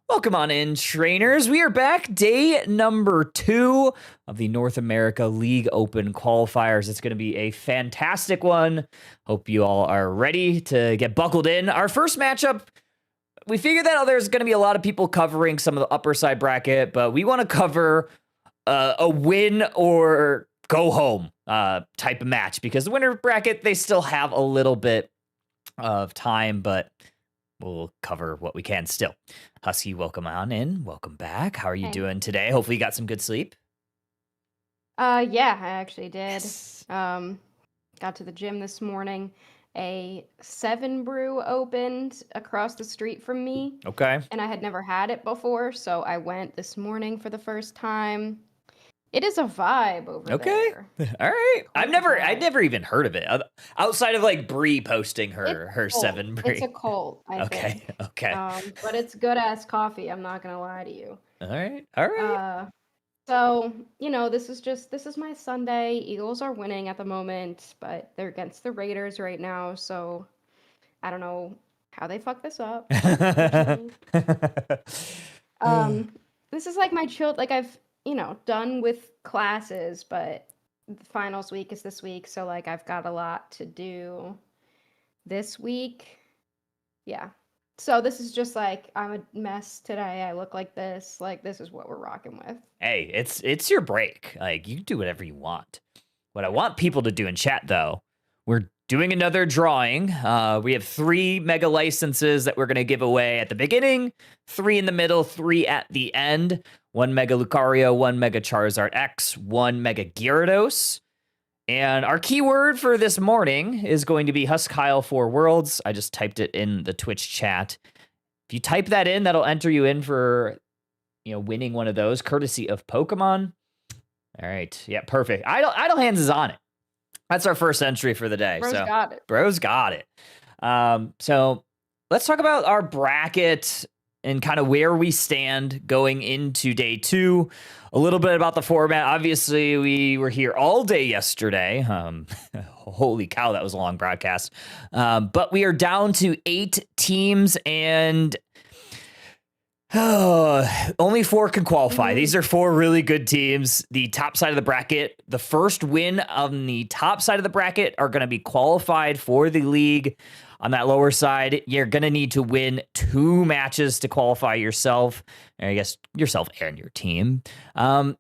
Welcome on in, trainers. We are back, day number 2 of the North America League Open Qualifiers. It's going to be a fantastic one. Hope you all are ready to get buckled in. Our first matchup, we figured that there's going to be a lot of people covering some of the upper side bracket, but we want to cover a win or go home type of match, because the winner bracket, they still have a little bit of time, but we'll cover what we can still. Husky, welcome on in. Welcome back. How are you doing today? Hopefully you got some good sleep. Yeah, I actually did. Yes. Got to the gym this morning. A 7 Brew opened across the street from me. Okay. And I had never had it before, so I went this morning for the first time. It is a vibe over there. All right. I'd Vibe. never even heard of it outside of like Bree posting her It's 7 Bree. It's a cult, I think. Okay. But it's good ass coffee, I'm not gonna lie to you. All right. So, this is my Sunday. Eagles are winning at the moment, but they're against the Raiders right now, so I don't know how they fucked this up. This is like my like I've, done with classes, but the finals week is this week, so like I've got a lot to do this week. Yeah. So this is just like, I'm a mess today. I look like this. Like, this is what we're rocking with. Hey, it's your break. Like, you can do whatever you want. What I want people to do in chat, though, we're doing another drawing. We have 3 mega licenses that we're going to give away at the beginning, 3 in the middle, 3 at the end. 1 mega Lucario, 1 mega Charizard X, 1 mega Gyarados. And our keyword for this morning is going to be Huskyle for Worlds. I just typed it in the Twitch chat. If you type that in, that'll enter you in for, winning one of those, courtesy of Pokemon. All right. Yeah, perfect. Idle Hands is on it. That's our first entry for the day. Bro's got it. So let's talk about our bracket and kind of where we stand going into day 2. A little bit about the format. Obviously, we were here all day yesterday. Holy cow, that was a long broadcast. But we are down to 8 teams, and only 4 can qualify. These are 4 really good teams. The top side of the bracket, the first win on the top side of the bracket are going to be qualified for the league. On that lower side, you're going to need to win 2 matches to qualify yourself. I guess yourself and your team. We're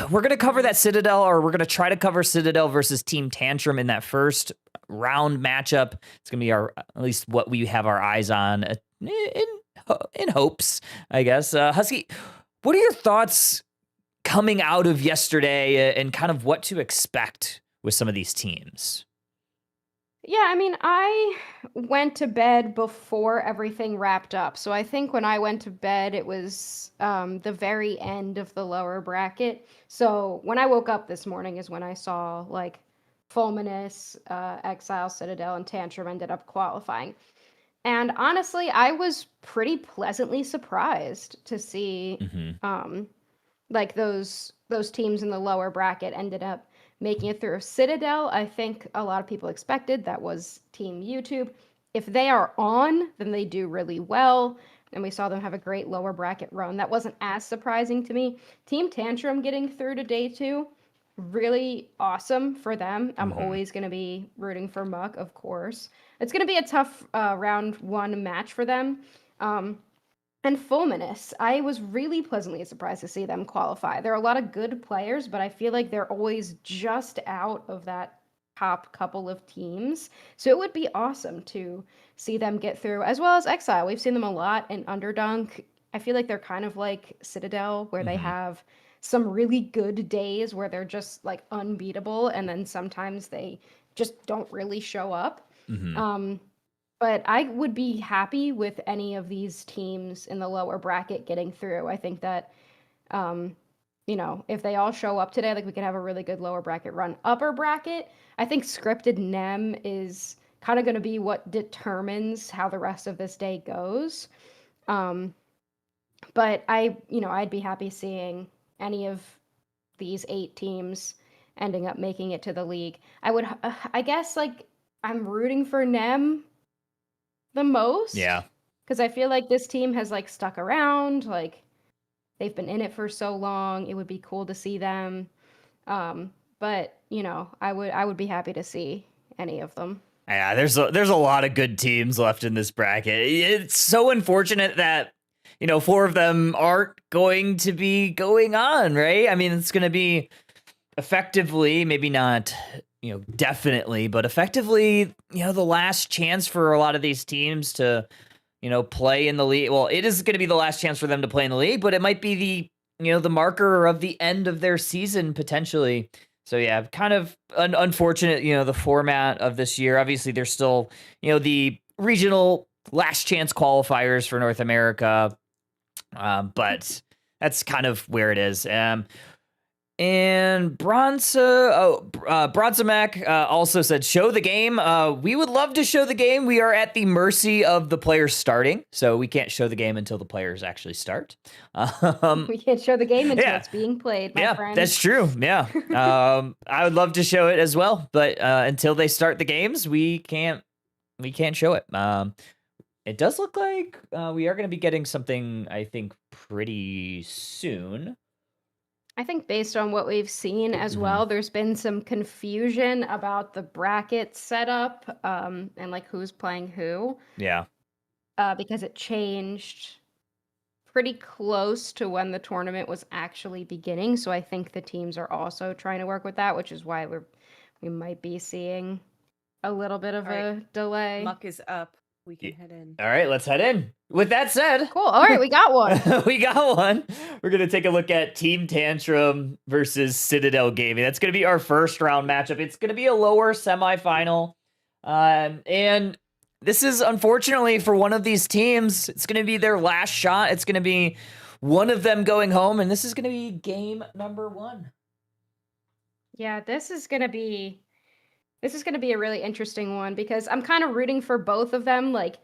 going to cover that Citadel, or we're going to try to cover Citadel versus Team Tantrum in that first round matchup. It's going to be at least what we have our eyes on in hopes, I guess. Husky, what are your thoughts coming out of yesterday and kind of what to expect with some of these teams? Yeah, I mean, I went to bed before everything wrapped up. So I think when I went to bed, it was the very end of the lower bracket. So when I woke up this morning is when I saw like Fulminous, Exile, Citadel, and Tantrum ended up qualifying. And honestly, I was pretty pleasantly surprised to see like those teams in the lower bracket ended up making it through. Citadel, I think a lot of people expected. That was Team YouTube. If they are on, then they do really well. And we saw them have a great lower bracket run. That wasn't as surprising to me. Team Tantrum getting through to day 2, really awesome for them. I'm always going to be rooting for Muck, of course. It's going to be a tough round 1 match for them. And Fulminous, I was really pleasantly surprised to see them qualify. There are a lot of good players, but I feel like they're always just out of that top couple of teams. So it would be awesome to see them get through, as well as Exile. We've seen them a lot in Underdunk. I feel like they're kind of like Citadel, where they have some really good days where they're just like unbeatable, and then sometimes they just don't really show up. But I would be happy with any of these teams in the lower bracket getting through. I think that, if they all show up today, like we could have a really good lower bracket run. Upper bracket, I think scripted NEM is kind of going to be what determines how the rest of this day goes. But I'd be happy seeing any of these 8 teams ending up making it to the league. I guess, like, I'm rooting for NEM the most. Yeah. Because I feel like this team has like stuck around, like they've been in it for so long. It would be cool to see them. But I would be happy to see any of them. Yeah, there's a lot of good teams left in this bracket. It's so unfortunate that 4 of them aren't going to be going on, right? I mean, it's going to be effectively, maybe not, definitely, but effectively, the last chance for a lot of these teams to, play in the league. Well, it is going to be the last chance for them to play in the league, but it might be the marker of the end of their season potentially. So yeah, kind of unfortunate, the format of this year. Obviously, there's still, the regional last chance qualifiers for North America, but that's kind of where it is. And Bronzamac also said, show the game. We would love to show the game. We are at the mercy of the players starting, so we can't show the game until the players actually start. We can't show the game until it's being played, my friend. That's true. Yeah. I would love to show it as well, but until they start the games, we can't show it. It does look like we are going to be getting something, I think, pretty soon. I think based on what we've seen as well, there's been some confusion about the bracket setup and like who's playing who. Yeah. Because it changed pretty close to when the tournament was actually beginning. So I think the teams are also trying to work with that, which is why we might be seeing a little bit of a delay. Muck is up. We can head in. All right, let's head in. With that said, cool. All right, we got one. We got one. We're going to take a look at Team Tantrum versus Citadel Gaming. That's going to be our first round matchup. It's going to be a lower semifinal. And this is, unfortunately, for one of these teams, it's going to be their last shot. It's going to be one of them going home, and this is going to be game number 1. Yeah, this is going to be a really interesting one because I'm kind of rooting for both of them. Like,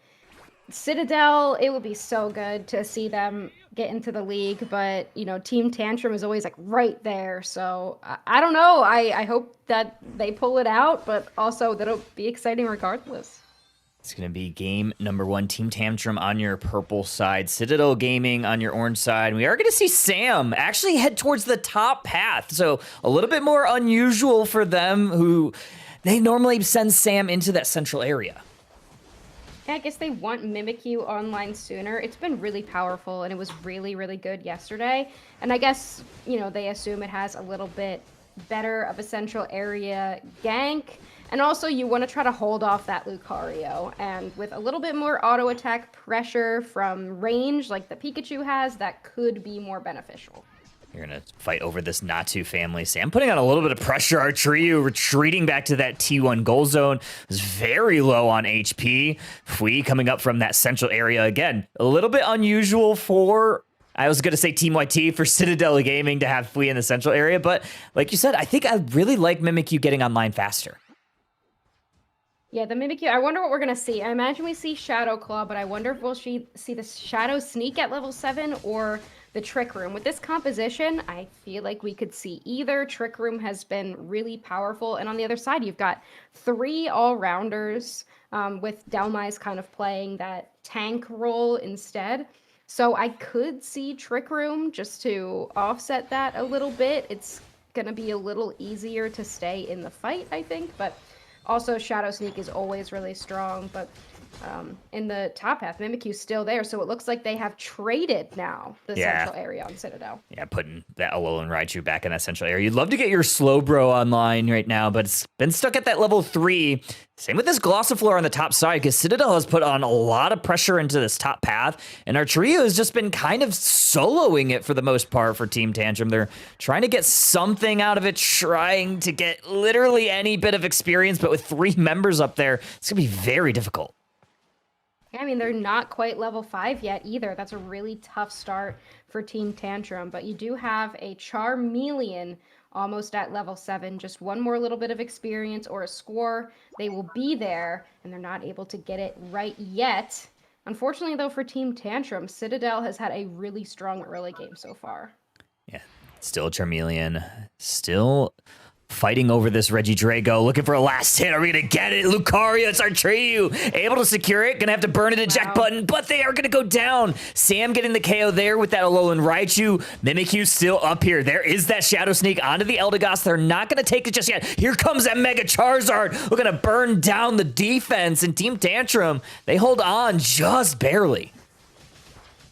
Citadel, it would be so good to see them get into the league, but Team Tantrum is always like right there. So I don't know. I hope that they pull it out, but also that'll be exciting regardless. It's going to be game number 1, Team Tantrum on your purple side, Citadel Gaming on your orange side. We are going to see Sam actually head towards the top path. So a little bit more unusual for them, who they normally send Sam into that central area. Yeah, I guess they want Mimikyu online sooner. It's been really powerful, and it was really, really good yesterday. And I guess, they assume it has a little bit better of a central area gank. And also, you want to try to hold off that Lucario. And with a little bit more auto attack pressure from range, like the Pikachu has, that could be more beneficial. You're going to fight over this Natu family. Sam putting on a little bit of pressure. Our trio retreating back to that T1 goal zone. Is very low on HP. Fui coming up from that central area. Again, a little bit unusual for, I was going to say Team YT, for Citadel Gaming to have Fui in the central area. But like you said, I think I really like Mimikyu getting online faster. Yeah, the Mimikyu, I wonder what we're going to see. I imagine we see Shadow Claw, but I wonder if we'll see the Shadow Sneak at level 7 or the Trick Room. With this composition, I feel like we could see either. Trick Room has been really powerful, and on the other side, you've got 3 all-rounders, with Delmai's kind of playing that tank role instead. So I could see Trick Room just to offset that a little bit. It's going to be a little easier to stay in the fight, I think, but also Shadow Sneak is always really strong, but in the top half, Mimikyu's still there, so it looks like they have traded now the central area on Citadel. Yeah, putting that Alolan Raichu back in that central area. You'd love to get your Slowbro online right now, but it's been stuck at that level 3. Same with this Glossiflor on the top side, because Citadel has put on a lot of pressure into this top path, and our trio has just been kind of soloing it for the most part for Team Tantrum. They're trying to get something out of it, trying to get literally any bit of experience, but with 3 members up there, it's going to be very difficult. I mean, they're not quite level 5 yet either. That's a really tough start for Team Tantrum, but you do have a Charmeleon almost at level 7. Just one more little bit of experience or a score. They will be there, and they're not able to get it right yet. Unfortunately, though, for Team Tantrum, Citadel has had a really strong early game so far. Yeah, still Charmeleon. Still fighting over this Regidrago, looking for a last hit. Are we gonna get it? Lucario, it's our Treyu, able to secure it. Gonna have to burn an eject button, but they are gonna go down. Sam getting the KO there with that Alolan Raichu. Mimikyu still up here. There is that Shadow Sneak onto the Eldegoss. They're not gonna take it just yet. Here comes that Mega Charizard. We're gonna burn down the defense, and Team Tantrum, they hold on just barely.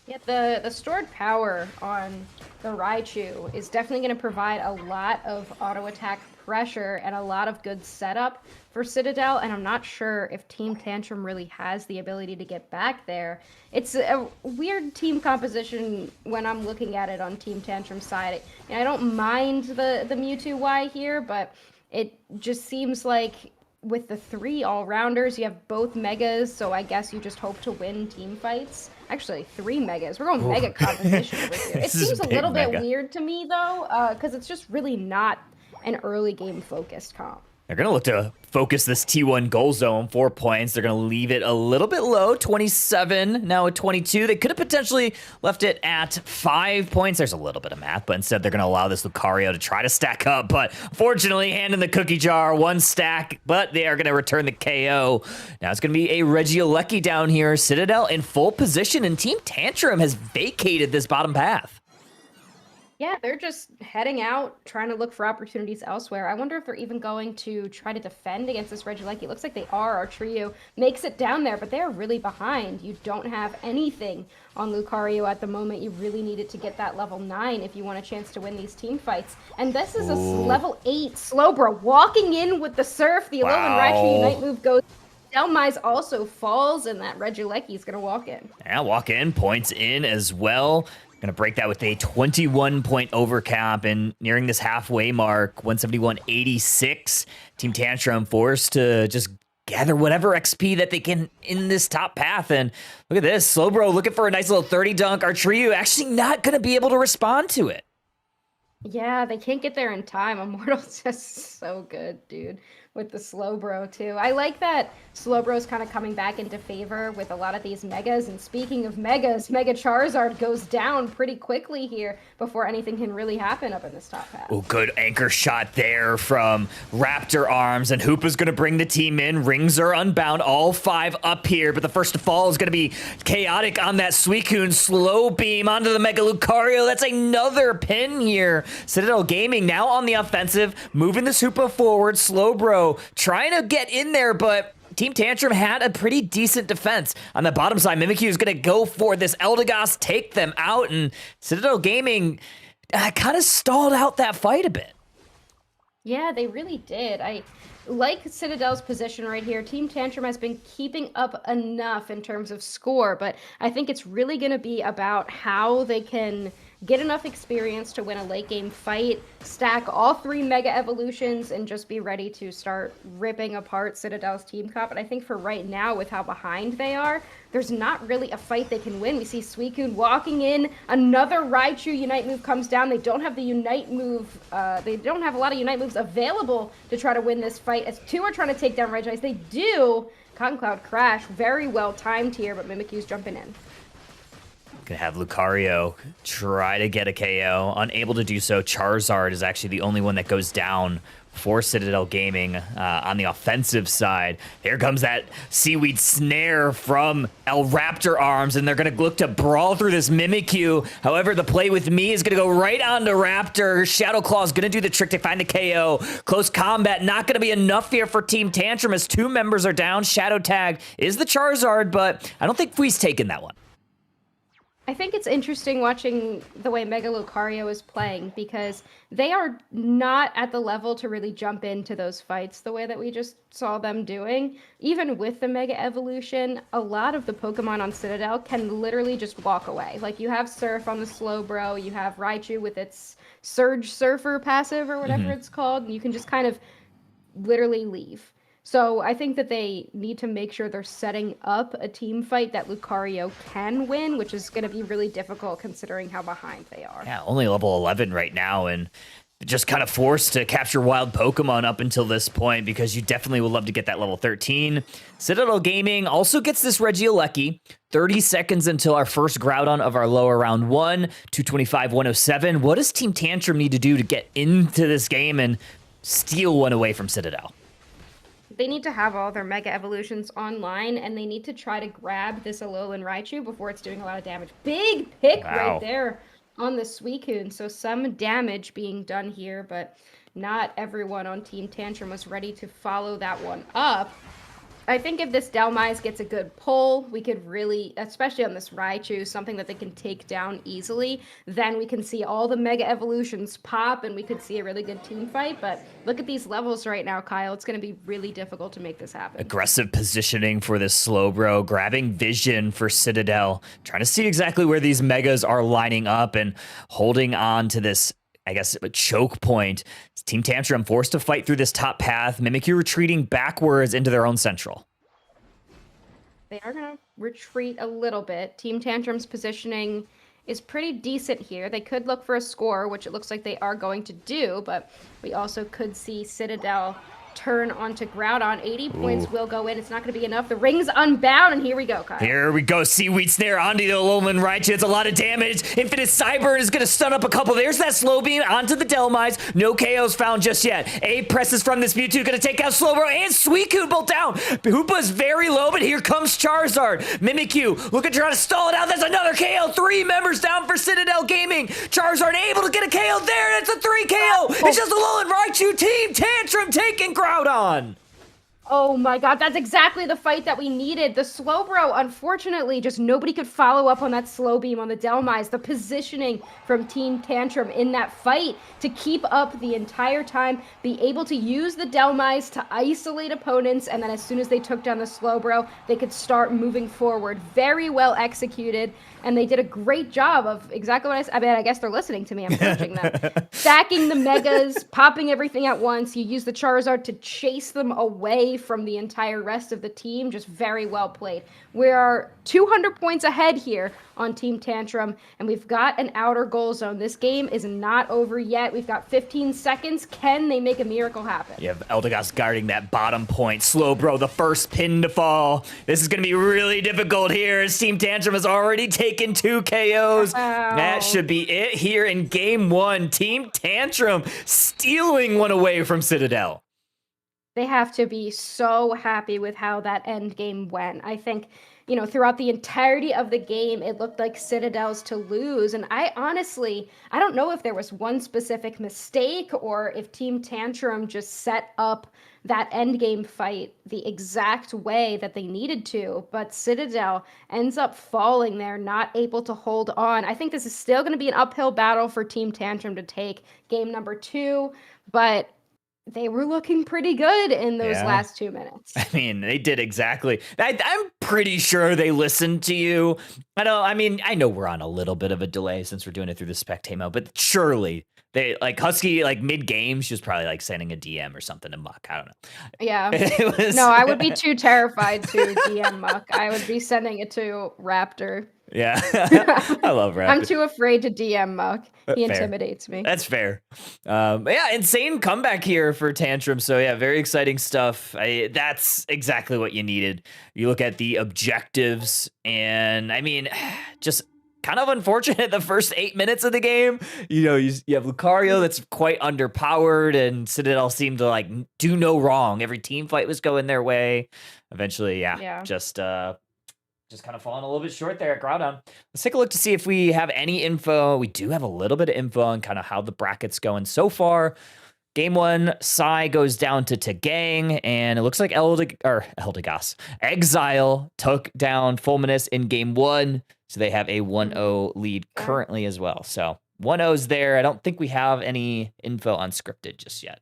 Yeah, the stored power on the Raichu is definitely going to provide a lot of auto attack pressure and a lot of good setup for Citadel, and I'm not sure if Team Tantrum really has the ability to get back there. It's a weird team composition when I'm looking at it on Team Tantrum's side. And I don't mind the Mewtwo Y here, but it just seems like with the 3 all-rounders, you have both Megas, so I guess you just hope to win team fights. Actually, 3 Megas. We're going Mega composition over here. It seems a little bit weird to me, though, because it's just really not an early game focused comp. They're going to look to focus this T1 goal zone, 4 points. They're going to leave it a little bit low, 27, now at 22. They could have potentially left it at 5 points. There's a little bit of math, but instead they're going to allow this Lucario to try to stack up. But fortunately, hand in the cookie jar, 1 stack, but they are going to return the KO. Now it's going to be a Regieleki down here. Citadel in full position, and Team Tantrum has vacated this bottom path. Yeah, they're just heading out, trying to look for opportunities elsewhere. I wonder if they're even going to try to defend against this Regieleki. It looks like they are. Our trio makes it down there, but they're really behind. You don't have anything on Lucario at the moment. You really need it to get that level 9 if you want a chance to win these team fights. And this is a level 8 Slowbro walking in with the Surf. The Alolan Raichu Unite move goes. Delmise also falls, and that Regieleki is going to walk in. Yeah, walk in, points in as well. Going to break that with a 21-point overcap, and nearing this halfway mark, 171.86. Team Tantrum forced to just gather whatever XP that they can in this top path. And look at this, Slowbro looking for a nice little 30 dunk. Our Treyu actually not going to be able to respond to it. Yeah, they can't get there in time. Immortal's just so good, dude, with the Slowbro, too. I like that Slowbro's kind of coming back into favor with a lot of these Megas. And speaking of Megas, Mega Charizard goes down pretty quickly here before anything can really happen up in this top half. Oh, good anchor shot there from Raptor Arms, and Hoopa's going to bring the team in. Rings are unbound, all 5 up here, but the first to fall is going to be Chaotic on that Suicune. Slow beam onto the Mega Lucario. That's another pin here. Citadel Gaming now on the offensive, moving this Hoopa forward. Slowbro trying to get in there, but Team Tantrum had a pretty decent defense. On the bottom side, Mimikyu is going to go for this Eldegoss, take them out, and Citadel Gaming kind of stalled out that fight a bit. Yeah, they really did. I like Citadel's position right here. Team Tantrum has been keeping up enough in terms of score, but I think it's really going to be about how they can get enough experience to win a late game fight, stack all 3 Mega Evolutions, and just be ready to start ripping apart Citadel's team comp. And I think for right now, with how behind they are, there's not really a fight they can win. We see Suicune walking in, another Raichu Unite move comes down. They don't have the Unite move, they don't have a lot of Unite moves available to try to win this fight, as 2 are trying to take down Regice. They do. Cotton Cloud Crash, very well timed here, but Mimikyu's jumping in. Gonna have Lucario try to get a KO. Unable to do so. Charizard is actually the only one that goes down for Citadel Gaming on the offensive side. Here comes that Seaweed Snare from El Raptor Arms, and they're going to look to brawl through this Mimikyu. However, the play with me is going to go right onto Raptor. Shadow Claw is going to do the trick to find the KO. Close combat, not going to be enough here for Team Tantrum as 2 members are down. Shadow Tag is the Charizard, but I don't think Fui's taken that one. I think it's interesting watching the way Mega Lucario is playing, because they are not at the level to really jump into those fights the way that we just saw them doing. Even with the Mega Evolution, a lot of the Pokemon on Citadel can literally just walk away. Like, you have Surf on the Slowbro, you have Raichu with its Surge Surfer passive or whatever it's called, and you can just kind of literally leave. So I think that they need to make sure they're setting up a team fight that Lucario can win, which is going to be really difficult considering how behind they are. Yeah, only level 11 right now, and just kind of forced to capture wild Pokemon up until this point, because you definitely would love to get that level 13. Citadel Gaming also gets this Regieleki. 30 seconds until our first Groudon of our lower round 1, 225, 107. What does Team Tantrum need to do to get into this game and steal one away from Citadel. They need to have all their Mega Evolutions online, and they need to try to grab this Alolan Raichu before it's doing a lot of damage. Big pick Wow. right there on the Suicune. So some damage being done here, but not everyone on Team Tantrum was ready to follow that one up. I think if this Delmise gets a good pull, we could really, especially on this Raichu, something that they can take down easily, then we can see all the Mega Evolutions pop and we could see a really good team fight. But look at these levels right now, Kyle. It's going to be really difficult to make this happen. Aggressive positioning for this Slowbro, grabbing vision for Citadel, trying to see exactly where these Megas are lining up and holding on to this, I guess, a choke point. Team Tantrum forced to fight through this top path. Mimikyu retreating backwards into their own central. They are going to retreat a little bit. Team Tantrum's positioning is pretty decent here. They could look for a score, which it looks like they are going to do, but we also could see Citadel turn onto Groudon. 80 points will go in. It's not going to be enough. The ring's unbound, and here we go, Kyle. Here we go. Seaweed Snare onto the Alolan Raichu. It's a lot of damage. Infinite Cyber is going to stun up a couple. There's that Slow Beam onto the Delmise. No KOs found just yet. A presses from this Mewtwo. Going to take out Slowbro and Suicune both down. Hoopa's very low, but here comes Charizard. Mimikyu looking to try to stall it out. That's another KO. 3 members down for Citadel Gaming. Charizard able to get a KO there. It's a 3 KO. It's just Alolan Raichu. Team Tantrum taking Groudon. Oh my god, that's exactly the fight that we needed. The Slowbro, unfortunately, just nobody could follow up on that Slow Beam on the Delmise. The positioning from Team Tantrum in that fight to keep up the entire time, be able to use the Delmise to isolate opponents, and then as soon as they took down the Slowbro, they could start moving forward. Very well executed, and they did a great job of exactly what I mean, I guess they're listening to me. I'm coaching them. Stacking the Megas, popping everything at once. You use the Charizard to chase them away from the entire rest of the team. Just very well played. We are 200 points ahead here on Team Tantrum, and we've got an outer goal zone. This game is not over yet. We've got 15 seconds. Can they make a miracle happen? You have Eldegoss guarding that bottom point. Slowbro, the first pin to fall. This is going to be really difficult here as Team Tantrum has already taken 2 KOs. Wow. That should be it here in game 1. Team Tantrum stealing one away from Citadel. They have to be so happy with how that end game went. I think, throughout the entirety of the game, it looked like Citadel's to lose. And I don't know if there was one specific mistake or if Team Tantrum just set up that end game fight the exact way that they needed to. But Citadel ends up falling there, not able to hold on. I think this is still going to be an uphill battle for Team Tantrum to take game number 2, but they were looking pretty good in those last 2 minutes. I mean, they did exactly. I'm pretty sure they listened to you. I know we're on a little bit of a delay since we're doing it through the Spectamo, but surely they, like, Husky, like mid-game, she was probably like sending a DM or something to Muck. I don't know. Yeah. No, I would be too terrified to DM Muck. I would be sending it to Raptor. Yeah. I love Raptor. I'm too afraid to DM Muck. He Fair. intimidates me. That's fair. Insane comeback here for Tantrum. So yeah, very exciting stuff. That's exactly what you needed. You look at the objectives, and I mean, just kind of unfortunate the first 8 minutes of the game. You have Lucario that's quite underpowered, and Citadel seemed to like do no wrong. Every team fight was going their way. Eventually, just kind of falling a little bit short there at Groudon. Let's take a look to see if we have any info. We do have a little bit of info on kind of how the bracket's going so far. Game 1, Psy goes down to Tagang, and it looks like Eldegoss. Exile took down Fulminous in Game 1, so they have a 1-0 lead currently as well. So 1-0's there. I don't think we have any info on Scripted just yet.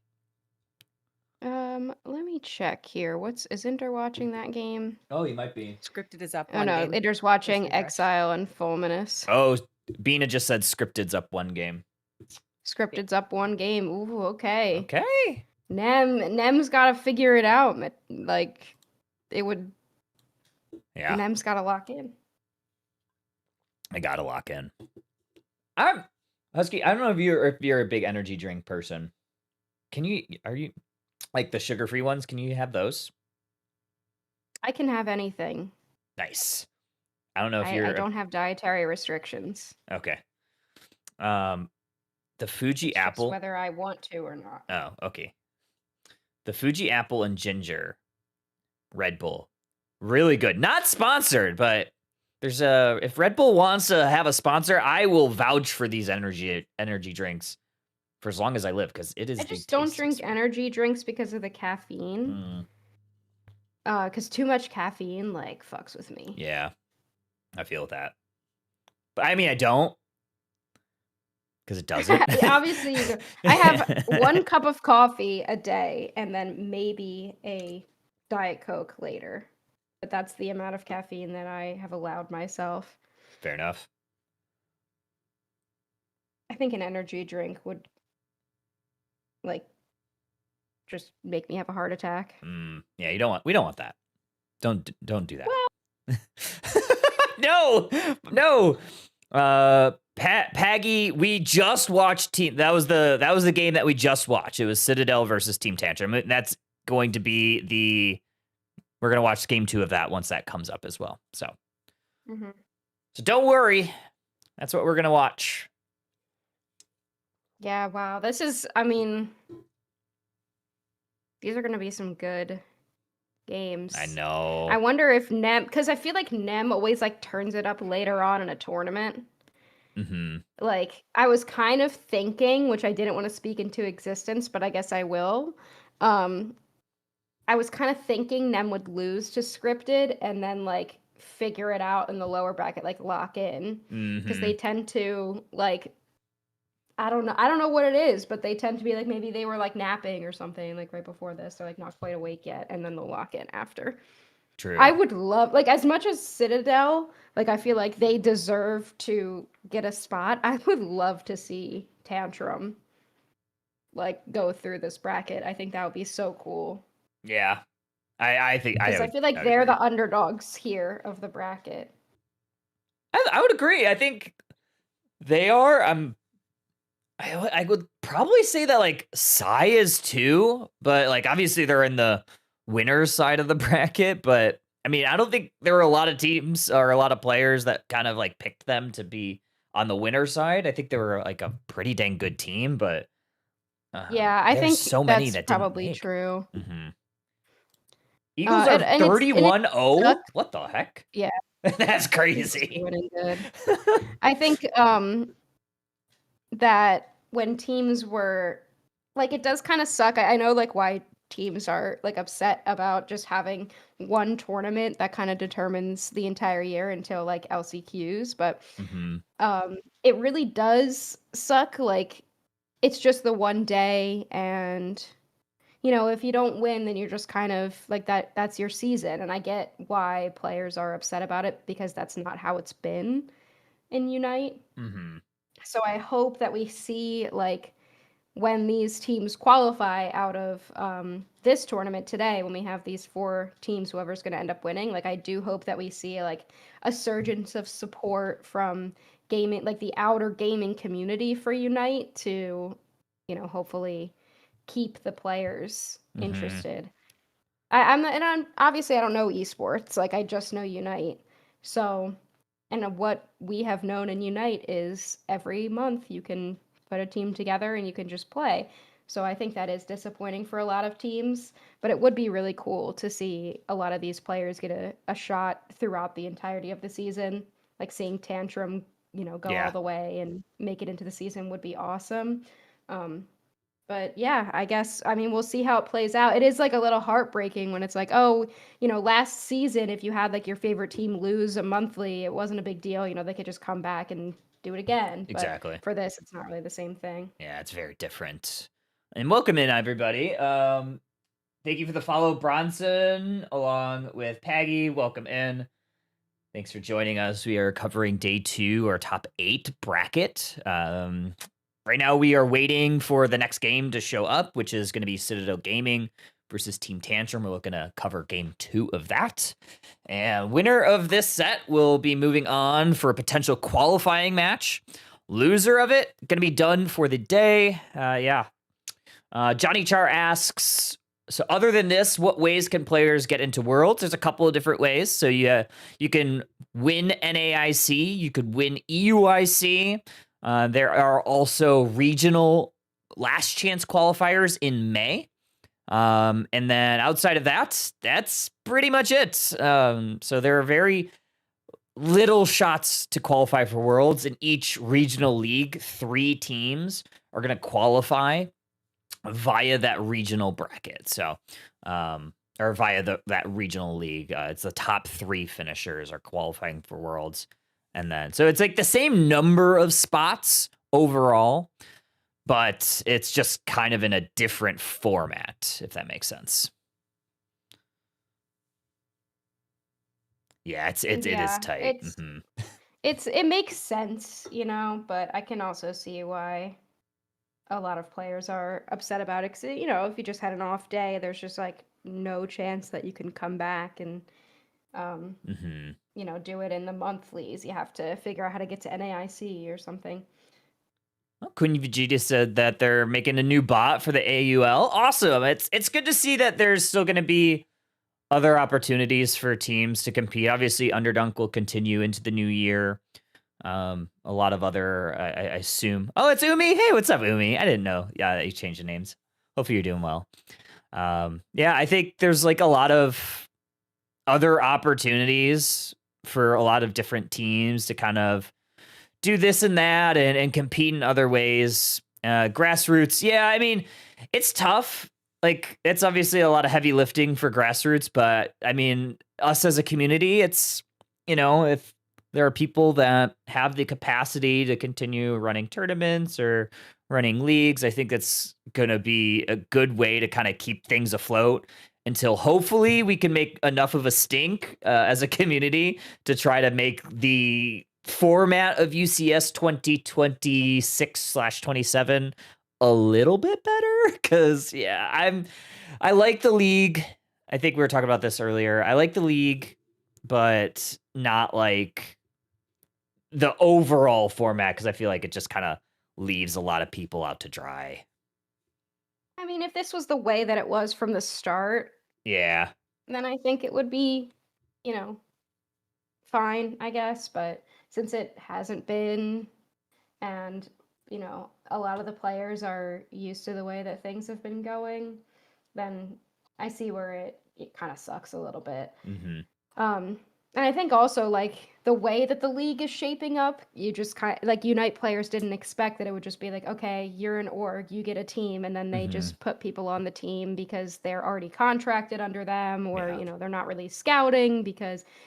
Let me check here. Is Inter watching that game? Oh, you might be. Scripted is up. Oh one no, game. Inter's watching Just refresh. Exile and Fulminous. Oh, Bina just said Scripted's up 1 game. Scripted's up 1 game. Ooh, okay. Okay. Nem's got to figure it out. Like, it would. Yeah. Nem's got to lock in. I gotta lock in. Husky, I don't know if you're a big energy drink person. Are you like the sugar-free ones? Can you have those? I can have anything. Nice. I don't know if I don't have dietary restrictions. okay. The Fuji It's just apple. whether I want to or not. Oh, okay. The Fuji apple and ginger Red Bull. Really good. Not sponsored, but if Red Bull wants to have a sponsor, I will vouch for these energy drinks for as long as I live, because it is I the just don't tastiest drink one. energy drinks because of the caffeine. Because too much caffeine like fucks with me. Yeah, I feel that. But I mean, I don't, because it doesn't. Obviously, you do. I have 1 cup of coffee a day and then maybe a Diet Coke later. But that's the amount of caffeine that I have allowed myself. Fair enough. I think an energy drink would like just make me have a heart attack. Yeah, we don't want that. Don't do that. No. Paggy, we just watched that was the game that we just watched. It was Citadel versus Team Tantrum. That's going to be we're going to watch game 2 of that once that comes up as well. So don't worry. That's what we're going to watch. Yeah, wow. These are going to be some good games. I know. I wonder if Nem, because I feel like Nem always like turns it up later on in a tournament. Like, I was kind of thinking, which I didn't want to speak into existence, but I guess I will. I was kind of thinking Nem would lose to scripted and then like figure it out in the lower bracket, like lock in, because they tend to like, I don't know what it is, but they tend to be like, maybe they were like napping or something like right before this. They're like not quite awake yet, and then they'll lock in after. True. I would love, like, as much as Citadel, like, I feel like they deserve to get a spot. I would love to see Tantrum like go through this bracket. I think that would be so cool. Yeah. I think Because I feel like they're the underdogs here of the bracket. I would agree. I think they are. I would probably say that like Psy is too, but like obviously they're in the winner's side of the bracket. But I mean, I don't think there were a lot of teams or a lot of players that kind of like picked them to be on the winner side. I think they were like a pretty dang good team, but yeah, I think so many that's that probably didn't make. true. Eagles are 31-0. What the heck? Yeah, that's crazy. Winning good. I think that when teams were like, it does kind of suck. I know like why teams are like upset about just having one tournament that kind of determines the entire year until like LCQs, but it really does suck. Like, it's just the one day, and you know, if you don't win, then you're just kind of like that's your season. And I get why players are upset about it, because that's not how it's been in Unite. So I hope that we see like when these teams qualify out of this tournament today, when we have these 4 teams, whoever's going to end up winning, like I do hope that we see like a surge of support from gaming, like the outer gaming community for Unite to, you know, hopefully keep the players interested. I'm obviously I don't know esports, like I just know Unite. So, and what we have known in Unite is every month you can put a team together and you can just play. So I think that is disappointing for a lot of teams, but it would be really cool to see a lot of these players get a shot throughout the entirety of the season. Like seeing Tantrum, you know, go all the way and make it into the season would be awesome. But yeah, I guess, I mean, we'll see how it plays out. It is like a little heartbreaking when it's like, oh, you know, last season, if you had like your favorite team lose a monthly, it wasn't a big deal. You know, they could just come back and do it again. Exactly. But for this, it's not really the same thing. Yeah, it's very different. And welcome in, everybody. Thank you for the follow, Bronson, along with Paggy. Welcome in. Thanks for joining us. We are covering day 2, our top 8 bracket. Right now, we are waiting for the next game to show up, which is going to be Citadel Gaming versus Team Tantrum. We're looking to cover game 2 of that. And winner of this set will be moving on for a potential qualifying match. Loser of it, going to be done for the day. Johnny Char asks, so other than this, what ways can players get into Worlds? There's a couple of different ways. So you can win NAIC, you could win EUIC. There are also regional last chance qualifiers in May. And then outside of that, that's pretty much it. So there are very little shots to qualify for Worlds. In each regional league, 3 teams are going to qualify via that regional bracket. So, or via that regional league. It's the top 3 finishers are qualifying for Worlds. And then, so it's like the same number of spots overall, but it's just kind of in a different format, if that makes sense. Yeah, it is tight. It makes sense, but I can also see why a lot of players are upset about it. 'Cause, if you just had an off day, there's just like no chance that you can come back and do it in the monthlies. You have to figure out how to get to NAIC or something. Well, Queen Vegeta said that they're making a new bot for the AUL. Awesome. It's good to see that there's still going to be other opportunities for teams to compete. Obviously, Underdunk will continue into the new year. A lot of other, I assume. Oh, it's Umi. Hey, what's up, Umi? I didn't know. Yeah, you changed the names. Hopefully you're doing well. Yeah, I think there's like a lot of other opportunities for a lot of different teams to kind of do this and that and compete in other ways. Grassroots, yeah, I mean, it's tough. Like, it's obviously a lot of heavy lifting for grassroots, but I mean, us as a community, it's, if there are people that have the capacity to continue running tournaments or running leagues, I think that's going to be a good way to kind of keep things afloat until hopefully we can make enough of a stink as a community to try to make the format of UCS 2026/27 a little bit better. Because, yeah, I like the league. I think we were talking about this earlier. I like the league, but not like the overall format, because I feel like it just kind of leaves a lot of people out to dry. I mean, if this was the way that it was from the start, yeah, then I think it would be, fine, I guess. But since it hasn't been, and, a lot of the players are used to the way that things have been going, then I see where it kind of sucks a little bit. And I think also, like, the way that the league is shaping up, you just kind of, like, Unite players didn't expect that it would just be like, okay, you're an org, you get a team, and then they just put people on the team because they're already contracted under them, or, they're not really scouting,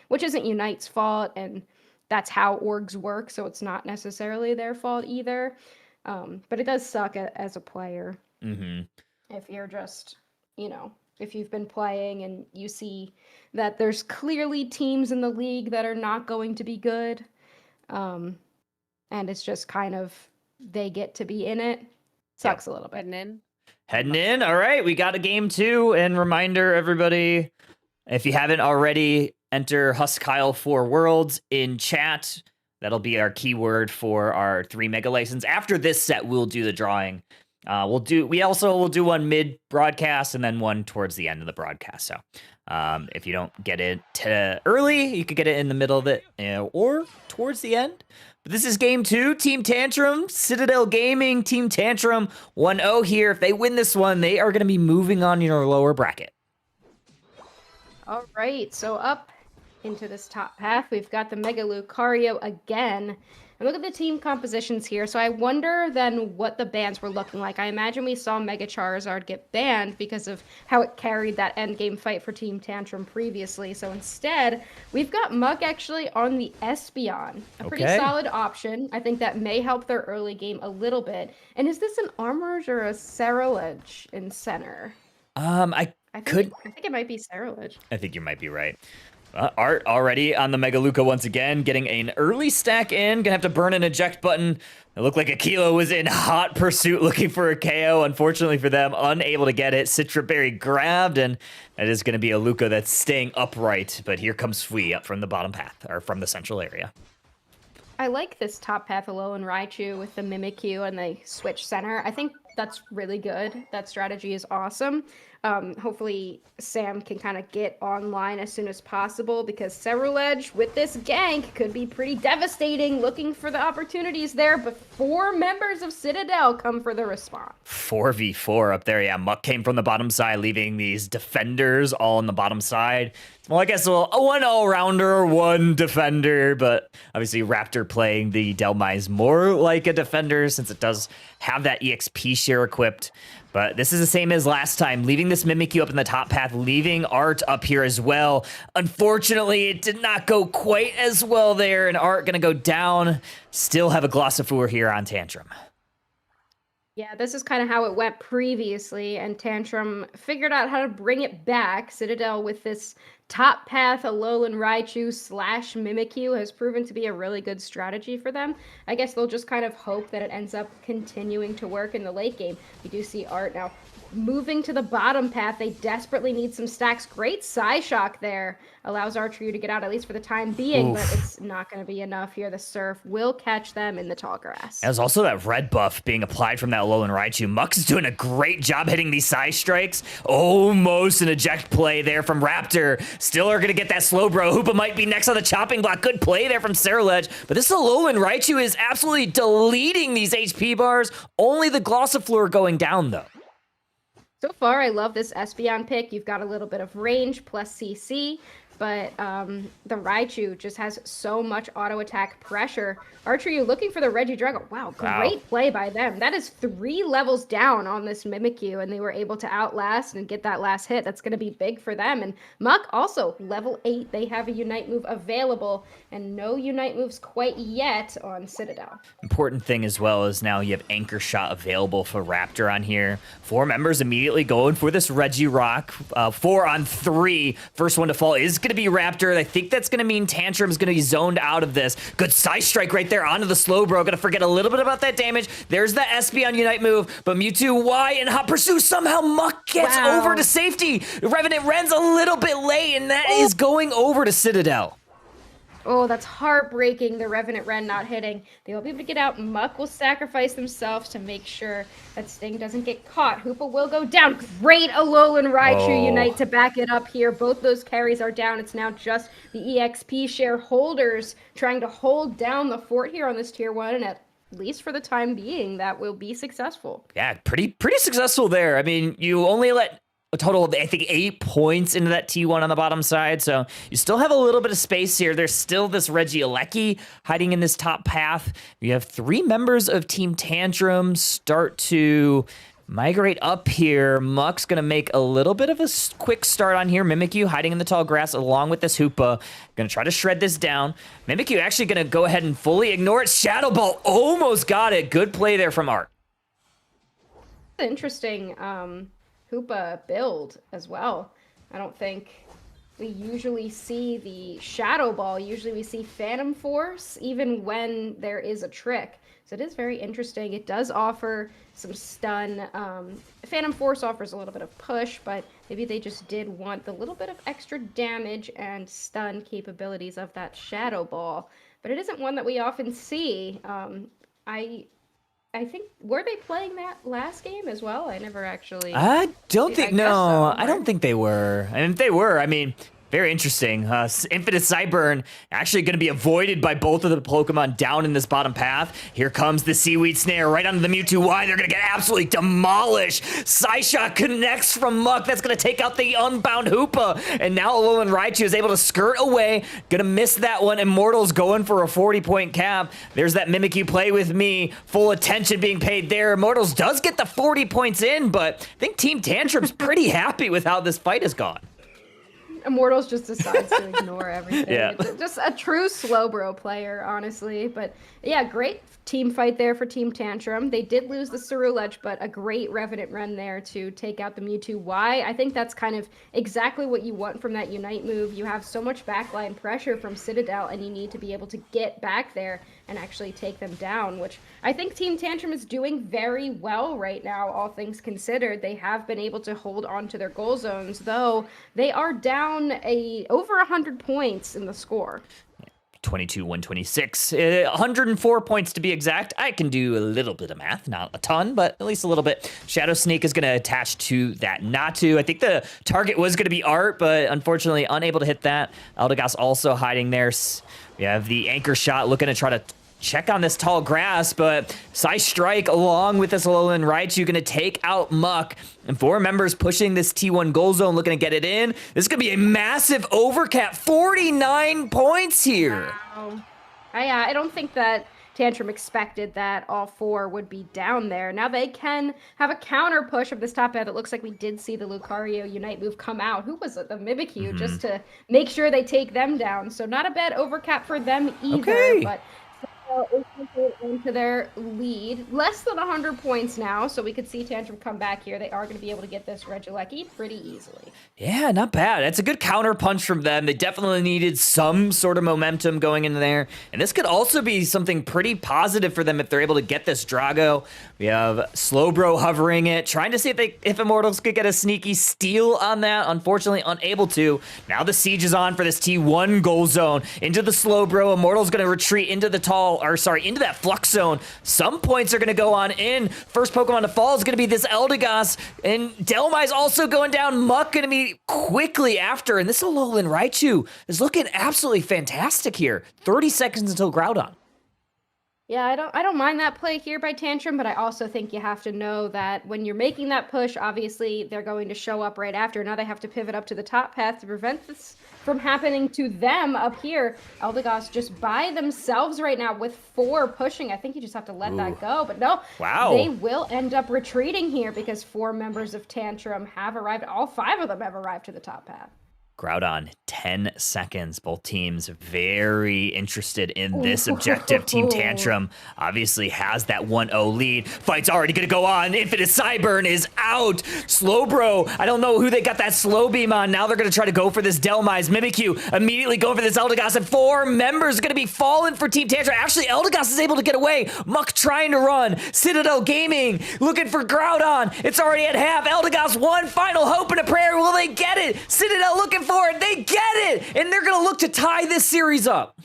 which isn't Unite's fault, and that's how orgs work, so it's not necessarily their fault either. But it does suck as a player. If you're just, if you've been playing and you see that there's clearly teams in the league that are not going to be good, and it's just kind of, they get to be in it, sucks a little bit. Heading in. All right, we got a game 2, and reminder, everybody, if you haven't already, enter Huskyle for Worlds in chat. That'll be our keyword for our 3 mega license. After this set, we'll do the drawing. We also will do one mid broadcast and then one towards the end of the broadcast. So if you don't get it early, you could get it in the middle of it or towards the end. But this is game 2, Team Tantrum, Citadel Gaming, Team Tantrum 1-0 here. If they win this one, they are going to be moving on in your lower bracket. All right, so up into this top half, we've got the Mega Lucario again. And look at the team compositions here. So I wonder then what the bans were looking like. I imagine we saw Mega Charizard get banned because of how it carried that endgame fight for Team Tantrum previously. So instead, we've got Muk actually on the Espeon. A pretty solid option. I think that may help their early game a little bit. And is this an Armors or a Cerulege in center? I think it might be Cerulege. I think you might be right. Art already on the Mega Luca once again, getting an early stack in. Gonna have to burn an eject button. It looked like Aquilo was in hot pursuit looking for a KO. Unfortunately for them, unable to get it. Citra Berry grabbed, and it is gonna be a Luca that's staying upright. But here comes Fui up from the bottom path, or from the central area. I like this top path Alolan Raichu with the Mimikyu and they switch center. I think that's really good. That strategy is awesome. Hopefully Sam can kind of get online as soon as possible because Ceruledge with this gank could be pretty devastating. Looking for the opportunities there, but 4 members of Citadel come for the response. 4v4 up there. Yeah, Muck came from the bottom side, leaving these defenders all on the bottom side. Well, I guess a one all-rounder, one defender, but obviously Raptor playing the Delmise more like a defender since it does have that EXP share equipped. But this is the same as last time, leaving this Mimikyu up in the top path, leaving Art up here as well. Unfortunately, it did not go quite as well there, and Art gonna go down. Still have a Glossifleur here on Tantrum. Yeah, this is kind of how it went previously, and Tantrum figured out how to bring it back. Citadel with this top path, Alolan Raichu / Mimikyu has proven to be a really good strategy for them. I guess they'll just kind of hope that it ends up continuing to work in the late game. We do see Art now moving to the bottom path. They desperately need some stacks. Great Psyshock there. Allows Archery to get out, at least for the time being, but it's not going to be enough here. The Surf will catch them in the tall grass. There's also that red buff being applied from that Alolan Raichu. Muck's doing a great job hitting these side strikes. Almost an eject play there from Raptor. Still are going to get that slow bro. Hoopa might be next on the chopping block. Good play there from Ceruledge. But this Alolan Raichu is absolutely deleting these HP bars. Only the Glossifleur going down, though. So far, I love this Espeon pick. You've got a little bit of range plus CC, but the Raichu just has so much auto attack pressure. Archer, you looking for the Regidrago. Wow, great play by them. That is 3 levels down on this Mimikyu, and they were able to outlast and get that last hit. That's going to be big for them. And Muck also, level 8. They have a Unite move available, and no Unite moves quite yet on Citadel. Important thing as well is now you have Anchor Shot available for Raptor on here. 4 members immediately going for this Regirock. 4 on 3. First one to fall is going to be Raptor. I think that's going to mean Tantrum's going to be zoned out of this. Good side strike right there onto the slow bro. Gonna forget a little bit about that damage. There's the Espeon Unite move, but Mewtwo Y and Hot Pursuit somehow Muck gets over to safety. Revenant Ren's a little bit late, and that is going over to Citadel. Oh, that's heartbreaking, the Revenant Ren not hitting. They will be able to get out. Muck will sacrifice themselves to make sure that Sting doesn't get caught. Hoopa will go down. Great Alolan Raichu Unite to back it up here. Both those carries are down. It's now just the EXP shareholders trying to hold down the fort here on this tier 1, and at least for the time being, that will be successful. Yeah, pretty successful there. I mean, you only let a total of, I think, 8 points into that T1 on the bottom side, so you still have a little bit of space here. There's still this Regieleki hiding in this top path. You have 3 members of Team Tantrum start to migrate up here. Muck's gonna make a little bit of a quick start on here. Mimikyu hiding in the tall grass along with this Hoopa. Gonna try to shred this down. Mimikyu actually gonna go ahead and fully ignore it. Shadow Ball almost got it. Good play there from Art. Interesting Hoopa build as well. I don't think we usually see the Shadow Ball. Usually we see Phantom Force even when there is a trick. So it is very interesting. It does offer some stun. Phantom Force offers a little bit of push, but maybe they just did want the little bit of extra damage and stun capabilities of that Shadow Ball. But it isn't one that we often see. I think, were they playing that last game as well? I never actually... I don't think, no, so, I don't think they were. And if they were, I mean, very interesting. Infinite Sideburn actually going to be avoided by both of the Pokemon down in this bottom path. Here comes the Seaweed Snare right onto the Mewtwo Y. They're going to get absolutely demolished. Psyshock connects from Muck. That's going to take out the Unbound Hoopa. And now Alolan Raichu is able to skirt away. Going to miss that one. Immortal's going for a 40-point cap. There's that Mimikyu play with me. Full attention being paid there. Immortals does get the 40 points in, but I think Team Tantrum's pretty happy with how this fight has gone. Immortals just decides to ignore everything. Yeah. It's just a true Slowbro player, honestly. But yeah, great team fight there for Team Tantrum. They did lose the Ceruledge, but a great Revenant run there to take out the Mewtwo Y. I think that's kind of exactly what you want from that Unite move. You have so much backline pressure from Citadel, and you need to be able to get back there and actually take them down, which I think Team Tantrum is doing very well right now, all things considered. They have been able to hold on to their goal zones, though they are down over 100 points in the score. 22, 126, 104 points to be exact. I can do a little bit of math, not a ton, but at least a little bit. Shadow Sneak is going to attach to that Natu. I think the target was going to be Art, but unfortunately unable to hit that. Eldegoss also hiding there. We have the Anchor Shot looking to try to check on this tall grass, but Psy Strike along with this Alolan Raichu gonna take out Muck. And 4 members pushing this T1 goal zone, looking to get it in. This is gonna be a massive overcap, 49 points here. Wow. I don't think that Tantrum expected that all 4 would be down there. Now they can have a counter push of this top ad. It looks like we did see the Lucario Unite move come out. Who was it? The Mimikyu, just to make sure they take them down. So not a bad overcap for them either, but into their lead. Less than 100 points now, so we could see Tantrum come back here. They are going to be able to get this Regieleki pretty easily. Yeah, not bad. That's a good counter punch from them. They definitely needed some sort of momentum going into there. And this could also be something pretty positive for them if they're able to get this Drago. We have Slowbro hovering it, trying to see if Immortals could get a sneaky steal on that. Unfortunately, unable to. Now the siege is on for this T1 goal zone. Into the Slowbro. Immortals going to retreat into the into that Flux Zone. Some points are going to go on in. First Pokemon to fall is going to be this Eldegoss. And Delmai's also going down. Muck going to be quickly after. And this Alolan Raichu is looking absolutely fantastic here. 30 seconds until Groudon. Yeah, I don't mind that play here by Tantrum, but I also think you have to know that when you're making that push, obviously they're going to show up right after. Now they have to pivot up to the top path to prevent this from happening to them up here. Eldegoss just by themselves right now with 4 pushing. I think you just have to let that go, but no. Wow. They will end up retreating here because 4 members of Tantrum have arrived. All 5 of them have arrived to the top path. Groudon, 10 seconds. Both teams very interested in this objective. Team Tantrum obviously has that 1-0 lead. Fight's already going to go on. Infinite Cyburn is out. Slowbro, I don't know who they got that slow beam on. Now they're going to try to go for this Delmai's. Mimikyu immediately going for this Eldegoss. And 4 members are going to be falling for Team Tantrum. Actually, Eldegoss is able to get away. Muck trying to run. Citadel Gaming looking for Groudon. It's already at half. Eldegoss, one final hope and a prayer. Will they get it? Citadel looking for it. They get it, and they're gonna look to tie this series up.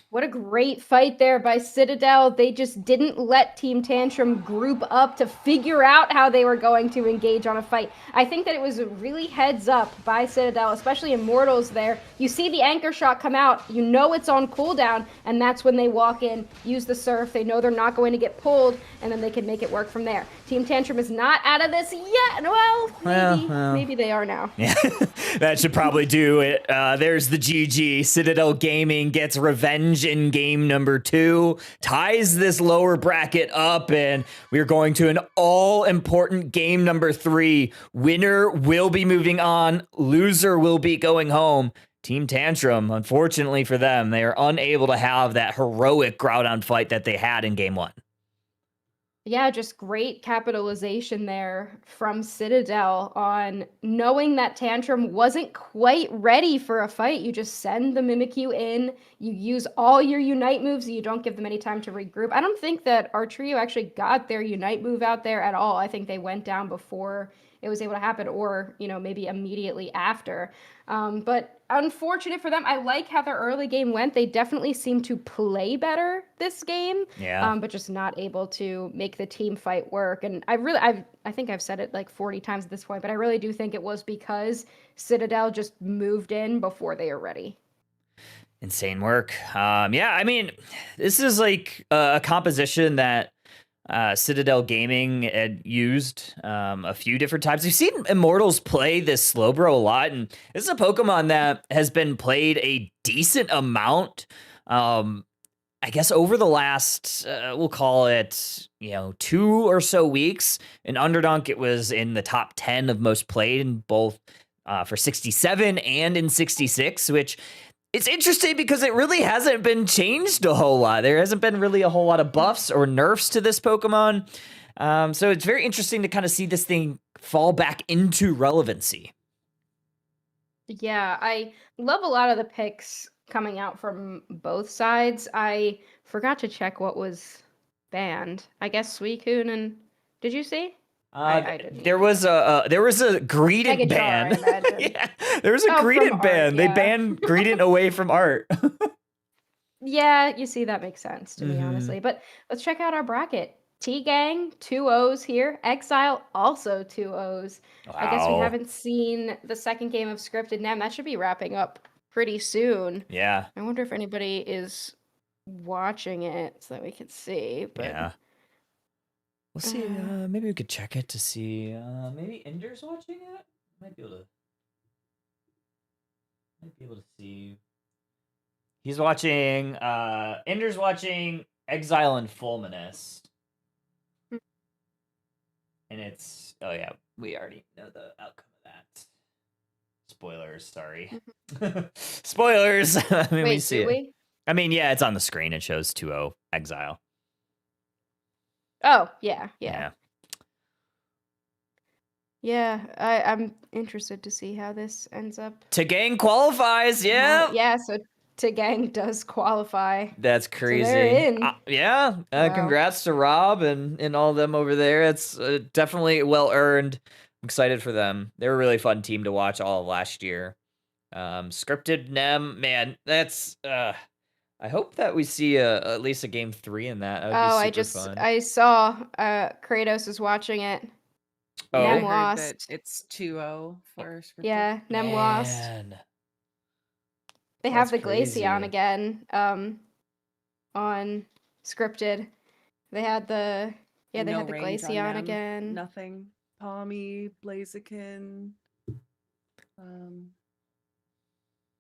What a great fight there by Citadel. They just didn't let Team Tantrum group up to figure out how they were going to engage on a fight. I think that it was really heads up by Citadel, especially Immortals there. You see the Anchor Shot come out, you know it's on cooldown, and that's when they walk in, use the Surf. They know they're not going to get pulled, and then they can make it work from there. Team Tantrum is not out of this yet. Well, maybe they are now. Yeah, that should probably do it. There's the GG. Citadel Gaming gets revenge in game number 2, ties this lower bracket up, and we're going to an all-important game number 3. Winner will be moving on. Loser will be going home. Team Tantrum, unfortunately for them, they are unable to have that heroic Groudon fight that they had in game 1. Yeah, just great capitalization there from Citadel on knowing that Tantrum wasn't quite ready for a fight. You just send the Mimikyu in, you use all your Unite moves, and you don't give them any time to regroup. I don't think that our trio actually got their Unite move out there at all. I think they went down before it was able to happen, or, maybe immediately after. But unfortunate for them. I like how their early game went. They definitely seem to play better this game, but just not able to make the team fight work. And I think I've said it like 40 times at this point, but I really do think it was because Citadel just moved in before they were ready. Insane work. This is like a composition that Citadel Gaming had used a few different times. We've seen Immortals play this Slowbro a lot, and this is a Pokemon that has been played a decent amount. I guess over the last, we'll call it, 2 or so weeks. In Underdunk, it was in the top 10 of most played in both for 67 and in 66, which it's interesting because it really hasn't been changed a whole lot. There hasn't been really a whole lot of buffs or nerfs to this Pokemon. So it's very interesting to kind of see this thing fall back into relevancy. Yeah, I love a lot of the picks coming out from both sides. I forgot to check what was banned. I guess Suicune and... Did you see? I didn't. There was a Greedent ban. Yeah, there was a Greedent ban. They banned Greedent away from art. Yeah, you see, that makes sense to me, Mhm. honestly. But let's check out our bracket. T-Gang, 2-0s here. Exile, also 2-0s. I guess we Wow. haven't seen the second game of Scripted Nem. That should be wrapping up pretty soon. Yeah. I wonder if anybody is watching it so that we could see. But Yeah. We'll see. Maybe we could check it to see. Maybe Ender's watching it. Might be able to see. He's watching. Ender's watching Exile and Fulminous, Hmm. and it's. Oh yeah, we already know the outcome of that. Spoilers. Sorry. Spoilers. I mean, we wait, see do it. we? I mean, yeah, it's on the screen. It shows 2-0 Exile. Oh, yeah. Yeah. Yeah, I'm interested to see how this ends up. T-Gang qualifies. Yeah. Yeah, so T-Gang does qualify. That's So crazy. they're in. Yeah. Wow. Congrats to Rob and all of them over there. It's definitely well earned. I'm excited for them. They're a really fun team to watch all of last year. Scripted Nem, man, that's. I hope that we see at least a game 3 in that. That would be super fun. I saw Kratos is watching it. Oh. Yeah, I Nem heard lost. that it's 2-0 for Scripted. Yeah, Nem lost. Man. They have That's the Glaceon crazy. again on Scripted. They had the they No had the range on Glaceon them, again. Nothing. Palmy, Blaziken.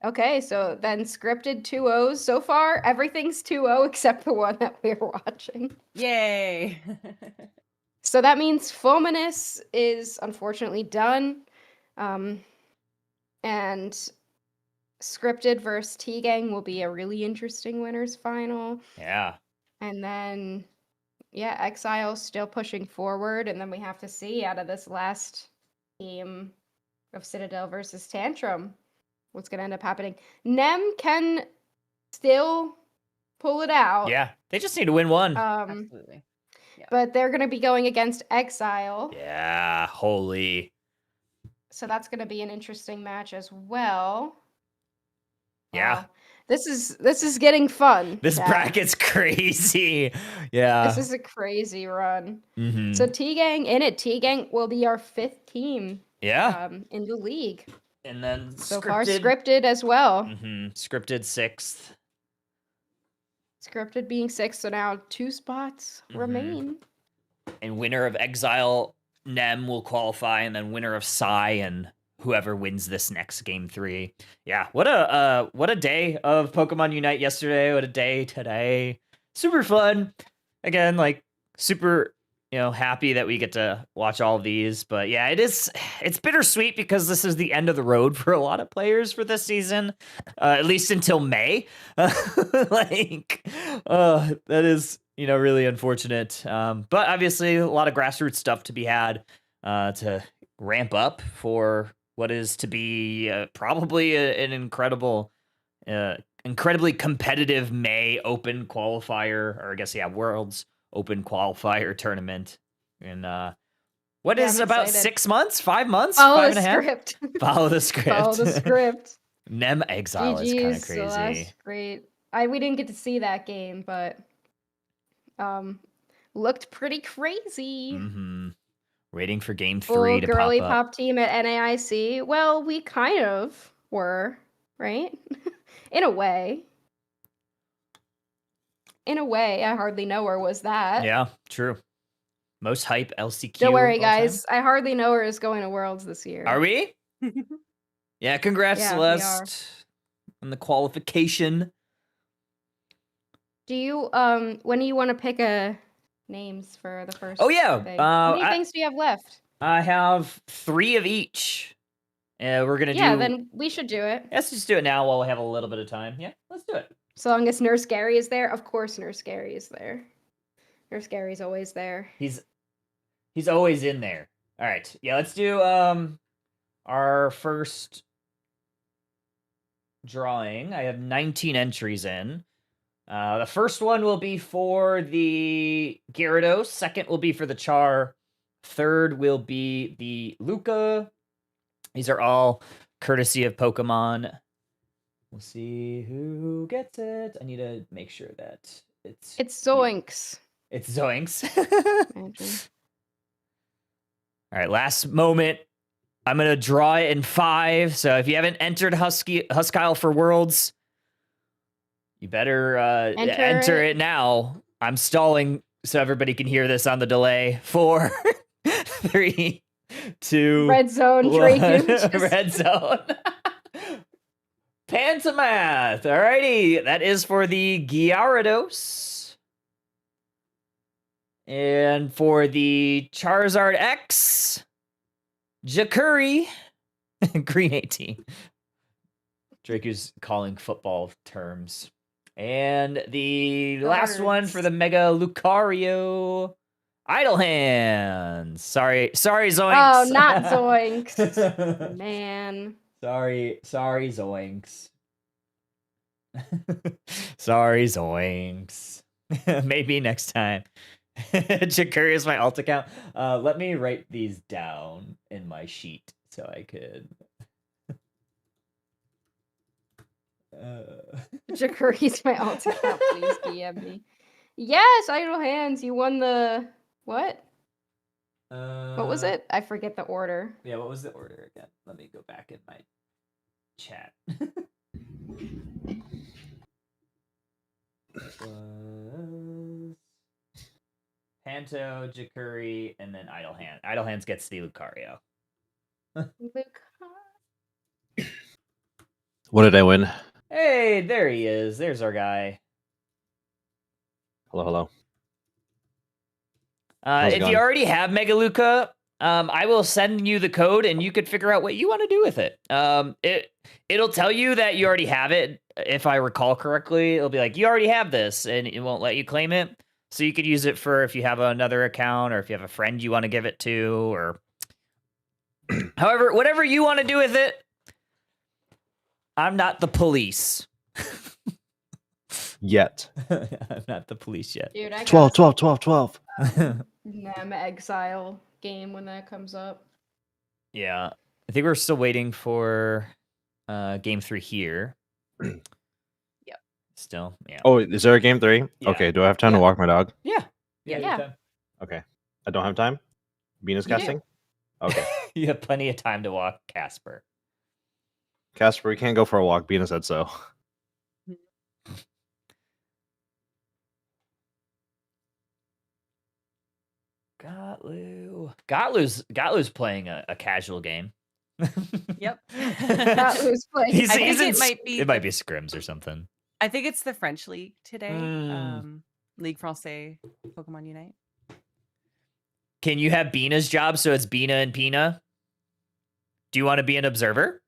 Okay, so then Scripted 2-0s. So far, everything's 2-0 except the one that we're watching. Yay! So that means Fulminous is unfortunately done. And Scripted versus T-Gang will be a really interesting winners final. Yeah. And then, yeah, Exile's still pushing forward. And then we have to see out of this last game of Citadel versus Tantrum what's going to end up happening. Nem can still pull it out. Yeah. They just need to win one. Absolutely. Yeah. But they're going to be going against Exile. Yeah. Holy. So that's going to be an interesting match as well. Yeah. Wow. This is getting fun. This chat. bracket's crazy. Yeah. This is a crazy run. Mhm. So T-Gang in it. T-Gang will be our 5th team Yeah. in the league. And then So far Scripted as well. Scripted 6th. Scripted being 6th, so now 2 spots remain. And winner of Exile Nem will qualify, and then winner of Psy and whoever wins this next game 3. Yeah, what a day of Pokemon Unite yesterday. What a day today. Super fun. Again, like super, happy that we get to watch all of these. But yeah, it's bittersweet because this is the end of the road for a lot of players for this season, at least until May. That is, really unfortunate. But obviously a lot of grassroots stuff to be had to ramp up for what is to be probably an incredibly competitive May Open Qualifier, or I guess, Worlds Open Qualifier tournament. And what is about excited. 6 months, 5 months, Follow 5 the and a half? script. Follow the script. Follow the script. Nem Exile is kind of GG's, crazy. Celeste, great. We didn't get to see that game, but looked pretty crazy. Waiting for game 3 Full to girly pop up. pop team at NAIC. Well, we kind of were, right? In a way. I Hardly Know Her was that. Yeah, true. Most hype LCQ. Don't worry, of all time. guys. I Hardly Know Her is going to Worlds this year. Are we? Yeah, congrats, Yeah, we are. Celeste, on the qualification. Do you when do you want to pick names for the first? Oh, yeah. thing? How many things do you have left? I have 3 of each. We're gonna do. Yeah, then we should do it. Let's just do it now while we have a little bit of time. Yeah, let's do it. So long as Nurse Gary is there, of course Nurse Gary is there. Nurse Gary's always there. He's always in there. All right. Yeah, let's do our first drawing. I have 19 entries in. The first one will be for the Gyarados. Second will be for the Char. Third will be the Luca. These are all courtesy of Pokemon We'll see who gets it. I need to make sure that it's Zoinks. It's Zoinks. Imagine. All right, last moment. I'm gonna draw it in 5. So if you haven't entered Huskyle for Worlds, you better enter it now. I'm stalling so everybody can hear this on the delay. 4, 3, 2, Red zone, 1. Draken. Red zone. Pantamath. Alrighty, that is for the Gyarados. And for the Charizard X, Jakuri, Green 18. Draku's calling football terms. And the last one for the Mega Lucario, Idle Hands. Sorry, Zoinks. Oh, not Zoinks. Man. Sorry, Zoinks. Sorry, Zoinks. Maybe next time. Jakuri is my alt account. Let me write these down in my sheet so I could. Jakuri's my alt account. Please DM me. Yes, Idle Hands. You won the what? What was it? I forget the order. Yeah, what was the order again? Let me go back in my chat. It was Panto, Jakuri, and then Idle Hand. Idle Hands gets the Lucario. What did I win? Hey, there he is. There's our guy. Hello. How's it If going? you already have Mega Luca, I will send you the code and you could figure out what you want to do with it. It'll tell you that you already have it. If I recall correctly, it'll be like, you already have this, and it won't let you claim it. So you could use it for if you have another account or if you have a friend you want to give it to, or however, whatever you want to do with it. I'm not the police. Yet. I'm not the police yet. Dude, I got 12. Nem Exile game when that comes up. Yeah. I think we're still waiting for game 3 here. Yep. Still, yeah. Oh, is there a game 3? Yeah. Okay, do I have time to Yeah. walk my dog? Yeah. Yeah. Okay. I don't have time? Venus You do. casting? Okay. You have plenty of time to walk Casper. Casper, we can't go for a walk. Venus said so. Gotlu's playing a casual game. Yep. Who's playing? He's I think in it might be it might be scrims or something. I think it's the French league today. Mm. Ligue Française Pokemon Unite. Can you have Bina's job so it's Bina and Pina? Do you want to be an observer?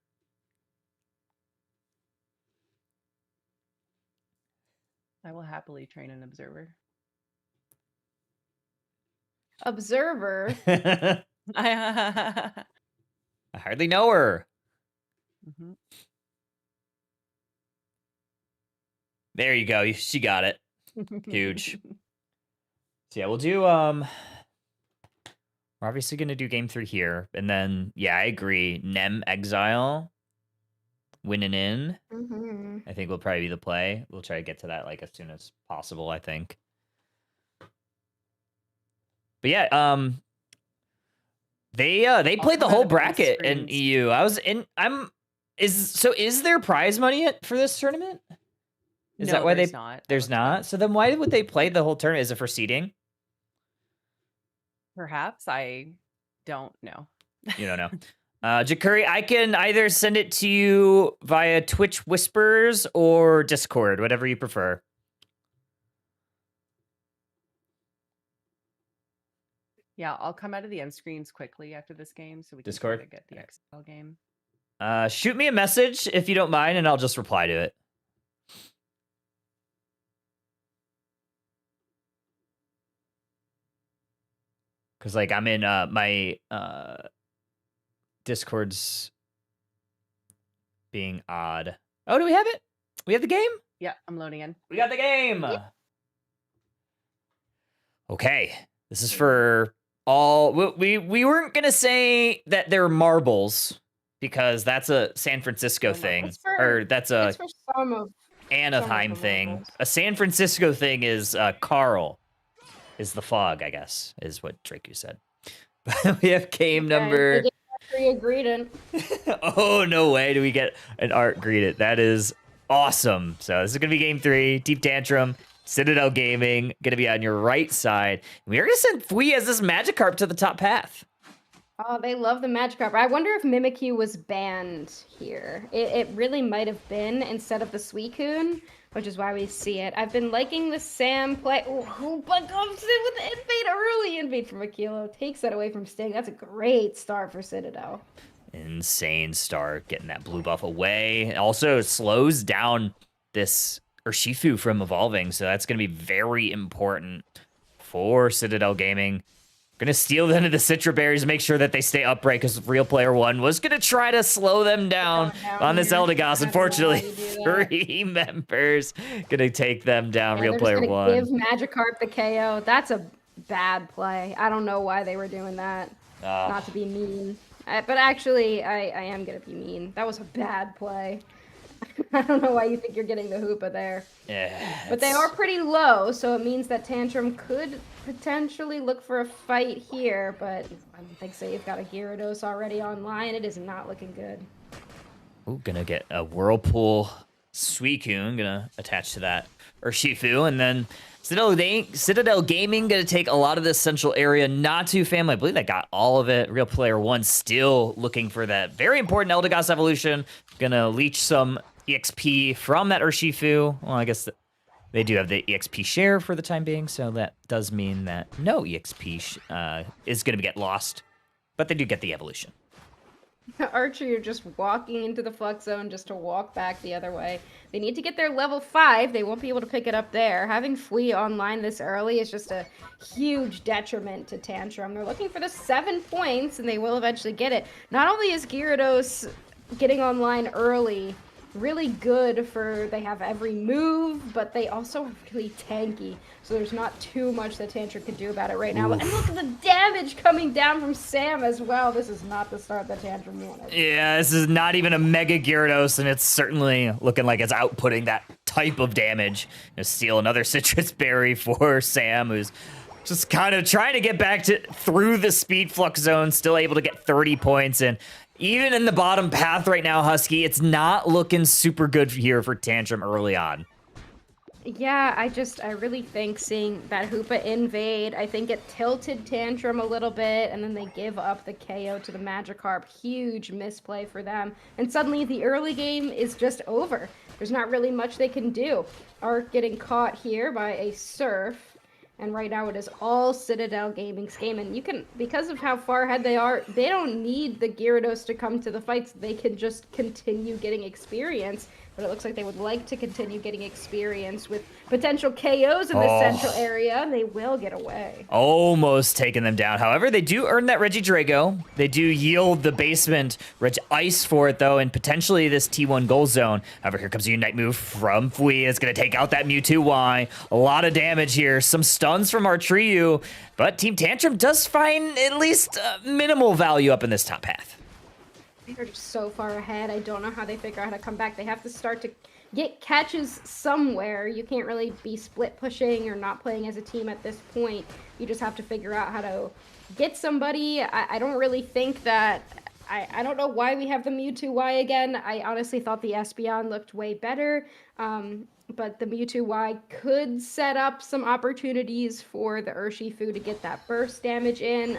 I will happily train an observer. Observer. I hardly know her. Mhm. There you go. She got it. Huge. So yeah, we'll do we're obviously gonna do game 3 here. And then yeah, I agree. Nem Exile winning in. Mhm. I think will probably be the play. We'll try to get to that like as soon as possible, I think. But yeah, they played the come whole out of these bracket in screens. EU. Is there prize money for this tournament? Is that why there's not. there's not? So then why would they play the whole tournament? Is it for seeding? Perhaps I don't know. You don't know. Jakuri, I can either send it to you via Twitch Whispers or Discord, whatever you prefer. Yeah, I'll come out of the end screens quickly after this game so we can Discord? try to get the XL game. Shoot me a message if you don't mind, and I'll just reply to it. Because, like, I'm in my Discord's being odd. Oh, do we have it? We have the game? Yeah, I'm loading in. We got the game! Okay. This is for all... We weren't going to say that they're marbles, because that's a San Francisco No, thing. it's for- Or that's a... It's for Some of Anaheim them are thing. locals. A San Francisco thing is Carl is the fog, I guess, is what Draku said. We have game Okay, number. they gave Archery a greeting. Oh, no way do we get an art greeted. That is awesome. So this is going to be game 3. Deep Tantrum, Citadel Gaming, going to be on your right side. We are going to send Fui as this Magikarp to the top path. Oh, they love the Magikarp. I wonder if Mimikyu was banned here. It really might have been instead of the Suicune, which is why we see it. I've been liking the Sam play. Oh, but comes in with the invade early. Invade from Aquilo. Takes that away from Sting. That's a great start for Citadel. Insane start, getting that blue buff away. Also slows down this Urshifu from evolving, so that's going to be very important for Citadel Gaming. Gonna steal them to the Citra Berries, make sure that they stay upright, because Real Player 1 was gonna try to slow them down on this here. Eldegoss. I Unfortunately, don't know why you do that. 3 members gonna take them down. Yeah, Real they're Player just 1. gonna give Magikarp the KO. That's a bad play. I don't know why they were doing that. Not to be mean. But actually, I am gonna be mean. That was a bad play. I don't know why you think you're getting the Hoopa there. Yeah, But they are pretty low, so it means that Tantrum could potentially look for a fight here, but I don't think so. You've got a Gyarados already online. It is not looking good. Ooh, gonna get a Whirlpool Suicune, gonna attach to that Urshifu, and then Citadel Gaming gonna take a lot of this central area. Not too family, I believe they got all of it. Real Player 1 still looking for that very important Eldegoss evolution. Gonna leech some EXP from that Urshifu. Well, I guess they do have the EXP share for the time being, so that does mean that no EXP is gonna get lost, but they do get the evolution. Archer, you're just walking into the Flux Zone just to walk back the other way. They need to get their level 5. They won't be able to pick it up there. Having Fui online this early is just a huge detriment to Tantrum. They're looking for the 7 points, and they will eventually get it. Not only is Gyarados getting online early really good for, they have every move, but they also are really tanky. So there's not too much that Tantrum can do about it right now. And look at the damage coming down from Sam as well. This is not the start that Tantrum wanted. Yeah, this is not even a Mega Gyarados, and it's certainly looking like it's outputting that type of damage. Gonna steal another Citrus Berry for Sam, who's just kind of trying to get back to through the Speed Flux Zone, still able to get 30 points. And even in the bottom path right now, Husky, it's not looking super good here for Tantrum early on. Yeah, I really think seeing that Hoopa invade, I think it tilted Tantrum a little bit, and then they give up the KO to the Magikarp. Huge misplay for them. And suddenly the early game is just over. There's not really much they can do. Arc getting caught here by a Surf, and right now it is all Citadel Gaming's game. And you can, because of how far ahead they are, they don't need the Gyarados to come to the fights. They can just continue getting experience. But it looks like they would like to continue getting experience with potential KOs in the central area, and they will get away. Almost taking them down. However, they do earn that Regidrago. They do yield the basement Reg Ice for it, though, and potentially this T1 goal zone. However, here comes a Unite move from Fui. It's going to take out that Mewtwo Y. A lot of damage here. Some stuns from Artriu, but Team Tantrum does find at least minimal value up in this top path. They're just so far ahead. I don't know how they figure out how to come back. They have to start to get catches somewhere. You can't really be split pushing or not playing as a team at this point. You just have to figure out how to get somebody. I don't really think that... I don't know why we have the Mewtwo Y again. I honestly thought the Espeon looked way better. But the Mewtwo Y could set up some opportunities for the Urshifu to get that burst damage in.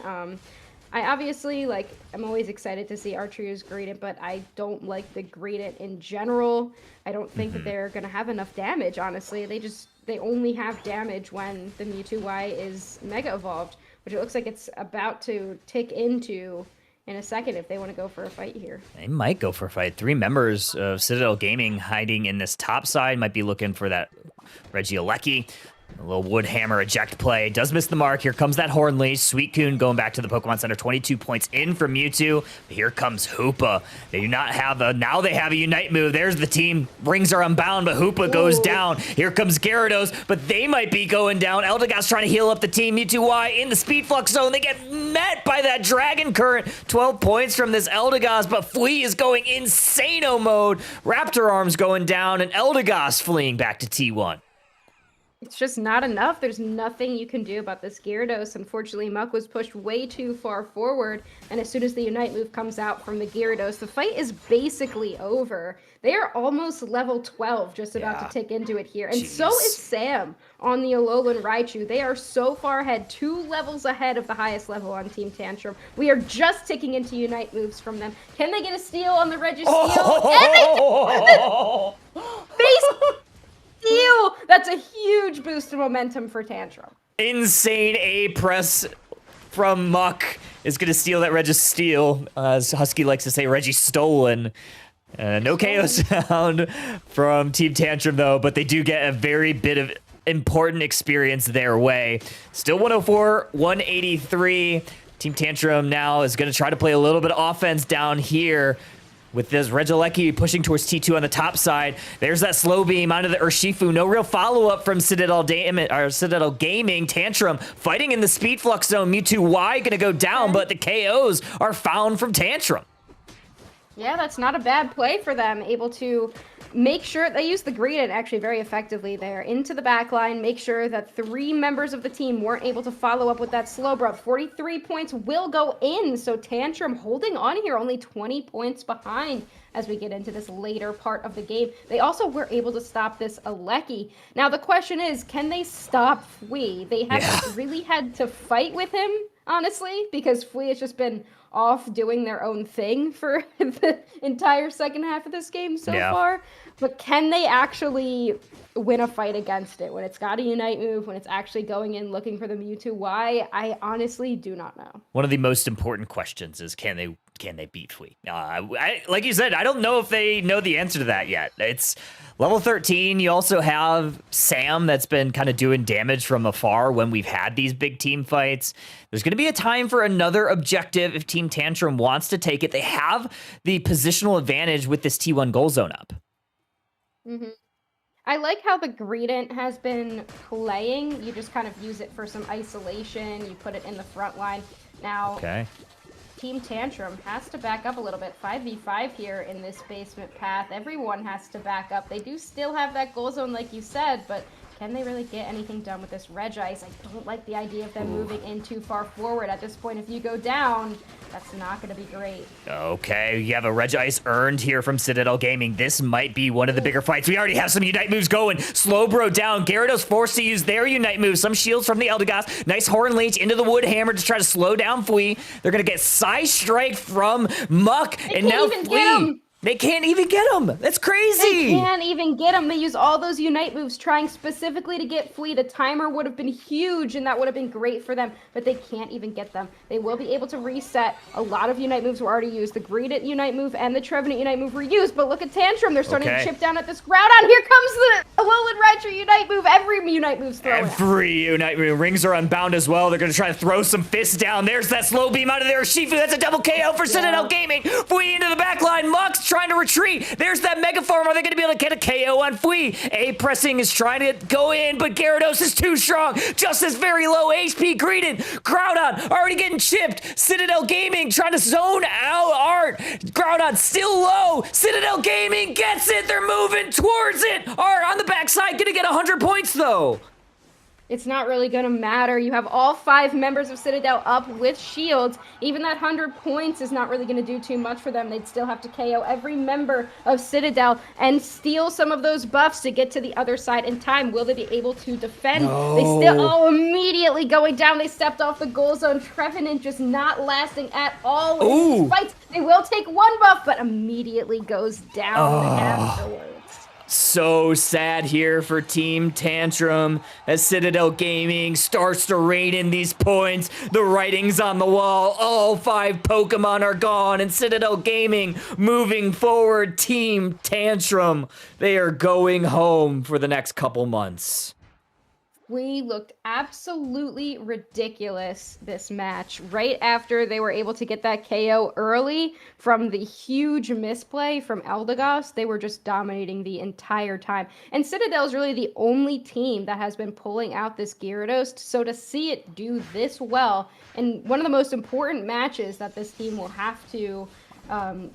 I obviously, I'm always excited to see Artriu's Greedent, but I don't like the Greedent in general. I don't think that they're going to have enough damage, honestly. They only have damage when the Mewtwo Y is Mega Evolved, which it looks like it's about to tick into in a second if they want to go for a fight here. They might go for a fight. 3 members of Citadel Gaming hiding in this top side might be looking for that Regieleki. A little wood hammer eject play. Does miss the mark. Here comes that Horn Leash. Suicune going back to the Pokemon Center. 22 points in from Mewtwo. But here comes Hoopa. They do not have a... Now they have a Unite move. There's the team. Rings are unbound, but Hoopa goes down. Here comes Gyarados, but they might be going down. Eldegoss trying to heal up the team. Mewtwo Y in the Speed Flux Zone. They get met by that Dragon Current. 12 points from this Eldegoss, but Flea is going insano mode. Raptor Arms going down, and Eldegoss fleeing back to T1. It's just not enough. There's nothing you can do about this Gyarados. Unfortunately, Muck was pushed way too far forward, and as soon as the Unite move comes out from the Gyarados, the fight is basically over. They are almost level 12, just about to tick into it here. And so is Sam on the Alolan Raichu. They are so far ahead, 2 levels ahead of the highest level on Team Tantrum. We are just ticking into Unite moves from them. Can they get a steal on the Registeel? Oh! And they face steal! That's a huge boost of momentum for Tantrum. Insane A press from Muck is going to steal that Registeel. As Husky likes to say, Reggie stolen. No KO sound from Team Tantrum, though, but they do get a very bit of important experience their way. Still 104, 183. Team Tantrum now is going to try to play a little bit of offense down here. With this Regieleki pushing towards T2 on the top side. There's that slow beam onto the Urshifu. No real follow-up from Citadel Gaming. Tantrum fighting in the Speed Flux Zone. Mewtwo Y gonna go down, but the KOs are found from Tantrum. Yeah, that's not a bad play for them. Able to make sure they use the Greedent actually very effectively there into the back line. Make sure that 3 members of the team weren't able to follow up with that Slowbro. 43 points will go in. So Tantrum holding on here, only 20 points behind as we get into this later part of the game. They also were able to stop this Alecki. Now the question is, can they stop Flea? They haven't really had to fight with him, honestly, because Flea has just been off doing their own thing for the entire second half of this game so far. But can they actually win a fight against it when it's got a Unite move, when it's actually going in looking for the Mewtwo Y? I honestly do not know. One of the most important questions is can they beat Flea? Like you said, I don't know if they know the answer to that yet. It's level 13. You also have Sam that's been kind of doing damage from afar when we've had these big team fights. There's going to be a time for another objective if Team Tantrum wants to take it. They have the positional advantage with this T1 goal zone up. I like how the Greedent has been playing. You just kind of use it for some isolation. You put it in the front line. Now, Team Tantrum has to back up a little bit. 5v5 here in this basement path. Everyone has to back up. They do still have that goal zone, like you said, but can they really get anything done with this Regice? I don't like the idea of them moving in too far forward. At this point, if you go down, that's not going to be great. Okay, you have a Regice earned here from Citadel Gaming. This might be one of the bigger fights. We already have some Unite moves going. Slowbro down. Gyarados forced to use their Unite moves. Some shields from the Eldegoss. Nice Horn Leech into the Wood Hammer to try to slow down Flea. They're going to get Psy Strike from Muck. And now Flea. They can't even get him. That's crazy. They can't even get him. They use all those Unite moves trying specifically to get Flea. The timer would have been huge, and that would have been great for them, but they can't even get them. They will be able to reset. A lot of Unite moves were already used. The Greedent Unite move and the Trevenant Unite move were used, but look at Tantrum. They're starting to chip down at this Groudon. Here comes the Alolan Raichu Unite move. Every Unite move's thrown out. Every Unite move. Rings are unbound as well. They're going to try to throw some fists down. There's that slow beam out of there. Shifu, that's a double KO for Citadel Gaming. Flea into the back line. Muck's trying to retreat. There's that Mega Form. Are they going to be able to get a KO on Flea? A pressing is trying to go in, but Gyarados is too strong. Just this very low HP. Greedent. Groudon already getting chipped. Citadel Gaming trying to zone out Art. Groudon still low. Citadel Gaming gets it. They're moving towards it. Art on the backside going to get 100 points though. It's not really going to matter. You have all 5 members of Citadel up with shields. Even that 100 points is not really going to do too much for them. They'd still have to KO every member of Citadel and steal some of those buffs to get to the other side in time. Will they be able to defend? No. They still, immediately going down. They stepped off the goal zone. Trevenant just not lasting at all in these fights. They will take 1 buff, but immediately goes down afterwards. So sad here for Team Tantrum as Citadel Gaming starts to rein in these points. The writing's on the wall. All 5 Pokemon are gone, and Citadel Gaming moving forward. Team Tantrum, they are going home for the next couple months. We looked absolutely ridiculous this match. Right after they were able to get that KO early from the huge misplay from Eldegoss, they were just dominating the entire time. And Citadel is really the only team that has been pulling out this Gyarados. So to see it do this well in one of the most important matches that this team will have to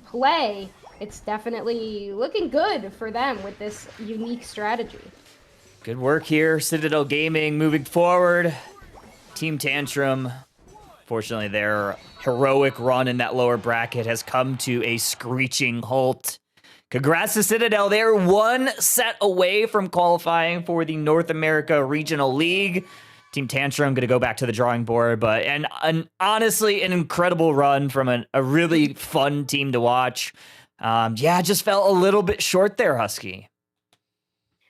play, it's definitely looking good for them with this unique strategy. Good work here, Citadel Gaming moving forward. Team Tantrum, fortunately their heroic run in that lower bracket has come to a screeching halt. Congrats to Citadel, they're one set away from qualifying for the North America Regional League. Team Tantrum gonna go back to the drawing board, but honestly an incredible run from a really fun team to watch. Yeah, just fell a little bit short there, Husky.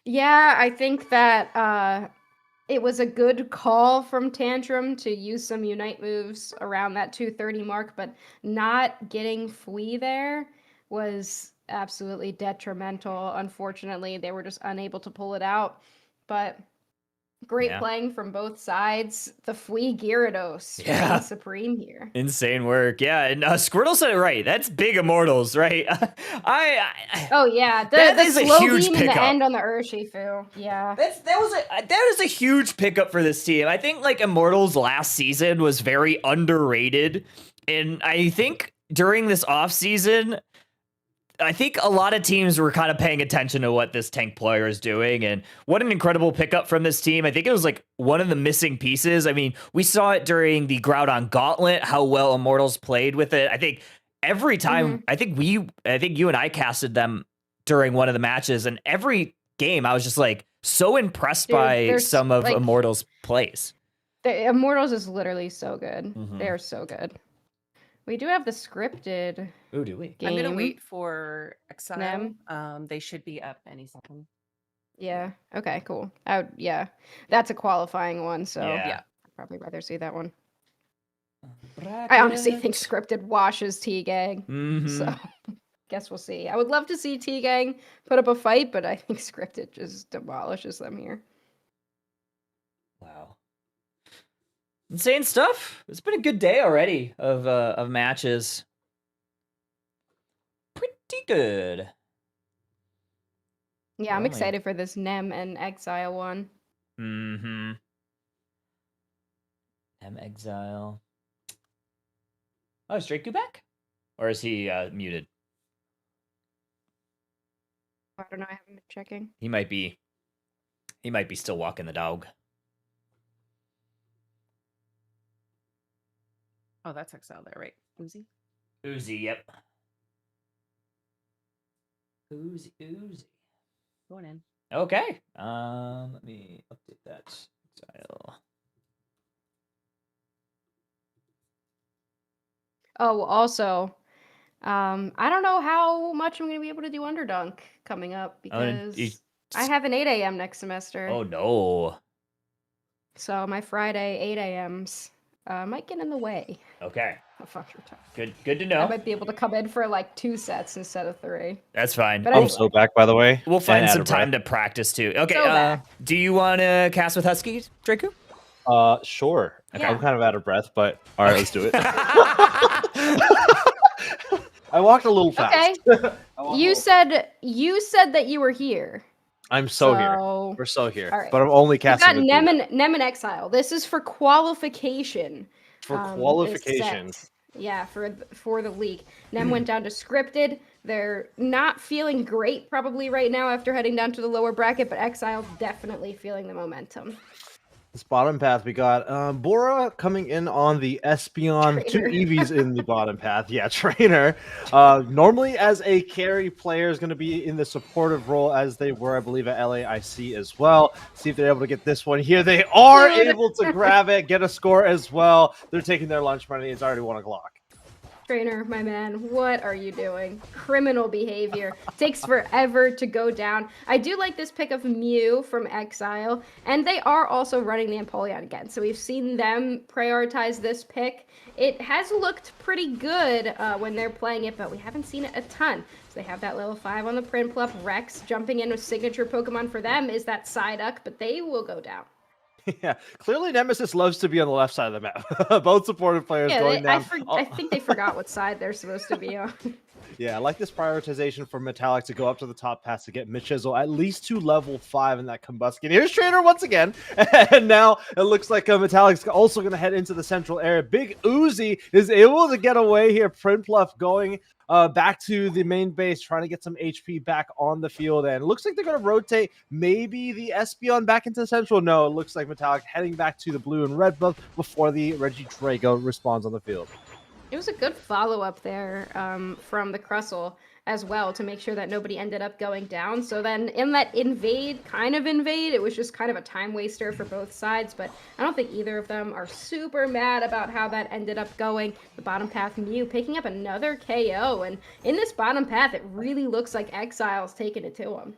Yeah, I think that it was a good call from Tantrum to use some Unite moves around that 230 mark, but not getting Fui there was absolutely detrimental. Unfortunately, they were just unable to pull it out. But great playing from both sides. The Fui Gyarados reigning supreme here. Insane work. Yeah, and Squirtle said it right. That's big Immortals, right? Oh yeah, that the is a slow huge beam in pickup. the end on the Urshifu. Yeah. That is a huge pickup for this team. I think like Immortals last season was very underrated. And I think during this offseason, I think a lot of teams were kind of paying attention to what this tank player is doing, and what an incredible pickup from this team. I think it was like one of the missing pieces. I mean, we saw it during the Groudon Gauntlet, how well Immortals played with it. I think every time, I think you and I casted them during one of the matches, and every game I was just like so impressed by some of like, Immortals' plays. The Immortals is literally so good. They're so good. We do have the scripted. Oh, do we? Game. I'm gonna wait for Exile. They should be up any second. Yeah. Okay. Cool. Yeah, that's a qualifying one. So yeah, I'd probably rather see that one. I honestly think scripted washes T-Gang. So guess we'll see. I would love to see T-Gang put up a fight, but I think scripted just demolishes them here. Wow. Insane stuff. It's been a good day already of matches. Pretty good. Yeah, I'm excited for this Nem and Exile one. Nem Exile. Oh, is Draku back? Or is he muted? I don't know. I haven't been checking. He might be still walking the dog. Oh, that's Exile there, right? Uzi? Uzi, yep. Uzi. Going in. Okay. Let me update that. Exile. Oh, also, I don't know how much I'm going to be able to do Underdunk coming up because I have an 8 a.m. next semester. Oh, no. So my Friday 8 a.m.s might get in the way. Okay. Of future time. Good to know. I might be able to come in for like 2 sets instead of 3. That's fine. But anyway. I'm so back, by the way. We'll find some time to practice too. Okay. Do you want to cast with Husky, Draku? Sure. Yeah. I'm kind of out of breath, but all right, let's do it. I walked a little fast. Okay. You said that you were here. I'm so here. We're so here. Right. But I'm only casting with Nem and Exile. This is for qualification. For qualification. Yeah, for the league. Nem went down to scripted. They're not feeling great probably right now after heading down to the lower bracket, but Exile definitely feeling the momentum. This bottom path, we got Bora coming in on the Espeon, 2 Eevees in the bottom path. Yeah, trainer. Normally as a carry player is going to be in the supportive role as they were, I believe, at LAIC as well. See if they're able to get this one here. They are able to grab it, get a score as well. They're taking their lunch money. It's already 1 o'clock. Trainer, my man, what are you doing? Criminal behavior. Takes forever to go down. I do like this pick of Mew from Exile, and they are also running the Empoleon again. So we've seen them prioritize this pick. It has looked pretty good when they're playing it, but we haven't seen it a ton. So they have that level 5 on the Prinplup. Rex jumping in with signature Pokemon for them is that Psyduck, but they will go down. Yeah, clearly Nemesis loves to be on the left side of the map. Both supportive players Yeah, going down. I think they forgot what side they're supposed to be on. Yeah, I like this prioritization for Metallic to go up to the top pass to get Michizzle at least to level 5 in that Combuskin. Here's Trainer once again, and now it looks like Metallic's also going to head into the central area. Big Uzi is able to get away here. Prinpluff going back to the main base, trying to get some HP back on the field, and it looks like they're going to rotate maybe the Espeon back into central. No, it looks like Metallic heading back to the blue and red buff before the Regidrago responds on the field. It was a good follow-up there from the Crustle as well to make sure that nobody ended up going down. So then in that kind of invade, it was just kind of a time waster for both sides, but I don't think either of them are super mad about how that ended up going. The bottom path Mew picking up another KO, and in this bottom path, it really looks like Exile's taking it to him.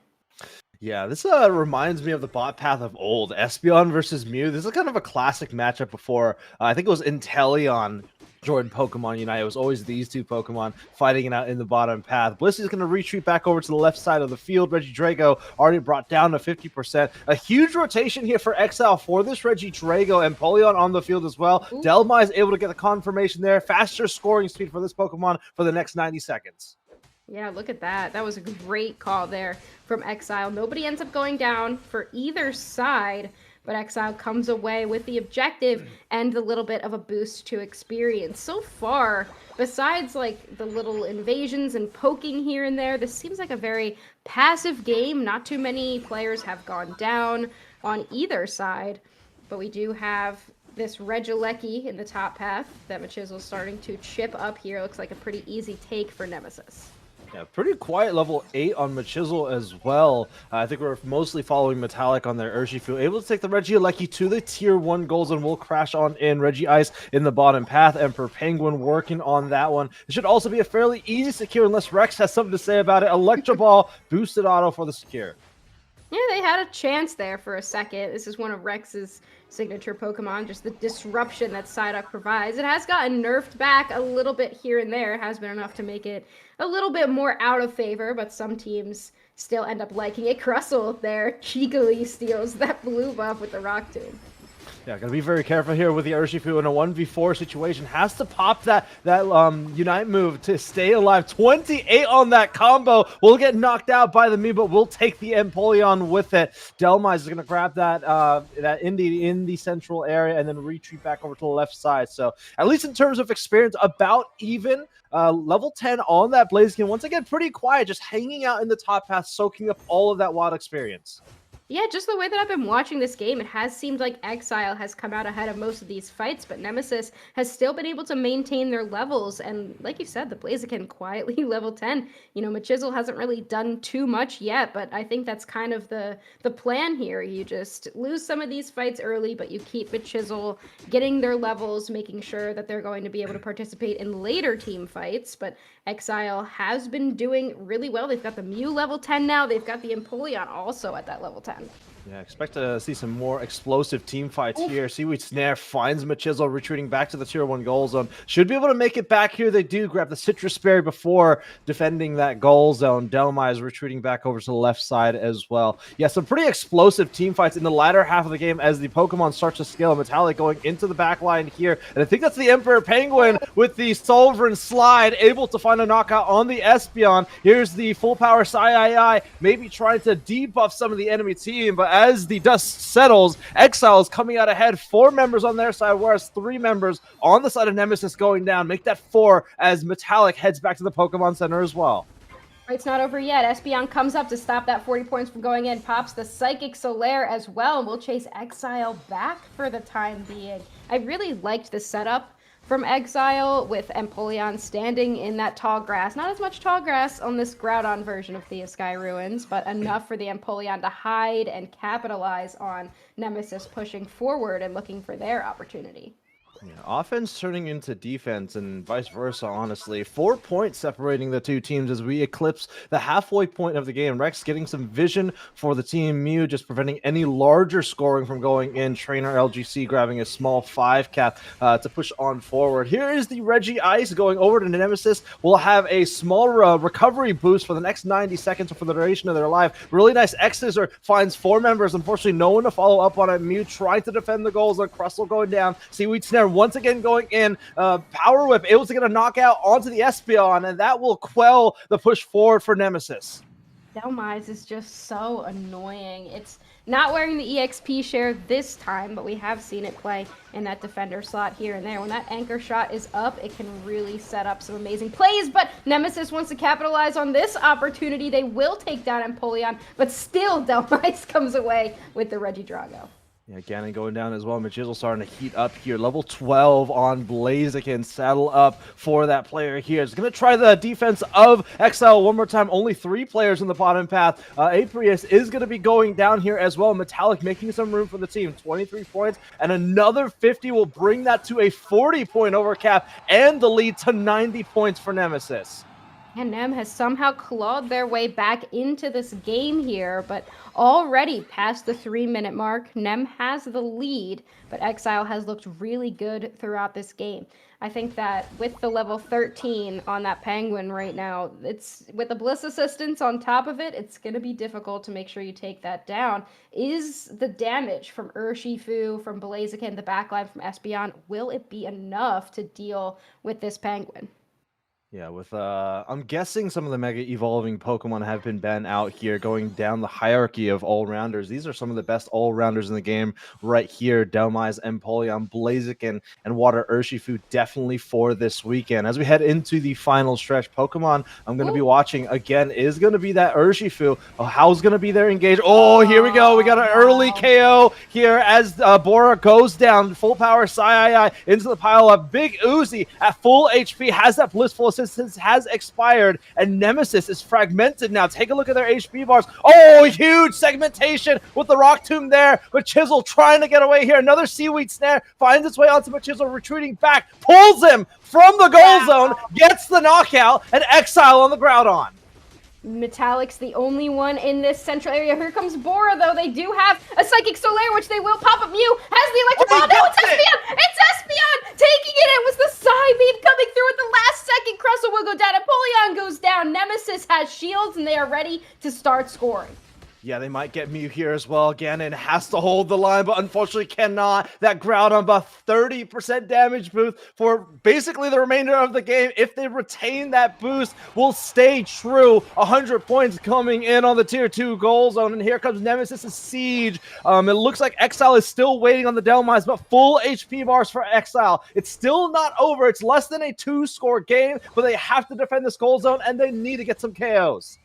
Yeah, this reminds me of the bot path of old. Espeon versus Mew. This is kind of a classic matchup before. I think it was Inteleon, Jordan Pokemon Unite. It was always these two Pokemon fighting it out in the bottom path. Bliss is going to retreat back over to the left side of the field. Regidrago already brought down to 50%. A huge rotation here for Exile for this Regidrago, and Polion on the field as well. Ooh. Delma is able to get the confirmation there. Faster scoring speed for this Pokemon for the next 90 seconds. Yeah, look at that. That was a great call there from Exile. Nobody ends up going down for either side, but Exile comes away with the objective and the little bit of a boost to experience. So far, besides like the little invasions and poking here and there, this seems like a very passive game. Not too many players have gone down on either side, but we do have this Regieleki in the top path that Machizzle's starting to chip up here. Looks like a pretty easy take for Nemesis. Yeah, pretty quiet level 8 on Machizzle as well. I think we're mostly following Metallic on their Urshifu. Able to take the Regieleki to the tier 1 goals, and we'll crash on in. Regice in the bottom path. Emperor Penguin working on that one. It should also be a fairly easy secure unless Rex has something to say about it. Electro Ball, boosted auto for the secure. Yeah, they had a chance there for a second. This is one of Rex's signature Pokemon, just the disruption that Psyduck provides. It has gotten nerfed back a little bit here and there. It has been enough to make it a little bit more out of favor, but some teams still end up liking it. Crustle there cheekily steals that blue buff with the Rock Tomb. Yeah, gotta be very careful here with the Urshifu in a 1v4 situation. Has to pop that Unite move to stay alive. 28 on that combo. Will get knocked out by the Mew, but we'll take the Empoleon with it. Delmise is gonna grab that that Indie in the central area and then retreat back over to the left side. So at least in terms of experience, about even. Level 10 on that Blaziken. Once again, pretty quiet, just hanging out in the top path, soaking up all of that wild experience. Yeah, just the way that I've been watching this game, it has seemed like Exile has come out ahead of most of these fights, but Nemesis has still been able to maintain their levels. And like you said, the Blaziken quietly level 10. You know, Machizzle hasn't really done too much yet, but I think that's kind of the plan here. You just lose some of these fights early, but you keep Machizzle getting their levels, making sure that they're going to be able to participate in later team fights. But Exile has been doing really well. They've got the Mew level 10 now. They've got the Empoleon also at that level 10. Yeah, expect to see some more explosive team fights here. Seaweed Snare finds Machizzle retreating back to the tier 1 goal zone. Should be able to make it back here. They do grab the Citrus Berry before defending that goal zone. Delma is retreating back over to the left side as well. Yeah, some pretty explosive team fights in the latter half of the game as the Pokemon starts to scale. Metallic going into the back line here. And I think that's the Emperor Penguin with the Sovereign Slide, able to find a knockout on the Espeon. Here's the full power Sai, maybe trying to debuff some of the enemy team, but as the dust settles, Exile is coming out ahead. 4 members on their side, whereas 3 members on the side of Nemesis going down. Make that 4 as Metallic heads back to the Pokemon Center as well. It's not over yet. Espeon comes up to stop that 40 points from going in, pops the Psychic Solaire as well, and we'll chase Exile back for the time being. I really liked the setup from Exile with Empoleon standing in that tall grass. Not as much tall grass on this Groudon version of Thea Sky Ruins, but enough for the Empoleon to hide and capitalize on Nemesis pushing forward and looking for their opportunity. Yeah, offense turning into defense and vice versa, honestly. 4 points separating the two teams as we eclipse the halfway point of the game. Rex getting some vision for the team. Mew just preventing any larger scoring from going in. Trainer LGC grabbing a small 5 cap to push on forward. Here is the Reggie Ice going over to Nemesis. Will have a small recovery boost for the next 90 seconds or for the duration of their life. Really nice X-Scissor finds 4 members. Unfortunately, no one to follow up on it. Mew trying to defend the goals. Crustle going down. Seaweed Snare once again going in. Power Whip able to get a knockout onto the Espeon, and that will quell the push forward for Nemesis. Dhelmise is just so annoying. It's not wearing the EXP share this time, but we have seen it play in that defender slot here and there. When that anchor shot is up, it can really set up some amazing plays, but Nemesis wants to capitalize on this opportunity. They will take down Empoleon, but still Dhelmise comes away with the Regidrago. Yeah, Ganon going down as well. Machizzle starting to heat up here. Level 12 on Blaziken. Saddle up for that player here. It's going to try the defense of Exile one more time. Only 3 players in the bottom path. Aprius is going to be going down here as well. Metallic making some room for the team. 23 points and another 50 will bring that to a 40-point overcap and the lead to 90 points for Nemesis. And Nem has somehow clawed their way back into this game here, but already past the 3-minute mark, Nem has the lead, but Exile has looked really good throughout this game. I think that with the level 13 on that Penguin right now, it's with the Bliss Assistance on top of it, it's going to be difficult to make sure you take that down. Is the damage from Urshifu, from Blaziken, the backline from Espeon, will it be enough to deal with this Penguin? Yeah, with I'm guessing some of the mega evolving Pokemon have been banned out here, going down the hierarchy of all-rounders. These are some of the best all-rounders in the game right here. Dhelmise, Empoleon, Blaziken, and Water Urshifu definitely for this weekend. As we head into the final stretch, Pokemon I'm going to be watching again is going to be that Urshifu. Oh, how's going to be their engage? Oh, here we go. We got an early KO here as Bora goes down. Full power Sai into the pile up. Big Uzi at full HP has that blissful assistance has expired, and Nemesis is fragmented now. Take a look at their HP bars. Oh, huge segmentation with the Rock Tomb there. Machizzle trying to get away here. Another Seaweed Snare finds its way onto Machizzle, retreating back, pulls him from the goal zone, gets the knockout, and Exile on the Groudon. Metallic's the only one in this central area. Here comes Bora, though. They do have a Psychic Solaire, which they will pop up. Mew has the Electric Ball. No, it's Espeon! It's Espeon taking it! It was the Psybeam coming through at the last second. Crustle will go down. Empoleon goes down. Nemesis has shields, and they are ready to start scoring. Yeah, they might get Mew here as well. Ganon has to hold the line, but unfortunately cannot. That Groudon buff, 30% damage boost for basically the remainder of the game. If they retain that boost, will stay true. 100 points coming in on the tier 2 goal zone. And here comes Nemesis' Siege. It looks like Exile is still waiting on the Dhelmise, but full HP bars for Exile. It's still not over. It's less than a 2-score game, but they have to defend this goal zone, and they need to get some KOs.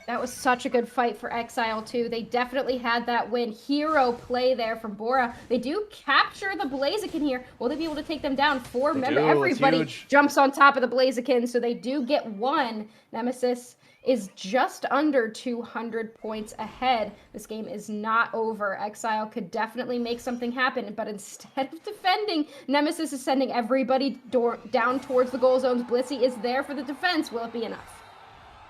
That was such a good fight for Exile, too. They definitely had that win. Hero play there from Bora. They do capture the Blaziken here. Will they be able to take them down? Remember, everybody jumps on top of the Blaziken, so they do get one. Nemesis is just under 200 points ahead. This game is not over. Exile could definitely make something happen, but instead of defending, Nemesis is sending everybody down towards the goal zones. Blissey is there for the defense. Will it be enough?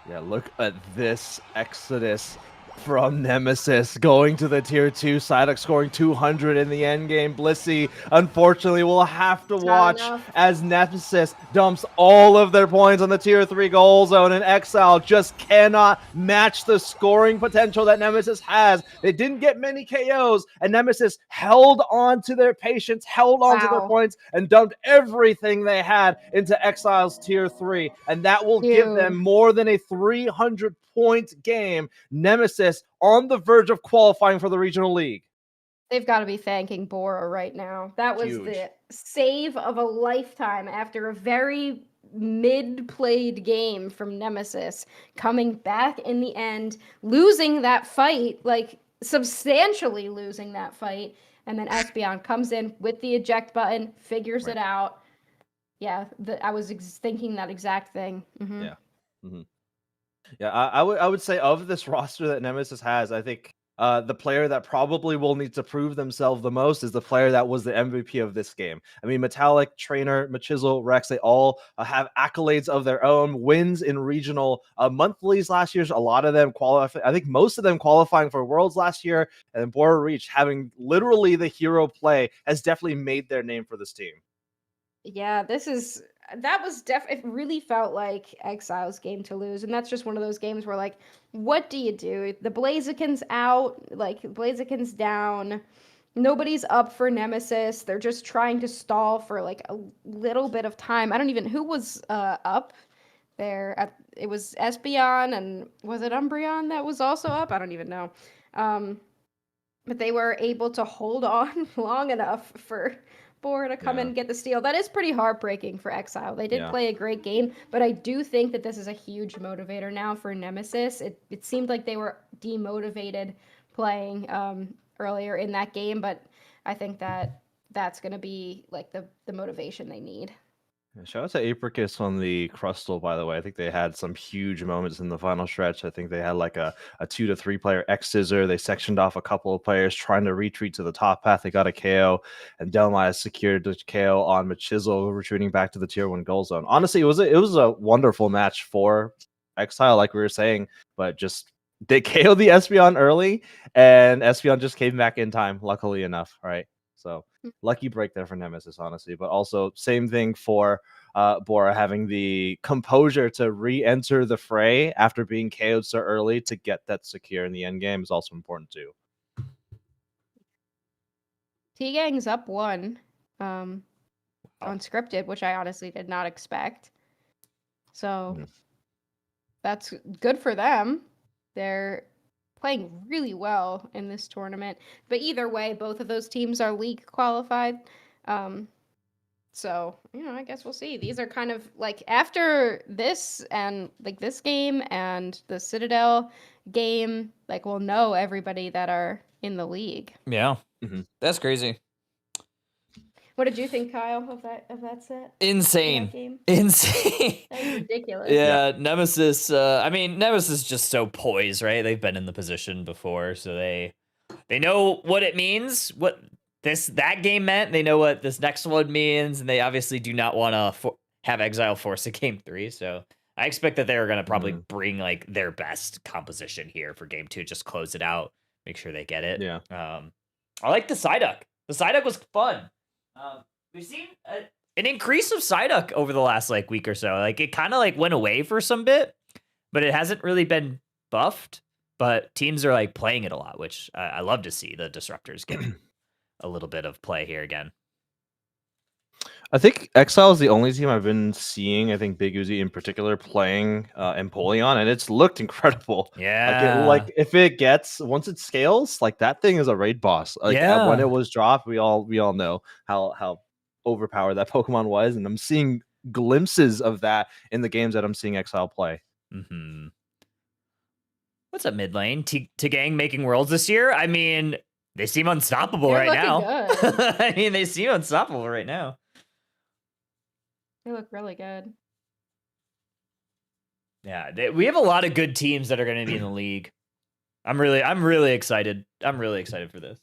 Yeah, look at this exodus from Nemesis going to the tier 2. Psyduck scoring 200 in the end game. Blissey, unfortunately, will have to watch as Nemesis dumps all of their points on the tier 3 goal zone, and Exile just cannot match the scoring potential that Nemesis has. They didn't get many KOs, and Nemesis held on to their patience, held on to their points, and dumped everything they had into Exile's tier 3, and that will give them more than a 300-point game. Nemesis on the verge of qualifying for the regional league. They've got to be thanking Bora right now. That was the save of a lifetime after a very mid-played game from Nemesis, coming back in the end, losing that fight, like substantially losing that fight, and then Espeon comes in with the eject button, figures it out. Yeah, I was thinking that exact thing. Yeah. I would say of this roster that Nemesis has, I think the player that probably will need to prove themselves the most is the player that was the MVP of this game. I mean, Metallic, Trainer, Machizel, Rex, they all have accolades of their own, wins in regional monthlies last year. A lot of them qualify. I think most of them qualifying for Worlds last year. And then Bora Reach having literally the hero play has definitely made their name for this team. Yeah, that was it really felt like Exile's game to lose, and that's just one of those games where like, what do you do? The Blaziken's out, like Blaziken's down, nobody's up for Nemesis. They're just trying to stall for like a little bit of time. I don't even who was up there. It was Espeon, and was it Umbreon that was also up? I don't even know. But they were able to hold on long enough for Bora to come in and get the steal. That is pretty heartbreaking for Exile. They did play a great game, but I do think that this is a huge motivator now for Nemesis. It seemed like they were demotivated playing earlier in that game, but I think that that's going to be like the motivation they need. Shout out to Apricus on the Crustal, by the way. I think they had some huge moments in the final stretch. I think they had like a 2 to 3 player X scissor. They sectioned off a couple of players trying to retreat to the top path. They got a KO, and Delmai secured the KO on Machizel, retreating back to the tier 1 goal zone. Honestly, it was a wonderful match for Exile, like we were saying, but just they KO'd the Espeon early, and Espeon just came back in time, luckily enough, right? So lucky break there for Nemesis, honestly. But also same thing for Bora, having the composure to re-enter the fray after being KO'd so early to get that secure in the end game is also important too. T-Gang's up 1 unscripted, which I honestly did not expect. So that's good for them. They're playing really well in this tournament. But either way, both of those teams are league qualified. So, I guess we'll see. These are kind of like after this and like this game and the Citadel game, like we'll know everybody that are in the league. Yeah. That's crazy. What did you think, Kyle, of that set? Insane. That game? Insane. That was ridiculous. Yeah, Nemesis. Nemesis is just so poised, right? They've been in the position before, so they know what it means, what that game meant. They know what this next one means, and they obviously do not want to have Exile force a game 3. So I expect that they're going to probably bring like their best composition here for game 2, just close it out, make sure they get it. Yeah. I like the Psyduck. The Psyduck was fun. We've seen an increase of Psyduck over the last like week or so. Like it kind of like went away for some bit, but it hasn't really been buffed. But teams are like playing it a lot, which I love to see the Disruptors get a little bit of play here again. I think Exile is the only team I've been seeing, I think Big Uzi in particular, playing Empoleon, and it's looked incredible. Yeah. Like if it gets, once it scales, like that thing is a raid boss. Like when it was dropped, we all know how overpowered that Pokemon was, and I'm seeing glimpses of that in the games that I'm seeing Exile play. What's up, mid lane? T-Gang making Worlds this year? I mean, they seem unstoppable They're right now. good. I mean, they seem unstoppable right now. They look really good. Yeah, we have a lot of good teams that are going to be in the league. I'm really excited. I'm really excited for this.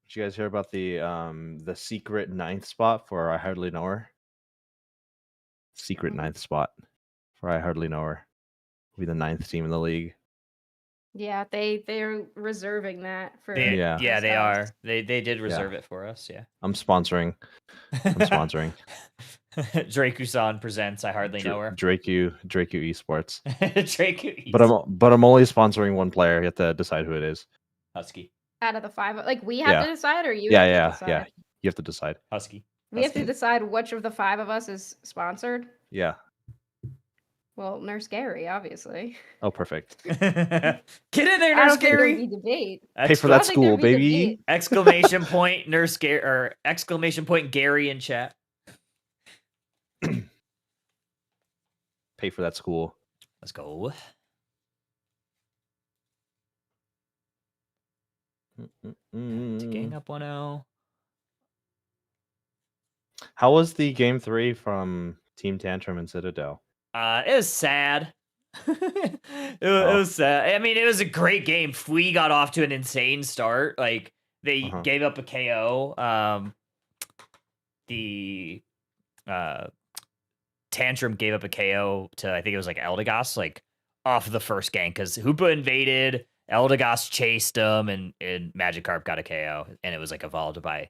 Did you guys hear about the secret 9th spot for I Hardly Know Her? Secret 9th spot for I Hardly Know Her. Will be the 9th team in the league. Yeah, they're reserving that for. They are. They did reserve it for us. Yeah, I'm sponsoring. Draku-san presents I Hardly Know Her. Draku Esports. Draku. But I'm only sponsoring one player. You have to decide who it is. Husky. Out of the 5, like we have to decide, or you? Yeah. You have to decide. Husky. We have to decide which of the 5 of us is sponsored. Yeah. Well, Nurse Gary, obviously. Oh, perfect. Get in there, Nurse Gary. Think debate. Pay for that school, baby. Exclamation point, Nurse Gary, or exclamation point, Gary in chat. Pay for that school. Let's go. Gang up 1-0. How was the game 3 from Team Tantrum and Citadel? It was sad. It was I mean, it was a great game. Fui got off to an insane start. Like they gave up a KO. The Tantrum gave up a KO to, I think it was like Eldegoss, like off of the first gang, because Hoopa invaded, Eldegoss chased him, and Magikarp got a KO, and it was like evolved by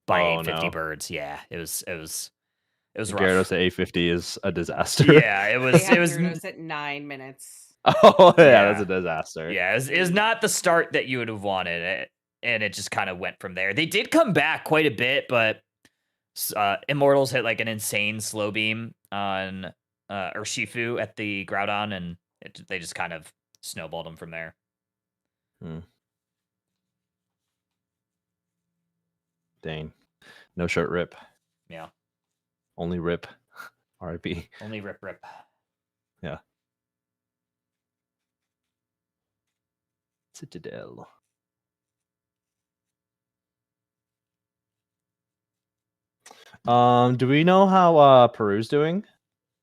850 birds. Yeah, it was rough. Gyarados at 850 is a disaster. Yeah, it was. They had It was. Gyarados at 9 minutes. Oh yeah, that's a disaster. Yeah, it was not the start that you would have wanted, and it just kind of went from there. They did come back quite a bit, but Immortals hit like an insane slow beam on Urshifu at the Groudon, and they just kind of snowballed him from there. Dang. No shirt rip. Yeah. Only rip. R.I.P. Only rip. Yeah. Citadel. Do we know how Peru's doing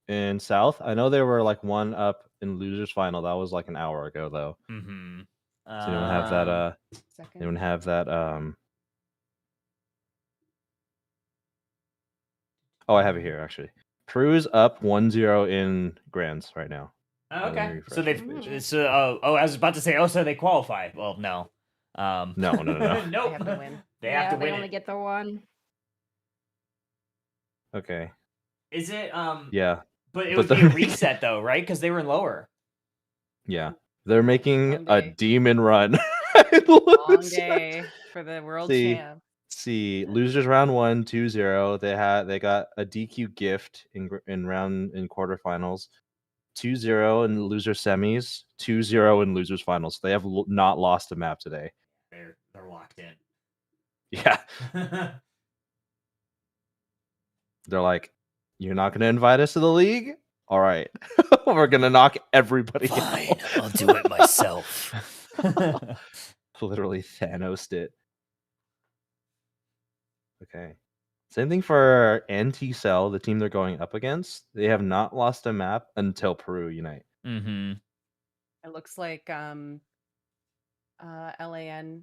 in South? I know they were like 1 up in losers final. That was like an hour ago though. Mm-hmm. Does anyone have that anyone have that Oh, I have it here actually. Peru's up 1-0 in Grands right now. Oh, okay. So they've I was about to say, so they qualify. Well, no. No. Nope. They have to win. They have to they win only it. get the one. Okay. Is it Yeah. But it But would be a they're- reset though, right? Because they were lower. Yeah. They're making Long a day. demon run. Long day for the world champ. See, losers round 1, 2-0. They got a DQ gift in quarterfinals, 2-0 in loser semis, 2-0 in losers finals. They have not lost a map today. They're locked in. Yeah, they're like, you're not gonna invite us to the league? All right, we're gonna knock everybody Fine, out. I'll do it myself. Literally Thanos'd it. Okay. Same thing for Anti-Cell, the team they're going up against. They have not lost a map until Peru unite. Mm-hmm. It looks like LAN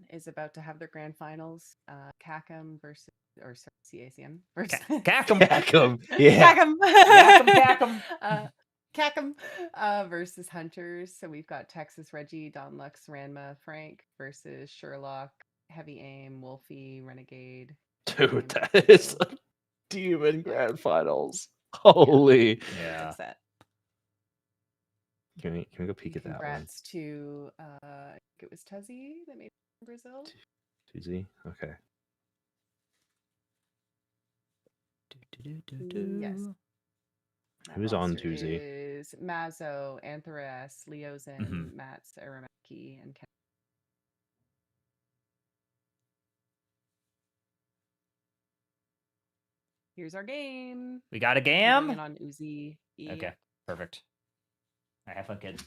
is about to have their grand finals. CACM versus, or sorry, CACM versus Cack 'em. Cacum. Yeah. CACM. Cack 'em. CACM versus Hunters. So we've got Texas Reggie, Don Lux, Ranma, Frank versus Sherlock, Heavy Aim, Wolfie, Renegade. Dude, that is a demon grand finals. Holy. Yeah. Upset. Can we go peek at that one? Congrats to I think it was Tuzzy that made it in Brazil. Tuesday? Okay. Yes. Who's on Tuesday? Is Mazzo, Anthras, Leozen, Mats, Aramaki, and Ken. Here's our game. We got a Going game. in on Uzi. Okay, perfect. I have fun, kid.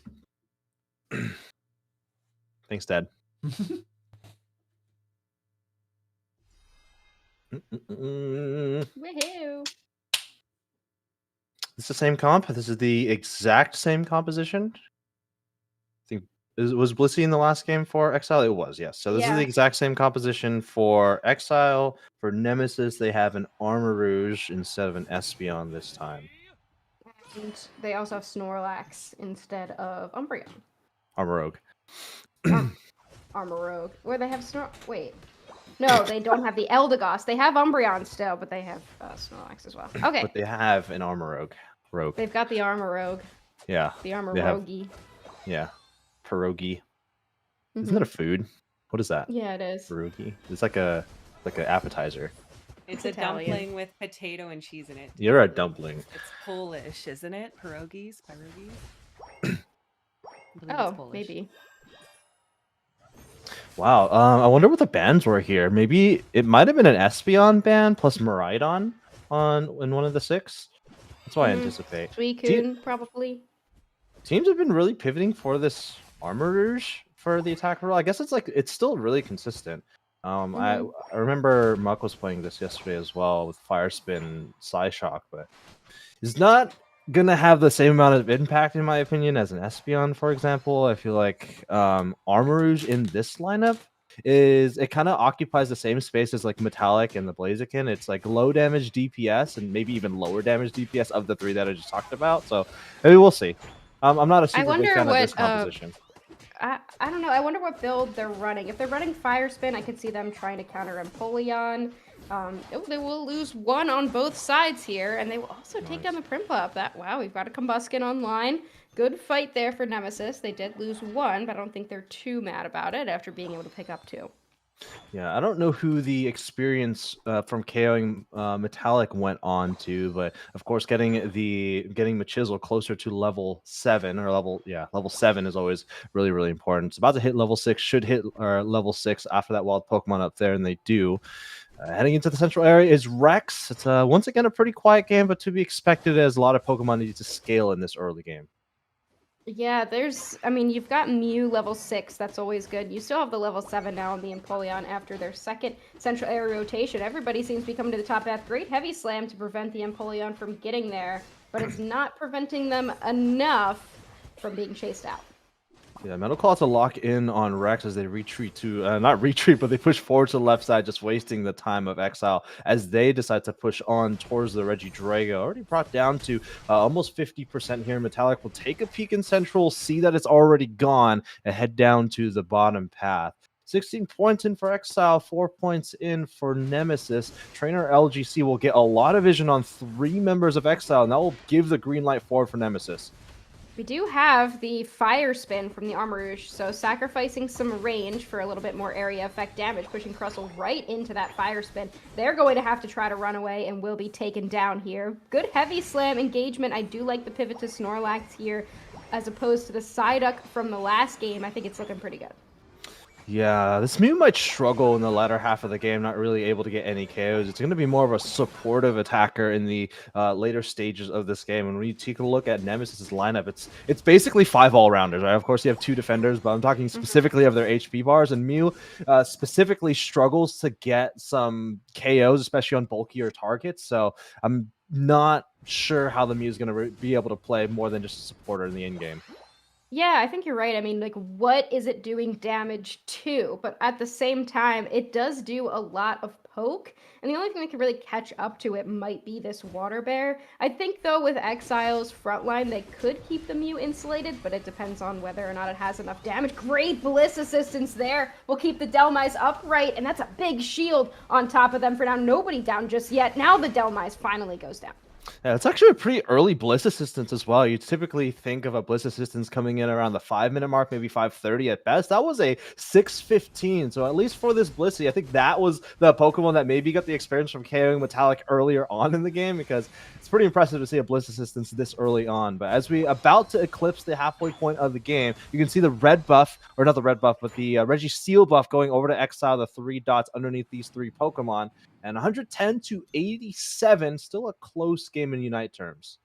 Thanks, Dad. Woohoo! It's the same comp. This is the exact same composition. I think was Blissey in the last game for Exile? It was, yes. So this is Yeah. the exact same composition for Exile. For Nemesis, they have an Armor Rouge instead of an Espeon this time. And they also have Snorlax instead of Umbreon. Armor Rogue. Armor Rogue. Where they have Wait. No, they don't have the Eldegoss. They have Umbreon still, but they have Snorlax as well. Okay. But they have an Armor Rogue. They've got the Armor Rogue. Yeah. The Armor They have- Rogue. Yeah. Pierogi. Mhm. Isn't that a food? What is that? Yeah, it is. Pierogi? It's like an appetizer. It's It's a Italian. dumpling with potato and cheese in it. You're a dumpling. It's Polish, isn't it? Pierogies? Pierogies? I believe it's Oh, Polish. maybe. Wow. I wonder what the bans were here. Maybe it might have been an Espeon ban plus Miraidon in one of the 6. That's what I anticipate. Suicune, probably. Teams have been really pivoting for this Armor Rouge for the attack role. I guess it's still really consistent. I remember Muck was playing this yesterday as well with Fire Spin, Psyshock, but it's not gonna have the same amount of impact, in my opinion, as an Espeon, for example. I feel like Armarouge in this lineup it kind of occupies the same space as like Metallic and the Blaziken. It's like low damage DPS and maybe even lower damage DPS of the three that I just talked about. So maybe we'll see. I'm not a I super big wonder fan of this what composition. I don't know. I wonder what build they're running. If they're running Fire Spin, I could see them trying to counter Empoleon. They will lose one on both sides here, and they will also take down the Prinplup. Wow, we've got a Combuskin online. Good fight there for Nemesis. They did lose one, but I don't think they're too mad about it after being able to pick up two. Yeah, I don't know who the experience from KOing Metallic went on to, but of course, getting Machisel closer to level 7 or level 7 is always really important. It's about to hit level 6, should hit level 6 after that wild Pokemon up there, and they do. Heading into the central area is Rex. It's once again a pretty quiet game, but to be expected as a lot of Pokemon need to scale in this early game. Yeah, you've got Mew level 6, that's always good. You still have the level 7 now on the Empoleon after their second central area rotation. Everybody seems to be coming to the top path. Great Heavy Slam to prevent the Empoleon from getting there, but it's not preventing them enough from being chased out. Yeah, Metal Claw to lock in on Rex as they retreat to, not retreat, but they push forward to the left side, just wasting the time of Exile as they decide to push on towards the Regidrago. Already brought down to almost 50% here. Metallic will take a peek in Central, see that it's already gone, and head down to the bottom path. 16 points in for Exile, 4 points in for Nemesis. Trainer LGC will get a lot of vision on 3 members of Exile, and that will give the green light forward for Nemesis. We do have the Fire Spin from the Armarouge, so sacrificing some range for a little bit more area effect damage, pushing Crustle right into that Fire Spin. They're going to have to try to run away and will be taken down here. Good Heavy Slam engagement. I do like the pivot to Snorlax here as opposed to the Psyduck from the last game. I think it's looking pretty good. Yeah, this Mew might struggle in the latter half of the game, not really able to get any KOs. It's going to be more of a supportive attacker in the later stages of this game. And when you take a look at Nemesis's lineup, it's basically 5 all-rounders, right? Of course, you have 2 defenders, but I'm talking specifically of their HP bars. And Mew specifically struggles to get some KOs, especially on bulkier targets. So I'm not sure how the Mew is going to be able to play more than just a supporter in the end game. Yeah, I think you're right. I mean, like, what is it doing damage to? But at the same time, it does do a lot of poke. And the only thing that can really catch up to it might be this Water Bear. I think, though, with Exile's frontline, they could keep the Mew insulated, but it depends on whether or not it has enough damage. Great Bliss assistance there. Will keep the Delmise upright, and that's a big shield on top of them for now. Nobody down just yet. Now the Delmise finally goes down. Yeah, it's actually a pretty early Bliss assistance as well. You typically think of a Bliss assistance coming in around the 5-minute mark, maybe 5:30 at best. That was a 6:15. So at least for this Blissey, I think that was the Pokemon that maybe got the experience from KOing Metallic earlier on in the game, because it's pretty impressive to see a Bliss assistance this early on. But as we about to eclipse the halfway point of the game, you can see the red buff, or not the red buff, but the Registeel buff going over to Exile, the 3 dots underneath these 3 Pokemon. And 110 to 87, still a close game in Unite terms.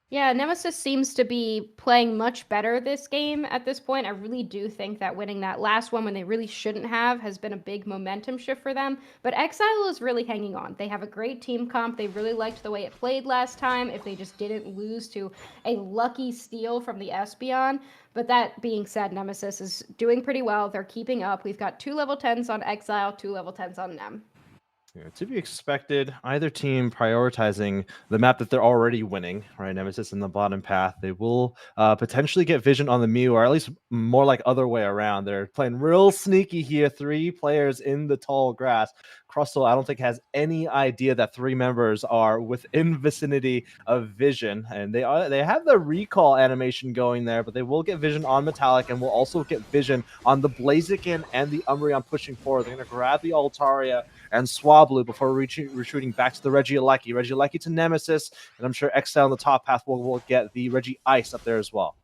Yeah, Nemesis seems to be playing much better this game at this point. I really do think that winning that last one when they really shouldn't have has been a big momentum shift for them. But Exile is really hanging on. They have a great team comp. They really liked the way it played last time if they just didn't lose to a lucky steal from the Espeon. But that being said, Nemesis is doing pretty well. They're keeping up. We've got 2 level 10s on Exile, 2 level 10s on Nem. Yeah, to be expected, either team prioritizing the map that they're already winning, right? Nemesis in the bottom path. They will potentially get vision on the Mew, or at least more like other way around. They're playing real sneaky here. 3 players in the tall grass. Crustle, I don't think, has any idea that 3 members are within vicinity of vision, and they have the recall animation going there, but they will get vision on Metallic and will also get vision on the Blaziken and the Umbreon pushing forward. They're going to grab the Altaria and Swablu before retreating back to the Regieleki. Regieleki to Nemesis, and I'm sure Exile in the top path will get the Regice up there as well.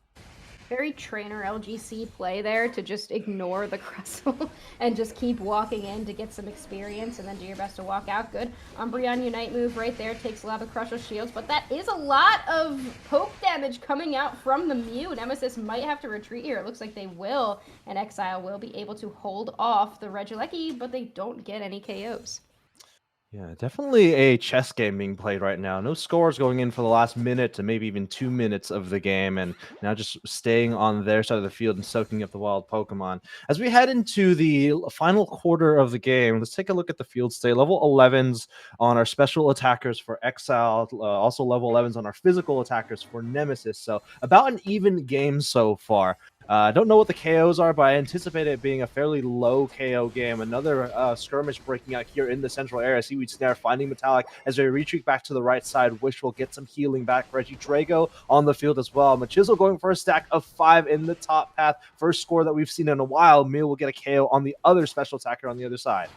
Very trainer LGC play there to just ignore the Crustle and just keep walking in to get some experience and then do your best to walk out. Good Umbreon Unite move right there. Takes a lot of Crustle shields, but that is a lot of poke damage coming out from the Mew. Nemesis might have to retreat here. It looks like they will, and Exile will be able to hold off the Regieleki, but they don't get any KOs. Yeah, definitely a chess game being played right now. No scores going in for the last minute to maybe even 2 minutes of the game, and now just staying on their side of the field and soaking up the wild Pokemon. As we head into the final quarter of the game, let's take a look at the field state. Level 11s on our special attackers for Exile, also level 11s on our physical attackers for Nemesis. So about an even game so far. I don't know what the KOs are, but I anticipate it being a fairly low KO game. Another skirmish breaking out here in the central area. Seaweed Snare finding Metallic as they retreat back to the right side. Wish will get some healing back. Reggie Drago on the field as well. Machisel going for a stack of 5 in the top path. First score that we've seen in a while. Mew will get a KO on the other special attacker on the other side.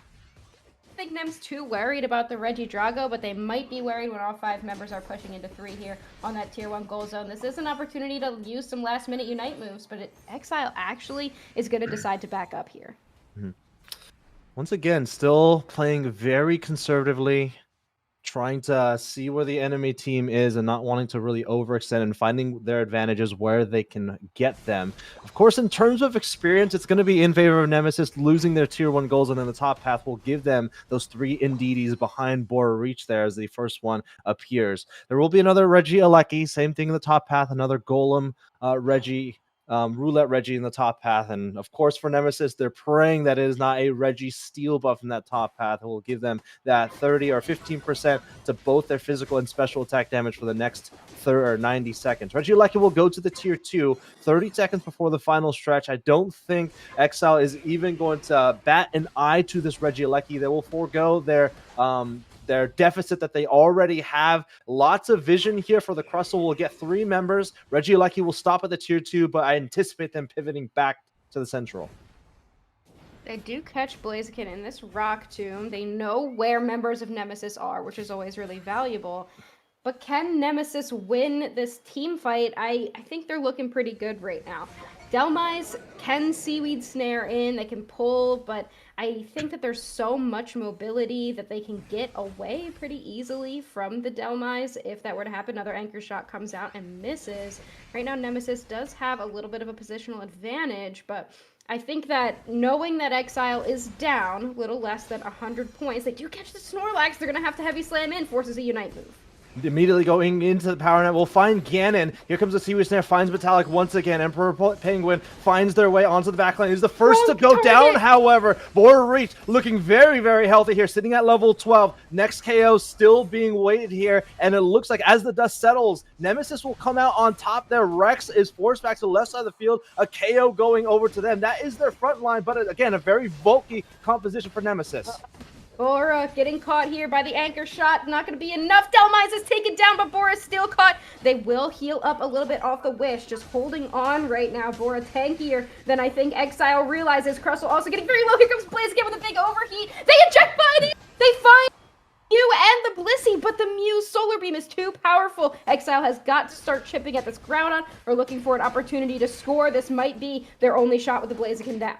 I think Nem's too worried about the Reggie Drago, but they might be worried when all 5 members are pushing into 3 here on that tier 1 goal zone. This is an opportunity to use some last minute Unite moves, but Exile actually is going to decide to back up here. Once again, still playing very conservatively, trying to see where the enemy team is and not wanting to really overextend and finding their advantages where they can get them. Of course, in terms of experience, it's going to be in favor of Nemesis. Losing their tier 1 goals and then the top path will give them those 3 Indeedis behind Bora Reach there as the first one appears. There will be another Reggie Alecki, same thing in the top path, another Golem Reggie. Roulette Reggie in the top path, and of course for Nemesis, they're praying that it is not a Reggie steal buff in that top path. It will give them that 30 or 15% to both their physical and special attack damage for the next 90 seconds. Reggie Alecki will go to the tier 2, 30 seconds before the final stretch. I don't think Exile is even going to bat an eye to this Reggie Alecki. They will forego their deficit that they already have. Lots of vision here for the Crustle. Will get 3 members. Reggie Alecki will stop at the tier 2, but I anticipate them pivoting back to the central. They do catch Blaziken in this rock tomb. They know where members of Nemesis are, which is always really valuable. But can Nemesis win this team fight? I think they're looking pretty good right now. Delmise can Seaweed Snare in, they can pull, but I think that there's so much mobility that they can get away pretty easily from the Delmise. If that were to happen, another Anchor Shot comes out and misses. Right now, Nemesis does have a little bit of a positional advantage, but I think that knowing that Exile is down, a little less than 100 points, they do catch the Snorlax, they're going to have to heavy slam in, forces a Unite move. Immediately going into the power net, we'll find Ganon. Here comes the Seaweed Snare, finds Metallic once again. Emperor Penguin finds their way onto the backline. He's the first to go down, however. Bora Reach looking very, very healthy here, sitting at level 12. Next KO still being waited here, and it looks like as the dust settles, Nemesis will come out on top there. Rex is forced back to the left side of the field. A KO going over to them. That is their front line, but again, a very bulky composition for Nemesis. Bora getting caught here by the Anchor Shot. Not going to be enough. Delmise is taken down, but Bora is still caught. They will heal up a little bit off the Wish. Just holding on right now. Bora tankier than I think Exile realizes. Crustle also getting very low. Here comes Blaziken with a big overheat. They eject Biden. They find Mew and the Blissey, but the Mew Solar Beam is too powerful. Exile has got to start chipping at this Groudon or looking for an opportunity to score. This might be their only shot with the Blaziken down.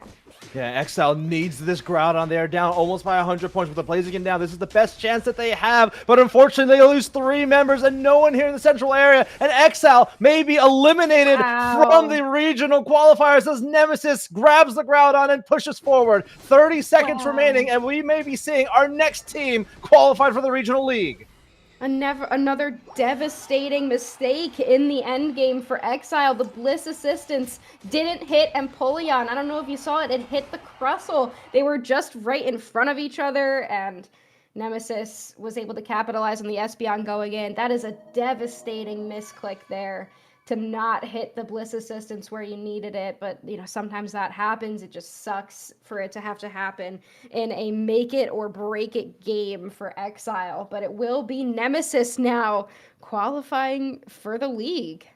Yeah, Exile needs this Groudon. They are down almost by 100 points with the Blaziken down. This is the best chance that they have, but unfortunately they lose 3 members and no one here in the central area, and Exile may be eliminated from the regional qualifiers as Nemesis grabs the Groudon and pushes forward. 30 seconds remaining, and we may be seeing our next team qualified for the regional league. Another devastating mistake in the end game for Exile. The Bliss Assistance didn't hit Empoleon. I don't know if you saw it. It hit the Crustle. They were just right in front of each other, and Nemesis was able to capitalize on the Espeon going in. That is a devastating misclick there to not hit the Bliss Assistance where you needed it, but sometimes that happens. It just sucks for it to have to happen in a make it or break it game for Exile, but it will be Nemesis now qualifying for the league.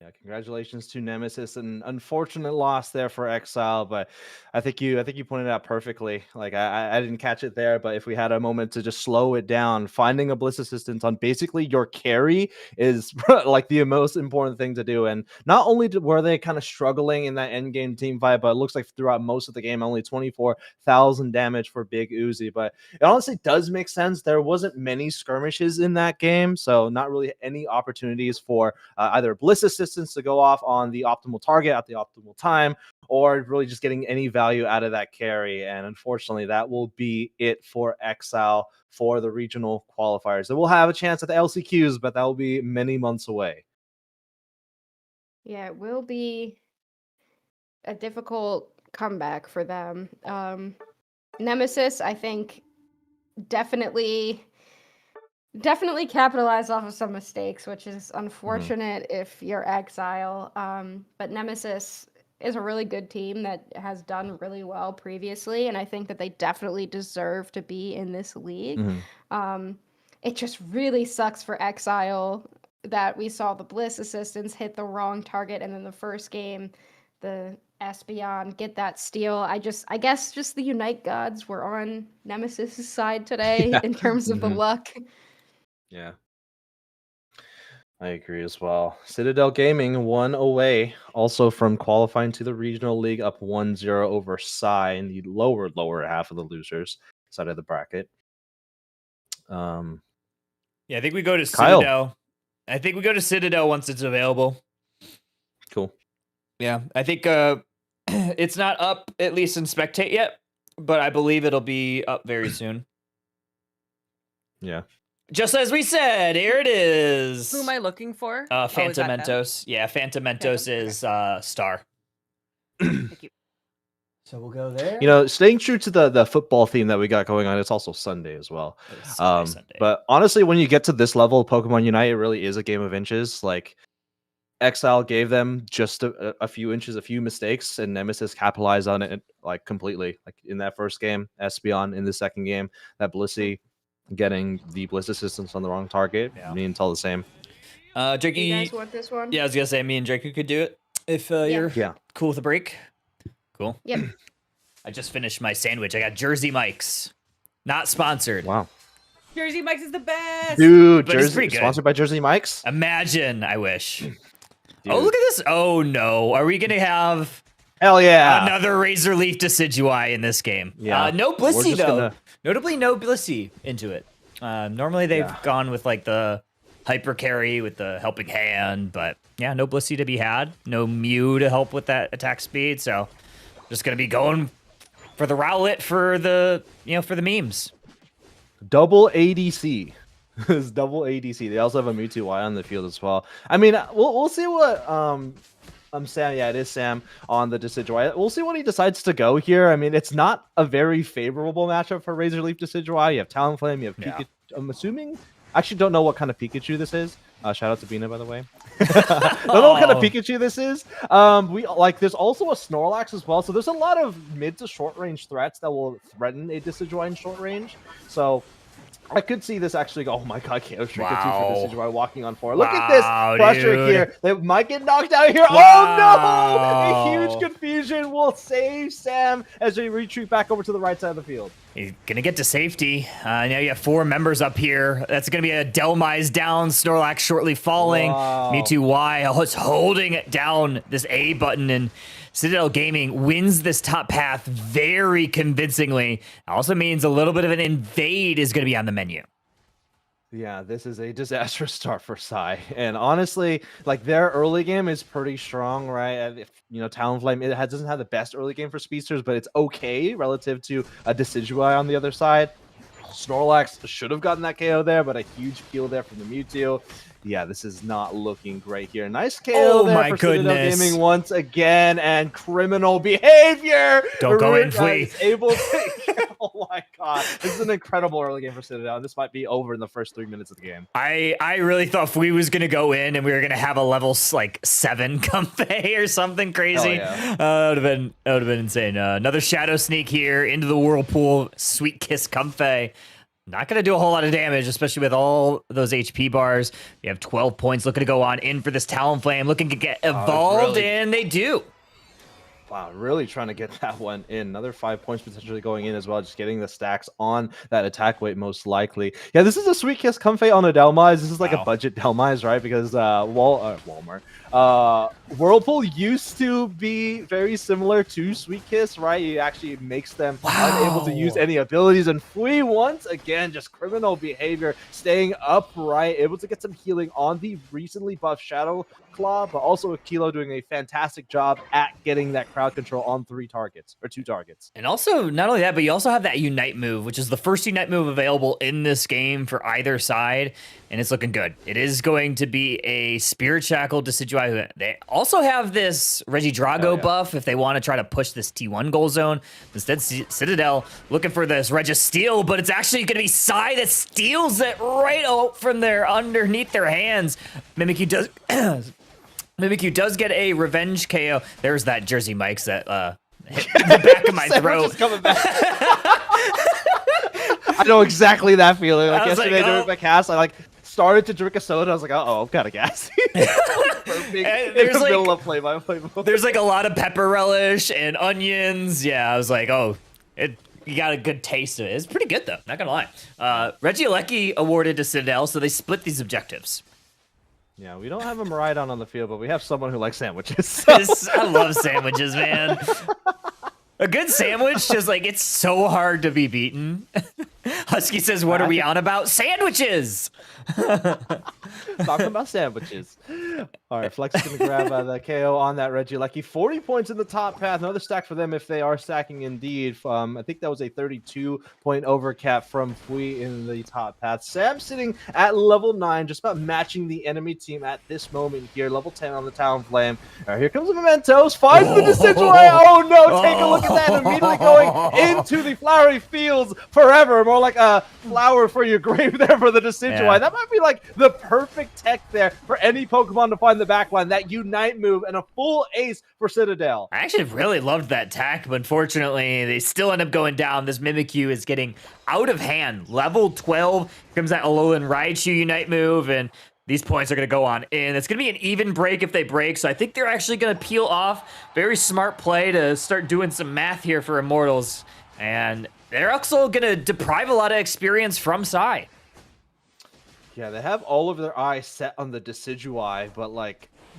Yeah, congratulations to Nemesis. An unfortunate loss there for Exile, but I think you pointed it out perfectly. Like I didn't catch it there, but if we had a moment to just slow it down, finding a Bliss Assistance on basically your carry is like the most important thing to do. And not only were they kind of struggling in that end game team fight, but it looks like throughout most of the game, only 24,000 damage for Big Uzi. But it honestly does make sense. There wasn't many skirmishes in that game, so not really any opportunities for either Bliss Assistance resistance to go off on the optimal target at the optimal time, or really just getting any value out of that carry. And unfortunately, that will be it for Exile for the regional qualifiers. They will have a chance at the LCQs, but that will be many months away. Yeah, it will be a difficult comeback for them. Nemesis, I think, definitely capitalized off of some mistakes, which is unfortunate if you're Exile. But Nemesis is a really good team that has done really well previously, and I think that they definitely deserve to be in this league. It just really sucks for Exile that we saw the Bliss assistants hit the wrong target, and then the first game, the Espeon get that steal. I guess just the Unite gods were on Nemesis' side today in terms of the luck. Yeah, I agree as well. Citadel Gaming 1 away, also from qualifying to the regional league, up 1-0 over Psy in the lower half of the losers side of the bracket. Yeah, I think we go to Kyle. Citadel. I think we go to Citadel once it's available. Cool. Yeah, I think it's not up, at least in Spectate yet, but I believe it'll be up very soon. Yeah. Just as we said, here it is. Who am I looking for? Phantom Mentos. Yeah, Phantom Mentos is star. Thank you. So we'll go there. You know, staying true to the football theme that we got going on, it's also Sunday as well. Sunday. But honestly, when you get to this level of Pokemon Unite, it really is a game of inches. Like, Exile gave them just a few inches, a few mistakes, and Nemesis capitalized on it like completely. Like in that first game, Espeon in the second game, that Blissey getting the Bliss assistance on the wrong target. Yeah. Me and Tell the same. Jakey, You guys want this one? yeah, I was gonna say me and Draco could do it if you're cool with a break. Cool. Yep. I just finished my sandwich. I got Jersey Mike's, not sponsored. Wow, Jersey Mike's is the best. dude! But it's Jersey pretty good. sponsored by Jersey Mike's. Imagine, I wish. Dude. Oh, look at this! Oh no, are we gonna have Hell yeah! another Razor Leaf Decidueye in this game? Yeah. No We're Blissey just though. gonna- Notably, no Blissey into it. Normally they've gone with like the hyper carry with the helping hand, but yeah, no Blissey to be had. No Mew to help with that attack speed. So just gonna be going for the Rowlet for the for the memes. Double ADC. It's double ADC. They also have a Mewtwo Y on the field as well. I mean, we'll see what Sam. Yeah, it is Sam on the Decidueye. We'll see what he decides to go here. I mean, it's not a very favorable matchup for Razor Leaf Decidueye. You have Talonflame. You have Pikachu. I'm assuming. Actually, don't know what kind of Pikachu this is. Shout out to Bina, by the way. Don't know what kind of Pikachu this is. There's also a Snorlax as well. So there's a lot of mid to short range threats that will threaten a Decidueye in short range. So I could see this actually go. Oh my god, Chaos Pikachu for Decidueye walking on 4. Look at this pressure dude. here. They might get knocked out here. Wow. Oh no! A huge confusion will save Sam as they retreat back over to the right side of the field. He's gonna get to safety. Now you have 4 members up here. That's gonna be a Delmise down, Snorlax shortly falling. Wow. Mewtwo Y holding it down, this A button, and Citadel Gaming wins this top path very convincingly. Also means a little bit of an invade is gonna be on the menu. Yeah, this is a disastrous start for Psy. And honestly, like their early game is pretty strong, right? If, Talonflame doesn't have the best early game for speedsters, but it's okay relative to a Decidueye on the other side. Snorlax should have gotten that KO there, but a huge peel there from the Mewtwo. Yeah, this is not looking great here. Nice KO there for Citadel Gaming once again, and criminal behavior. Don't go in, Flea. Able to. Oh my god, this is an incredible early game for Citadel, and this might be over in the first 3 minutes of the game. I really thought Flea was gonna go in and we were gonna have a level 7 Comfey or something crazy. Yeah. That would have been insane. Another Shadow Sneak here into the Whirlpool. Sweet Kiss Comfey. Not going to do a whole lot of damage, especially with all those HP bars. You have 12 points looking to go on in for this Talonflame, looking to get evolved, and they do. Wow, really trying to get that one in. Another 5 points potentially going in as well, just getting the stacks on that attack weight most likely. Yeah, this is a Sweet Kiss Comfey on a Delmise. This is like a budget Delmise, right? Because Walmart. Whirlpool used to be very similar to Sweet Kiss, right? It actually makes them unable to use any abilities. And Flea, once again, just criminal behavior, staying upright, able to get some healing on the recently buffed Shadow Claw, but also Kilo doing a fantastic job at getting that crowd control on 2 targets. And also, not only that, but you also have that Unite move, which is the first Unite move available in this game for either side, and it's looking good. It is going to be a Spirit Shackle Decidueye. They also have this Regidrago buff if they want to try to push this T1 goal zone. Instead, Citadel looking for this Registeel, but it's actually going to be Psy that steals it right out from there underneath their hands. Mimikyu does get a revenge KO. There's that Jersey Mike's that hit the back of my throat. Coming back. I know exactly that feeling. Like yesterday during my cast, I started to drink a soda. I was like, I'm kind of gassy. Perfect. In the middle of play-by-play mode. There's a lot of pepper relish and onions. Yeah, I was like, you got a good taste of it. It's pretty good, though. Not gonna lie. Regieleki awarded to Citadel, so they split these objectives. Yeah, we don't have a Maridon on the field, but we have someone who likes sandwiches. I love sandwiches, man. A good sandwich, just it's so hard to be beaten. Husky says, what are we on about? Sandwiches! Talking about sandwiches. All right, Flex is going to grab the KO on that Regieleki. 40 points in the top path. Another stack for them if they are stacking indeed. I think that was a 32-point overcap from Fui in the top path. Sam sitting at level 9, just about matching the enemy team at this moment here. Level 10 on the Talonflame. All right, here comes the Mementos. Finds the Decidueye. Oh, no. Take a look at that. Immediately going into the flowery fields forever. More like a flower for your grave there for the Decidueye. Yeah. That might be the perfect tech there for any Pokemon to find the backline. That Unite move and a full ace for Citadel. I actually really loved that tech, but unfortunately, they still end up going down. This Mimikyu is getting out of hand. Level 12 comes that Alolan Raichu Unite move, and these points are going to go on in. It's going to be an even break if they break, so I think they're actually going to peel off. Very smart play to start doing some math here for Immortals, and they're also going to deprive a lot of experience from Psy. Yeah, they have all of their eyes set on the Decidueye, but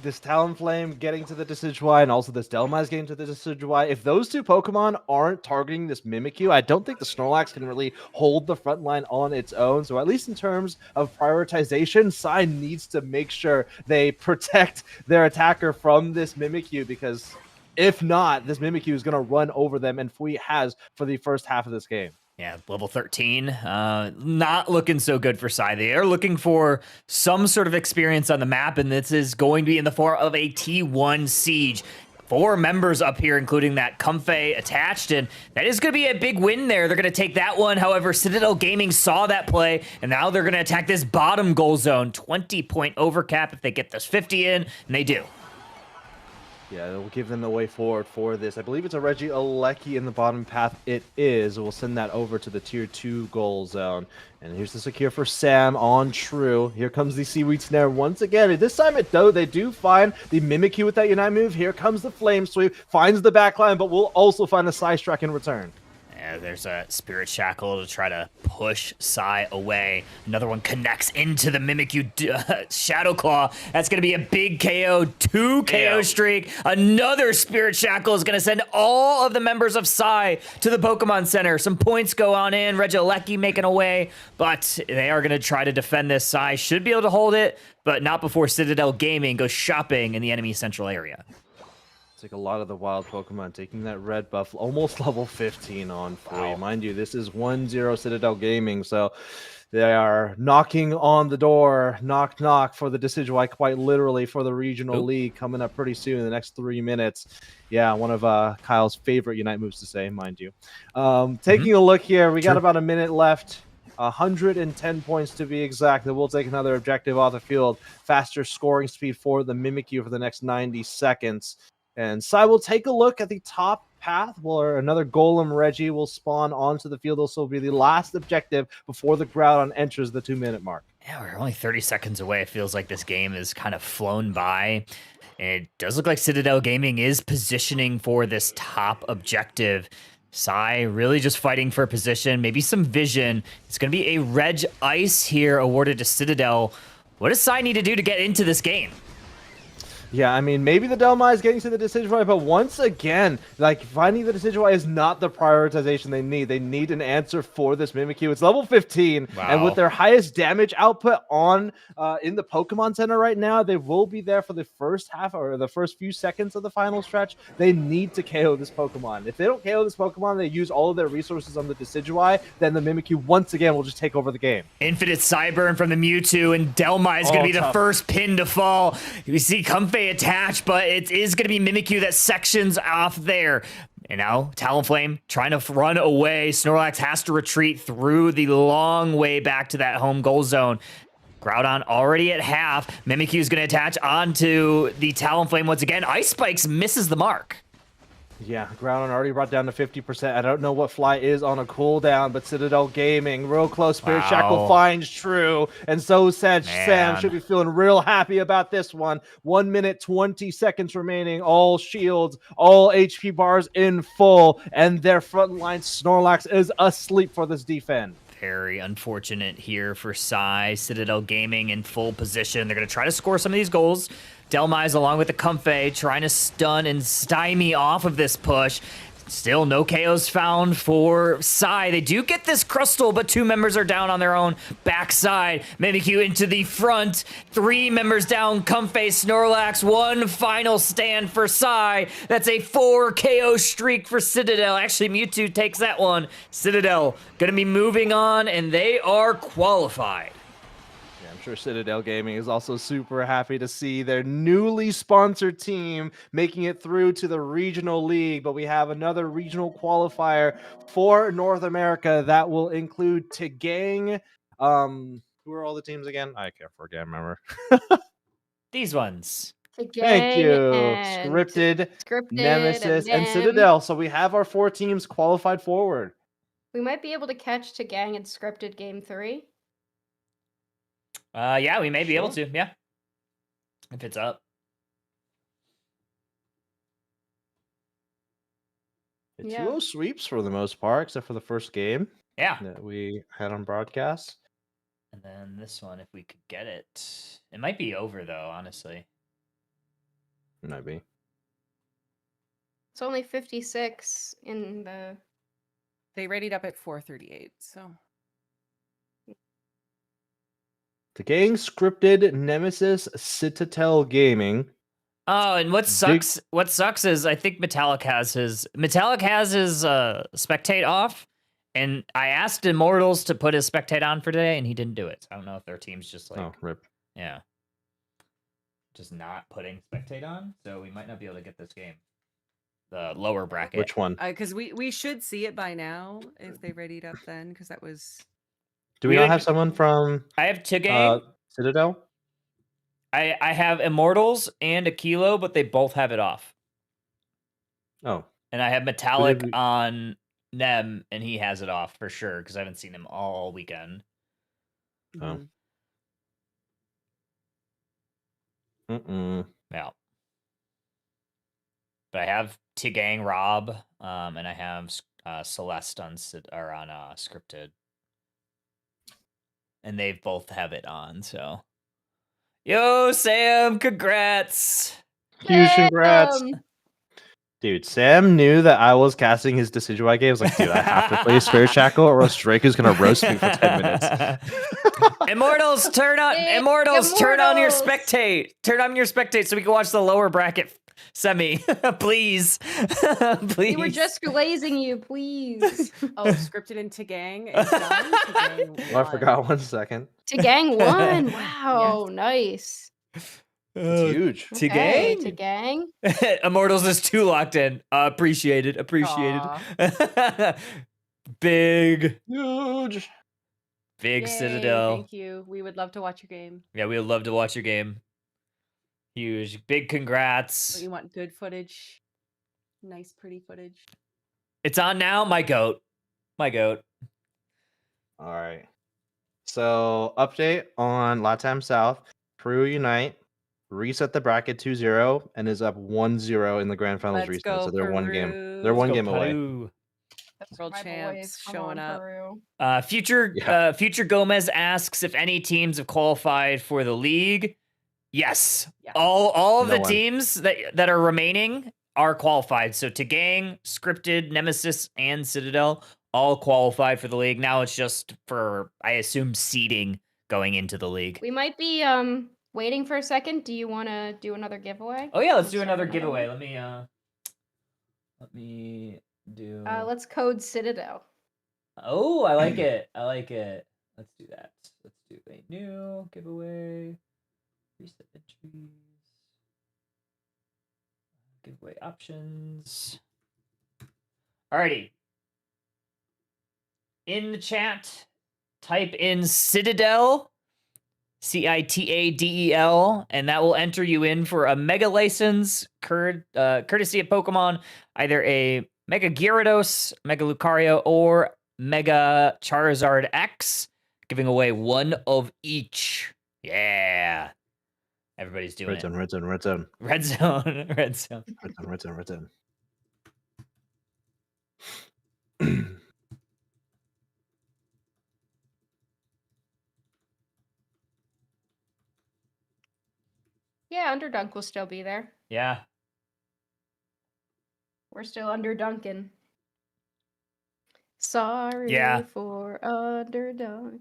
this Talonflame getting to the Decidueye and also this Dhelmise getting to the Decidueye, if those two Pokemon aren't targeting this Mimikyu, I don't think the Snorlax can really hold the front line on its own. So at least in terms of prioritization, Psy needs to make sure they protect their attacker from this Mimikyu, because if not, this Mimikyu is going to run over them, and Fui has for the first half of this game. Yeah, level 13, not looking so good for Psy. They are looking for some sort of experience on the map, and this is going to be in the form of a T1 Siege. 4 members up here, including that Comfey attached, and that is going to be a big win there. They're going to take that one. However, Citadel Gaming saw that play, and now they're going to attack this bottom goal zone. 20-point overcap if they get this 50 in, and they do. Yeah, it'll give them the way forward for this. I believe it's a Regieleki in the bottom path. It is. We'll send that over to the tier 2 goal zone. And here's the secure for Sam on True. Here comes the Seaweed Snare once again. This time they do find the Mimikyu with that Unite move. Here comes the Flame Sweep. Finds the backline, but will also find a Psy Strike in return. Yeah, there's a Spirit Shackle to try to push Psy away. Another one connects into the Mimikyu Shadow Claw. That's going to be a big KO, 2 KO streak. Another Spirit Shackle is going to send all of the members of Psy to the Pokemon Center. Some points go on in. Regieleki making away, but they are going to try to defend this. Psy should be able to hold it, but not before Citadel Gaming goes shopping in the enemy central area. Like a lot of the wild Pokemon taking that red buff, almost level 15 on Fui. Wow. Mind you, this is 1-0 Citadel Gaming, so they are knocking on the door, knock, knock, for the Decidueye, quite literally, for the regional league coming up pretty soon in the next 3 minutes. Yeah, one of Kyle's favorite Unite moves to say, mind you. Taking a look here, we got about a minute left. 110 points to be exact. We'll take another objective off the field. Faster scoring speed for the Mimikyu for the next 90 seconds. And Psy will take a look at the top path where another Golem Reggie will spawn onto the field. This will be the last objective before the Groudon enters the 2-minute mark. Yeah, we're only 30 seconds away. It feels like this game is kind of flown by. And it does look like Citadel Gaming is positioning for this top objective. Psy really just fighting for position, maybe some vision. It's going to be a Reg Ice here awarded to Citadel. What does Psy need to do to get into this game? Yeah, I mean, maybe the Delmai is getting to the decision right, but once again, like, finding the decision right is not the prioritization they need. They need an answer for this Mimikyu. It's level 15, and with Wow. their highest damage output on in the Pokemon Center right now, they will be there for the first half or the first few seconds of the final stretch. They need to KO this Pokemon. If they don't KO this Pokemon, they use all of their resources on the Decidueye, then the Mimikyu once again will just take over the game. Infinite Cyburn from the Mewtwo, and Delmai is going to be the Tough. first pin to fall. We see Comfey attach, but it is going to be Mimikyu that sections off there. And now Talonflame trying to run away. Snorlax has to retreat through the long way back to that home goal zone. Groudon already at half. Mimikyu is going to attach onto the Talonflame once again. Ice Spikes misses the mark. Yeah, Groudon already brought down to 50%. I don't know what Fly is on a cooldown, but Citadel Gaming, real close. Spirit Shackle finds True, and so said Sam should be feeling real happy about this one. 1 minute, 20 seconds remaining. All shields, all HP bars in full, and their frontline Snorlax is asleep for this defense. Very unfortunate here for Psy. Citadel Gaming in full position. They're going to try to score some of these goals. Delmai's along with the Comfey trying to stun and stymie off of this push. Still no KOs found for Psy. They do get this Crustle, but 2 members are down on their own backside. Mimikyu into the front. 3 members down. Comfey, Snorlax. 1 final stand for Psy. That's a 4 KO streak for Citadel. Actually, Mewtwo takes that one. Citadel gonna be moving on, and they are qualified. I'm sure Citadel Gaming is also super happy to see their newly sponsored team making it through to the regional league. But we have another regional qualifier for North America that will include Tegang. Who are all the teams again? I can't forget. Remember These ones. Thank you. And Scripted, Nemesis, and Nim. Citadel. So we have our 4 teams qualified forward. We might be able to catch Tegang in scripted game 3. Yeah, we may be able to. Yeah, if it's up. The Yeah. 2-0 sweeps for the most part, except for the first game Yeah. that we had on broadcast. And then this one, if we could get it. It might be over, though, honestly. Might be. It's only 56 in the... They readied up at 4:38, so The gang scripted Nemesis Citadel Gaming. Oh, and what sucks is I think Metallic has his spectate off, and I asked Immortals to put his spectate on for today, and he didn't do it. So I don't know if their team's just like, Oh, rip. yeah, just not putting spectate on, so we might not be able to get this game. The lower bracket. Which one? because we should see it by now if they readied up then, because that was. Do we not have someone from I have Tegang. Citadel? I have Immortals and Aquilo, but they both have it off. Oh. And I have Metallic we- on Nem, and he has it off for sure, because I haven't seen him all weekend. Oh. Mhm. Yeah. But I have Tegang Rob, and I have Celeste on scripted. And they both have it on, so. Yo, Sam, congrats! Huge congrats. Damn! Dude, Sam knew that I was casting his Decidueye game. I was like, dude, I have to play Spirit Shackle or else Drake is going to roast me for 10 minutes. Immortals, turn on your Immortals! spectate. Turn on your spectate so we can watch the lower bracket semi. Please. Please. We were just glazing you, please. Oh, scripted into gang is done. Tegang Oh, I won. forgot 1 second. Tegang won. Wow, nice. It's huge. Tegang? Tegang. Immortals is too locked in. Appreciated. Big Huge. Yay, Citadel. Thank you. We would love to watch your game. Yeah, we would love to watch your game. Huge. Big congrats. But you want good footage. Nice, pretty footage. It's on now. My goat. All right. So, update on LATAM South. Peru Unite reset the bracket 2-0 and is up 1-0 in the grand finals Let's recently. go, So they're one game. Peru. They're one Let's go, game away. Peru. World My champs boys, come showing on, up. Peru. Future Gomez asks if any teams have qualified for the league. Yes. Yeah. All of No the one. teams that are remaining are qualified. So Tagang, Scripted, Nemesis, and Citadel all qualified for the league. Now it's just for, I assume, seeding going into the league. We might be waiting for a second. Do you want to do another giveaway? Oh yeah, let's do Start another one? giveaway. Let me do. Let's code Citadel. Oh, I like it. I like it. Let's do that. Let's do a new giveaway. Reset entries. Giveaway options. Alrighty. In the chat, type in Citadel, Citadel, and that will enter you in for a mega license courtesy of Pokemon, either a Mega Gyarados, Mega Lucario, or Mega Charizard X, giving away one of each. Yeah. Everybody's doing it. Red zone, red zone. Red zone. Red zone. Red zone, red zone, red zone. Yeah, Underdunk will still be there. Yeah. We're still under Duncan. Sorry Yeah. for Underdunk.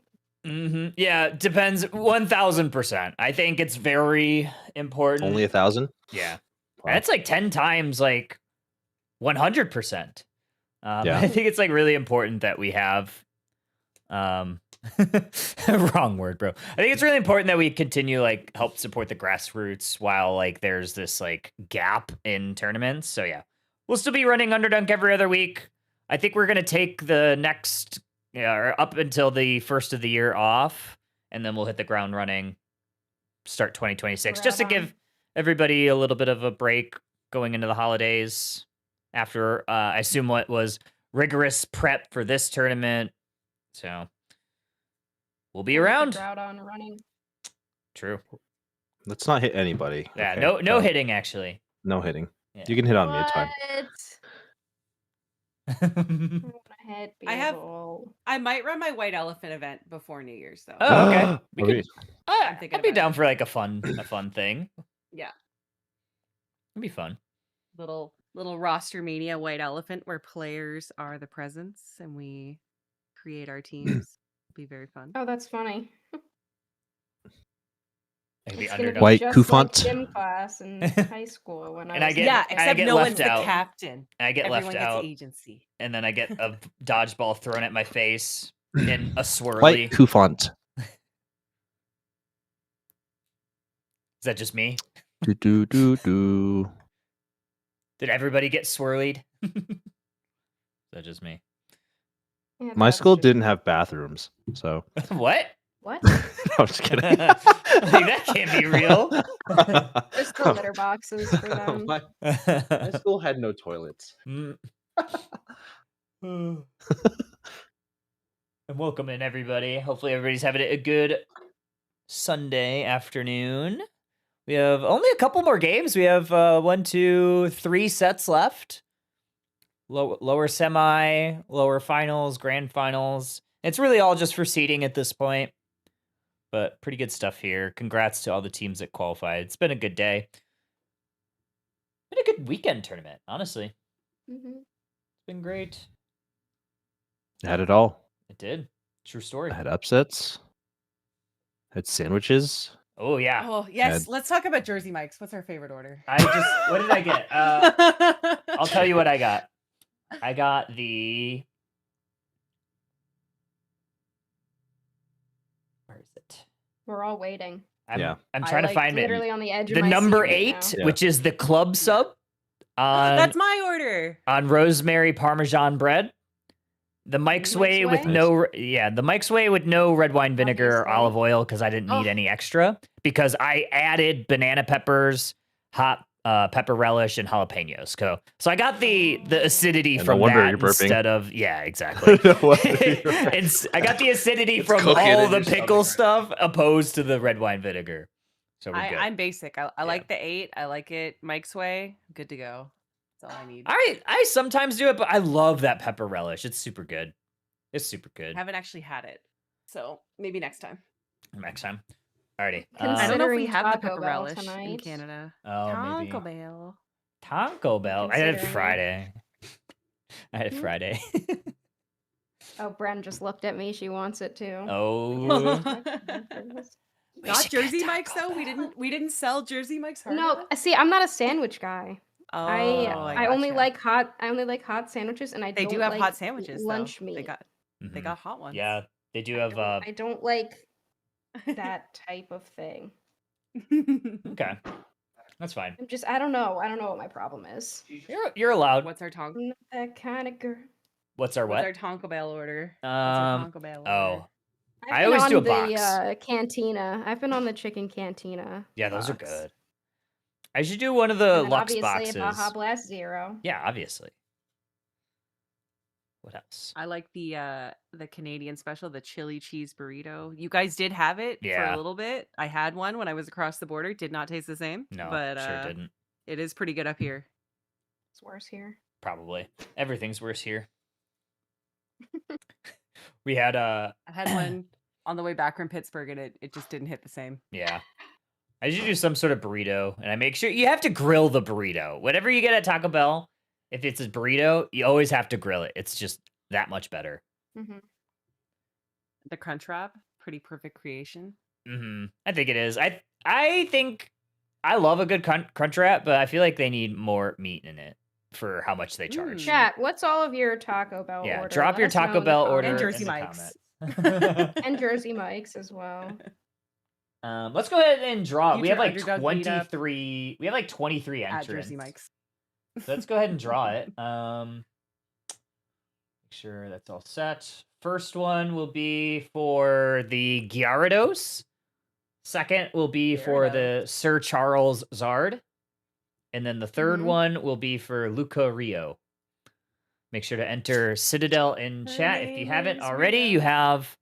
Yeah, depends 1000%. I think it's very important. Only 1,000? Yeah. Wow. That's like 10 times like 100%. Yeah. I think it's like really important that we have wrong word, bro. I think it's really important that we continue like help support the grassroots while like there's this like gap in tournaments. So yeah. We'll still be running Underdunk every other week. I think we're going to take the next or up until the first of the year off, and then we'll hit the ground running, start 2026, just to Right on. give everybody a little bit of a break going into the holidays after, I assume, what was rigorous prep for this tournament. So we'll be We'll hit the around. crowd on running. True. Let's not hit anybody. Yeah, okay? no hitting, actually. No hitting. Yeah. You can hit on me, it's fine. I wanna hit I have- people. I might run my white elephant event before New Year's though. Oh, okay. We Okay. could, I'd thinking be about down it. for like a fun thing. Yeah. It'd be fun. Little roster mania white elephant where players are the presence and we create our teams. Be very fun. Oh, that's funny. It could be It's gonna be Underdog. White just Koufant. like gym class in high school when And I I was get- in Yeah, it. except get no left one's the out. captain. And I get Everyone left gets out, agency. and then I get a dodgeball thrown at my face in a swirly. White Koufant. Is that just me? Do do do do. Did everybody get swirlied? Is that just me? Yeah, My that's school true. didn't have bathrooms, so What? What? I'm just kidding. Like, that can't be real. There's still litter boxes for them. My school had no toilets. Mm. And welcome in, everybody. Hopefully, everybody's having a good Sunday afternoon. We have only a couple more games. We have 1, 2, 3 sets left. Lower semi, lower finals, grand finals. It's really all just for seeding at this point. But pretty good stuff here. Congrats to all the teams that qualified. It's been a good day. Been a good weekend tournament, honestly. Mhm. It's been great. Had it all. It did. True story. I had upsets. Had sandwiches. Oh, yeah. Oh yes, Ed. let's talk about Jersey Mike's. What's our favorite order? What did I get? I'll tell you what I got. I got the... Where is it? We're all waiting. I'm I trying to like find it. Literally on the edge of The my number seat right 8, now. which is the club sub That's my order. on rosemary parmesan bread. The Mike's Way with Way? the Mike's Way with no red wine vinegar or Obviously. olive oil because I didn't need Oh. any extra because I added banana peppers, hot pepper relish, and jalapenos. So I got the acidity And no from wonder that you're burping. instead of exactly. No wonder you're right. I got the acidity It's from cooking all in the your pickle stomach stuff opposed to the red wine vinegar. So we're good. I'm basic. I like the 8. I like it Mike's way. Good to go. That's all I need. I sometimes do it, but I love that pepper relish. It's super good. It's super good. Haven't actually had it. So maybe next time. Next time. Alrighty. I don't know if we Considering have the Taco pepper Bell relish in tonight. Canada. Oh, maybe. Taco Bell. Taco Bell. I had it Considering it. Friday. I had it Hmm? Friday. Oh, Bren just looked at me. She wants it too. Oh. We Not should get Jersey Mike's Taco though. Bell. We didn't sell Jersey Mike's hard No, enough? see, I'm not a sandwich guy. Oh, I only gotcha. like hot. I only like hot sandwiches, and I They don't do have like hot sandwiches lunch though. meat. They Mhm. got hot ones. Yeah, they do I have. I don't like that type of thing. Okay, that's fine. I don't know. I don't know what my problem is. You're allowed. What's our Tonk? I'm not that kind of girl. What's our What's our what? Taco Bell order? What's our Taco Bell order? Oh, I've I been always on do a the box. cantina. I've been on the chicken cantina. Yeah, those are box. good. I should do one of the And then Lux obviously boxes. Baja Blast Zero. Yeah, obviously. What else? I like the Canadian special, the chili cheese burrito. You guys did have it for Yeah. a little bit. I had one when I was across the border. Did not taste the same. No, but sure didn't. it is pretty good up here. It's worse here. Probably everything's worse here. We had I had one on the way back from Pittsburgh, and it just didn't hit the same. yeah. I usually do some sort of burrito, and I make sure you have to grill the burrito. Whatever you get at Taco Bell, if it's a burrito, you always have to grill it. It's just that much better. Mm-hmm. The crunch wrap, pretty perfect creation. I think it is. I think I love a good crunch wrap, but I feel like they need more meat in it for how much they charge. Chat, what's all of your Taco Bell Yeah, order? drop Let your us know Taco in the Bell order And comments. Jersey in the Mike's. comments. And Jersey Mike's as well. Let's go ahead and draw. We Future have like underdog meetup 23. We have like 23 At entrants. Jersey Mike's. So let's go ahead and draw it. Make sure that's all set. First one will be for the Gyarados. Second will be for the Sir Charles Zard. And then the third Mhm. one will be for Luca Rio. Make sure to enter Citadel in Her chat. If you name haven't is already, Rio. you have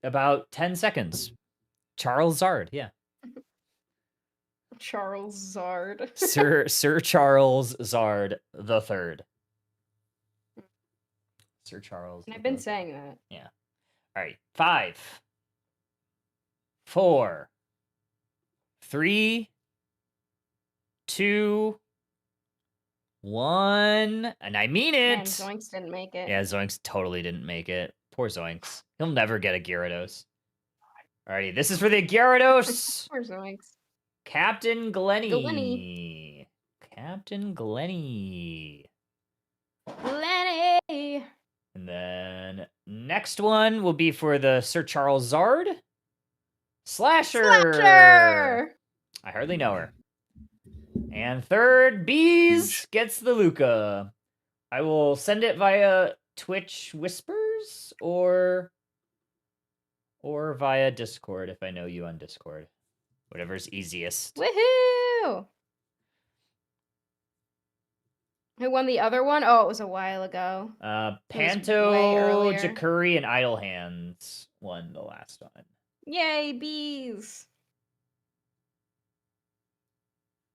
about 10 seconds. Charles Zard, yeah. Charles Zard. Sir Charles Zard the Third. Sir Charles. And I've the been Third. saying that. All right, 5, 4, 3, 2, 1, and I mean it. Man, Zoinks didn't make it. Yeah, Zoinks totally didn't make it. Poor Zoinks. He'll never get a Gyarados. Alrighty, this is for the Gyarados. Poor Zoinks. Captain Glenny. Glenny. Captain Glenny. Lenny. And then next one will be for the Sir Charles Zard. Slasher. Slasher. I hardly know her. And third, Bees gets the Luca. I will send it via Twitch Whispers or via Discord if I know you on Discord. Whatever's easiest. Woohoo! Who won the other one? Oh, it was a while ago. way Panto, earlier. Jakuri, and Idle Hands won the last one. Yay, bees!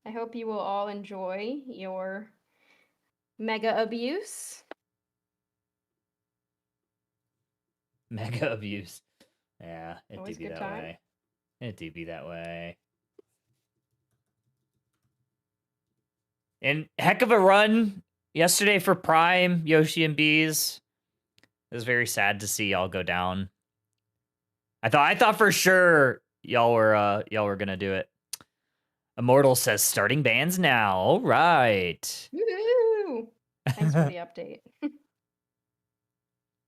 I hope you will all enjoy your mega abuse. Mega abuse. Yeah, it Always do be good that time. way. It do be that way. And heck of a run yesterday for Prime, Yoshi and Bees. It was very sad to see y'all go down. I thought for sure y'all were gonna do it. Immortal says starting bans now. All right. Woohoo! Thanks for the update.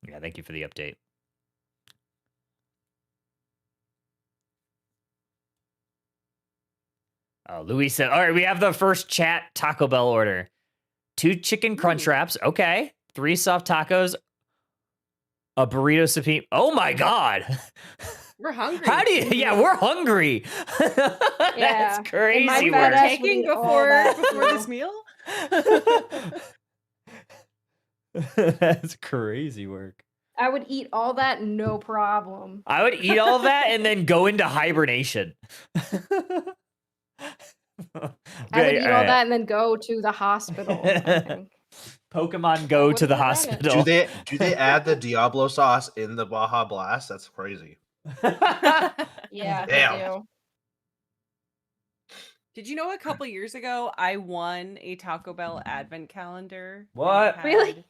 Yeah, thank you for the update. Oh, Louis said, all right, we have the first chat Taco Bell order. 2 chicken crunch wraps. Okay. 3 soft tacos. A burrito supreme. Oh my God. We're hungry. How do you? Yeah, we're hungry. Yeah. That's crazy my work. fat ass Taking would eat all before that before too. this meal? That's crazy work. I would eat all that, no problem. I would eat all that and then go into hibernation. I would eat all that and then go to the hospital, I think. Pokemon Go Would to the have done it. hospital. Do they add the Diablo sauce in the Baja Blast? That's crazy. Yeah, Damn. they do. Did you know a couple years ago I won a Taco Bell advent calendar? and it What? Really? had-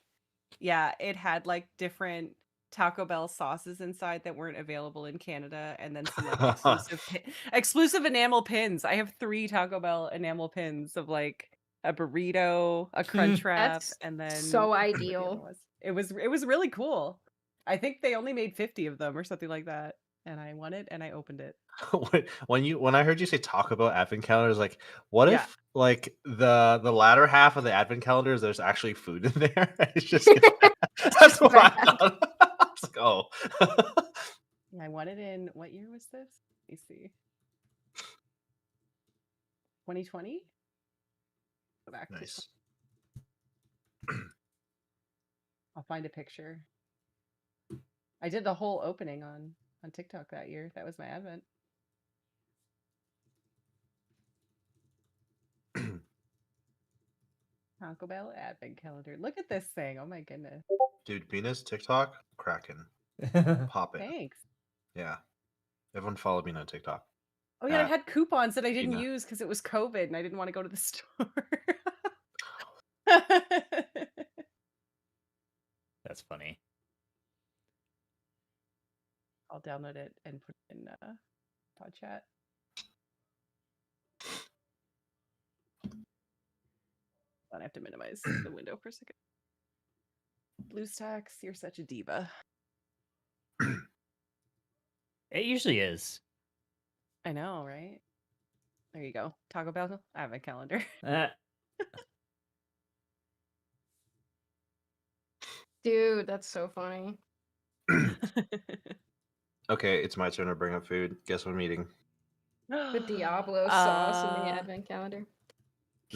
Yeah, it had like different Taco Bell sauces inside that weren't available in Canada, and then some like exclusive enamel pins. I have 3 Taco Bell enamel pins of like a burrito, a crunch wrap, That's and then so I forget what the other ideal. was. It was really cool. I think they only made 50 of them or something like that, and I won it and I opened it. when I heard you say Taco Bell advent calendars, like, what Yeah. if like the latter half of the advent calendars there's actually food in there? It's just that's just what I bad. thought. I was like, oh. Yeah, I won it in what year was this? Let me see. 2020? Go back to Nice. I'll find a picture. I did the whole opening on TikTok that year. That was my advent. Taco Bell advent calendar. Look at this thing. Oh my goodness. Dude, Venus, TikTok, cracking, popping. Thanks. Yeah. Everyone follow me on TikTok. Oh yeah, I Uh, had coupons that I didn't Gina. use because it was COVID and I didn't want to go to the store. That's funny. I'll download it and put it in pod chat. I have to minimize the window for a second. BlueStacks, you're such a diva. It usually is. I know, right? There you go. Taco Bell advent calendar. Dude, that's so funny. Okay, it's my turn to bring up food. Guess what I'm eating? The Diablo sauce in the Uh, advent calendar.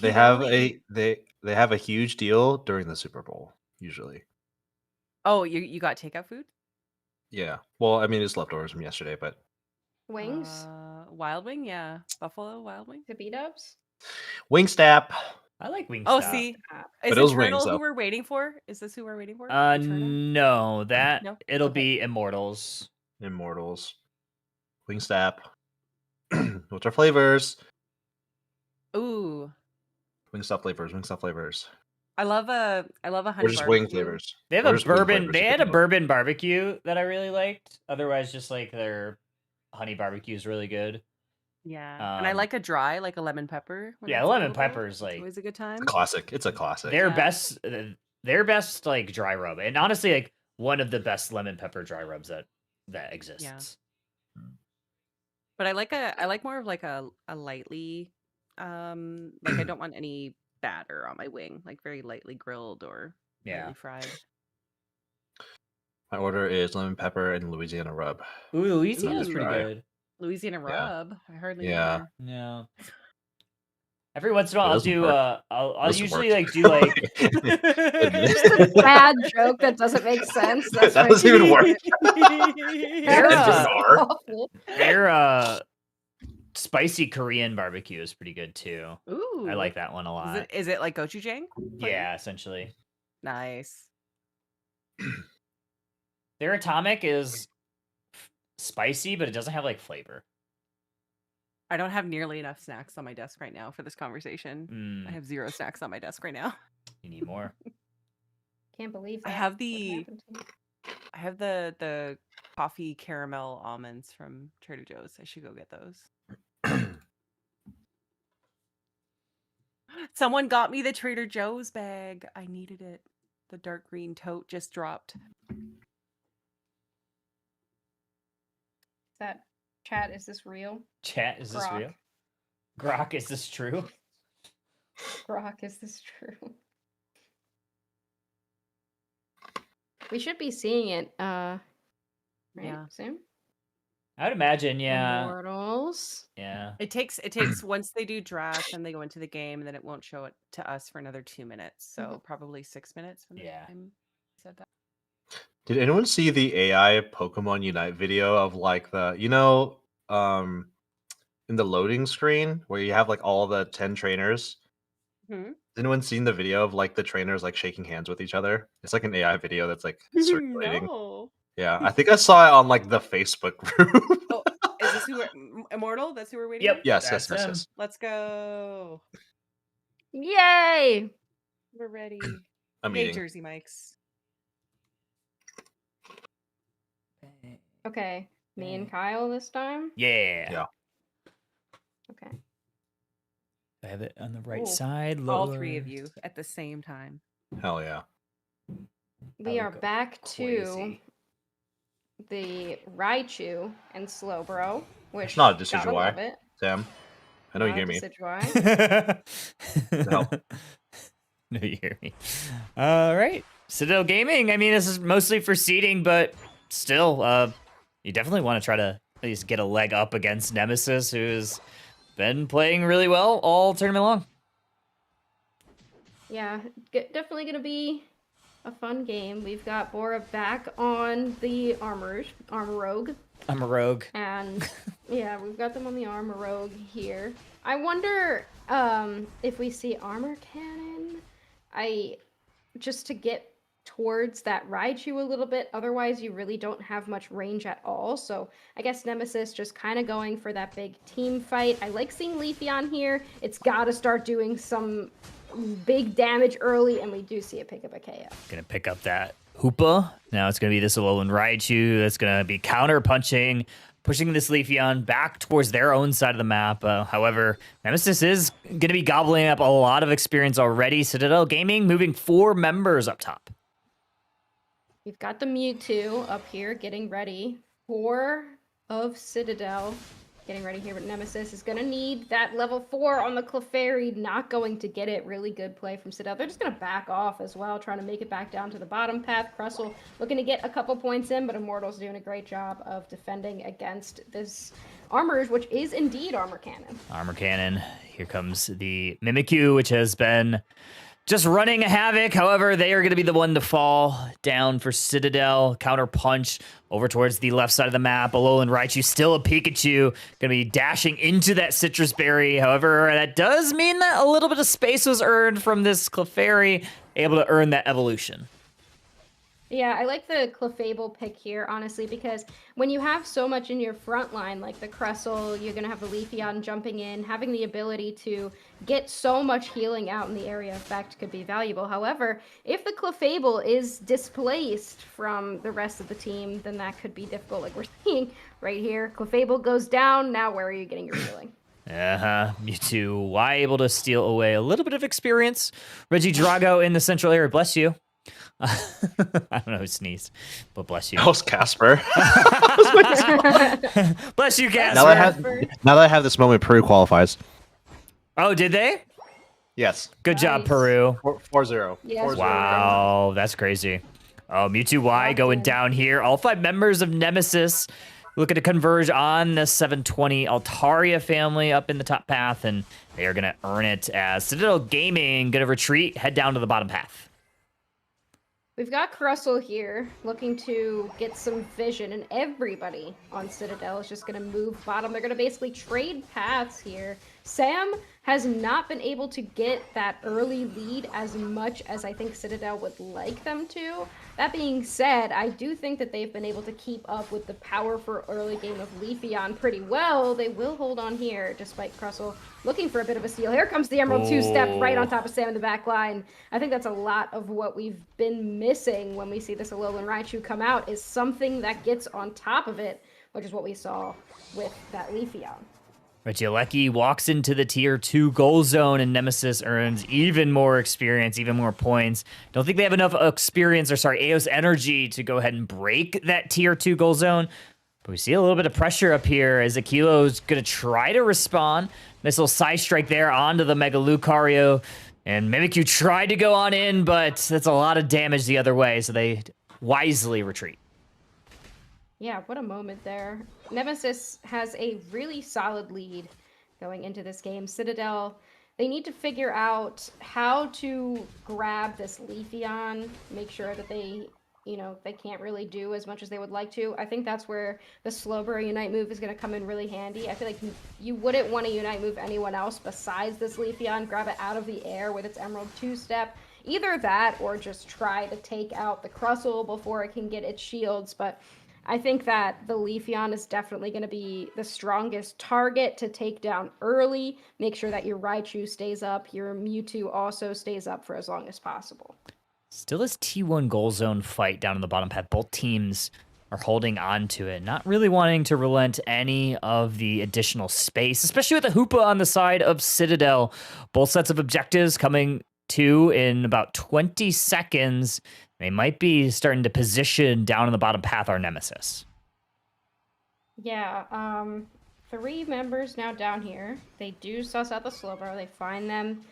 They you have only- they have a huge deal during the Super Bowl, usually. Oh, you got takeout food? Yeah. Well, I mean it's leftovers from yesterday, but Wings? Wild Wing, yeah. Buffalo Wild Wing. To beat ups? Wingstop. I like Wingstop. Oh, see. Is But it was Eternal wings, who though. we're waiting for? Is this who we're waiting for? Eternal? No, that No? it'll Okay. be Immortals. Immortals. Wingstop. What's our flavors? Ooh. Wingstop flavors. I love a Or honey just barbecue. wing flavors. They have Or a just wing bourbon. flavors, They you had can a go. bourbon barbecue that I really liked. Otherwise, just like their honey barbecue is really good. Yeah. And I like a dry, like a lemon pepper. when Yeah, it's lemon available. pepper is It's like always a good time. It's a classic. It's a classic. their Yeah. best like dry rub, and honestly, like one of the best lemon pepper dry rubs that exists. But I like more of like a lightly like I don't want any batter on my wing, like very lightly grilled or Yeah. lightly fried. My order is lemon pepper and Louisiana rub. Ooh, Louisiana's pretty Try. good. Louisiana rub. I hardly know Yeah. her. Yeah. Every once in a while, It I'll doesn't do. work. I'll Doesn't usually work. like do like. Just a bad joke that doesn't make sense. That's That my doesn't even work. Their, That's just Bizarre. awful. their spicy Korean barbecue is pretty good too. Ooh. I like that one a Is lot. it like gochujang? Yeah, essentially. Nice. Their atomic is spicy, but it doesn't have like flavor. I don't have nearly enough snacks on my desk right now for this conversation. I have 0 snacks on my desk right now. You need more. Can't believe that. I have What the happened to you? I have the coffee caramel almonds from Trader Joe's. I should go get those. Someone got me the Trader Joe's bag. I needed it. The dark green tote just dropped. That chat, is this real? Chat, is this Grok. real? Grok, is this true? Grok, is this true? We should be seeing it right Yeah. soon. I would imagine, yeah. Immortals. Yeah. It takes once they do draft and they go into the game, and then it won't show it to us for another 2 minutes. So probably 6 minutes from the Yeah. time I said that. Did anyone see the AI Pokemon Unite video of like the in the loading screen where you have like all the 10 trainers? Hmm? Has anyone seen the video of like the trainers like shaking hands with each other? It's like an AI video that's like circulating. No. Yeah, I think I saw it on like the Facebook group. Oh, is this who we're Immortal? That's who we're waiting Yep. on? Yes, That's yes, yes, him. yes. Let's go. Yay! We're ready. I'm Yay, eating. Jersey Mikes. Okay, me and Kyle this time. Yeah. Yeah. Okay. I have it on the right Ooh, side. All three of lower. you at the same time. Hell yeah. We I are would go back to crazy. the Raichu and Slowbro, which It's not a gotta Decidueye. love it. Sam, I know you Not hear a me. Decidueye. No, you hear me. All right. Citadel Gaming. I mean, this is mostly for seeding, but still, you definitely want to try to at least get a leg up against Nemesis, who's been playing really well all tournament long. Yeah, definitely gonna be a fun game. We've got Bora back on the Armor Rogue. I'm a rogue. And yeah, we've got them on the Armor Rogue here. I wonder if we see Armor Cannon. Just to get towards that Raichu a little bit. Otherwise, you really don't have much range at all. So I guess Nemesis just kind of going for that big team fight. I like seeing Leafeon here. It's got to start doing some big damage early, and we do see it pick up a KO. Gonna pick up that Hoopa. Now it's gonna be this Alolan Raichu that's gonna be counter punching, pushing this Leafeon back towards their own side of the map. However, Nemesis is gonna be gobbling up a lot of experience already. Citadel Gaming moving 4 members up top. We've got the Mewtwo up here getting ready. 4 of Citadel getting ready here, but Nemesis is going to need that level 4 on the Clefairy. Not going to get it. Really good play from Citadel. They're just going to back off as well, trying to make it back down to the bottom path. Crustle looking to get a couple points in, but Immortal's doing a great job of defending against this Armor, which is indeed Armor Cannon. Armor Cannon. Here comes the Mimikyu, which has been just running havoc. However, they are going to be the one to fall down for Citadel. Counter punch over towards the left side of the map. Alolan Raichu, still a Pikachu. Going to be dashing into that Citrus Berry. However, that does mean that a little bit of space was earned from this Clefairy, able to earn that evolution. Yeah, I like the Clefable pick here, honestly, because when you have so much in your front line, like the Crustle, you're going to have the Leafeon jumping in, having the ability to get so much healing out in the area effect could be valuable. However, if the Clefable is displaced from the rest of the team, then that could be difficult, like we're seeing right here. Clefable goes down, now where are you getting your healing? Mewtwo, why able to steal away a little bit of experience? Regidrago in the central area, bless you. I don't know who sneezed, but bless you. That was Casper. Bless you, Casper. Now that I have this moment, Peru qualifies. Oh, did they? Yes. Good job, Nice. Peru. 4-0. Yes. 4-0. Wow, that's crazy. Oh, Mewtwo Y Locked going in. down here. All 5 members of Nemesis looking to converge on the 720 Altaria family up in the top path, and they are going to earn it as Citadel Gaming going to retreat, head down to the bottom path. We've got Crustle here looking to get some vision, and everybody on Citadel is just going to move bottom. They're going to basically trade paths here. Sam has not been able to get that early lead as much as I think Citadel would like them to. That being said, I do think that they've been able to keep up with the powerful early game of Leafeon pretty well. They will hold on here, despite Crustle looking for a bit of a steal. Here comes the Emerald 2-step right on top of Sam in the back line. I think that's a lot of what we've been missing when we see this Alolan Raichu come out, is something that gets on top of it, which is what we saw with that Leafeon. Regieleki walks into the tier 2 goal zone, and Nemesis earns even more experience, even more points. Don't think they have enough Aeos energy to go ahead and break that tier 2 goal zone. But we see a little bit of pressure up here as Akilo's going to try to respond. Nice little side strike there onto the Mega Lucario. And Mimikyu tried to go on in, but that's a lot of damage the other way, so they wisely retreat. Yeah, what a moment there. Nemesis has a really solid lead going into this game. Citadel, they need to figure out how to grab this Leafeon, make sure that they can't really do as much as they would like to. I think that's where the Slowbro Unite move is going to come in really handy. I feel like you wouldn't want to Unite move anyone else besides this Leafeon. Grab it out of the air with its Emerald 2-step. either that or just try to take out the Crustle before it can get its shields. But I think that the Leafeon is definitely going to be the strongest target to take down early. Make sure that your Raichu stays up, your Mewtwo also stays up for as long as possible. Still this T1 goal zone fight down in the bottom path. Both teams are holding on to it, not really wanting to relent any of the additional space, especially with the Hoopa on the side of Citadel. Both sets of objectives coming to in about 20 seconds. They might be starting to position down in the bottom path our nemesis. Yeah, 3 members now down here. They do suss out the Slowbro. They find them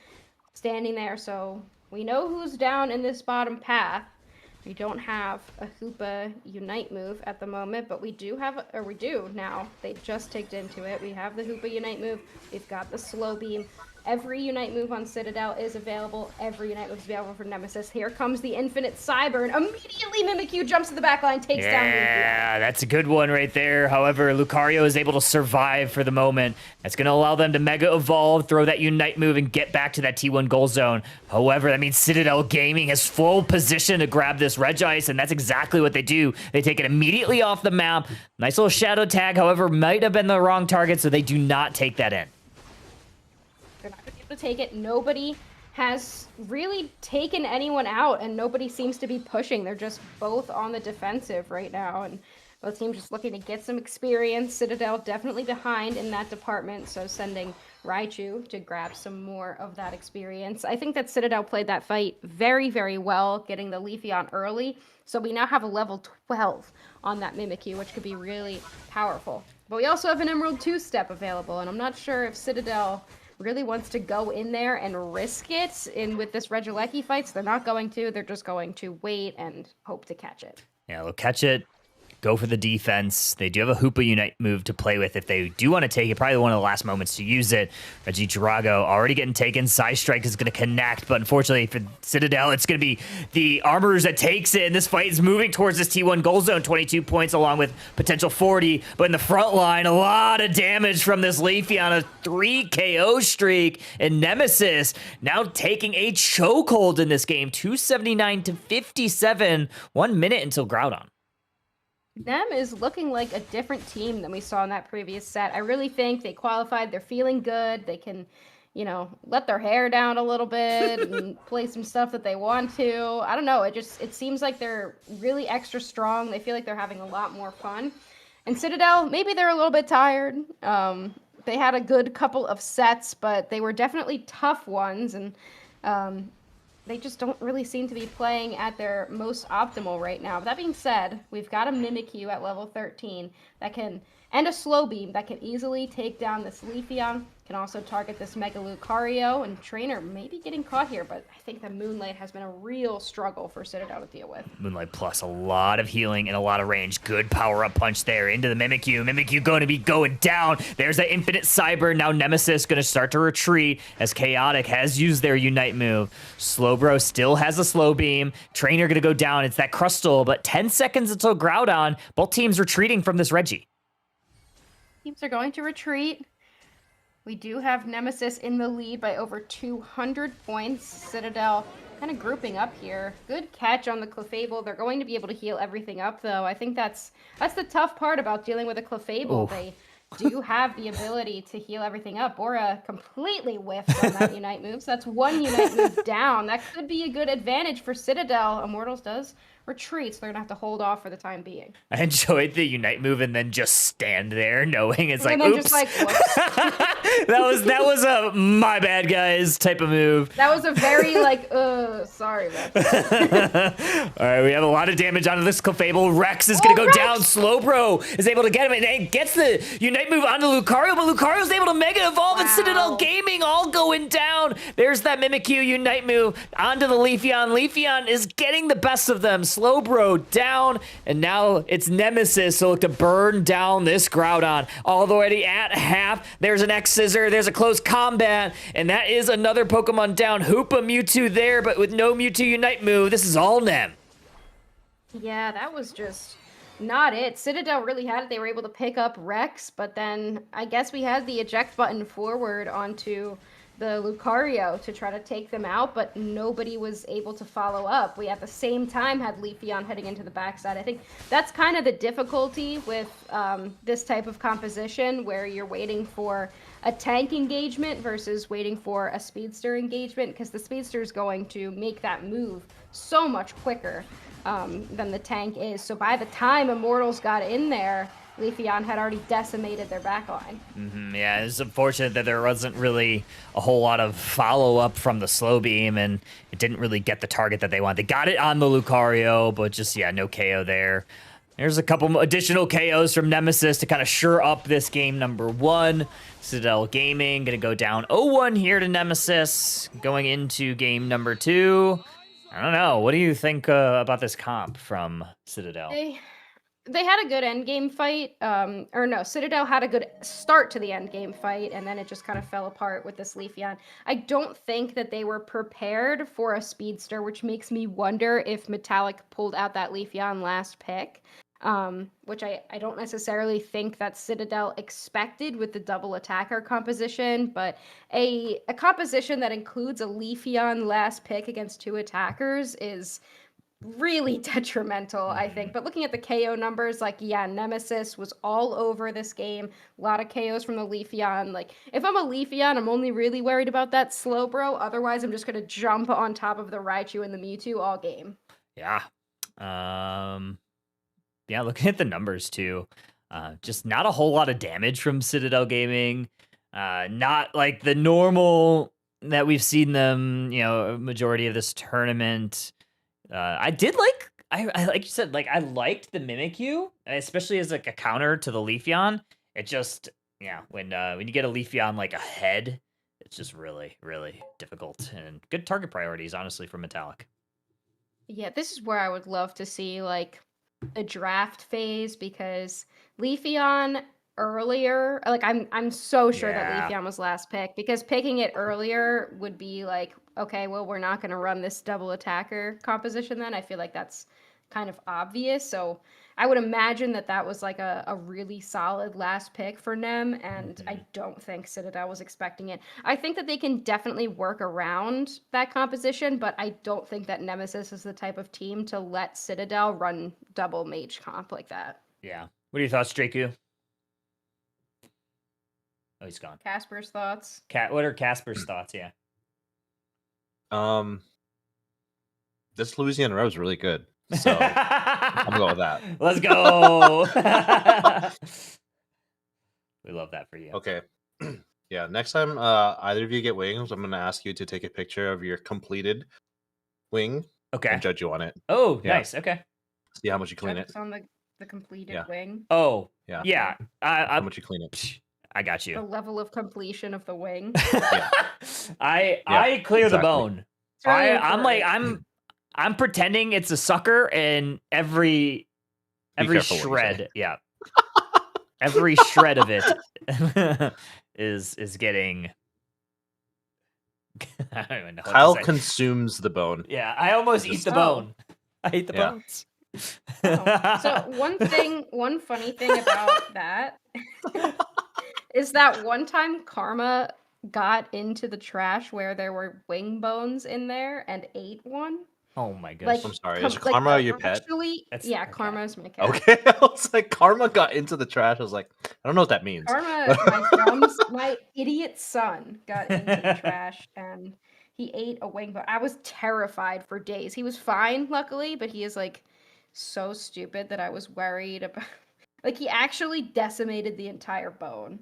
standing there, so we know who's down in this bottom path. We don't have a Hoopa Unite move at the moment, but we do have, or we do now. They just ticked into it. We have the Hoopa Unite move. We've got the Slow Beam. Every Unite move on Citadel is available. Every Unite move is available for Nemesis. Here comes the Infinite Cyburn. Immediately Mimikyu jumps to the back line, takes down Lugia. Yeah, that's a good one right there. However, Lucario is able to survive for the moment. That's going to allow them to Mega Evolve, throw that Unite move, and get back to that T1 goal zone. However, that means Citadel Gaming has full position to grab this Regice, and that's exactly what they do. They take it immediately off the map. Nice little shadow tag, however, might have been the wrong target, so they do not take that in. They're not going to be able to take it. Nobody has really taken anyone out, and nobody seems to be pushing. They're just both on the defensive right now, and both teams just looking to get some experience. Citadel definitely behind in that department, so sending Raichu to grab some more of that experience. I think that Citadel played that fight very, very well, getting the Leafeon early, so we now have a level 12 on that Mimikyu, which could be really powerful. But we also have an Emerald 2-step available, and I'm not sure if Citadel really wants to go in there and risk it with this Regieleki fights. They're not going to. They're just going to wait and hope to catch it. Yeah, they'll catch it, go for the defense. They do have a Hoopa Unite move to play with if they do want to take it. Probably one of the last moments to use it. Regidrago already getting taken. Psystrike is going to connect, but unfortunately for Citadel, it's going to be the Armorers that takes it, and this fight is moving towards this T1 goal zone. 22 points along with potential 40, but in the front line, a lot of damage from this Leafy on a 3 KO streak, and Nemesis now taking a chokehold in this game. 279 to 57, 1 minute until Groudon. Nem is looking like a different team than we saw in that previous set. I really think they qualified. They're feeling good. They can, let their hair down a little bit and play some stuff that they want to. I don't know. It seems like they're really extra strong. They feel like they're having a lot more fun. And Citadel, maybe they're a little bit tired. They had a good couple of sets, but they were definitely tough ones. And they just don't really seem to be playing at their most optimal right now. But that being said, we've got a Mimikyu at level 13 and a Slow Beam that can easily take down this Leafeon, can also target this Mega Lucario, and Trainer may be getting caught here, but I think that Moonlight has been a real struggle for Citadel to deal with. Moonlight plus a lot of healing and a lot of range. Good power-up punch there into the Mimikyu. Mimikyu going to be going down. There's that Infinite Cyber. Now Nemesis going to start to retreat as Chaotic has used their Unite move. Slowbro still has a Slow Beam. Trainer going to go down. It's that Crustle, but 10 seconds until Groudon. Both teams retreating from this Reggie. Teams are going to retreat. We do have Nemesis in the lead by over 200 points. Citadel kind of grouping up here. Good catch on the Clefable. They're going to be able to heal everything up, though. I think that's the tough part about dealing with a Clefable. Oof. They do have the ability to heal everything up. Bora completely whiffed on that Unite move, so that's 1 Unite move down. That could be a good advantage for Citadel. Immortals does retreat, so they're going to have to hold off for the time being. I enjoyed the Unite move and then just stand there knowing it's and like, then oops. Just like, whoops. that was a my bad guys type of move. That was a very sorry about that. All right, we have a lot of damage onto this Clefable. Rex is going to go down. Slowbro is able to get him, and he gets the Unite move onto Lucario, but Lucario's able to Mega Evolve, and Citadel Gaming all going down. There's that Mimikyu Unite move onto the Leafeon. Leafeon is getting the best of them. Slowbro down, and now it's Nemesis to look to burn down this Groudon. Already at half, there's an X-Scissor, there's a close combat, and that is another Pokemon down. Hoopa Mewtwo there, but with no Mewtwo Unite move, this is all Nem. Yeah, that was just not it. Citadel really had it. They were able to pick up Rex, but then I guess we had the eject button forward onto the Lucario to try to take them out, but nobody was able to follow up. We at the same time had Leafeon heading into the backside. I think that's kind of the difficulty with this type of composition, where you're waiting for a tank engagement versus waiting for a speedster engagement, because the speedster is going to make that move so much quicker than the tank is. So by the time Immortals got in there, Leafeon had already decimated their backline. Yeah, it's unfortunate that there wasn't really a whole lot of follow-up from the slow beam, and it didn't really get the target that they wanted. They got it on the Lucario, but just, yeah, no KO there. There's a couple additional KOs from Nemesis to kind of sure up this game number 1. Citadel Gaming going to go down 0-1 here to Nemesis, going into game number 2. I don't know. What do you think about this comp from Citadel? They had a good end game fight, or no, Citadel had a good start to the end game fight, and then it just kind of fell apart with this Leafeon. I don't think that they were prepared for a speedster, which makes me wonder if Metallic pulled out that Leafeon last pick, which I don't necessarily think that Citadel expected with the double attacker composition, but a composition that includes a Leafeon last pick against 2 attackers is really detrimental, I think. But looking at the KO numbers, like, yeah, Nemesis was all over this game. A lot of KOs from the Leafeon. Like, if I'm a Leafeon, I'm only really worried about that Slowbro. Otherwise, I'm just going to jump on top of the Raichu and the Mewtwo all game. Yeah. Yeah, looking at the numbers, too. Just not a whole lot of damage from Citadel Gaming. Not like the normal that we've seen them, majority of this tournament. I did like you said, like I liked the Mimikyu, especially as like a counter to the Leafeon. It just, when you get a Leafeon like ahead, it's just really, really difficult, and good target priorities, honestly, for Metallic. Yeah, this is where I would love to see like a draft phase, because Leafeon earlier, like I'm so sure that Leafeon was last pick, because picking it earlier would be like, okay, well, we're not going to run this double attacker composition then. I feel like that's kind of obvious. So I would imagine that was like a really solid last pick for Nem, and I don't think Citadel was expecting it. I think that they can definitely work around that composition, but I don't think that Nemesis is the type of team to let Citadel run double mage comp like that. Yeah. What are your thoughts, Draku? Oh, he's gone. Casper's thoughts? What are Casper's thoughts? Yeah. This Louisiana Rub is really good. So I'm going with that. Let's go. We love that for you. Okay. Yeah. Next time either of you get wings, I'm going to ask you to take a picture of your completed wing. Okay. And judge you on it. Oh, Yeah. nice. Okay. See how much you clean Judges it. on the completed wing. Oh, Yeah. yeah. How much you clean it. I got The you. level of completion of the wing. I clear the bone. Really I'm like I'm pretending it's a sucker, and every careful what you shred, say. yeah, every shred of it is getting. I don't even know. Kyle consumes the bone. Yeah, I almost eat the bone. I eat the bones. So one funny thing about that is that one time Karma got into the trash where there were wing bones in there and ate one. Oh my gosh. Like, I'm sorry. Is Karma your pet? Actually, yeah, Karma's my cat. Okay. I was like, Karma got into the trash. I was like, I don't know what that means. Karma, my idiot son got into the trash and he ate a wing bone. I was terrified for days. He was fine, luckily, but he is like so stupid that I was worried about. Like, he actually decimated the entire bone.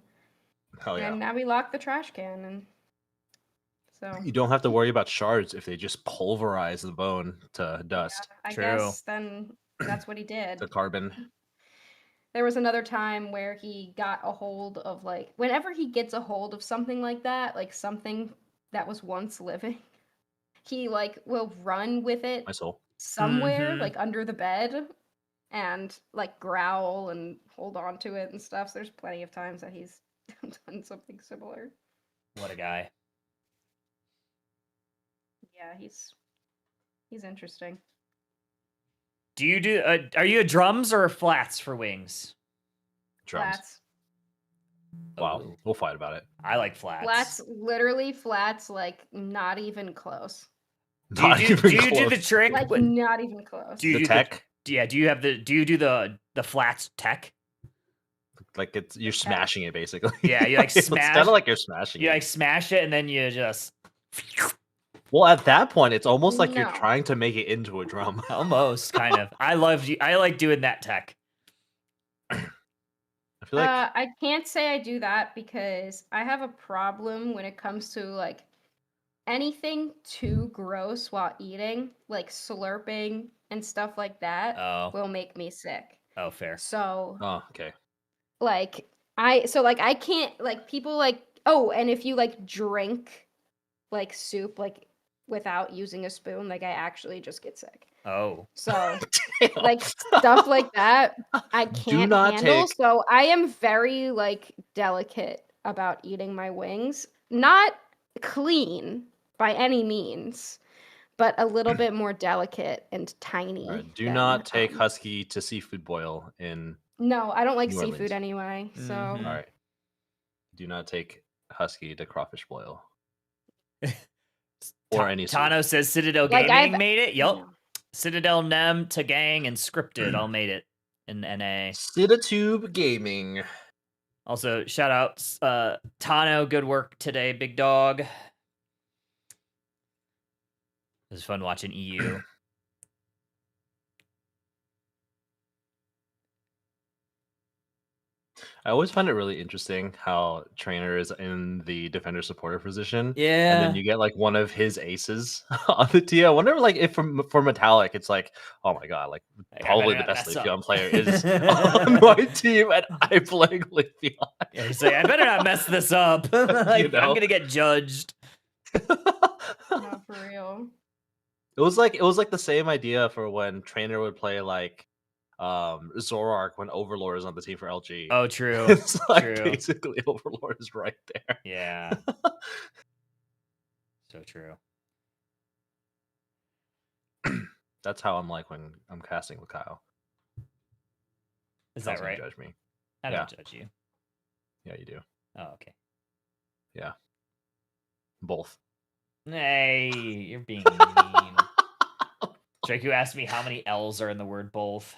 Hell yeah. And now we locked the trash can, and so You don't have to worry about shards if they just pulverize the bone to dust. I guess then that's what he did. The carbon. There was another time where he got a hold of, like, whenever he gets a hold of something like that, like something that was once living, he like will run with it My soul. somewhere, like under the bed, and like growl and hold on to it and stuff. So there's plenty of times that he's done something similar. What a guy. Yeah, he's interesting. Do you do? Are you a drums or flats for wings? Drums. Flats. Wow, Ooh. we'll fight about it. I like flats. Flats, literally flats, like not even close. Do you Not do, even do you do the close. trick? Like with- not even close. do you The do tech, yeah. Do you do the flats tech? like you're The tech. smashing it basically. Yeah, you, like, It's smash- kind of like you're smashing You it. like smash it and then you just Well, at that point, it's almost like you're No. trying to make it into a drum. almost kind of. I like doing that tech. I feel like I can't say I do that because I have a problem when it comes to like anything too gross while eating, like slurping and stuff like that, Oh, will make me sick. oh, fair. So oh, okay. like I can't like people like oh, and if you like drink like soup like without using a spoon, like I actually just get sick. Oh, So like stuff like that I can't not handle. take- So I am very like delicate about eating my wings. Not clean by any means, but a little bit more delicate and tiny. All right, do than, not take um, husky to seafood boil in. No, I don't like New seafood Orleans. anyway. So Mhm. All right. Do not take husky to crawfish boil. Or any soup. Tano says Citadel Like, Gaming I've- made it. Yup. no. Citadel Nem to Gang and Scripted all made it in NA. Citatube Gaming. Also, shout out Tano, good work today, big dog. It was fun watching E EU. I always find it really interesting how Trainer is in the defender supporter position. Yeah. And then you get like one of his aces on the team. I wonder like if for Metallic it's like, oh my god, like Like, I probably better the not best mess up. Leafeon player is on my team and I play Leafeon. Yeah, he's like, I better not mess this up. Like, I'm know? gonna get judged. No, for real. It was like the same idea for when Trainer would play like Zoroark when Overlord is on the team for LG. Oh, true. It's like true. basically Overlord is right there. Yeah. So true. That's how I'm like when I'm casting with Kyle. Is Kyle's that gonna right? Judge me. I Yeah. don't judge you. Yeah, you do. Oh, okay. Both. Hey, you're being mean. Draku asked me how many L's are in the word both.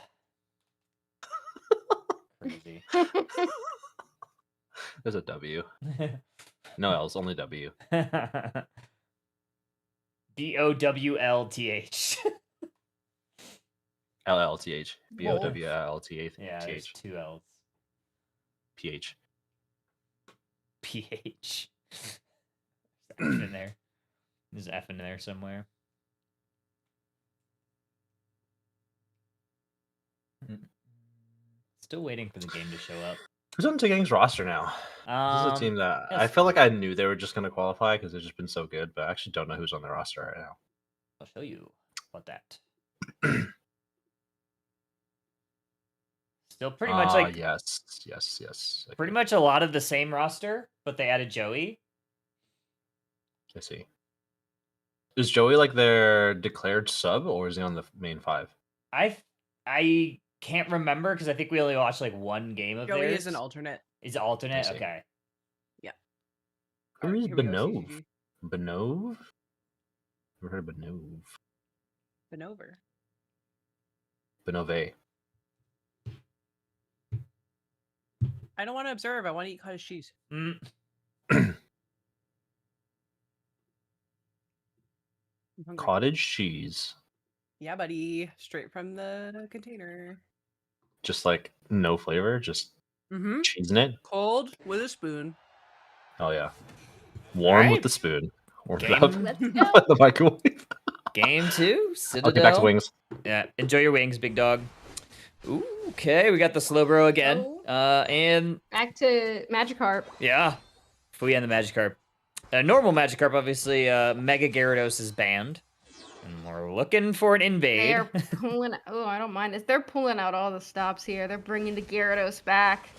Crazy. There's a W. No L's, only W. BOWLTH. LLTH. BOWLTH. Yeah, there's two L's. PH. PH. There's F in there. There's an F in there somewhere. Still waiting for the game to show up. Who's on Gang's roster now? This is a team that I yes. felt like I knew they were just going to qualify because they've just been so good, but I actually don't know who's on their roster right now. I'll show you about that. Still pretty much like yes. pretty much a lot of the same roster, but they added Joey. I see. Is Joey like their declared sub or is he on the main five? I can't remember because I think we only watched like one game of Joey theirs. is an alternate. Is it alternate? see. Okay. Who is Here we go, Benove? CGG. Benove? Never heard of Benove. Been over. Benove. I don't want to observe. I want to eat cottage cheese. Mm, I'm hungry. Cottage cheese. Yeah, buddy. Straight from the container. Just like no flavor, just Mm-hmm. cheese in it. Cold with a spoon. Oh yeah. Warm Alright. with the spoon. Warmed Game. up Let's in go. the microwave. Game 2, Citadel. I'll get back to wings. Yeah, enjoy your wings, big dog. Ooh, okay, we got the Slowbro again. Oh. And Back to Magikarp. yeah, Fui and the Magikarp. Normal Magikarp, obviously, Mega Gyarados is banned. And we're looking for an invade. They're pulling. Oh, I don't mind this. They're pulling out all the stops here. They're bringing the Gyarados back,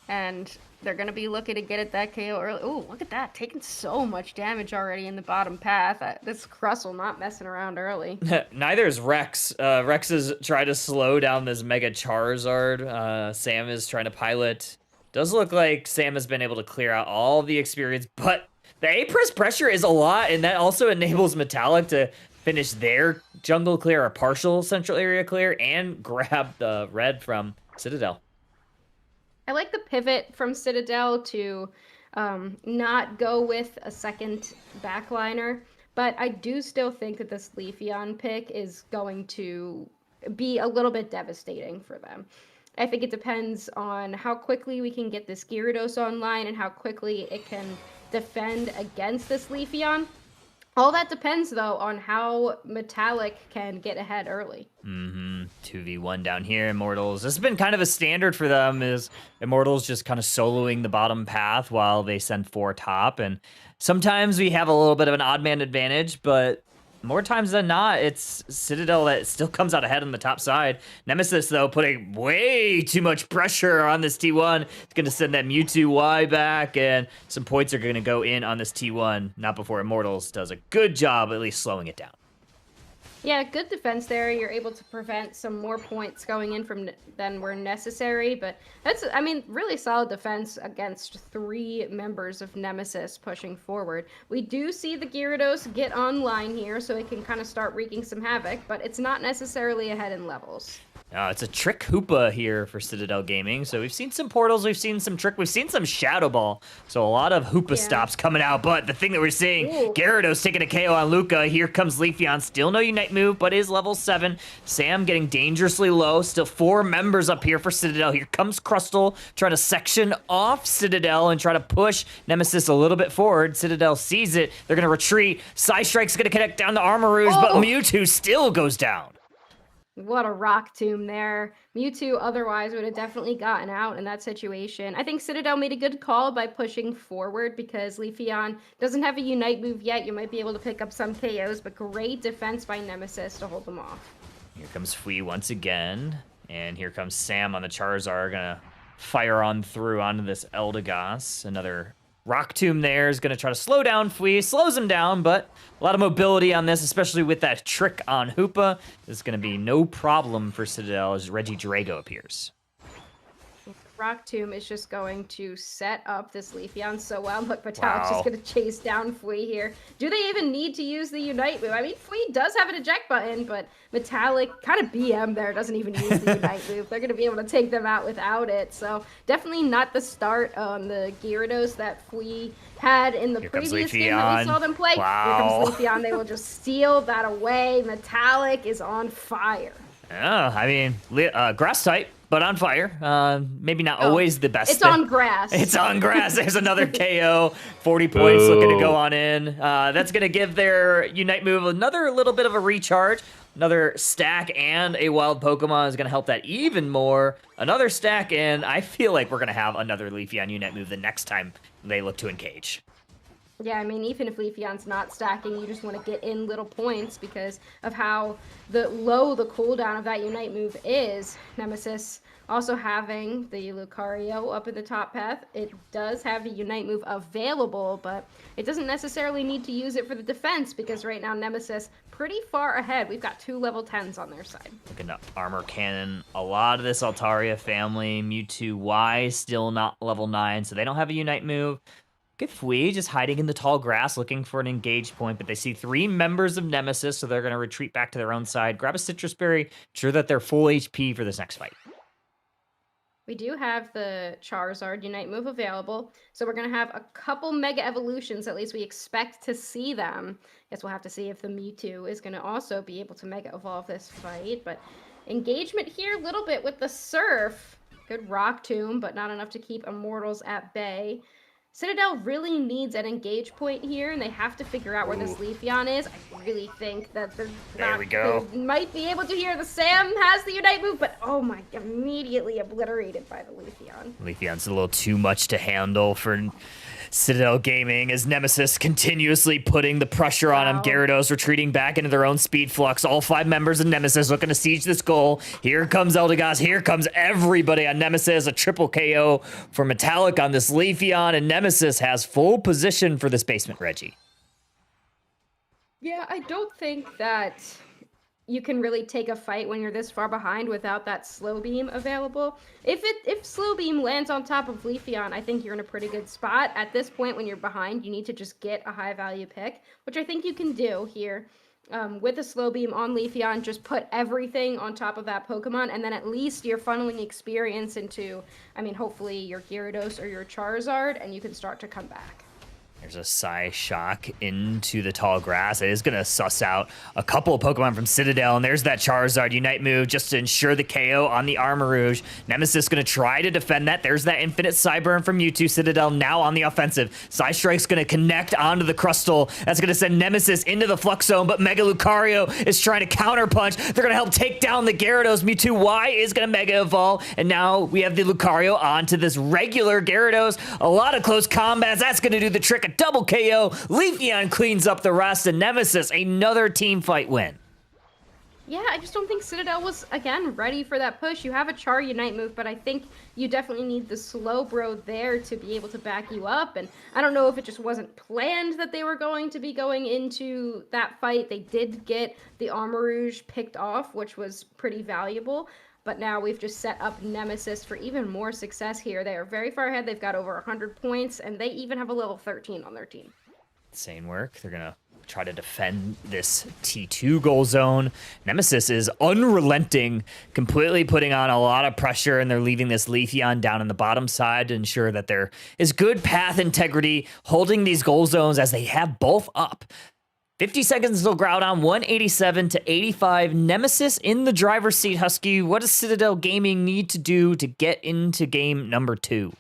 and they're gonna be looking to get at that KO early. Oh, look at that! Taking so much damage already in the bottom path. This Crustle not messing around early. Neither is Rex. Rex is trying to slow down this Mega Charizard. Sam is trying to pilot Does look like Sam has been able to clear out all the experience, but the A-press pressure is a lot, and that also enables Metallic to finish their jungle clear or partial central area clear and grab the red from Citadel. I like the pivot from Citadel to not go with a second backliner, but I do still think that this Leafeon pick is going to be a little bit devastating for them. I think it depends on how quickly we can get this Gyarados online and how quickly it can defend against this Leafeon. All that depends, though, on how Metallic can get ahead early. 2v1 down here, Immortals. This has been kind of a standard for them, is Immortals just kind of soloing the bottom path while they send 4 top. And sometimes we have a little bit of an odd man advantage, but more times than not, it's Citadel that still comes out ahead on the top side. Nemesis, though, putting way too much pressure on this T1. It's going to send that Mewtwo Y back, and some points are going to go in on this T1. Not before Immortals does a good job at least slowing it down. Yeah, good defense there. You're able to prevent some more points going in from than were necessary, but that's, I mean, really solid defense against 3 members of Nemesis pushing forward. We do see the Gyarados get online here, so it can kind of start wreaking some havoc, but it's not necessarily ahead in levels. It's a Trick Hoopa here for Citadel Gaming. So we've seen some Portals, we've seen some Trick, we've seen some Shadow Ball. So a lot of Hoopa stops coming out. But the thing that we're seeing, Gyarados taking a KO on Luca. Here comes Leafeon. Still no Unite move, but is level 7. Sam getting dangerously low. Still 4 members up here for Citadel. Here comes Crustle trying to section off Citadel and try to push Nemesis a little bit forward. Citadel sees it. They're going to retreat. Psystrike's going to connect down the Armor but Mewtwo still goes down. What a rock tomb there. Mewtwo otherwise would have definitely gotten out in that situation. I think Citadel made a good call by pushing forward because Leafeon doesn't have a Unite move yet. You might be able to pick up some KOs, but great defense by Nemesis to hold them off. Here comes Fui once again. And here comes Sam on the Charizard. Gonna fire on through onto this Eldegoss. Another Rock Tomb there is going to try to slow down Fui. Slows him down, but a lot of mobility on this, especially with that trick on Hoopa. This is going to be no problem for Citadel as Reggie Drago appears. Rock Tomb is just going to set up this Leafeon so well. Look, Metallic's just going to chase down Fui here. Do they even need to use the Unite move? I mean, Fui does have an eject button, but Metallic kind of BM there, doesn't even use the Unite move. They're going to be able to take them out without it. So definitely not the start on the Gyarados that Fui had in the previous game that we saw them play. Wow. Here comes Leafeon. They will just steal that away. Metallic is on fire. Oh, I mean, grass type, but on fire. Maybe not always the best. It's on grass. It's on grass. There's another KO. 40 points looking to go on in. That's going to give their Unite move another little bit of a recharge. Another stack and a wild Pokemon is going to help that even more. Another stack, and I feel like we're going to have another Leafeon Unite move the next time they look to engage. Yeah, I mean, even if Leafeon's not stacking, you just want to get in little points because of how low the cooldown of that Unite move is. Nemesis also having the Lucario up in the top path. It does have a Unite move available, but it doesn't necessarily need to use it for the defense because right now Nemesis pretty far ahead. We've got 2 level 10s on their side. Looking up Armor Cannon. A lot of this Altaria family. Mewtwo Y still not level 9, so they don't have a Unite move. Good Fui just hiding in the tall grass looking for an engage point, but they see 3 members of Nemesis, so they're going to retreat back to their own side, grab a Citrus Berry, ensure that they're full HP for this next fight. We do have the Charizard Unite move available, so we're going to have a couple Mega Evolutions, at least we expect to see them. Guess we'll have to see if the Mewtwo is going to also be able to Mega Evolve this fight, but engagement here a little bit with the Surf. Good Rock Tomb, but not enough to keep Immortals at bay. Citadel really needs an engage point here, and they have to figure out where this Leafeon is. I really think that they might be able to hear the Sam has the Unite move, but oh my, immediately obliterated by the Leafeon. Leafeon's a little too much to handle for Citadel Gaming as Nemesis continuously putting the pressure on him. Gyarados retreating back into their own speed flux. All 5 members of Nemesis looking to siege this goal. Here comes Eldegoss. Here comes everybody on Nemesis. A triple KO for Metallic on this Leafeon, and Nemesis has full position for this basement, Reggie. Yeah, I don't think that you can really take a fight when you're this far behind without that slow beam available. If slow beam lands on top of Leafeon, I think you're in a pretty good spot. At this point, when you're behind, you need to just get a high value pick, which I think you can do here. With a slow beam on Leafeon, just put everything on top of that Pokemon, and then at least you're funneling experience into, I mean, hopefully your Gyarados or your Charizard, and you can start to come back. There's a Psyshock into the tall grass. It is going to suss out a couple of Pokemon from Citadel, and there's that Charizard Unite move just to ensure the KO on the Armarouge. Nemesis going to try to defend that. There's that Infinite Psyburn from Mewtwo. Citadel now on the offensive. Psystrike's going to connect onto the Crustle. That's going to send Nemesis into the Flux Zone, but Mega Lucario is trying to counterpunch. They're going to help take down the Gyarados. Mewtwo Y is going to Mega Evolve, and now we have the Lucario onto this regular Gyarados. A lot of close combats. That's going to do the trick. A double KO. Leafeon cleans up the rest, and Nemesis, another team fight win. Yeah, I just don't think Citadel was, again, ready for that push. You have a Char Unite move, but I think you definitely need the Slowbro there to be able to back you up. And I don't know if it just wasn't planned that they were going to be going into that fight. They did get the Armarouge picked off, which was pretty valuable. But now we've just set up Nemesis for even more success here. They are very far ahead. They've got over 100 points, and they even have a level 13 on their team. Insane work. They're going to try to defend this T2 goal zone. Nemesis is unrelenting, completely putting on a lot of pressure, and they're leaving this Leafeon down in the bottom side to ensure that there is good path integrity, holding these goal zones as they have both up. 50 seconds until Groudon, 187 to 85. Nemesis in the driver's seat, Husky. What does Citadel Gaming need to do to get into game number 2?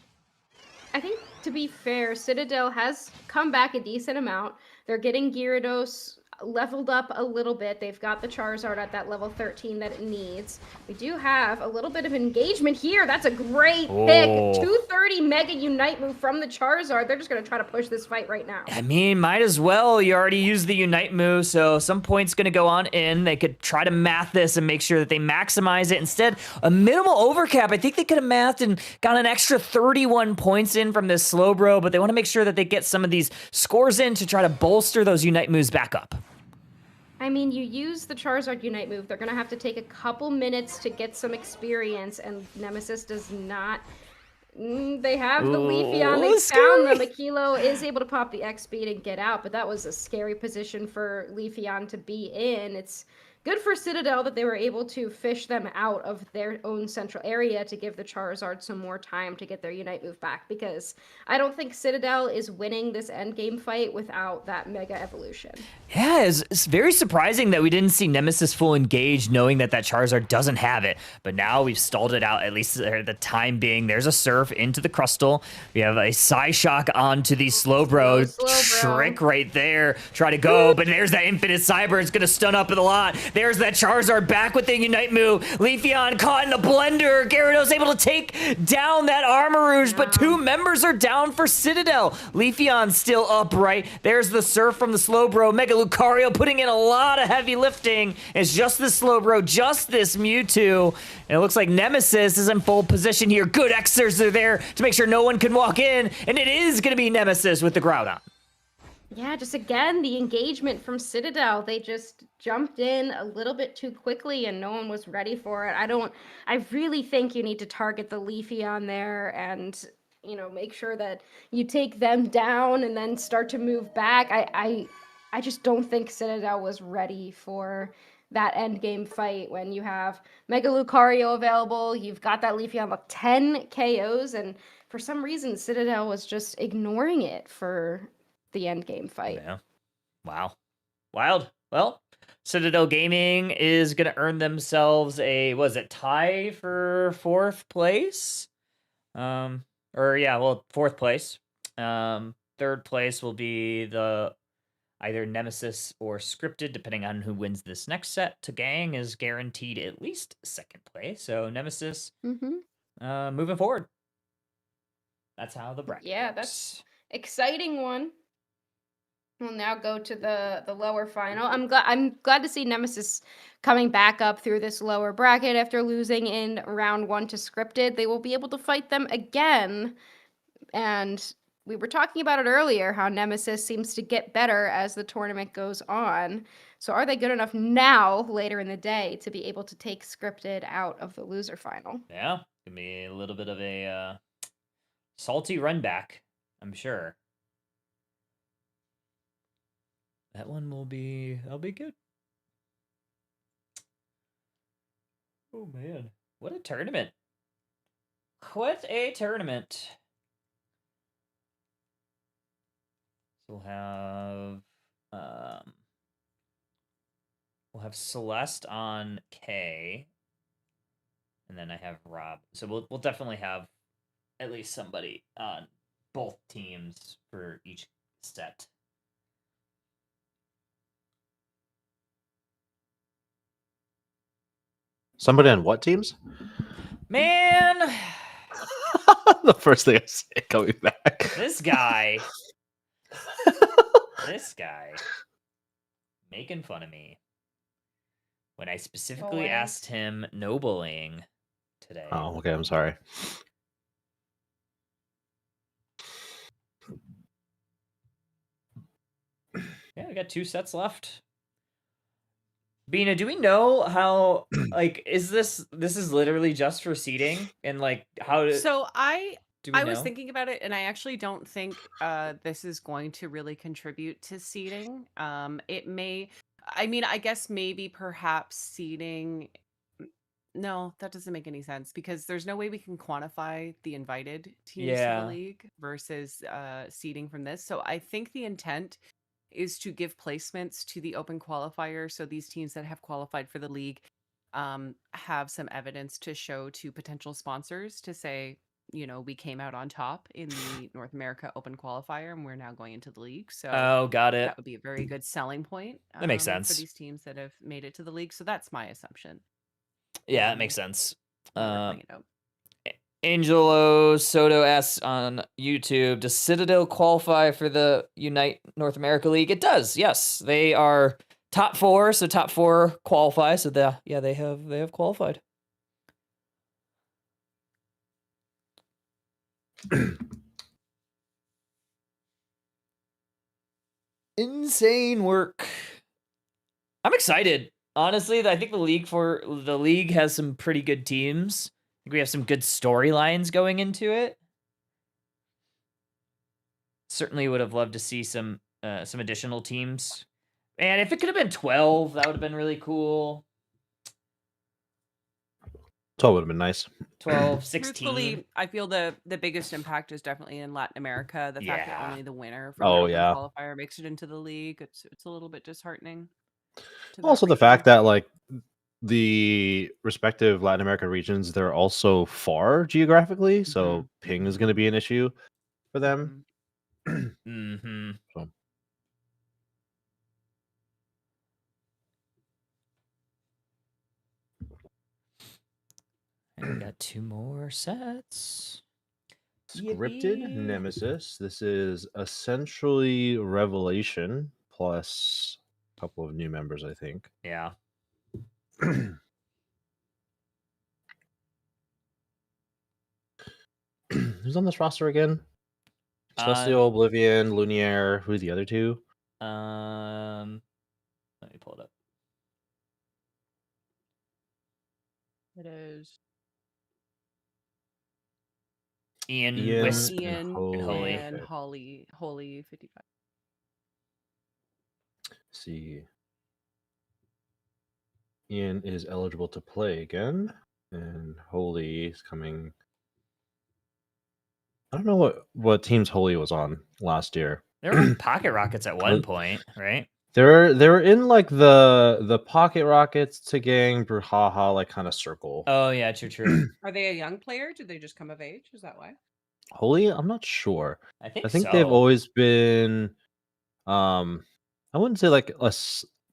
I think, to be fair, Citadel has come back a decent amount. They're getting Gyarados leveled up a little bit. They've got the Charizard at that level 13 that it needs. We do have a little bit of engagement here. That's a great pick. 230 Mega Unite move from the Charizard. They're just going to try to push this fight right now. I mean, might as well. You already used the Unite move, so some points going to go on in. They could try to math this and make sure that they maximize it. Instead, a minimal overcap. I think they could have mathed and got an extra 31 points in from this Slowbro, but they want to make sure that they get some of these scores in to try to bolster those Unite moves back up. I mean, you use the Charizard Unite move. They're going to have to take a couple minutes to get some experience, and Nemesis does not. They have the Leafeon. They found them. Aquilo is able to pop the X-Speed and get out, but that was a scary position for Leafeon to be in. It's good for Citadel that they were able to fish them out of their own central area to give the Charizard some more time to get their Unite move back, because I don't think Citadel is winning this endgame fight without that Mega Evolution. Yeah, it's very surprising that we didn't see Nemesis full engaged, knowing that Charizard doesn't have it. But now we've stalled it out, at least at the time being. There's a Surf into the Crustle. We have a Psyshock onto the Slowbro. Trick right there. Try to go, but there's that Infinite Cyber. It's going to stun up a lot. There's that Charizard back with the Unite move. Leafeon caught in the blender. Gyarados able to take down that Armarouge, but 2 members are down for Citadel. Leafeon still upright. There's the Surf from the Slowbro. Mega Lucario putting in a lot of heavy lifting. It's just this Slowbro, just this Mewtwo. And it looks like Nemesis is in full position here. Good Xers are there to make sure no one can walk in. And it is going to be Nemesis with the Groudon. Yeah, just again, the engagement from Citadel. They just jumped in a little bit too quickly and no one was ready for it. I really think you need to target the Leafeon there and, make sure that you take them down and then start to move back. I just don't think Citadel was ready for that end game fight when you have Mega Lucario available. You've got that Leafeon with 10 KOs, and for some reason, Citadel was just ignoring it for the end game fight. Yeah. Wow. Wild. Well, Citadel Gaming is going to earn themselves a, tie for 4th place? 4th place. 3rd place will be either Nemesis or Scripted, depending on who wins this next set. To Gang is guaranteed at least 2nd place. So Nemesis moving forward. That's how the bracket works. That's exciting one. We'll now go to the lower final. I'm glad to see Nemesis coming back up through this lower bracket after losing in round 1 to Scripted. They will be able to fight them again. And we were talking about it earlier, how Nemesis seems to get better as the tournament goes on. So are they good enough now, later in the day, to be able to take scripted out of the loser final? Yeah, gonna be a little bit of a salty run back, I'm sure. That one that'll be good. Oh man, what a tournament! What a tournament! So we'll have Celeste on K, and then I have Rob. So we'll definitely have at least somebody on both teams for each set. Somebody on what teams? Man, The first thing I say coming back. this guy making fun of me when I specifically Always. asked him no bullying today. Oh, okay. I'm sorry. Yeah, we got 2 sets left. Bina, do we know how like is this is literally just for seeding and like how So I do we know? was thinking about it, and I actually don't think this is going to really contribute to seeding. It may, I mean, I guess maybe perhaps seeding. No, that doesn't make any sense because there's no way we can quantify the invited teams to Yeah. the league versus seeding from this. So I think the intent is to give placements to the open qualifier, so these teams that have qualified for the league have some evidence to show to potential sponsors to say, you know, we came out on top in the North America Open Qualifier and we're now going into the league. So Oh, got it. that would be a very good selling point. That makes for sense. these teams that have made it to the league. So that's my assumption. Yeah, it makes sense. when we're playing it out. Angelo Soto asks on YouTube, does Citadel qualify for the Unite North America League? It does, yes. They are top 4, so top 4 qualify. So they have qualified. Insane work. I'm excited. Honestly, I think the league has some pretty good teams. I think we have some good storylines going into it. Certainly would have loved to see some additional teams. And if it could have been 12, that would have been really cool. 12 would have been nice. 12, 16. Truthfully, I feel the biggest impact is definitely in Latin America. The fact that Yeah. only the winner from Oh, the yeah. Open Qualifier makes it into the league, it's a little bit disheartening. to that Also, the region. fact that like the respective Latin American regions, they're also far geographically, so ping is going to be an issue for them. Mhm. Mm-hmm. So. And we got 2 more sets. Scripted Yippee. Nemesis. This is essentially Revelation plus a couple of new members, I think. Yeah. Who's on this roster again? Celestial, Oblivion, Lumiere. Who's the other 2? Let me pull it up. It is Ian Ian Wisp. and Ian Holy. and Okay. Holly 55. See. Ian is eligible to play again, and Holy is coming. I don't know what teams Holy was on last year. They were on Pocket Rockets at one point, right? They were in like the Pocket Rockets to Gang Brouhaha like kind of circle. Oh yeah, true. Are they a young player? Did they just come of age? Is that why? Holy, I'm not sure. I think they've so. always been I wouldn't say like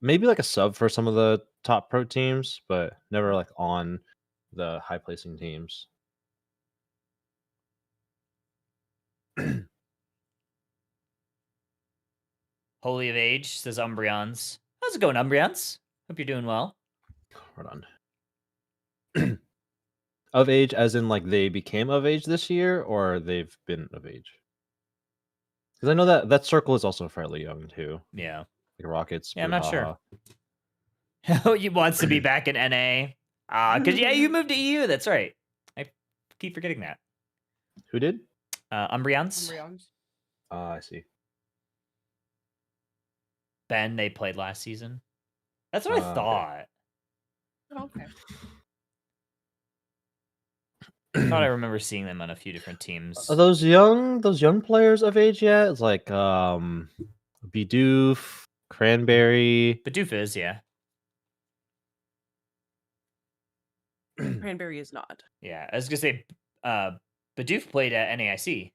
maybe like a sub for some of the top pro teams, but never like on the high placing teams. Holy of Age says Umbreons. How's it going, Umbreons? Hope you're doing well. Hold on. Of age as in like they became of age this year, or they've been of age? Because I know that circle is also fairly young too. Yeah. Like Rockets. Yeah, I'm not sure. Brouhaha. Oh, he wants to be back in NA. Because you moved to EU. That's right. I keep forgetting that. Who did? Umbreons. Embryons. I see. Ben, they played last season. That's what I Okay. thought. Okay. I thought I remember seeing them on a few different teams. Are those young players of age yet? It's like Bidoof, Cranberry. Bidoof is, yeah. Cranberry is not. Yeah, I was gonna say, Bidoof played at NAIC.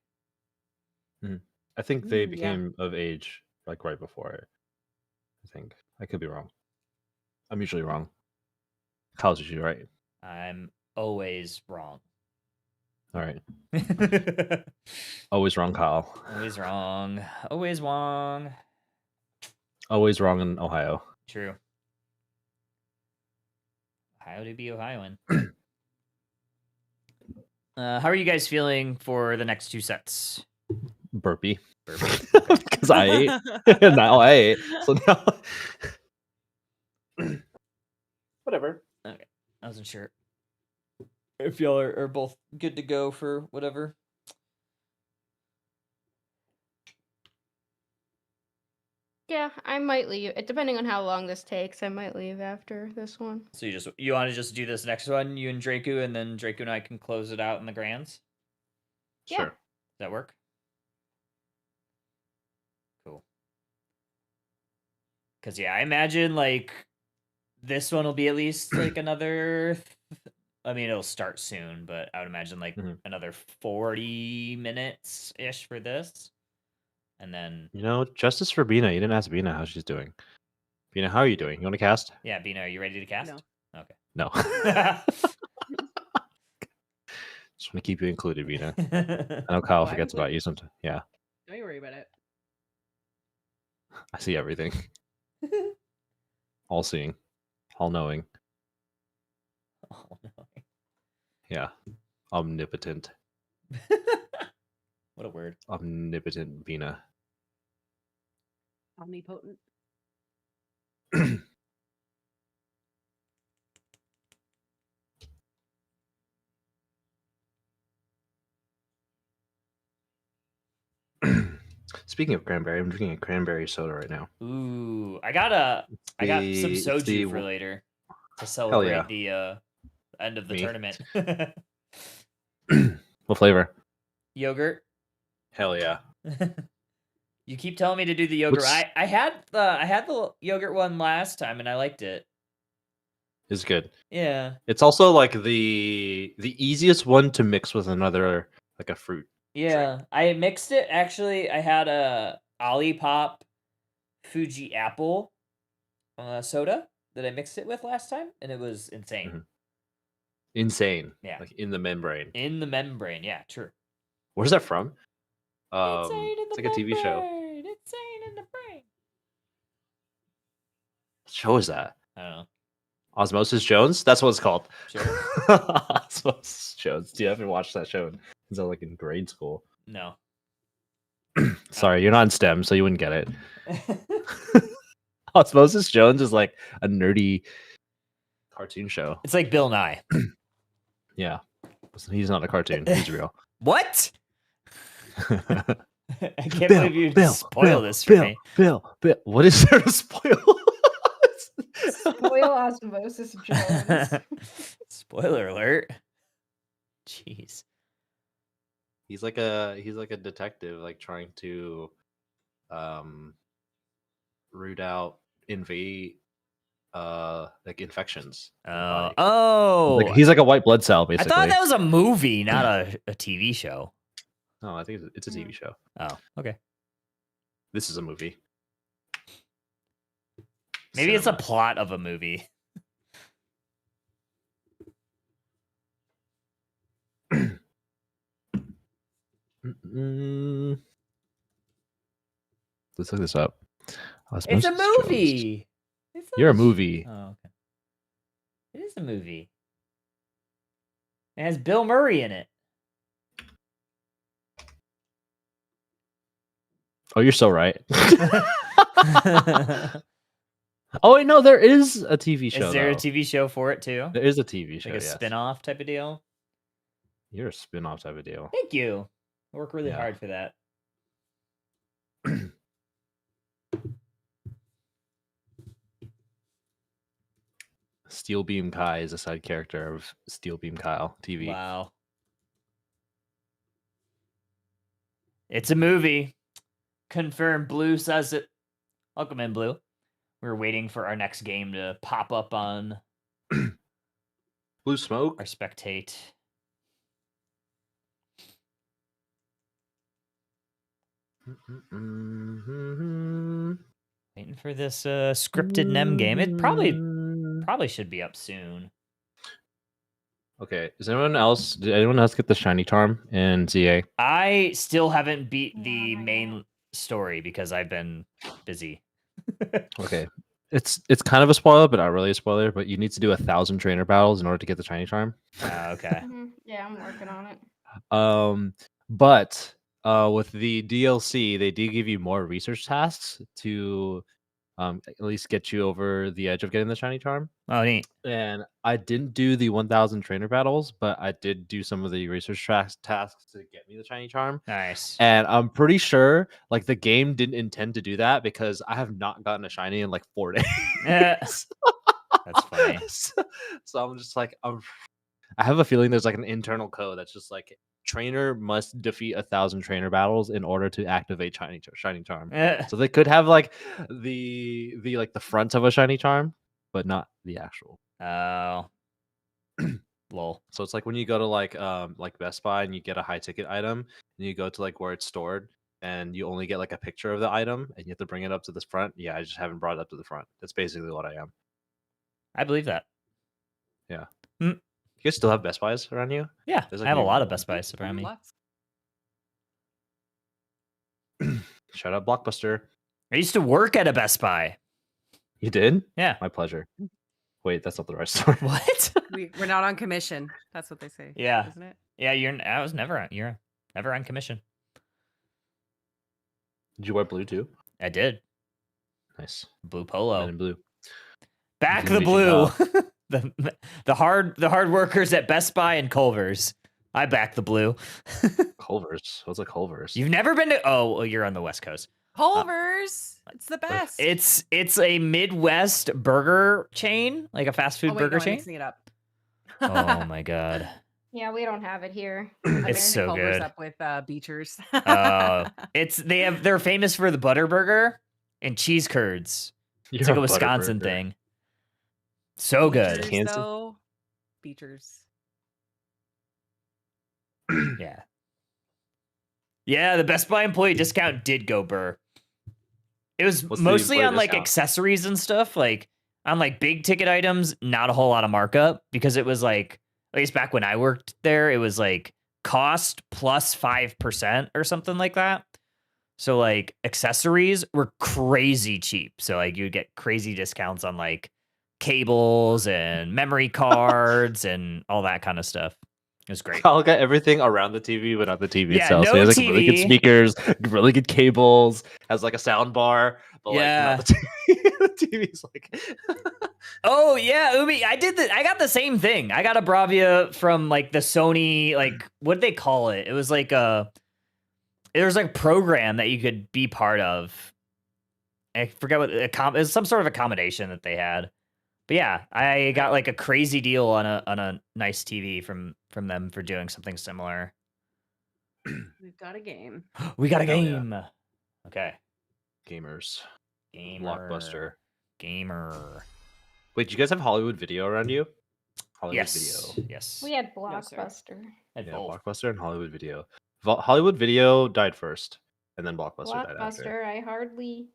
I think they Yeah. became of age like right before it. I think I could be wrong. I'm usually wrong. Kyle's usually right. I'm always wrong. All right, always wrong, Kyle. Always wrong. Always wrong. Always wrong in Ohio. True. Ohio to be Ohioan. How are you guys feeling for the next 2 sets? Burpee. Burpee. Because I ate. Now I ate. So now. Whatever. Okay. I wasn't sure if y'all are both good to go for whatever. Yeah, I might leave. Depending on how long this takes, I might leave after this one. So you want to just do this next one, you and Draku, and then Draku and I can close it out in the grands? Yeah. Sure. Does that work? Cool. Because I imagine like this one will be at least like another. I mean, it'll start soon, but I would imagine like another 40 minutes ish for this, and then Justice for Bina. You didn't ask Bina how she's doing. Bina, how are you doing? You want to cast? yeah, Bina, are you ready to cast? No. Okay. No. Just want to keep you included, Bina. I know Kyle Oh, I'm forgets good. about you sometimes. Yeah, Don't you worry about it. I see everything. All seeing, all knowing. Oh, no. Yeah, omnipotent, What a word. omnipotent Bina. Omnipotent. Speaking of cranberry, I'm drinking a cranberry soda right now. Ooh, I got some it's soju the- for later to celebrate yeah. the end of the Me. tournament. What flavor? Yogurt. Hell yeah. You keep telling me to do the yogurt. What's- I had the yogurt one last time and I liked it. It's good. Yeah. It's also like the easiest one to mix with another, like a fruit. Yeah. I mixed it actually. I had a Olipop Fuji apple soda that I mixed it with last time, and it was insane. Mhm. Insane. Yeah. Like in the membrane. In the membrane. Yeah, true. Where's that from? Insane in It's the like a TV show. membrane, Insane in the brain. What show is that? I don't know. Osmosis Jones? That's what it's called. Sure. Osmosis Jones. Do you ever watch that show? Is that like in grade school? No. Sorry, you're not in STEM, so you wouldn't get it. Osmosis Jones is like a nerdy cartoon show. It's like Bill Nye. Yeah. He's not a cartoon. He's real. What? I can't believe you spoil this for me. Bill. What is there to spoil? Spoil Osmosis Jones. Spoiler alert. Jeez. He's like a detective, like trying to root out like infections. in the body. Oh. He's like a white blood cell, I basically. thought that was a movie, not a TV show. No, I think it's a TV show. Oh, okay. This is a movie. Maybe it's a Cinema. plot of a movie. Let's look this up. It's a Osmosis Jones. movie. It's You're a sh- movie. Oh, okay. It is a movie. It has Bill Murray in it. Oh, you're so right. Oh wait, no, there is a TV show. Is there a though. TV show for it too? There is a TV show. Like a yes. spin-off type of deal? You're a spin-off type of deal. Thank you. I work really Yeah. hard for that. Steel Beam Kai is a side character of Steel Beam Kyle TV. Wow. It's a movie. Confirmed. Blue says it. Welcome in, Blue. We're waiting for our next game to pop up on Blue Smoke. our spectate. Waiting for this scripted NEM game. It probably should be up soon. Okay. Did anyone else get the shiny charm in ZA? I still haven't beat Yeah, the not main yet. story because I've been busy. Okay. It's kind of a spoiler, but not really a spoiler. But you need to do 1,000 trainer battles in order to get the shiny charm. Okay. Yeah, I'm working on it. But with the DLC, they did give you more research tasks to at least get you over the edge of getting the shiny charm. Oh, neat. And I didn't do the 1,000 trainer battles, but I did do some of the research tasks to get me the shiny charm. Nice. And I'm pretty sure like the game didn't intend to do that because I have not gotten a shiny in like 4 days. That's funny. So I'm just like, I have a feeling there's like an internal code that's just like trainer must defeat 1,000 trainer battles in order to activate shiny charm. So they could have like the like the front of a shiny charm, but not the actual. Oh. Lol. So it's like when you go to like Best Buy and you get a high ticket item and you go to like where it's stored and you only get like a picture of the item and you have to bring it up to the front. Yeah, I just haven't brought it up to the front. That's basically what I am. I believe that. Yeah. Mm. You guys still have Best Buys around you? Yeah, There's, I like, have a maybe lot of one. Best Buys around me. Lots. Shout out Blockbuster. I used to work at a Best Buy. You did? Yeah. My pleasure. Wait, that's not the right story. What? We're not on commission. That's what they say. Yeah. Isn't it? Yeah, you're never on commission. Did you wear blue too? I did. Nice. Blue Men polo. in blue. Back Gonna the be too blue. the hard workers at Best Buy and Culver's. I back the blue. Culver's. What's a Culver's? You've never been to well, you're on the West Coast. Culver's. It's the best. It's a Midwest burger chain, like a fast food oh, wait, burger no, I'm chain. mixing it up. Oh my god. Yeah, we don't have it here. I'm It's mixing so Culver's good. up with Beechers. They're famous for the butter burger and cheese curds. You're It's like a a Wisconsin Butterburger. thing. So good. Beechers, Kansas? though. Beechers. Yeah. Yeah, the Best Buy employee discount did go burr. It was What's the mostly employee on like discount? accessories and stuff. Like on like big ticket items, not a whole lot of markup because it was like, at least back when I worked there, it was like cost plus 5% or something like that. So like accessories were crazy cheap. So like you would get crazy discounts on like cables and memory cards and all that kind of stuff. It was great. I'll get everything around the TV, but not the TV Yeah, itself. So no he has like really good TV. speakers, really good cables, has like a sound bar, but Yeah. like not the TV. The TV's like Oh yeah, Ubi. I got the same thing. I got a Bravia from like the Sony, like what did they call it? It was like there was like a program that you could be part of. I forget what it was, some sort of accommodation that they had. But yeah, I got like a crazy deal on a nice TV from them for doing something similar. We've got a game. We got a Hell yeah. game. Okay. gamers. Gamer. Blockbuster. Gamer. Wait, do you guys have Hollywood Video around you? Hollywood Yes. Video. Yes. We had No, sir. Blockbuster. Had Yeah, both. Blockbuster and Hollywood Video. Hollywood Video died first, and then Blockbuster died after. Blockbuster, I hardly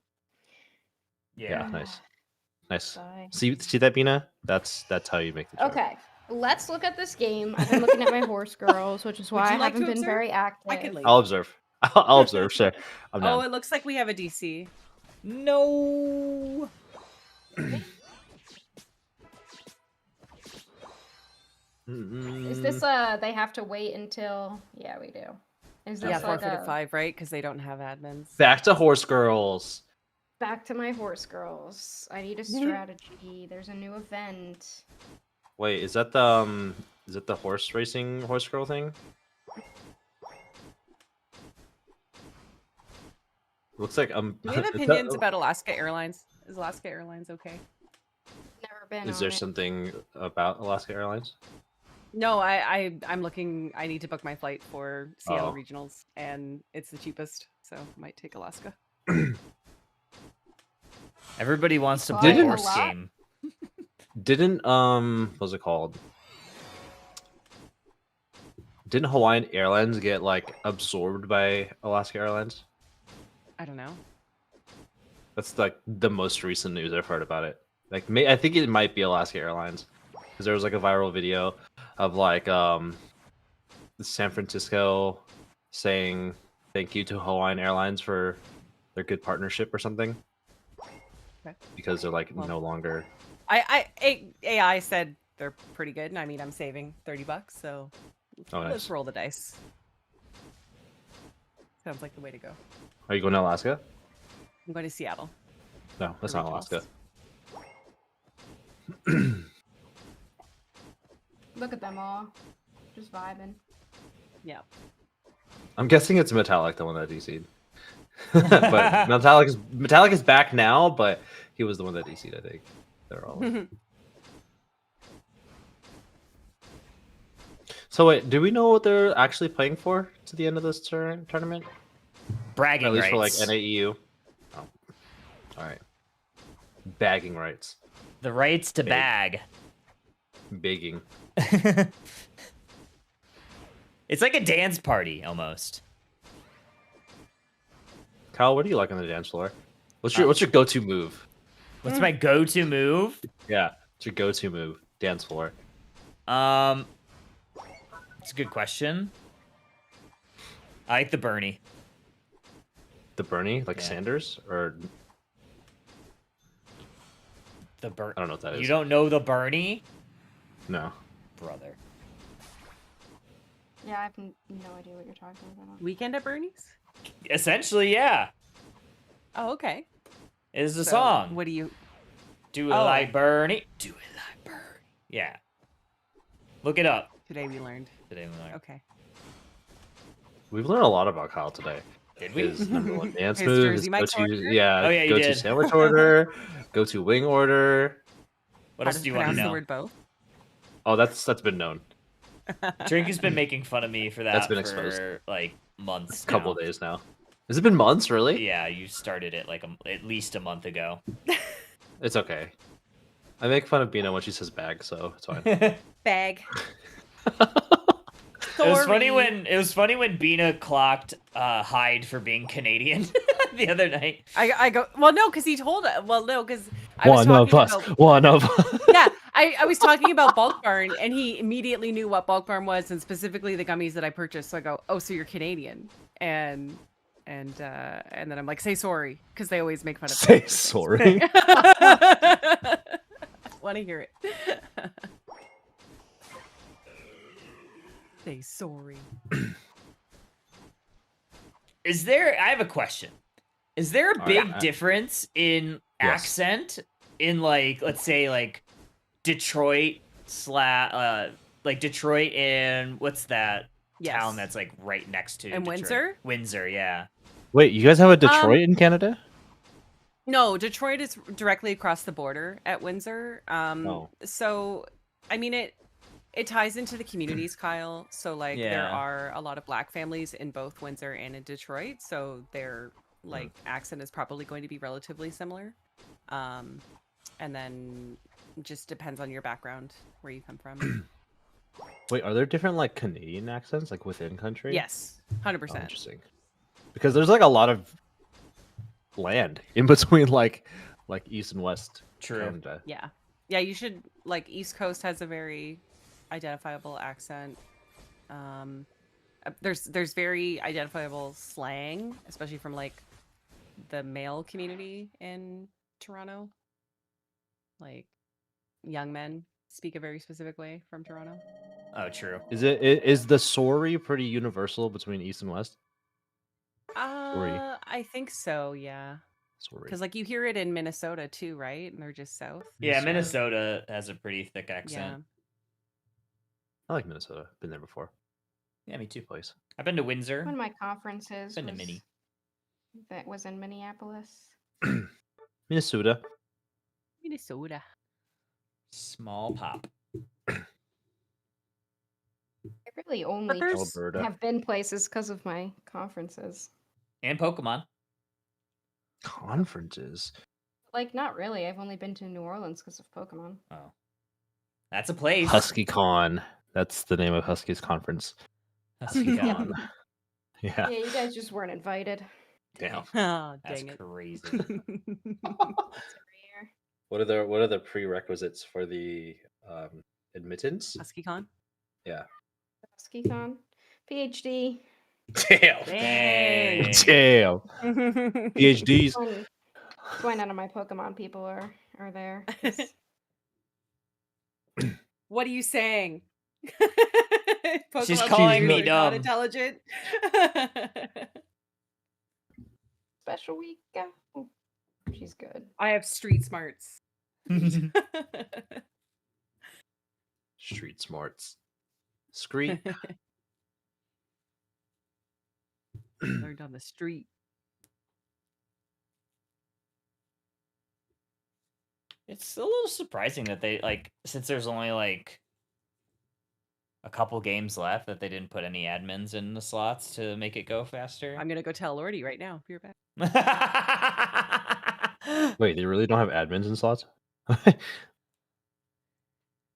Yeah, nice. Nice. die. See that, Bina? That's how you make the joke. Okay, let's look at this game. I've been looking at my horse girls, which is why I you like haven't to been observe? very active. I can leave. I'll observe. I'll observe, sure. I'm Oh, down. it looks like we have a DC. No. Is this they have to wait until? Yeah, we do. Is this Yeah, like forfeit a... at 5, right? Because they don't have admins. Back to Horse Girls. back to my horse girls. I need a strategy. There's a new event. Wait, is that the horse racing horse girl thing? Looks like Do we have opinions about Alaska Airlines? Is Alaska Airlines okay? Never been Is on there it. something about Alaska Airlines? No, I'm looking. I need to book my flight for Seattle Oh. regionals, and it's the cheapest, so might take Alaska. Everybody wants to Well, play Didn't- horse a lot. game. Didn't what was it called? Didn't Hawaiian Airlines get like absorbed by Alaska Airlines? I don't know. That's like the most recent news I've heard about it. Like, I think it might be Alaska Airlines because there was like a viral video of like San Francisco saying thank you to Hawaiian Airlines for their good partnership or something. Okay. Because they're like Well, no longer. AI said they're pretty good, and I mean I'm saving $30, so Oh, let's nice. roll the dice. Sounds like the way to go. Are you going to Alaska? I'm going to Seattle. No, that's for not regionals. Alaska. Look at them all. Just vibing. Yeah. I'm guessing it's Metallic, the one that DC'd. But Metallic is back now, but he was the one that DC'd, I think. They're all. So wait, do we know what they're actually playing for to the end of this tournament? Bragging At least rights. for like NAEU. Oh, all right. Bagging rights, The rights to Big. bag. begging. It's like a dance party almost. Kyle, what do you like on the dance floor? What's your go-to move? What's my go-to move? Yeah, what's your go-to move? Dance floor. It's a good question. I like the Bernie. The Bernie, like Yeah. Sanders, or The Bernie. I don't know what that is. You don't know the Bernie? No. Brother. Yeah, I have no idea what you're talking about. Weekend at Bernie's? Essentially, yeah. Oh, okay. It is a So, song. What do you? Do it Oh. like Bernie. Do it like Bernie. Yeah. Look it up. Today we learned. Today we learned. Okay. We've learned a lot about Kyle today. Did we? His number one dance His move, Jersey his Mike's go-to, order? yeah, Oh, yeah, you go-to did. sandwich order, go-to wing order. What How else to do you want to pronounce the know? word both? Oh, that's been known. Drink has been making fun of me for that That's been for exposed. like months. A couple now. of days now. Has it been months, really? Yeah, you started it like at least a month ago. It's okay. I make fun of Bina when she says bag, so it's fine. Bag. It was funny Sorry. when Bina clocked Hyde for being Canadian the other night. I go. Well, no, because he told. Well, no, because I was One of talking us. about. One of us. Yeah, I was talking about Bulk Barn, and he immediately knew what Bulk Barn was, and specifically the gummies that I purchased. So I go, "Oh, so you're Canadian?" And then I'm like, "Say sorry," because they always make fun of. Say sorry. Want to hear it? Say sorry. I have a question. Is there a All big right. difference in Yes. accent in like, let's say like Detroit like Detroit and what's that Yes. town that's like right next to And Detroit? Windsor? Windsor, yeah. Wait, you guys have a Detroit in Canada? No, Detroit is directly across the border at Windsor. Oh. So I mean it ties into the communities, Kyle. So like there Yeah. are a lot of black families in both Windsor and in Detroit, so their like accent is probably going to be relatively similar. And then just depends on your background where you come from. Wait, are there different like Canadian accents like within country? Yes, Oh, 100%. interesting. Because there's like a lot of land in between like east and west True. Canada. Yeah. Yeah, you should like East Coast has a very identifiable accent. There's very identifiable slang, especially from like the male community in Toronto. Like young men speak a very specific way from Toronto. Oh, true. Is the sorry pretty universal between east and west? I think so, yeah. Sorry. Because like you hear it in Minnesota too, right? And they're just south. Yeah, Minnesota has a pretty thick accent. I like Minnesota. Been there before. Yeah, me too. Place. I've been to Windsor. One of my conferences Been to Mini. that was in Minneapolis. Minnesota. Minnesota. Small pop. I really only there's- Alberta. have been places because of my conferences. And Pokemon. Conferences. Like, not really. I've only been to New Orleans because of Pokemon. Oh. That's a place. HuskyCon. That's the name of Husky's conference. HuskyCon. Yeah. Yeah, you guys just weren't invited. Damn. Oh, That's dang it. crazy. It's every year. What are the prerequisites for the admittance? HuskyCon. Yeah. SkiCon, PhD. Damn. Dang. Damn. PhDs. That's why none of my Pokemon people are there. 'cause What are you saying? She's Pokemon calling teachers me are not dumb. intelligent. Special week. Oh, she's good. I have street smarts. Street smarts. Screet. Learned on the street. It's a little surprising that they since there's only like a couple games left that they didn't put any admins in the slots to make it go faster. I'm gonna go tell Lordy right now. Be right back. Wait, they really don't have admins in slots?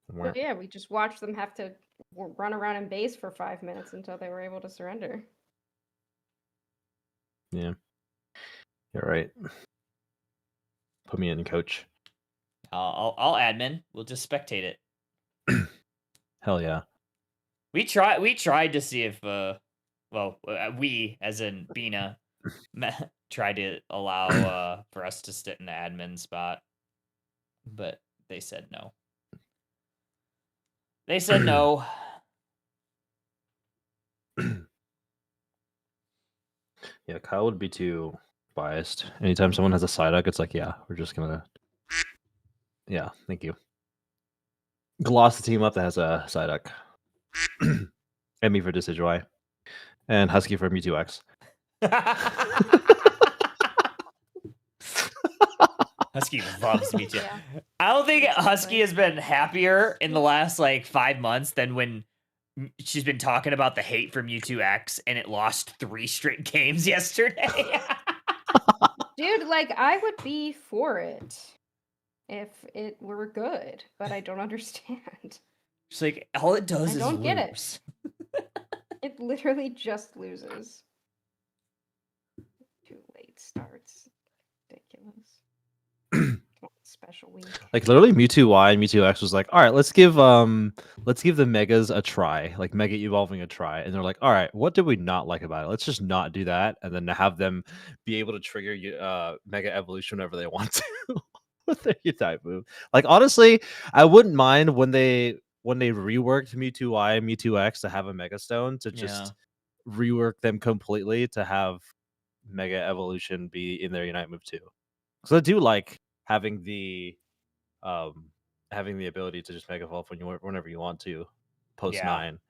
But yeah, we just watched them have to run around in base for 5 minutes until they were able to surrender. Yeah. You're right. Put me in, coach. I'll admin. We'll just spectate it. Hell yeah. We tried to see if we as in Bina tried to allow for us to sit in the admin spot, but they said no. They said no. Yeah, Kyle would be too biased. Anytime someone has a Psyduck, it's like, yeah, we're just gonna. Yeah, thank you. Gloss the team up that has a Psyduck. And me for Decidueye. And Husky for Mewtwo-X. Husky loves me too. Yeah. I don't think Husky has been happier in the last 5 months than when she's been talking about the hate for Mewtwo-X and it lost 3 straight games yesterday. Dude, I would be for it if it were good, but I don't understand. She's like, all it does I is don't get it. lose. It literally just loses. 2 late starts. Ridiculous. Special week. Literally Mewtwo-Y and Mewtwo-X was like, all right, let's give the Megas a try, Mega Evolving a try. And they're like, all right, what did we not like about it? Let's just not do that, and then have them be able to trigger Mega Evolution whenever they want to with their U-type move. Honestly, I wouldn't mind when they reworked Mewtwo-Y and Mewtwo-X to have a Mega Stone to just rework them completely to have Mega Evolution be in their Unite move too. So I do like having the ability to just Mega Evolve whenever you want to, post 9.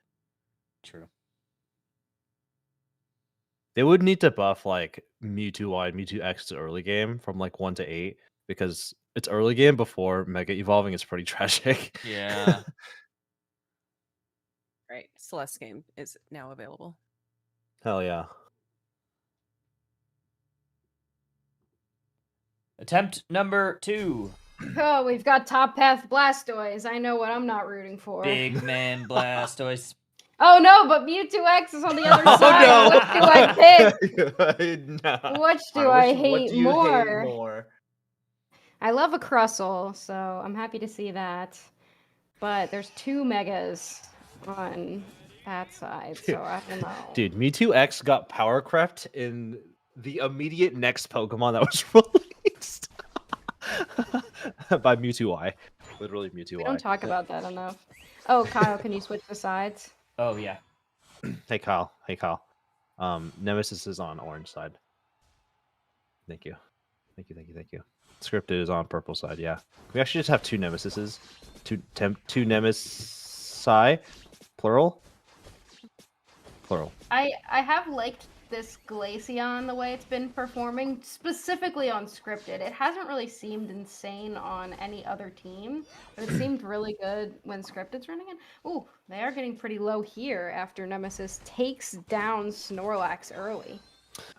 True. They would need to buff Mewtwo-Y and Mewtwo-X to early game from 1 to 8 because it's early game before Mega Evolving is pretty tragic. Yeah. Right. Celeste game is now available. Hell yeah. Attempt number 2. Oh, we've got Top Path Blastoise. I know what I'm not rooting for. Big man Blastoise. Oh no, but Mewtwo-X is on the other Oh, side. no. What do I pick? No. Which do I hate what do you more? hate more? I love a Crustle, so I'm happy to see that. But there's 2 Megas on that side, so I don't know. Dude, Mewtwo-X got power crept in the immediate next Pokemon that was released by Mewtwo-Y. Literally Mewtwo-Y. We don't talk about that enough. Oh, Kyle, can you switch the sides? Oh yeah. Hey Kyle. Nemesis is on orange side. Thank you. Thank you. Scripted is on purple side, yeah. We actually just have 2 nemesises. Two nemesi. Plural? Plural. I have liked this Glaceon the way it's been performing, specifically on scripted. It hasn't really seemed insane on any other team, but it seemed really good when scripted's running in. Ooh, they are getting pretty low here after Nemesis takes down Snorlax early.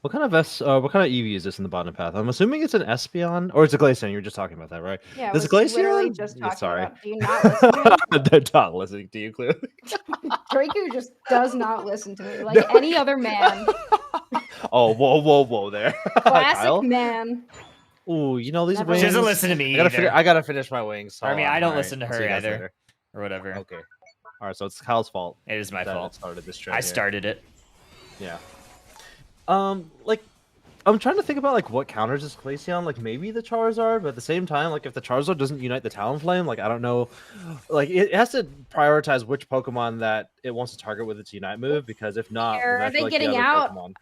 What kind of EV is this in the bottom path? I'm assuming it's an Espeon or it's a Glaceon. You were just talking about that, right? Yeah, This was literally Glaceon? just Yeah, talking sorry. about. Do you not listen to me? They're not listening to you, clearly. Draku just does not listen to me like any other man. Oh, whoa there. Classic Kyle? man. Ooh, you know these Never wings. She doesn't listen to me either. I gotta finish my wings. I mean, Hold on. I don't All listen to I'll see her you guys either, later. or whatever. Okay. All right, so it's Kyle's fault. It is my that fault. it started this trend I here. started it. Yeah. Like, I'm trying to think about like what counters this Glaceon. Like maybe the Charizard, but at the same time, like if the Charizard doesn't unite the Talonflame, like I don't know, like it has to prioritize which Pokemon that it wants to target with its Unite move, because if not, Are then I feel they like getting the other out? Pokemon.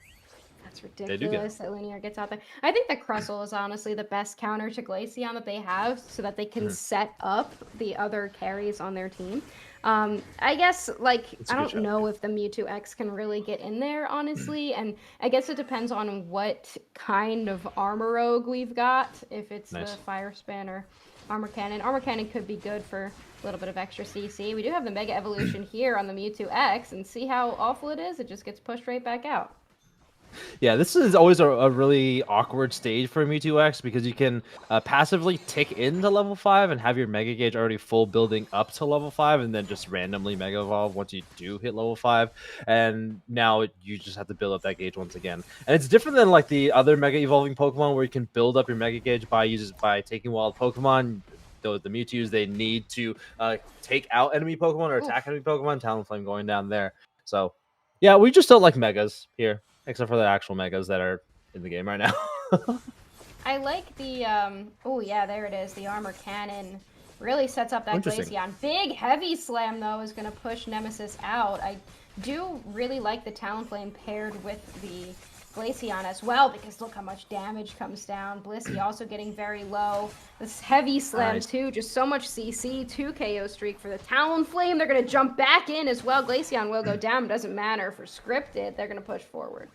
That's do get ridiculous that Linear gets out there. I think the Crustle is honestly the best counter to Glaceon that they have, so that they can set up the other carries on their team. I guess, like, It's a I good don't shout. know if the Mewtwo X can really get in there, honestly, and I guess it depends on what kind of Armor Rogue we've got, if it's Nice. the Fire Spin or Armor Cannon. Armor Cannon could be good for a little bit of extra CC. We do have the Mega Evolution here on the Mewtwo X, and see how awful it is? It just gets pushed right back out. Yeah, this is always a really awkward stage for Mewtwo X, because you can passively tick into level 5 and have your Mega Gauge already full building up to level 5, and then just randomly Mega Evolve once you do hit level 5. And now you just have to build up that gauge once again. And it's different than like the other Mega Evolving Pokemon where you can build up your Mega Gauge by taking wild Pokemon. The Mewtwo's, they need to take out enemy Pokemon or attack enemy Pokemon. Talonflame going down there. So, yeah, we just don't like Megas here. Except for the actual Megas that are in the game right now. I like the, oh yeah, there it is. The Armor Cannon really sets up that Interesting. Glaceon. Big Heavy Slam, though, is going to push Nemesis out. I do really like the Talonflame paired with the Glaceon as well, because look how much damage comes down. Blissey also getting very low. This Heavy Slam, Nice. too, just so much CC, 2 KO streak for the Talonflame. They're going to jump back in as well. Glaceon will go down, doesn't matter for scripted. They're going to push forward.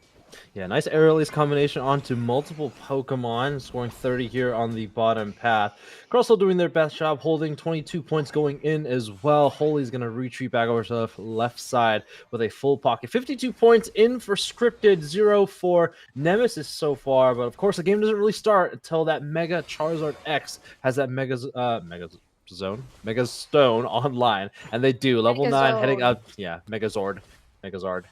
Yeah, nice air release combination onto multiple Pokemon, scoring 30 here on the bottom path. Crustle doing their best job, holding 22 points going in as well. Holy's going to retreat back over to the left side with a full pocket. 52 points in for scripted, 0 for Nemesis so far. But of course, the game doesn't really start until that Mega Charizard X has that Mega Stone online. And they do. Level 9 heading Megazord. up. Yeah, Megazord.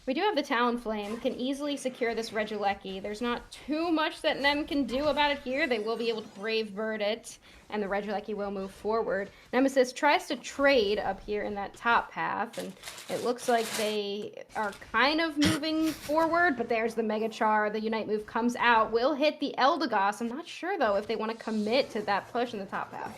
We do have the Talonflame, can easily secure this Regieleki. There's not too much that Nem can do about it here. They will be able to Brave Bird it, and the Regieleki will move forward. Nemesis tries to trade up here in that top path, and it looks like they are kind of moving forward, but there's the Mega Char. The Unite move comes out, will hit the Eldegoss. I'm not sure, though, if they want to commit to that push in the top path.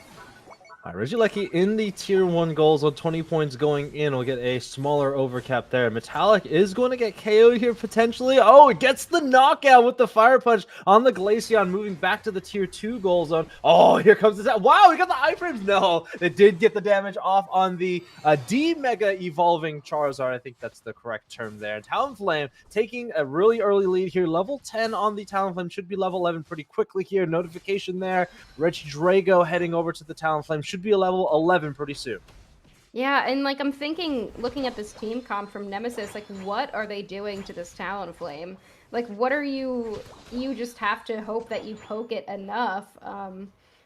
Regieleki in the tier 1 goals on 20 points going in. We'll get a smaller overcap there. Metallic is going to get KO'd here potentially. Oh, it gets the knockout with the Fire Punch on the Glaceon, moving back to the tier 2 goal zone. Oh, here comes the... Wow, we got the iframes. No, they did get the damage off on the D-Mega Evolving Charizard. I think that's the correct term there. Talonflame taking a really early lead here. Level 10 on the Talonflame. Should be level 11 pretty quickly here. Notification there. Regidrago heading over to the Talonflame. Should be a level 11 pretty soon. Yeah, and like I'm thinking, looking at this team comp from Nemesis, like what are they doing to this Talonflame? Like what are you just have to hope that you poke it enough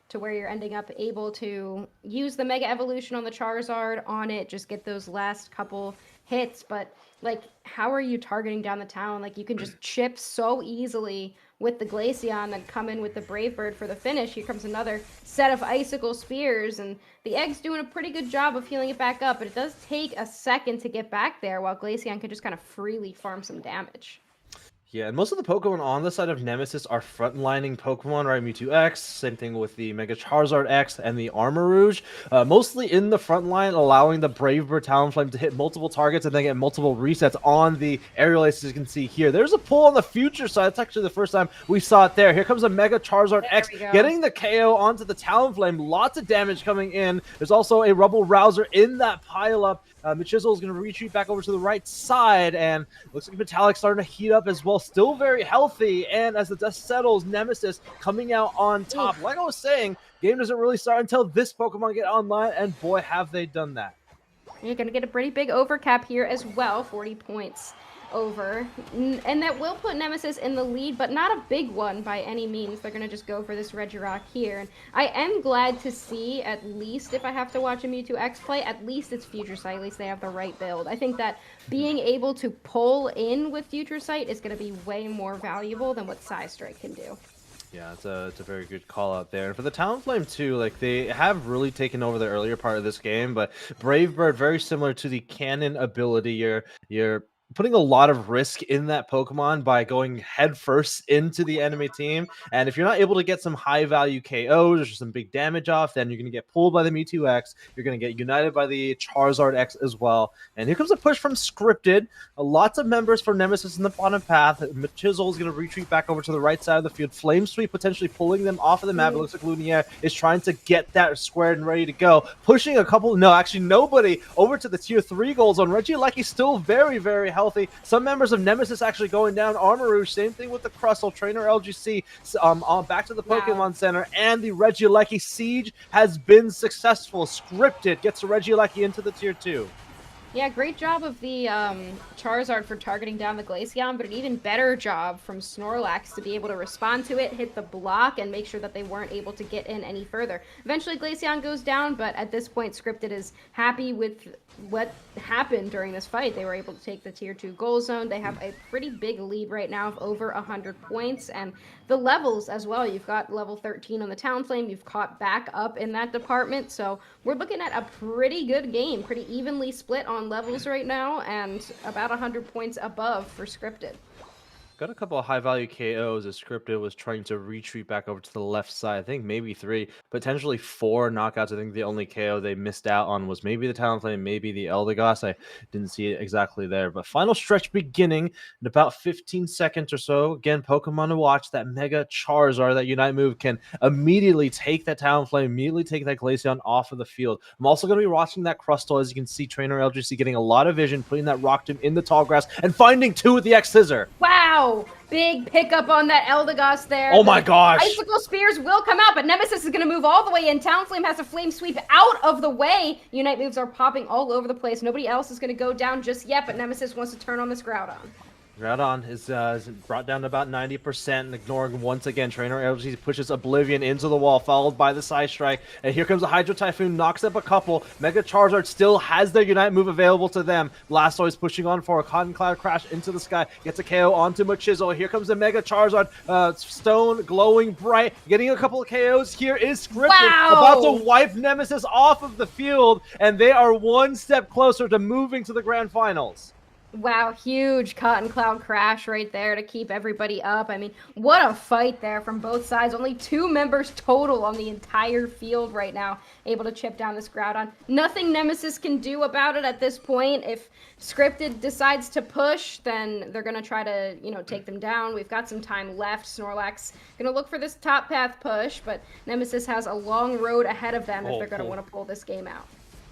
to where you're ending up able to use the Mega Evolution on the Charizard on it, just get those last couple hits, but like how are you targeting down the Talon? Like you can just chip so easily with the Glaceon and come in with the Brave Bird for the finish. Here comes another set of Icicle Spears, and the Egg's doing a pretty good job of healing it back up, but it does take a second to get back there while Glaceon can just kind of freely farm some damage. Yeah, and most of the Pokemon on the side of Nemesis are frontlining Pokemon, right? Mewtwo X, same thing with the Mega Charizard X and the Armor Rouge. Mostly in the front line, allowing the Brave Bird Talonflame to hit multiple targets and then get multiple resets on the aerial ace, as you can see here. There's a pull on the future side. That's actually the first time we saw it there. Here comes a Mega Charizard X, getting the KO onto the Talonflame. Lots of damage coming in. There's also a Rubble Rouser in that pileup. Machizzle is going to retreat back over to the right side, and looks like Metallic starting to heat up as well. Still very healthy, and as the dust settles, Nemesis coming out on top. Like I was saying, game doesn't really start until this Pokemon get online, and boy, have they done that. You're going to get a pretty big overcap here as well, 40 points over. And that will put Nemesis in the lead, but not a big one by any means. They're going to just go for this Regirock here. And I am glad to see, at least if I have to watch a Mewtwo X play, at least it's Future Sight. At least they have the right build. I think that being able to pull in with Future Sight is going to be way more valuable than what Psy Strike can do. Yeah, it's a very good call out there. And for the Talonflame too, like they have really taken over the earlier part of this game, but Brave Bird, very similar to the Cannon ability. You're putting a lot of risk in that Pokemon by going head first into the enemy team. And if you're not able to get some high value KOs or some big damage off, then you're going to get pulled by the Mewtwo X. You're going to get united by the Charizard X as well. And here comes a push from Scripted. Lots of members for Nemesis in the bottom path. Machizzle is going to retreat back over to the right side of the field. Flame Sweep potentially pulling them off of the map. It looks like Lumiere is trying to get that squared and ready to go. Pushing a couple, no, actually nobody over to the tier 3 goal zone. Regieleki still very, very healthy. Some members of Nemesis actually going down. Armor Rouge, same thing with the Crustle. Trainer LGC back to the Pokemon Center. And the Regieleki siege has been successful. Scripted gets Regieleki into the tier 2. Yeah, great job of the Charizard for targeting down the Glaceon, but an even better job from Snorlax to be able to respond to it, hit the block, and make sure that they weren't able to get in any further. Eventually, Glaceon goes down, but at this point, Scripted is happy with what happened during this fight. They were able to take the tier 2 goal zone. They have a pretty big lead right now of over 100 points, and the levels as well. You've got level 13 on the Talonflame. You've caught back up in that department, so we're looking at a pretty good game, pretty evenly split on levels right now, and about 100 points above for Scripted. Got a couple of high-value KOs as Scripted was trying to retreat back over to the left side. I think maybe 3, potentially 4 knockouts. I think the only KO they missed out on was maybe the Talonflame, maybe the Eldegoss. I didn't see it exactly there. But final stretch beginning in about 15 seconds or so. Again, Pokemon to watch. That Mega Charizard, that Unite move can immediately take that Talonflame, immediately take that Glaceon off of the field. I'm also going to be watching that Crustle. As you can see, Trainer LGC getting a lot of vision, putting that Rock Tomb in the tall grass, and finding 2 with the X-Scissor. Wow! Big pickup on that Eldegoss there. Oh my gosh! Icicle Spears will come out, but Nemesis is going to move all the way in. Talonflame has a Flame Sweep out of the way. Unite moves are popping all over the place. Nobody else is going to go down just yet, but Nemesis wants to turn on this Groudon. Groudon is brought down to about 90%, and ignoring once again. Trainer LG pushes Oblivion into the wall, followed by the Psy Strike. And here comes a Hydro Typhoon, knocks up a couple. Mega Charizard still has their Unite move available to them. Blastoise pushing on for a Cotton Cloud Crash into the sky. Gets a KO onto Machizzle. Here comes the Mega Charizard. Stone glowing bright. Getting a couple of KOs. Here is Scripted. About to wipe Nemesis off of the field. And they are one step closer to moving to the Grand Finals. Wow, huge Cotton Cloud Crash right there to keep everybody up. I mean, what a fight there from both sides. Only 2 members total on the entire field right now able to chip down this Groudon. Nothing Nemesis can do about it at this point. If Scripted decides to push, then they're going to try to, take them down. We've got some time left. Snorlax going to look for this top path push, but Nemesis has a long road ahead of them if they're going to want to pull this game out.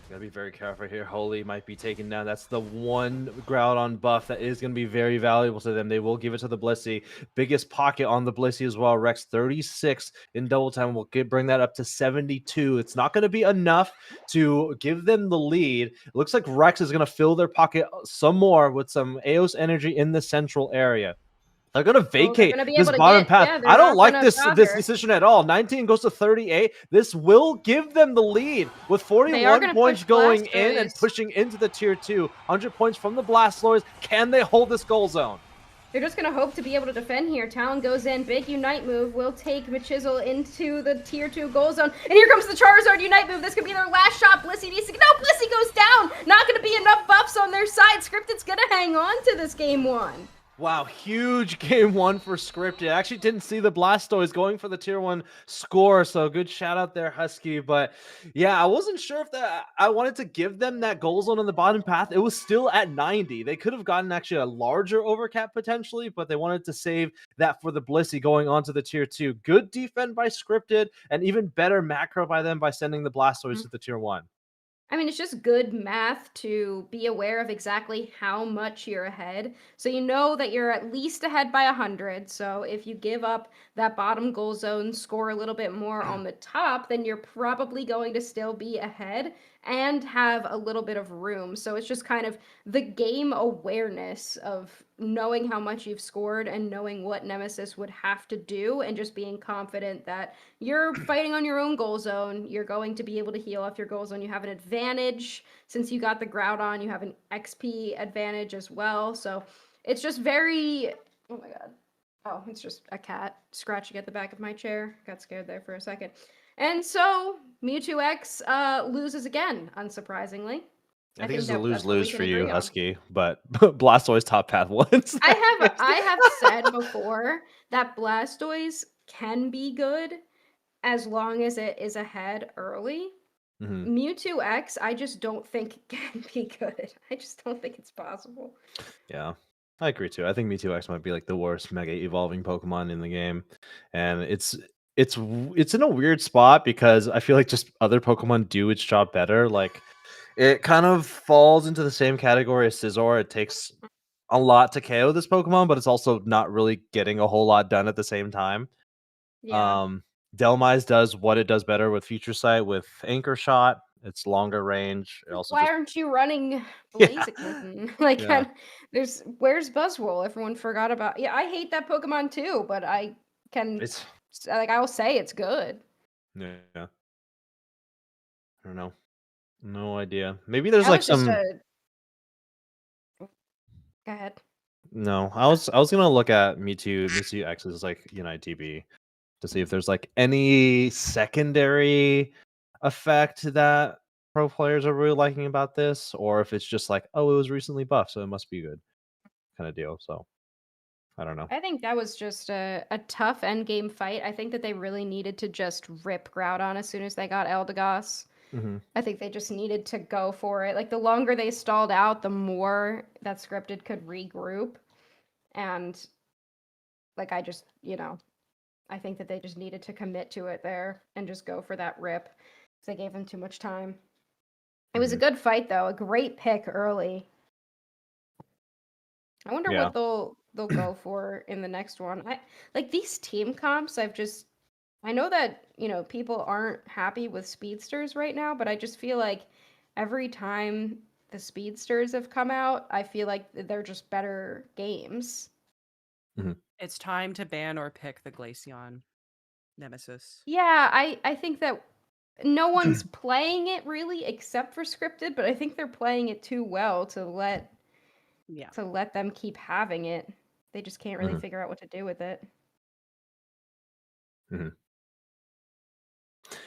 Gotta be very careful here. Holy might be taken down. That's the one Groudon buff that is going to be very valuable to them. They will give it to the Blissey. Biggest pocket on the Blissey as well. Rex 36 in double time. We'll bring that up to 72. It's not going to be enough to give them the lead. It looks like Rex is going to fill their pocket some more with some Aeos energy in the central area. They're going to vacate this bottom path. Yeah, I don't like this decision at all. 19 goes to 38. This will give them the lead with 41 points going in and pushing into the tier 2. 100 points from the Blastoise. Can they hold this goal zone? They're just going to hope to be able to defend here. Talon goes in. Big Unite move will take Machizzle into the tier 2 goal zone. And here comes the Charizard Unite move. This could be their last shot. Blissey needs to... No, Blissey goes down. Not going to be enough buffs on their side. Scripted's going to hang on to this game 1. Wow, huge game one for Scripted. I actually didn't see the Blastoise going for the tier 1 score, so good shout out there, Husky. But yeah, I wasn't sure if that I wanted to give them that goal zone on the bottom path. It was still at 90. They could have gotten actually a larger overcap potentially, but they wanted to save that for the Blissey going on to the tier 2. Good defend by Scripted, and even better macro by them by sending the Blastoise to the tier 1. I mean, it's just good math to be aware of exactly how much you're ahead. So you know that you're at least ahead by 100. So if you give up that bottom goal zone, score a little bit more on the top, then you're probably going to still be ahead and have a little bit of room. So it's just kind of the game awareness of knowing how much you've scored and knowing what Nemesis would have to do and just being confident that you're fighting on your own goal zone. You're going to be able to heal off your goal zone. You have an advantage since you got the Groudon. You have an XP advantage as well. So it's just very. Oh my god. Oh, it's just a cat scratching at the back of my chair. Got scared there for a second. And so Mewtwo X loses again, unsurprisingly. I think it's a that's what we lose-lose can for you, agree on. Husky, but Blastoise top path once. I have said before that Blastoise can be good as long as it is ahead early. Mhm. Mewtwo X, I just don't think it can be good. I just don't think it's possible. Yeah, I agree too. I think Mewtwo X might be like the worst mega evolving Pokemon in the game, and it's in a weird spot because I feel like just other Pokemon do its job better. Like it kind of falls into the same category as Scizor. It takes a lot to KO this Pokemon, but it's also not really getting a whole lot done at the same time. Yeah. Delmise does what it does better with Future Sight, with Anchor Shot. It's longer range. It also Why just aren't you running yeah, Blaziken? Like, yeah. where's Buzzwole? Everyone forgot about. Yeah, I hate that Pokemon too, but I can It's like I'll say it's good. yeah. I don't know. No idea. Maybe there's That like was just some. a. Go ahead. No, I was gonna look at Mewtwo X's like TB to see if there's like any secondary effect that pro players are really liking about this, or if it's just like, oh, it was recently buffed, so it must be good kind of deal. So I don't know. I think that was just a tough end game fight. I think that they really needed to just rip Groudon as soon as they got Eldegoss. Hmm. I think they just needed to go for it. Like the longer they stalled out, the more that Scripted could regroup. And like I just, I think that they just needed to commit to it there and just go for that rip. They gave them too much time. It was a good fight though, a great pick early. I wonder Yeah. what they'll go for in the next one. I like these team comps. I know that, people aren't happy with speedsters right now, but I just feel like every time the speedsters have come out, I feel like they're just better games. It's time to ban or pick the Glaceon Nemesis. Yeah, I think that no one's playing it really except for Scripted, but I think they're playing it too well to let them keep having it. They just can't really figure out what to do with it.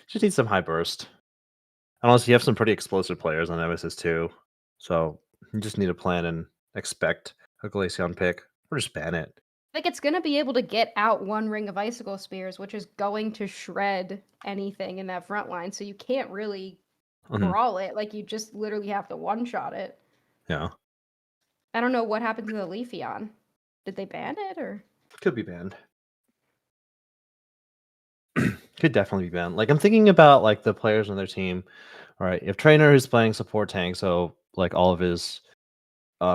Just need some high burst. And also, you have some pretty explosive players on Nemesis too, so you just need to plan and expect a Glaceon pick, or just ban it. Like it's gonna be able to get out one ring of icicle spears, which is going to shred anything in that front line. So you can't really brawl it. Like you just literally have to one shot it. Yeah, I don't know what happened to the Leafeon. Did they ban it or? could be banned. Could definitely be banned. Like I'm thinking about like the players on their team. All right, if Trainer is playing support tank, so like all of his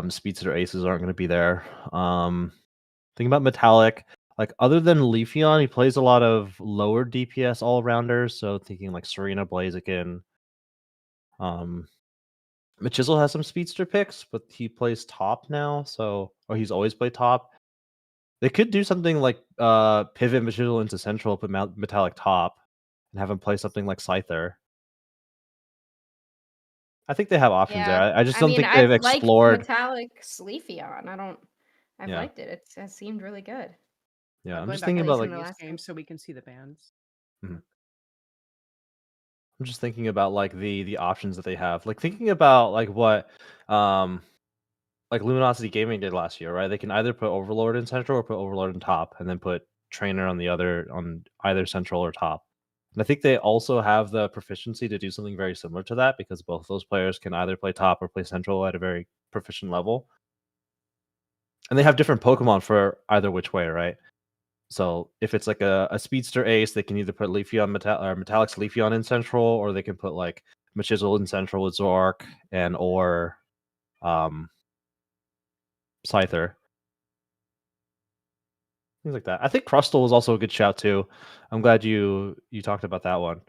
speedster aces aren't going to be there. Thinking about Metallic, like other than Leafeon, he plays a lot of lower DPS all rounders. So thinking like Serena, Blaziken. Machizzle has some speedster picks, but he plays top now, or he's always played top. They could do something like pivot Machizzle into central, put Metallic top, and have him play something like Scyther. I think they have options there. I just don't think they've I've liked explored. Metallic Leafeon. I've Yeah. liked it. It has seemed really good. Yeah, I'm Going just back thinking to about the like previous game so we can see the bans. I'm just thinking about like the options that they have. Like thinking about like what like Luminosity Gaming did last year, right? They can either put Overlord in central or put Overlord in top, and then put Trainer on either central or top. And I think they also have the proficiency to do something very similar to that, because both those players can either play top or play central at a very proficient level. And they have different Pokemon for either which way, right? So if it's like a speedster ace, they can either put Leafeon or Metallic's Leafeon in central, or they can put like Machizel in central with Zork or Scyther. Things like that. I think Crustle was also a good shout too. I'm glad you talked about that one.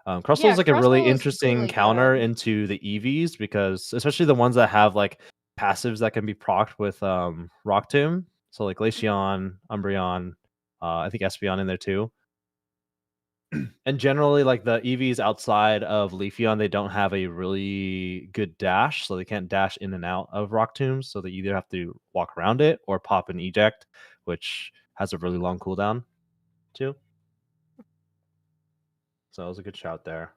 Crustle Yeah, is like a really Crustle is interesting really counter good. into the EVs, because especially the ones that have like passives that can be procced with Rock Tomb. So like Glaceon, Umbreon, I think Espeon in there too. And generally, like the EVs outside of Leafeon, they don't have a really good dash, so they can't dash in and out of Rock Tombs. So they either have to walk around it or pop an eject, which has a really long cooldown too. So it was a good shout there.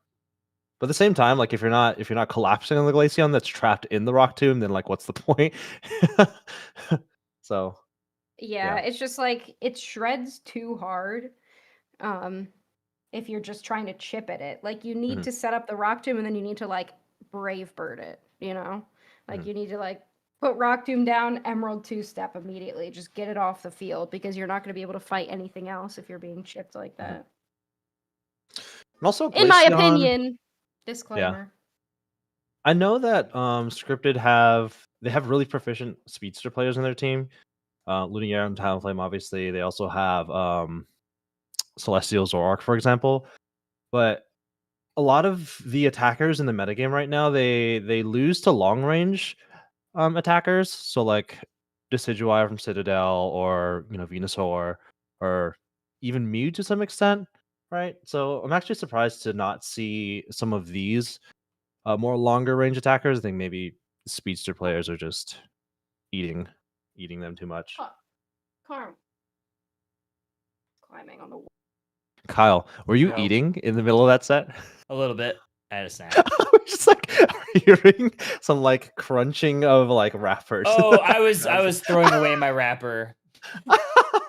But at the same time, like if you're not collapsing on the Glaceon that's trapped in the Rock Tomb, then like what's the point? So Yeah, yeah. it's just like it shreds too hard. If you're just trying to chip at it, like you need Mhm. to set up the Rock Tomb and then you need to like Brave Bird it, you know? Like Mhm. you need to like put Rock Tomb down, Emerald 2-step immediately, just get it off the field, because you're not going to be able to fight anything else if you're being chipped like that. And also In my Glaceon, opinion, yeah. disclaimer. I know that Scripted have really proficient speedster players in their team. Lunaire and Talonflame, obviously. They also have Celestial Zoroark, for example. But a lot of the attackers in the metagame right now, they lose to long range attackers. So like Decidueye from Citadel, or Venusaur, or even Mew to some extent, right? So I'm actually surprised to not see some of these more longer range attackers. I think maybe speedster players are just eating them too much. Carm. Climbing on the wall. Kyle, were you Yo. eating in the middle of that set? A little bit. I had a snack. I was just like hearing some like crunching of like wrappers. Oh, I was throwing away my wrapper.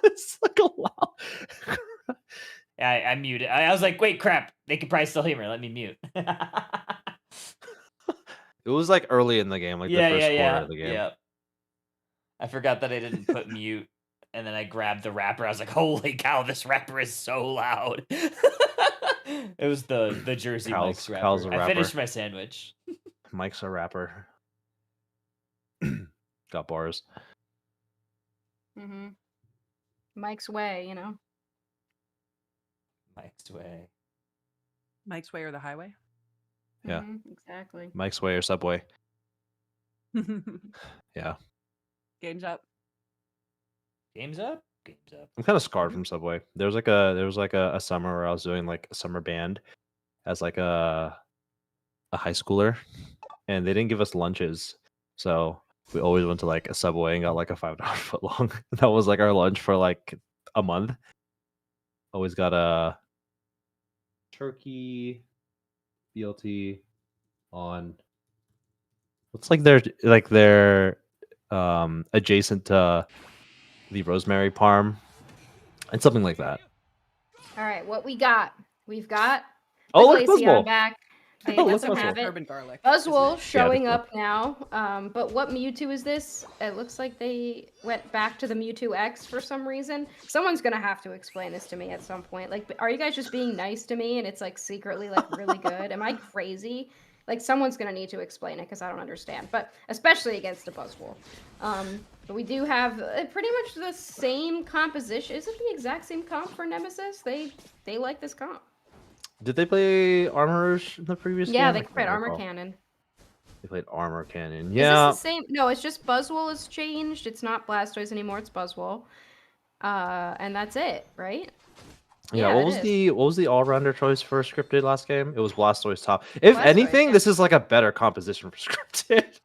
It's like a loud. I muted. I was like, wait, crap. They could probably still hear me. Let me mute. It was like early in the game, like the first quarter of the game. Yeah. I forgot that I didn't put mute, and then I grabbed the wrapper. I was like, holy cow, this wrapper is so loud. It was the Jersey Mike's wrapper. Kyle's a I rapper. finished my sandwich. Mike's a rapper. Got bars. Mm-hmm. Mike's way, you know. Mike's way. Mike's way or the highway? Yeah. Exactly. Mike's way or Subway. Yeah. Game's up. Game's up. Game's up. I'm kind of scarred from Subway. There was like a summer where I was doing like a summer band as like a high schooler, and they didn't give us lunches, so we always went to like a Subway and got like a $5 footlong. That was like our lunch for like a month. Always got a turkey BLT on what's like their adjacent to the rosemary parm and something like that. All right, what we got? We've got Oh, look, Glaceon Buzzwole. back. They Oh, let look, them have it. Urban garlic. Buzzwole showing Yeah, up now. But what Mewtwo is this? It looks like they went back to the Mewtwo X for some reason. Someone's gonna have to explain this to me at some point. Like, are you guys just being nice to me and it's like secretly like really good? Am I crazy? Like, someone's gonna need to explain it because I don't understand. But especially against a Buzzwole. But we do have pretty much the same composition. Is it the exact same comp for Nemesis? They like this comp. Did they play Armorers in the previous game? Yeah, I they can't played Armor recall. Cannon. They played Armor Cannon. Is Yeah. this the same? No, it's just Buzzwole has changed. It's not Blastoise anymore. It's Buzzwole. And that's it, right? Yeah, what it was the all-rounder choice for Scripted last game? It was Blastoise top. If Blastoise, anything, yeah. this is like a better composition for Scripted.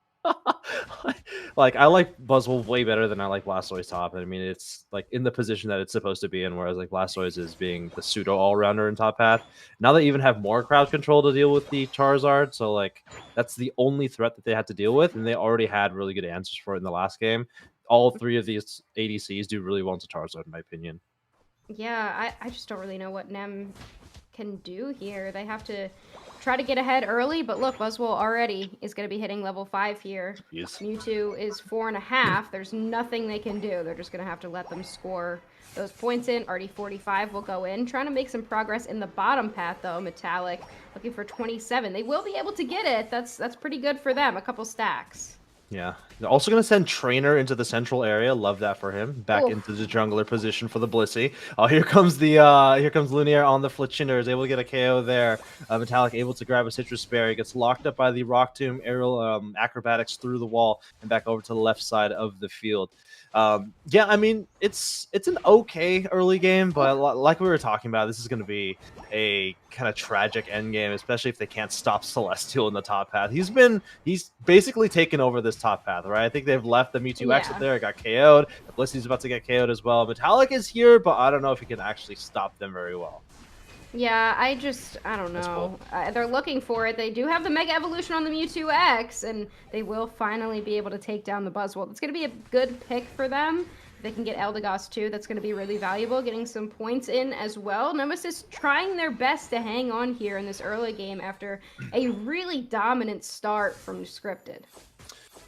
Like, I like Buzzwole way better than I like Blastoise top. I mean, it's like in the position that it's supposed to be in, whereas like Blastoise is being the pseudo all-rounder in top path. Now they even have more crowd control to deal with the Charizard, so like that's the only threat that they had to deal with, and they already had really good answers for it in the last game. All three of these ADCs do really well to Charizard, in my opinion. Yeah, I just don't really know what Nem can do here. They have to try to get ahead early, but look, Buzzwole already is going to be hitting level 5 here. Yes. Mewtwo is 4.5. There's nothing they can do. They're just going to have to let them score those points in. RD45 will go in. Trying to make some progress in the bottom path, though. Metallic looking for 27. They will be able to get it. That's pretty good for them. A couple stacks. Yeah. They're also going to send Trainer into the central area. Love that for him. Back Oof. into the jungler position for the Blissey. Oh, here comes Lunaire on the Fletchinder. Is able to get a KO there. Metallic able to grab a Citrus Berry. Gets locked up by the Rock Tomb aerial acrobatics through the wall and back over to the left side of the field. Yeah, I mean, it's an okay early game, but like we were talking about, this is going to be a kind of tragic end game, especially if they can't stop Celestial in the top path. He's basically taken over this top path, right? I think they've left the Mewtwo X up there. It got KO'd. The Blissey's about to get KO'd as well. Metallic is here, but I don't know if he can actually stop them very well. Yeah, I don't know. They're looking for it. They do have the Mega Evolution on the Mewtwo X, and they will finally be able to take down the Buzzwole. It's going to be a good pick for them. If they can get Eldegoss too, that's going to be really valuable, getting some points in as well. Nemesis trying their best to hang on here in this early game after a really dominant start from Scripted.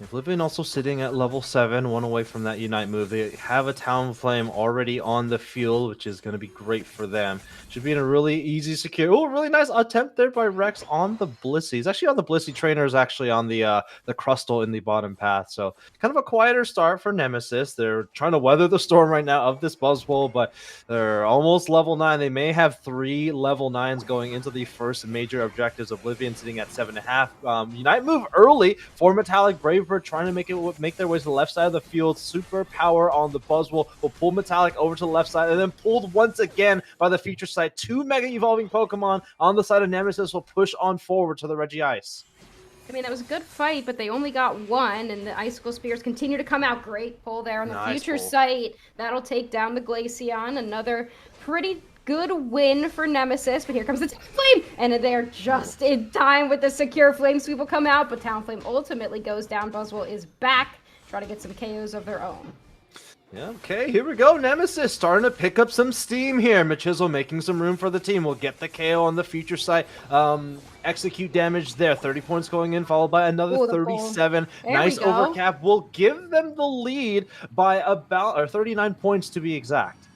Oblivion also sitting at level 7, one away from that Unite move. They have a Talonflame already on the field, which is going to be great for them. Should be in a really easy, secure... Oh, really nice attempt there by Rex on the Blissey. He's actually on the Blissey. Trainer is actually on the Crustle in the bottom path. So kind of a quieter start for Nemesis. They're trying to weather the storm right now of this Buzzwole, but they're almost level 9. They may have 3 level 9s going into the first major objectives. Oblivion sitting at 7.5. Unite move early for Metallic Brave Bird, trying to make their way to the left side of the field. Super power on the Buzzwole will pull Metallic over to the left side, and then pulled once again by the Future Sight. 2 Mega Evolving Pokemon on the side of Nemesis will push on forward to the Regice. I mean, that was a good fight, but they only got one, and the Icicle Spears continue to come out. Great pull there on the Future Sight. That'll take down the Glaceon. Another pretty good win for Nemesis, but here comes the Talonflame, and they're just in time with the secure Flame Sweep will come out, but Talonflame ultimately goes down. Buzzwole is back, try to get some KOs of their own. Yeah, okay, here we go. Nemesis starting to pick up some steam here. Machisel making some room for the team. We'll get the KO on the Future Sight. Execute damage there. 30 points going in, followed by another 37. Nice overcap will give them the lead by about 39 points to be exact.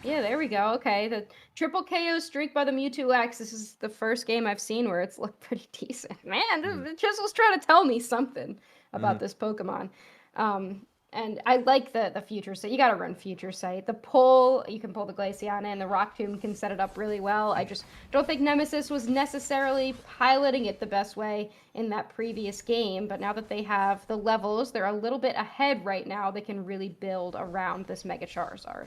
Yeah, there we go. Okay, the triple KO streak by the Mewtwo X. This is the first game I've seen where it's looked pretty decent. Man, the Chisel's trying to tell me something about this Pokemon. And I like the Future Sight. You got to run Future Sight. The pull, you can pull the Glaceon in. The Rock Tomb can set it up really well. I just don't think Nemesis was necessarily piloting it the best way in that previous game. But now that they have the levels, they're a little bit ahead right now. They can really build around this Mega Charizard.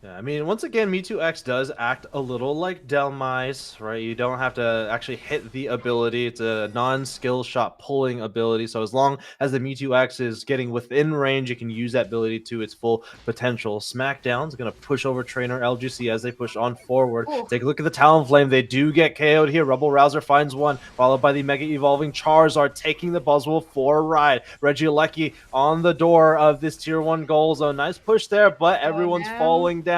Yeah, I mean, once again, Mewtwo X does act a little like Delmise, right? You don't have to actually hit the ability. It's a non-skill shot pulling ability. So as long as the Mewtwo X is getting within range, you can use that ability to its full potential. Smackdown is going to push over Trainer LGC as they push on forward. Ooh. Take a look at the Talonflame. They do get KO'd here. Rebel Rouser finds one, followed by the Mega Evolving Charizard, taking the Buzzwole for a ride. Regieleki on the door of this Tier 1 goal zone. Nice push there, but everyone's falling down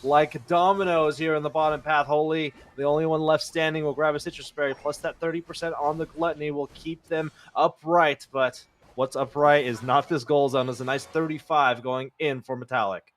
like dominoes here in the bottom path. Holy, the only one left standing will grab a Citrus Berry, plus that 30% on the Gluttony will keep them upright. But what's upright is not this goal zone. It's a nice 35 going in for Metallic.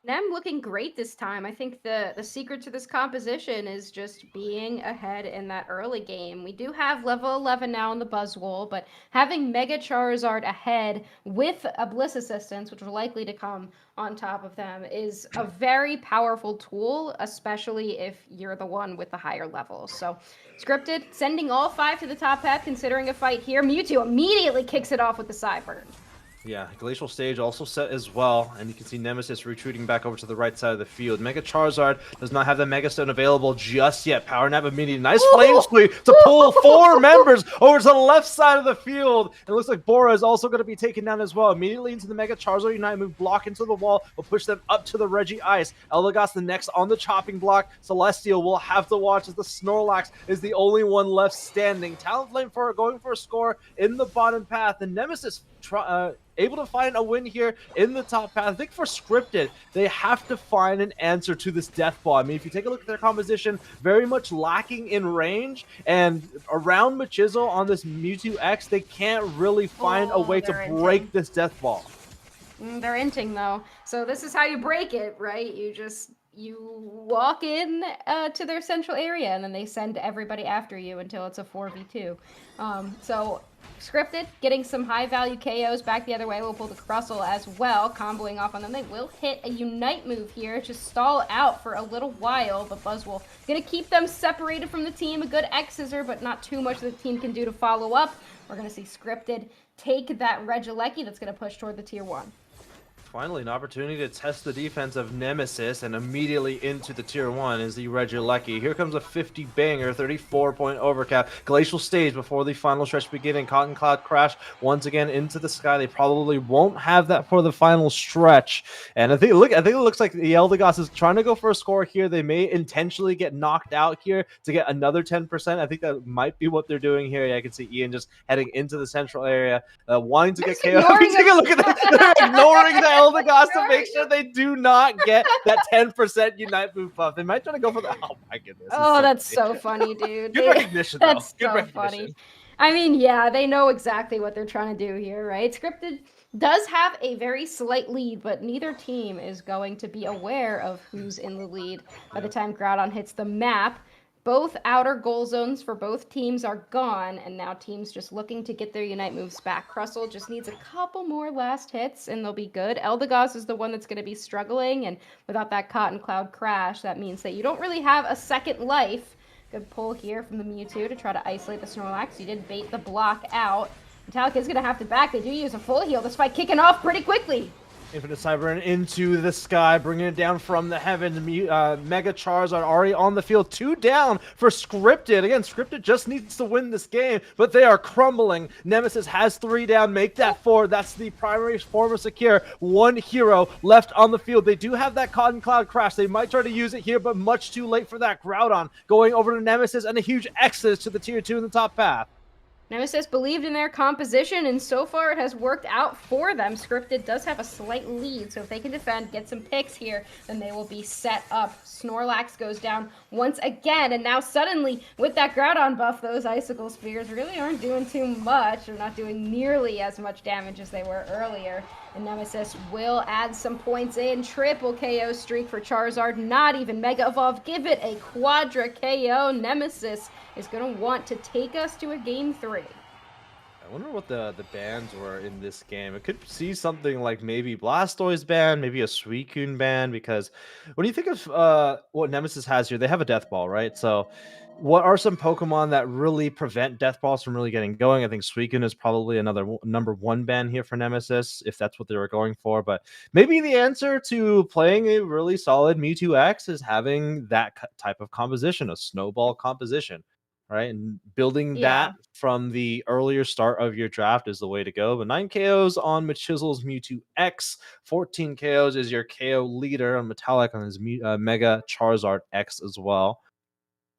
Nem looking great this time. I think the secret to this composition is just being ahead in that early game. We do have level 11 now in the Buzzwole, but having Mega Charizard ahead with a Bliss Assistance, which are likely to come on top of them, is a very powerful tool, especially if you're the one with the higher levels. So Scripted, sending all 5 to the top path, considering a fight here. Mewtwo immediately kicks it off with the Psyburn. Yeah, Glacial Stage also set as well, and you can see Nemesis retreating back over to the right side of the field. Mega Charizard does not have the Mega Stone available just yet. Power Nap immediately. Nice flame sweep to pull 4 members over to the left side of the field. It looks like Bora is also going to be taken down as well. Immediately into the Mega Charizard Unite move, block into the wall, will push them up to the Reggie Ice. Eldegoss the next on the chopping block. Celestial will have to watch as the Snorlax is the only one left standing. Talonflame going for a score in the bottom path. The Nemesis able to find a win here in the top path. I think for Scripted, they have to find an answer to this death ball. I mean, if you take a look at their composition, very much lacking in range, and around Machizel on this Mewtwo X, they can't really find a way to break this death ball. They're inting though, so this is how you break it, right? You walk in to their central area, and then they send everybody after you until it's a 4v2. So Scripted getting some high value KOs back the other way. We'll pull the Crustle as well, comboing off on them. They will hit a Unite move here to stall out for a little while, but Buzzwole gonna keep them separated from the team. A good X-Scissor, but not too much the team can do to follow up. We're gonna see Scripted take that Regieleki that's gonna push toward the tier 1. Finally, an opportunity to test the defense of Nemesis, and immediately into the tier 1 is the Regieleki. Here comes a 50 banger, 34-point overcap. Glacial Stage before the final stretch beginning. Cotton Cloud Crash once again into the sky. They probably won't have that for the final stretch. And I think it looks like the Eldegoss is trying to go for a score here. They may intentionally get knocked out here to get another 10%. I think that might be what they're doing here. Yeah, I can see Ian just heading into the central area, wanting to get KO. Take a look at that. They're ignoring that. Eldegoss to make sure they do not get that 10% Unite move buff. They might try to go for the. Oh my goodness. Oh, that's so funny, dude. Good recognition, though. That's Good so recognition. funny. I mean, yeah, they know exactly what they're trying to do here, right? Scripted does have a very slight lead, but neither team is going to be aware of who's in the lead by the time Groudon hits the map. Both outer goal zones for both teams are gone, and now teams just looking to get their Unite moves back. Crustle just needs a couple more last hits, and they'll be good. Eldegoss is the one that's going to be struggling, and without that Cotton Cloud Crash, that means that you don't really have a second life. Good pull here from the Mewtwo to try to isolate the Snorlax. You did bait the block out. Metallica's going to have to back. They do use a full heal. This fight kicking off pretty quickly. Infinite Cyber into the sky, bringing it down from the heavens. Mega Charizard already on the field. 2 down for Scripted. Again, Scripted just needs to win this game, but they are crumbling. Nemesis has 3 down. Make that 4. That's the primary form of secure. 1 hero left on the field. They do have that Cotton Cloud Crash. They might try to use it here, but much too late for that. Groudon going over to Nemesis, and a huge exodus to the tier 2 in the top path. Nemesis believed in their composition, and so far it has worked out for them. Scripted does have a slight lead, so if they can defend, get some picks here, then they will be set up. Snorlax goes down once again, and now suddenly, with that Groudon buff, those Icicle Spears really aren't doing too much, or not doing nearly as much damage as they were earlier. And Nemesis will add some points in. Triple KO streak for Charizard, not even Mega Evolve. Give it a Quadra KO. Nemesis is going to want to take us to a game 3. I wonder what the bans were in this game. I could see something like maybe Blastoise ban, maybe a Suicune ban, because what do you think of what Nemesis has here? They have a Death Ball, right? So what are some Pokemon that really prevent Death Balls from really getting going? I think Suicune is probably another number 1 ban here for Nemesis, if that's what they were going for. But maybe the answer to playing a really solid Mewtwo X is having that type of composition, a snowball composition. Right, and building that from the earlier start of your draft is the way to go. But 9 KOs on Machizel's Mewtwo X, 14 KOs is your KO leader on Metallic on his Mega Charizard X as well.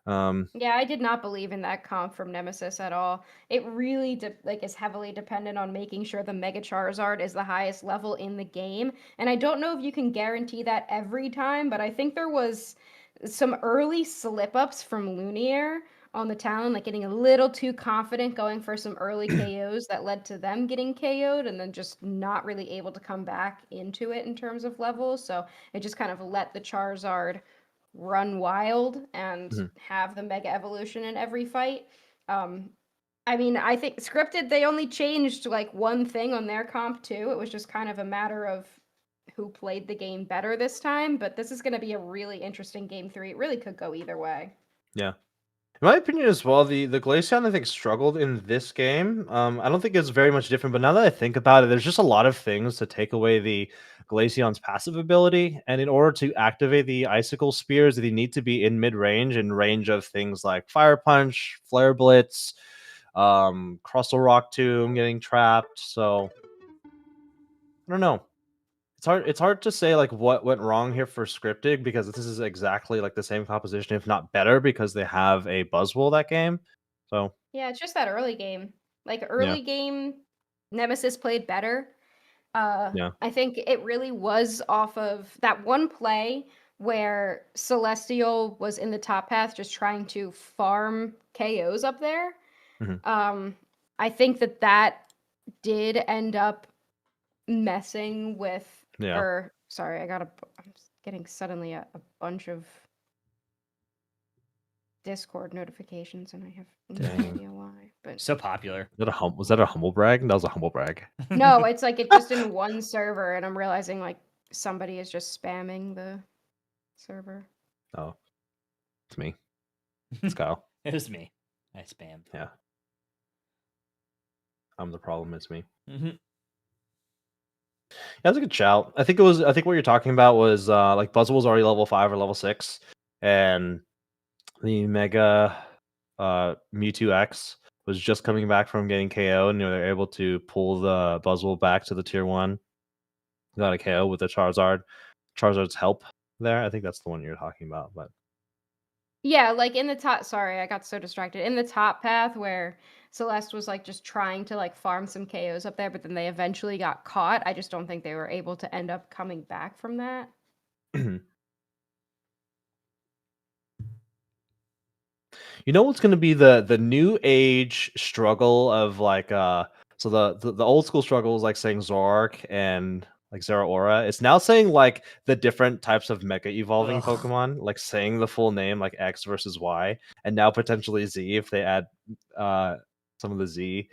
Yeah, I did not believe in that comp from Nemesis at all. It really is heavily dependent on making sure the Mega Charizard is the highest level in the game, and I don't know if you can guarantee that every time, but I think there was some early slip-ups from Lumiere on the Talon, like getting a little too confident going for some early KOs that led to them getting KO'd and then just not really able to come back into it in terms of levels. So it just kind of let the Charizard run wild and have the Mega Evolution in every fight. I mean, I think Scripted, they only changed like one thing on their comp too. It was just kind of a matter of who played the game better this time, but this is going to be a really interesting game 3. It really could go either way. Yeah. In my opinion as well, the Glaceon I think struggled in this game. I don't think it's very much different, but now that I think about it, there's just a lot of things to take away the Glaceon's passive ability. And in order to activate the Icicle Spears, they need to be in mid range, in range of things like Fire Punch, Flare Blitz, Crustle Rock Tomb getting trapped. So I don't know. It's hard to say like what went wrong here for scripting because this is exactly like the same composition, if not better, because they have a Buzzwole that game. So Yeah, it's just that early game. Like yeah, early game, Nemesis played better. yeah. I think it really was off of that one play where Celestial was in the top path just trying to farm KOs up there. Mhm. I think that did end up messing with, Yeah. or sorry, I'm getting suddenly a bunch of Discord notifications, and I have no Dang. idea why. But So popular. Was that a humble brag? That was a humble brag. no, it's like it's just in one server, and I'm realizing like somebody is just spamming the server. Oh, it's me. It's Kyle. It was me. I spammed. Yeah. I'm the problem. It's me. Mm-hmm. Yeah, that's a good shout. I think what you're talking about was like Buzzwole's already level 5 or level 6, and the Mega Mewtwo X was just coming back from getting KO, and they were able to pull the Buzzwole back to the tier 1. Got a KO with the Charizard. Charizard's help there. I think that's the one you're talking about. But Yeah, like in the top. Sorry, I got so distracted. In the top path where Celeste was like just trying to like farm some KOs up there, but then they eventually got caught. I just don't think they were able to end up coming back from that. you know what's going to be the new age struggle of like so the old school struggle is like saying Zoroark and like Zeraora. It's now saying like the different types of mega evolving Ugh. Pokemon, like saying the full name like X versus Y, and now potentially Z if they add some of the Z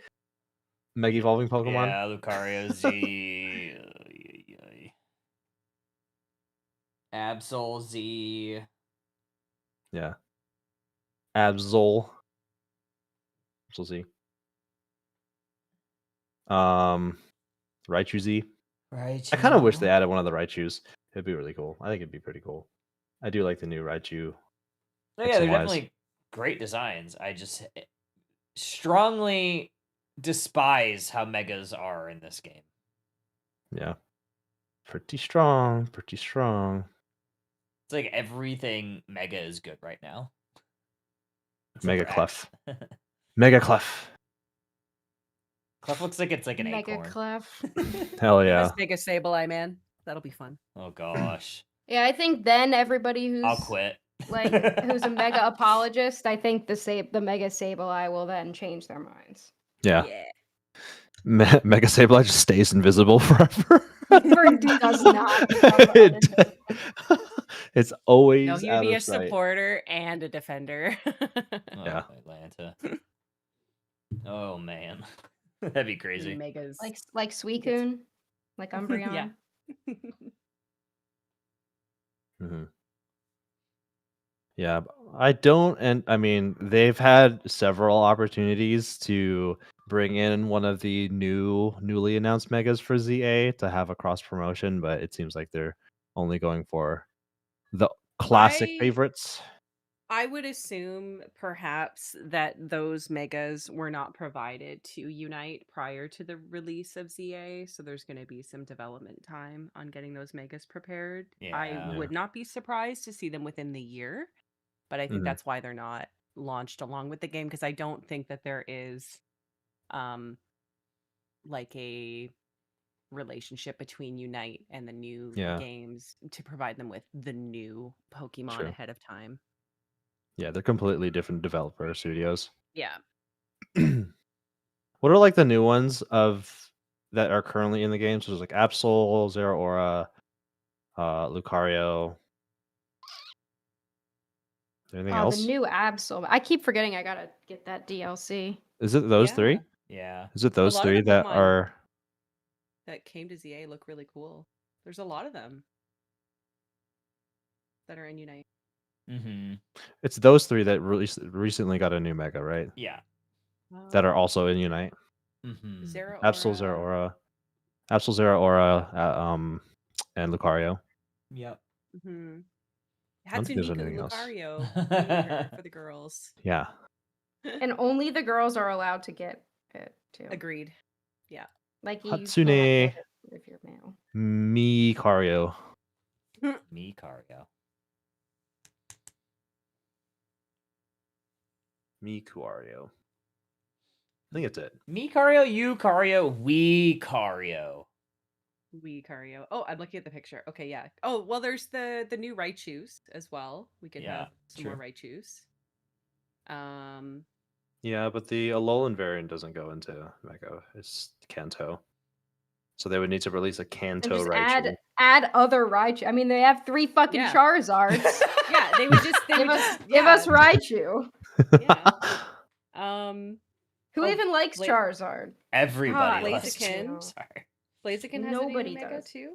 mega evolving Pokemon. Yeah, Lucario Z. Absol Z. Yeah. Absol. Absol Z. Raichu Z. Right. I kind of wish they added one of the Raichus. It'd be really cool. I think it'd be pretty cool. I do like the new Raichu. Oh, X yeah, they're and Ys. definitely great designs. I just strongly despise how megas are in this game. Yeah. Pretty strong. Pretty strong. It's like everything mega is good right now. Except Mega for Clef. X. Mega Clef. Clef looks like it's like an Mega acorn. Clef. Hell Give yeah. us Mega Sableye, man. That'll be fun. Oh gosh. Yeah, I think then everybody who's I'll quit. like who's a mega apologist, I think the Mega Sableye will then change their minds. Yeah. Mega Sableye just stays invisible forever. It does not become uninvisible. It's always No, he'd out be of a sight. supporter and a defender. Oh, Yeah. Atlanta. Oh man. That'd be crazy. Megas. Like Suicune, like Umbreon. Yeah. Mm-hmm. Yeah, I don't, and I mean they've had several opportunities to bring in one of the newly announced megas for ZA to have a cross promotion, but it seems like they're only going for the classic favorites. I would assume perhaps that those megas were not provided to Unite prior to the release of ZA, so there's going to be some development time on getting those megas prepared. I Yeah. would not be surprised to see them within the year, but I think Mhm. that's why they're not launched along with the game, because I don't think that there is like a relationship between Unite and the new Yeah. games to provide them with the new Pokemon True. ahead of time. Yeah, they're completely different developer studios. Yeah. What are like the new ones of that are currently in the game? So there's like Absol, Zeraora, Lucario. Anything Oh, else? the new Absol. I keep forgetting I gotta get that DLC. Is it those Yeah. three? Yeah. Is it those lot of three the that Pokemon- are? That came to ZA look really cool. There's a lot of them that are in Unite. Mm-hmm. It's those three that recently got a new mega, right? Yeah. That are also in Unite. Mm-hmm. Zero Absol, Zeraora, Absol, Zeraora, and Lucario. Yep. Mm-hmm. I don't think there's Hatsune Miku anything else. Lucario winner for the girls. Yeah. And only the girls are allowed to get it too. Agreed. Yeah. Like you cannot Hatsune get it if you're male. Mikario. Mikario. Mikuario. I think it's it. Mikario, Eucario, Weekario. Weekario. Oh, I'm looking at the picture. Okay, yeah. Oh, well, there's the new Raichus as well. We could Yeah, have some more true. Raichus. Yeah, but the Alolan variant doesn't go into Mega. It's Kanto. So they would need to release a And Kanto just Raichu. add other Raichu. I mean, they have 3 fucking Yeah. Charizards. Yeah, they would just Give us Raichu. Yeah. Who Oh, even likes Bla- Charizard? Everybody God, loves Blaziken. Charizard. Sorry. Blaziken has Nobody a new Mega does. too.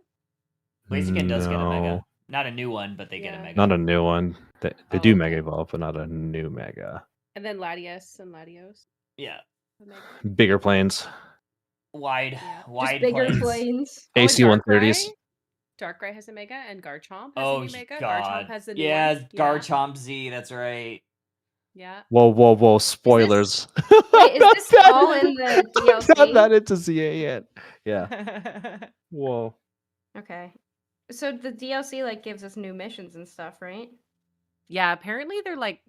Blaziken does get a Mega. No. Not a new one, but they get a Yeah. Mega. Not a new one. They Oh, do okay. Mega Evolve, but not a new Mega. And then Latias and Latios. Yeah. a Mega. Bigger planes. Wide, Yeah. Just wide bigger planes. planes. Oh, and AC-130s. Darkrai has a Mega, and Garchomp has Oh a new Mega. God. Garchomp has the new yeah, one. Garchomp Z. That's right. Yeah. Whoa. Spoilers. Wait, is this all in the DLC? Not that into ZA yet. Yeah. Whoa. Okay. So the DLC like gives us new missions and stuff, right? Yeah, apparently they're like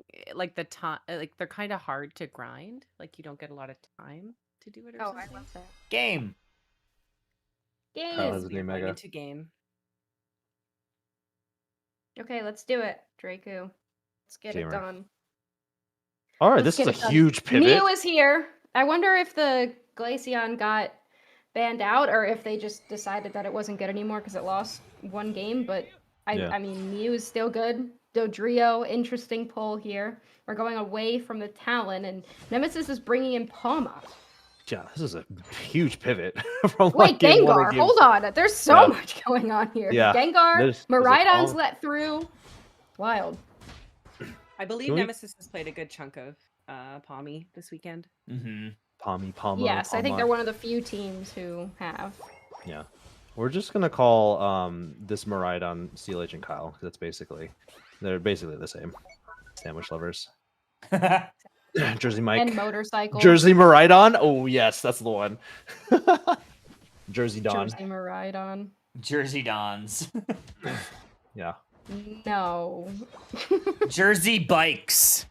the time, like they're kind of hard to grind. Like you don't get a lot of time to do it or Oh, I something. love that. Game. Game. Kyle Yes, has a we new are going Mega. into game. Okay, let's do it, Draco. Let's get Gamer. it done. All right, Let's this is get a it done. huge pivot. Mew is here. I wonder if the Glaceon got banned out or if they just decided that it wasn't good anymore because it lost one game. But Yeah. I mean, Mew is still good. Dodrio, interesting pull here. We're going away from the Talon, and Nemesis is bringing in Palma. Yeah, this is a huge pivot from Wait, like game one Gengar, to game hold two. on. There's so Yeah. much going on here. Yeah, Gengar, there's a Miraidon's Palm. let through. Wild. I believe Can we- Nemesis has played a good chunk of Palmy this weekend. Mm-hmm. Palma. Yes, I think Palma. they're one of the few teams who have. Yeah. We're just gonna call this Miraidon Steel Agent Kyle because they're basically the same. Sandwich lovers. Jersey Mike. And motorcycle. Jersey Miraidon? Oh yes, that's the one. Jersey Dawn. Jersey Miraidon. Jersey Dons. Yeah. No. Jersey Bikes.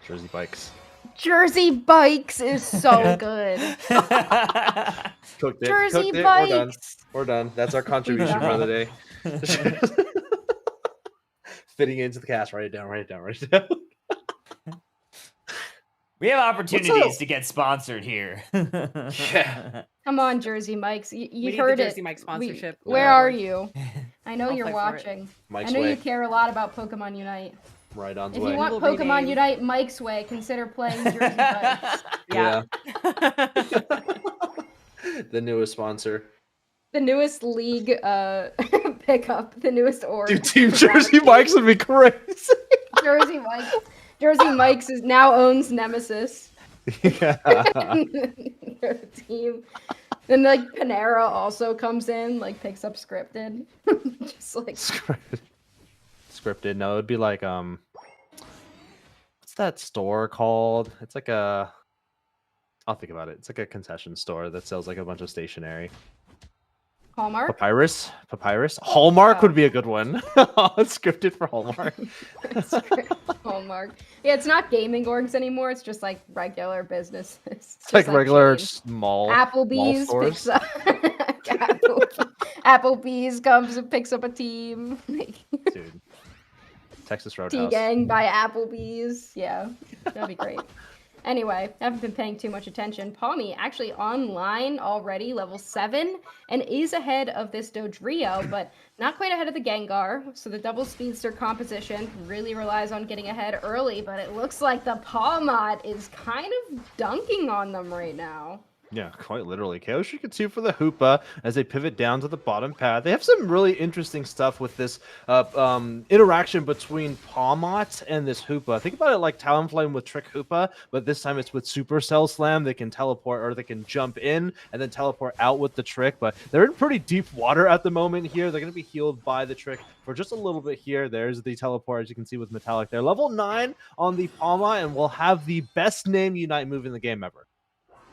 Jersey Bikes. Jersey Bikes is so good. Cooked it. Jersey Cooked it. Bikes. We're done. That's our contribution for the day. Fitting into the cast. Write it down. We have opportunities up? to get sponsored here. Yeah. Come on, Jersey Mikes. We You need heard the it. Jersey Mike sponsorship. Where Yeah. are you? I know I'll you're fight for it. watching. Mike's I know way. you care a lot about Pokemon Unite. Miraidon's If way. you want We'll Pokemon rename. Unite Mike's way, consider playing Jersey Bikes. Yeah. The newest sponsor. The newest league pickup. The newest org. Dude, Team Jersey Bikes would be crazy. Jersey Mike's. Jersey Mike's now owns Nemesis. Yeah. Their team. Then like Panera also comes in, like picks up scripted. Just like Scripted. No, it would be like what's that store called? It's like a I'll think about it. It's like a concession store that sells like a bunch of stationery. Hallmark. Papyrus? Hallmark Oh. would be a good one. It's scripted for Hallmark. Hallmark. Yeah, it's not gaming orgs anymore. It's just like regular businesses. It's like just regular chains. small Applebee's stores. picks up. Applebee's comes and picks up a team. Dude. Texas T Roadhouse. Gang by Applebee's. Yeah, that'd be great. Anyway, haven't been paying too much attention. Palmy actually online already, level 7, and is ahead of this Dodrio, but not quite ahead of the Gengar. So the double speedster composition really relies on getting ahead early, but it looks like the Palmot is kind of dunking on them right now. Yeah, quite literally. KO Shikatsu for the Hoopa as they pivot down to the bottom path. They have some really interesting stuff with this interaction between Palmot and this Hoopa. Think about it like Talonflame with Trick Hoopa, but this time it's with Supercell Slam. They can teleport or they can jump in and then teleport out with the Trick, but they're in pretty deep water at the moment here. They're going to be healed by the Trick for just a little bit here. There's the teleport, as you can see with Metallic there. Level 9 on the Palmot, and we'll have the best name Unite move in the game ever.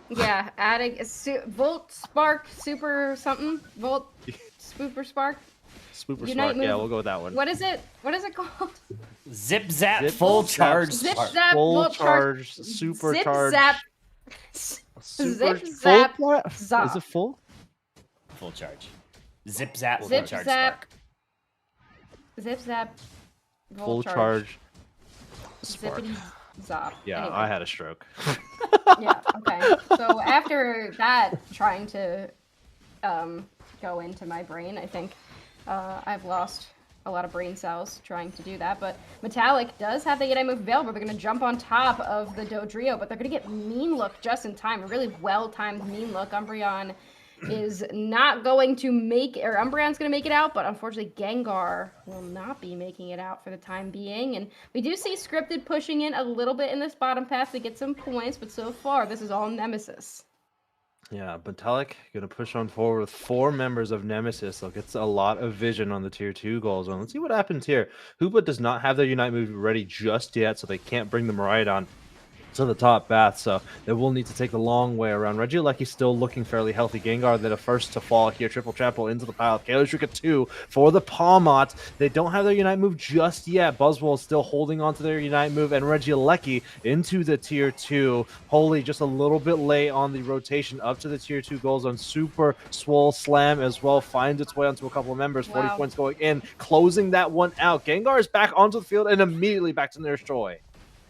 Yeah, adding Volt Spark Super something. Volt Super Spark. Super Unite Spark. Yeah, move. we'll go with that one. What is it? What is it called? Zip Zap Zip Full Zap. Charge Zip Spark. Zap Full Volt charge, super Zip charge. Zap. Super, Zip Zap full, Zap. Is it full? Full charge. Zip Zap Full Zip Charge Zap. Spark. Zip Zap. Full Volt charge. Spark. Zippity Zop. Yeah, Anyway. I had a stroke. Yeah, okay. So after that, trying to go into my brain, I think I've lost a lot of brain cells trying to do that. But Metallic does have the Unite move available. They're going to jump on top of the Dodrio, but they're going to get Mean Look just in time. A really well-timed Mean Look. Umbreon is not going to make, or Umbreon's going to make it out, but unfortunately Gengar will not be making it out for the time being. And we do see Scripted pushing in a little bit in this bottom path to get some points, but so far this is all Nemesis. Yeah, Metallic gonna push on forward with 4 members of Nemesis. So gets a lot of vision on the tier 2 goal zone. Let's see what happens here. Hoopa does not have their Unite move ready just yet, so they can't bring the Miraidon to the top path, so they will need to take the long way around. Regieleki still looking fairly healthy. Gengar, they're the first to fall here. Triple trample into the pile. KO Shrika 2 for the Palmot. They don't have their Unite move just yet. Buzzwole is still holding on to their Unite move, and Regieleki into the tier 2. Holy, just a little bit late on the rotation up to the tier 2 goal zone. Super Swole Slam as well finds its way onto a couple of members. 40 Wow. points going in, closing that one out. Gengar is back onto the field and immediately back to Nurse Joy.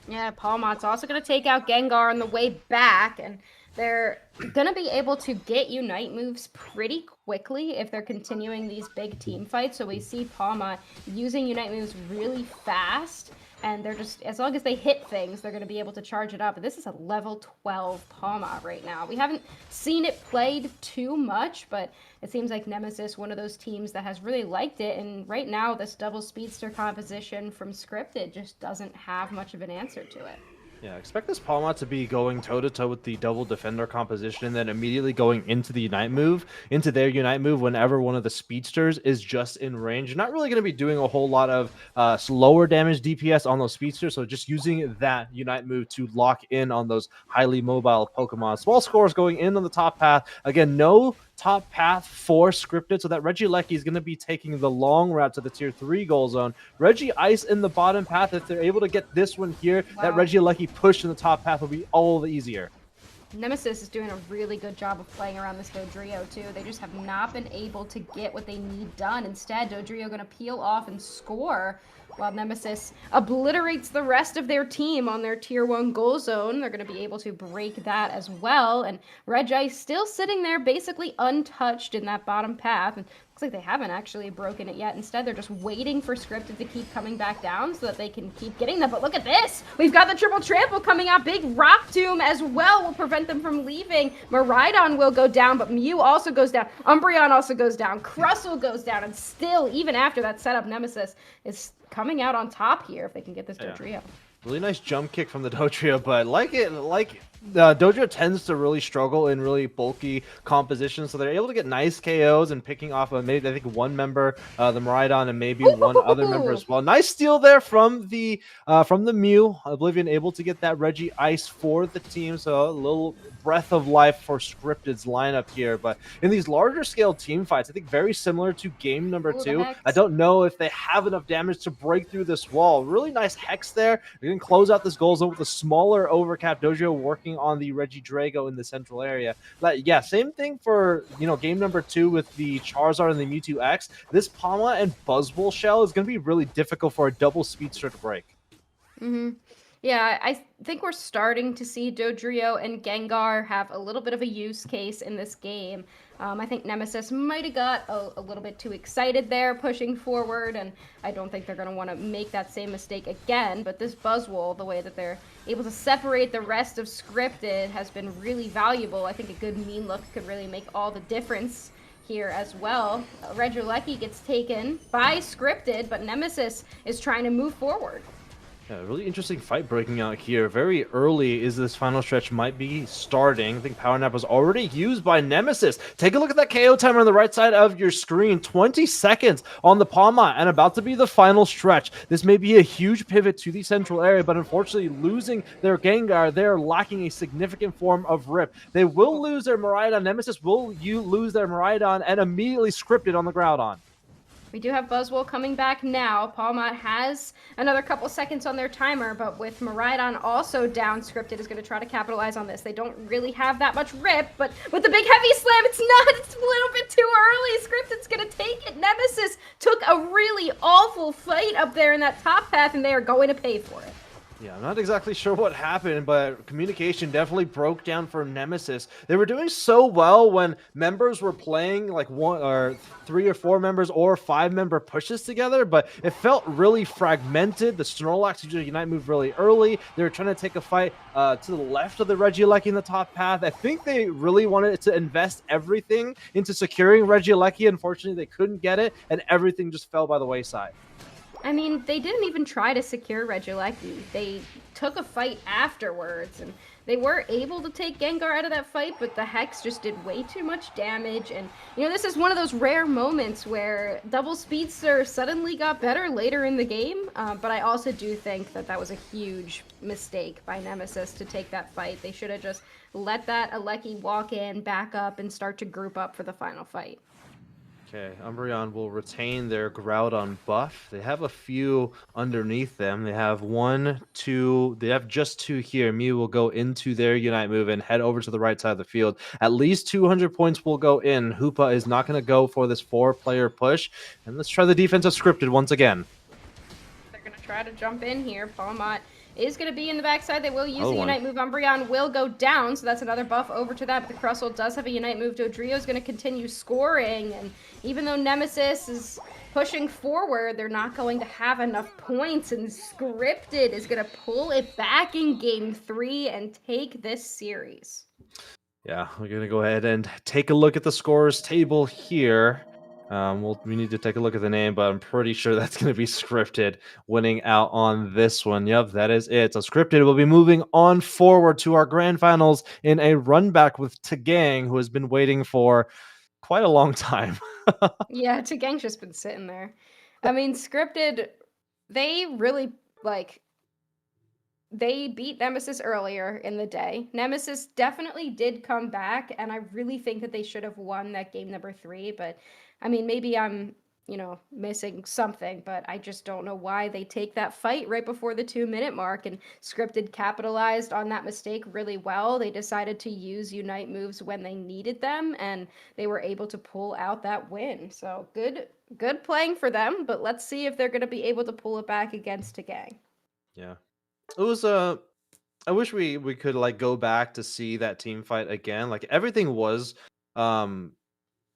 Yeah, Palmot's also going to take out Gengar on the way back, and they're going to be able to get Unite moves pretty quickly if they're continuing these big team fights. So we see Palmot using Unite moves really fast, and they're just, as long as they hit things, they're going to be able to charge it up. This is a level 12 Palmot right now. We haven't seen it played too much, but it seems like Nemesis, one of those teams that has really liked it, and right now this double speedster composition from Scripted just doesn't have much of an answer to it. Yeah, expect this Palmot to be going toe-to-toe with the double defender composition and then immediately going into the Unite move, into their Unite move whenever one of the speedsters is just in range. You're not really going to be doing a whole lot of slower damage DPS on those speedsters, so just using that Unite move to lock in on those highly mobile Pokemon. Small scores going in on the top path. Again, no top path for Scripted, so that Regieleki is going to be taking the long route to the tier 3 goal zone. Regi Ice in the bottom path. If they're able to get this one here, that Regieleki push in the top path will be all the easier. Nemesis is doing a really good job of playing around this Dodrio too. They just have not been able to get what they need done. Instead, Dodrio going to peel off and score while Nemesis obliterates the rest of their team on their tier 1 goal zone. They're going to be able to break that as well. And Regi still sitting there basically untouched in that bottom path. And looks like they haven't actually broken it yet. Instead, they're just waiting for Scripted to keep coming back down so that they can keep getting them. But look at this! We've got the triple trample coming out. Big Rock Tomb as well will prevent them from leaving. Miraidon will go down, but Mew also goes down. Umbreon also goes down. Crustle goes down. And still, even after that setup, Nemesis is coming out on top here if they can get this Dodrio. Really nice jump kick from the Dodrio, but Dodrio tends to really struggle in really bulky compositions, so they're able to get nice KOs and picking off maybe I think one member, the Miraidon, and maybe one other member as well. Nice steal there from the Mew. Oblivion able to get that Regi Ice for the team, so a little breath of life for Scripted's lineup here. But in these larger scale team fights, I think very similar to game number 2. I don't know if they have enough damage to break through this wall. Really nice Hex there. They can close out this goal zone with a smaller overcap. Dodrio working on the Regidrago in the central area. But yeah, same thing for game number 2 with the Charizard and the Mewtwo X. This Palma and Buzzwole shell is going to be really difficult for a double speedster to break. Mm-hmm. Yeah, I think we're starting to see Dodrio and Gengar have a little bit of a use case in this game. I think Nemesis might have got a little bit too excited there pushing forward, and I don't think they're going to want to make that same mistake again. But this Buzzwole, the way that they're able to separate the rest of Scripted, has been really valuable. I think a good mean look could really make all the difference here as well. Regieleki gets taken by Scripted, but Nemesis is trying to move forward. Yeah, really interesting fight breaking out here. Very early is this final stretch might be starting. I think Power Nap was already used by Nemesis. Take a look at that KO timer on the right side of your screen. 20 seconds on the Palma and about to be the final stretch. This may be a huge pivot to the central area, but unfortunately losing their Gengar, they're lacking a significant form of Rip. They will lose their Miraidon. Nemesis will lose their Miraidon and immediately Scripted on the Groudon. We do have Buzzwole coming back now. Palma has another couple seconds on their timer, but with Miraidon also down, Scripted is going to try to capitalize on this. They don't really have that much Rip, but with the big heavy slam, it's not. It's a little bit too early. Scripted's going to take it. Nemesis took a really awful fight up there in that top path, and they are going to pay for it. Yeah, I'm not exactly sure what happened, but communication definitely broke down for Nemesis. They were doing so well when members were playing like 1 or 3 or 4 members or 5-member pushes together, but it felt really fragmented. The Snorlax usually Unite moved really early. They were trying to take a fight to the left of the Regieleki in the top path. I think they really wanted to invest everything into securing Regieleki. Unfortunately, they couldn't get it, and everything just fell by the wayside. I mean, they didn't even try to secure Regieleki. They took a fight afterwards, and they were able to take Gengar out of that fight, but the Hex just did way too much damage. And, you know, this is one of those rare moments where Double Speedster suddenly got better later in the game, but I also do think that that was a huge mistake by Nemesis to take that fight. They should have just let that Aleki walk in, back up, and start to group up for the final fight. Okay, Umbreon will retain their Groudon buff. They have a few underneath them. They have 1, 2, they have just 2 here. Mew will go into their Unite move and head over to the right side of the field. At least 200 points will go in. Hoopa is not going to go for this 4-player push. And let's try the defense of Scripted once again. They're going to try to jump in here. Palmot is going to be in the backside. They will use the Unite move. Umbreon will go down, so that's another buff over to that. But the Crustle does have a Unite move. Dodrio is going to continue scoring, and even though Nemesis is pushing forward, they're not going to have enough points, and Scripted is going to pull it back in Game 3 and take this series. Yeah, we're going to go ahead and take a look at the scores table here. We need to take a look at the name, but I'm pretty sure that's going to be Scripted winning out on this one. Yep, that is it. So Scripted will be moving on forward to our grand finals in a run back with Tagang, who has been waiting for quite a long time. Yeah, Tagang's just been sitting there. I mean, Scripted, they really, they beat Nemesis earlier in the day. Nemesis definitely did come back, and I really think that they should have won that game number 3, but I mean, maybe I'm, missing something, but I just don't know why they take that fight right before the 2-minute mark, and Scripted capitalized on that mistake really well. They decided to use Unite moves when they needed them, and they were able to pull out that win. So good playing for them, but let's see if they're going to be able to pull it back against Tagang. Yeah. It was I wish we could go back to see that team fight again. Like everything was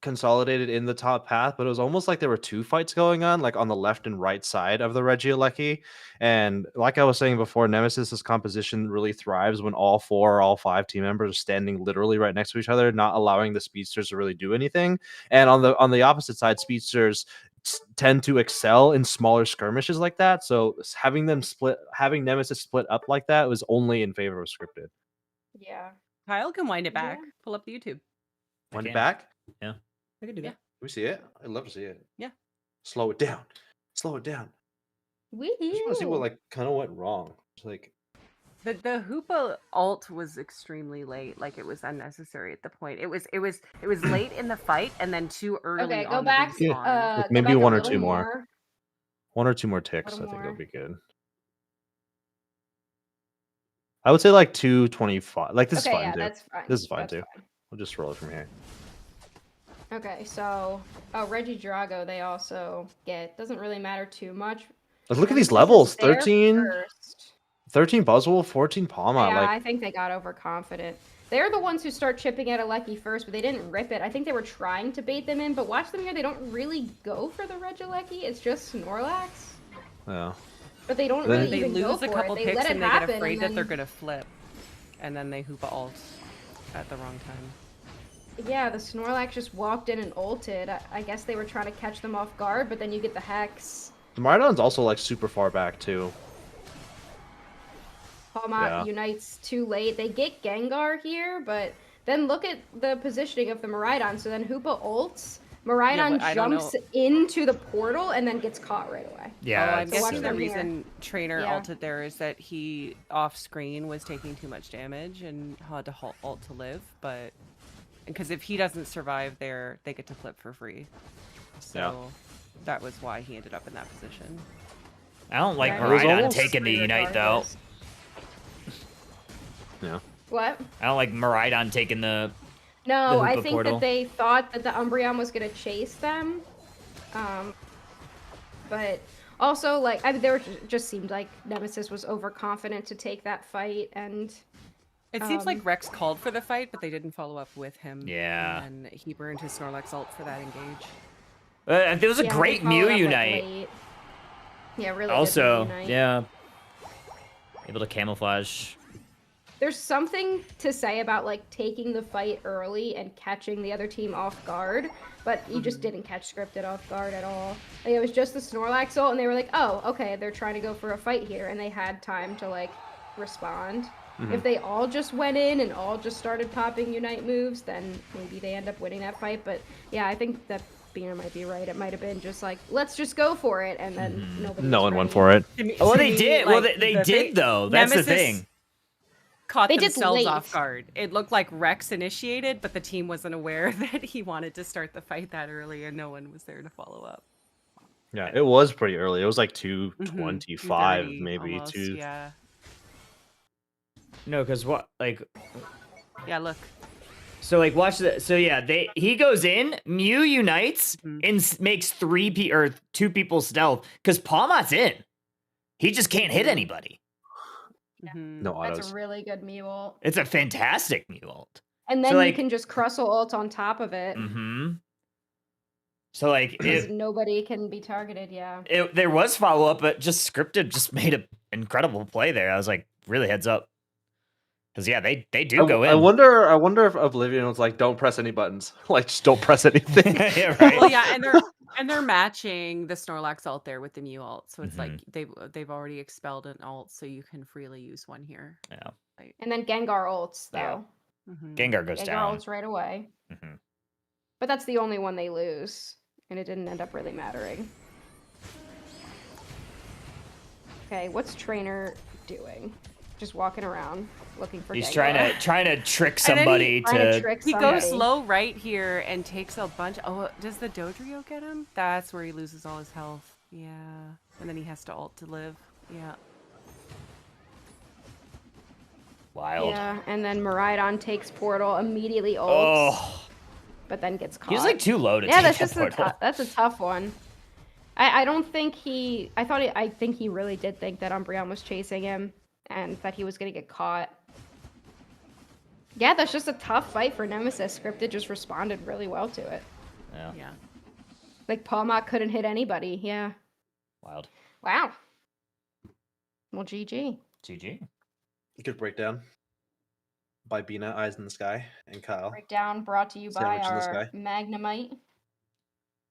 consolidated in the top path, but it was almost like there were 2 fights going on, like on the left and right side of the Regieleki. And like I was saying before, Nemesis's composition really thrives when all 4 or all 5 team members are standing literally right next to each other, not allowing the speedsters to really do anything. And on the opposite side, speedsters tend to excel in smaller skirmishes like that. So having Nemesis split up like that was only in favor of Scripted. Yeah. Kyle can wind it back. Yeah. Pull up the YouTube. Wind it back? Yeah. I can do that. Can we see it? I'd love to see it. Yeah. Slow it down. Slow it down. I just want to see what kind of went wrong. It's the Hoopa ult was extremely late. Like it was unnecessary at the point. It was late in the fight and then too early. Okay, on go back. The respawn. maybe go back 1 a or 2 little more. 1 or 2 more ticks. I Little think it'll more. be good. I would say 225. This is Okay, fine yeah, too. that's fine. This is fine That's too. We'll just roll it from here. Okay, so Regidrago, they also get, doesn't really matter too much. Look at these Nemesis levels. is there 13, first. 13 Buzzwole, 14 Palma. Yeah, Like, I think they got overconfident. They're the ones who start chipping at Alecki first, but they didn't rip it. I think they were trying to bait them in, but watch them here. They don't really go for the Regieleki. It's just Snorlax. yeah. But they don't Then- really They even go lose for a couple it. They picks let it and they happen, get afraid and that they're then- gonna flip, and then they hoop ults at the wrong time. Yeah, the Snorlax just walked in and ulted. I guess they were trying to catch them off guard, but then you get the Hex. The Miraidon's also like super far back too. Palmot unites too late. They get Gengar here, but then look at the positioning of the Miraidon. So then Hoopa ults. Miraidon but I don't jumps into the portal and then gets caught right away. Yeah, I'm it's watch guessing the them here. reason Trainer Yeah. ulted there is that he off screen was taking too much damage and had to ult to live, but because if he doesn't survive there, they get to flip for free. So that was why he ended up in that position. I don't like Yeah, it was Miraidon almost taking the free Unite though. regardless. Yeah. What? I don't like Miraidon taking the. No, The I Hoopa think portal. that they thought that the Umbreon was going to chase them. But also, like, there just seemed like Nemesis was overconfident to take that fight, and It seems like Rex called for the fight, but they didn't follow up with him. Yeah. And he burned his Snorlax ult for that engage. There was a yeah, they great followed Mew up, like, Unite. late. Yeah, really. good Also, Mew Unite. yeah. Able to camouflage. There's something to say about like taking the fight early and catching the other team off guard, but you just didn't catch Scripted off guard at all. Like, it was just the Snorlax ult, and they were like, "Oh, okay, they're trying to go for a fight here," and they had time to like respond. If they all just went in and all just started popping Unite moves, then maybe they end up winning that fight. But yeah, I think that Bina might be right. It might have been just like, let's just go for it, and then nobody. No was one went ready. for it. Oh, well, To they me, did. Well, like, they the did thing- though. That's the Nemesis thing. Caught They did themselves late. off guard. It looked like Rex initiated, but the team wasn't aware that he wanted to start the fight that early, and no one was there to follow up. Yeah, it was pretty early. It was like 2:25, 2:30 maybe almost, 2. Yeah. No, because what? Like, Yeah. Look. so like, watch the. So yeah, he goes in. Mew unites and makes 2 people stealth because Palmot's in. He just can't hit anybody. Mhm. No autos. That's a really good Mew ult. It's a fantastic Mew ult. And then So, you like- can just Crustle ult on top of it. Mm-hmm. So like, Because nobody can be targeted, yeah. there was follow up, but just Scripted just made an incredible play there. I was like, really heads up. Because yeah, they do go in. I wonder if Oblivion was like, don't press any buttons. Like, just don't press anything. Yeah, right. Well, yeah, and they're matching the Snorlax ult there with the Mew ult, so it's like they've already expelled an ult, so you can freely use one here. Yeah. And then Gengar ults, though. Mhm. Gengar goes Gengar down. ults right away. hmm But that's the only one they lose. And it didn't end up really mattering. Okay, what's Trainer doing? Just walking around, looking for He's Gengar. trying to trick And then somebody Trying to. trick He somebody. goes low right here and takes a bunch. Oh, does the Dodrio get him? That's where he loses all his health. Yeah, and then he has to ult to live. Yeah. Wild. Yeah, and then Miraidon takes Portal, immediately ults, Oh, but then gets caught. he was like too low to Yeah, take that's that just portal. that's a tough one. I don't think he. I think he really did think that Umbreon was chasing him and that he was gonna get caught. Yeah, that's just a tough fight for Nemesis. Scripted just responded really well to it. Yeah, Yeah. Like Palmot couldn't hit anybody. Yeah. wild. Wow. Well, GG. GG. Good breakdown by Bina, Eyes in the Sky, and Kyle. Breakdown brought to you by Sandwich in the our sky. Magnemite.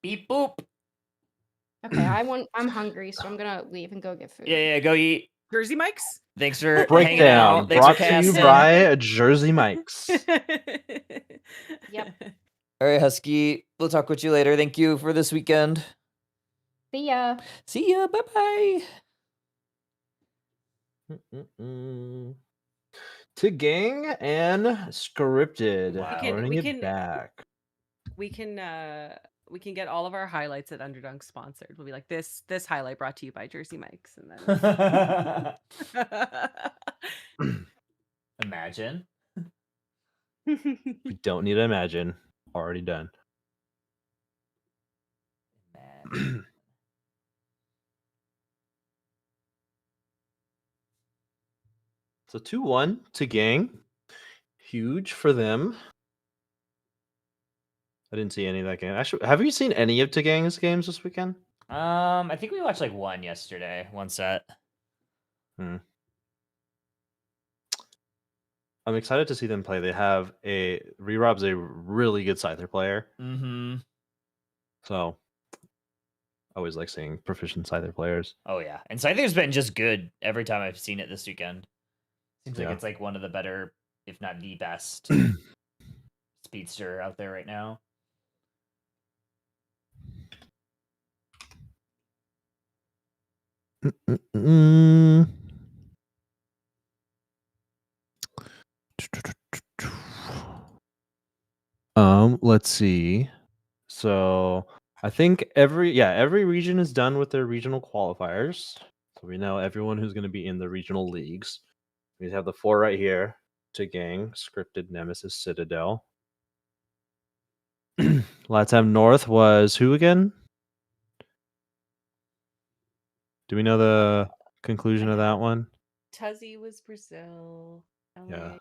Beep boop. Okay, I'm hungry, so I'm gonna leave and go get food. Yeah, go eat. Jersey Mikes. Thanks for hanging Breakdown out. Thanks for brought to you casting. by Jersey Mike's. Yep. All right, Husky. We'll talk with you later. Thank you for this weekend. See ya. See ya. Bye bye. To gang and scripted. Wow. Running We it can- back. we can get all of our highlights at Underdunk sponsored. We'll be like this highlight brought to you by Jersey Mikes, and then Imagine. We don't need to imagine. Already done. So 2-1 to Gang. Huge for them. I didn't see any of that game. Actually, have you seen any of Gang's games this weekend? I think we watched like one yesterday, one set. I'm excited to see them play. They have Re-Rob's a really good Scyther player. Mm-hmm. So I always like seeing proficient Scyther players. Oh yeah, and Scyther's been just good every time I've seen it this weekend. Seems like Yeah. it's like one of the better, if not the best, speedster out there right now. Let's see. So I think every region is done with their regional qualifiers. So we know everyone who's going to be in the regional leagues. We have the 4 right here: Gang, Scripted, Nemesis, Citadel. Latam North was who again? Do we know the conclusion of that one? Tuzzy was Brazil. Yeah. LA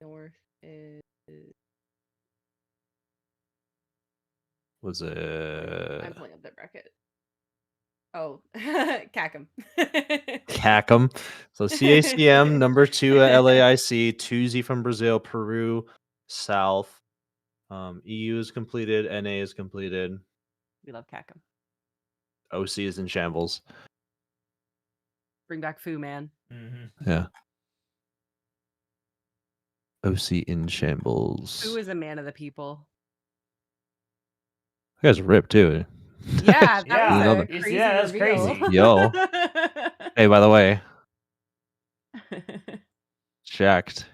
North is Was I'm it pulling up the bracket. Oh, Cacum. Cacum? So CACM number 2 at LAIC, 2Z from Brazil, Peru, South. EU is completed, NA is completed. We love Cacum. OC is in shambles. Bring back Fu Man. Mm-hmm. Yeah. OC in shambles. Fu is a man of the people. You guys ripped too. Yeah, that Yeah, was a crazy that's reveal. crazy. Yo. Hey, by the way, checked.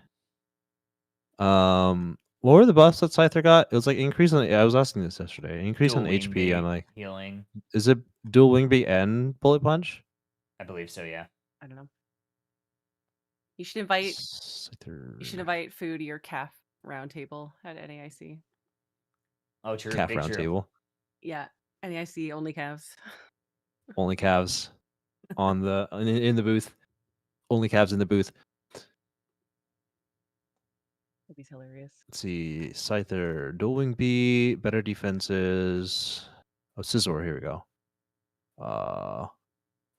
What were the buffs that Scyther got? It was like increase on. I was asking this yesterday. Increase Dual on wing HP bait, and like, healing. is it dual wing beat and bullet punch? I believe so. Yeah. I don't know. You should invite Scyther Fu to your calf roundtable at NAIC. Oh, true. calf big round true. table. Yeah, NAIC only calves. Only calves on the in the booth. Only calves in the booth. That'd be hilarious. Let's see. Scyther, dual wing beat, better defenses. Oh, Scizor, here we go.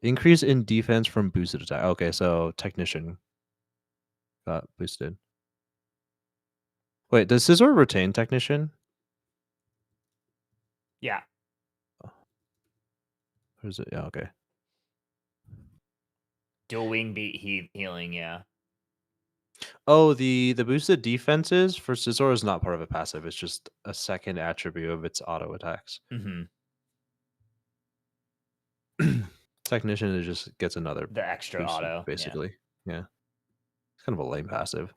Increase in defense from boosted attack. Okay, so Technician got boosted. Wait, does Scizor retain Technician? Yeah. Or is it? Yeah, okay. Dual wing beat healing. Yeah. Oh, the boosted defenses for Scizor is not part of a passive. It's just a second attribute of its auto attacks. Mm-hmm. Technician, it just gets another The extra boost, auto, basically. Yeah. It's kind of a lame passive.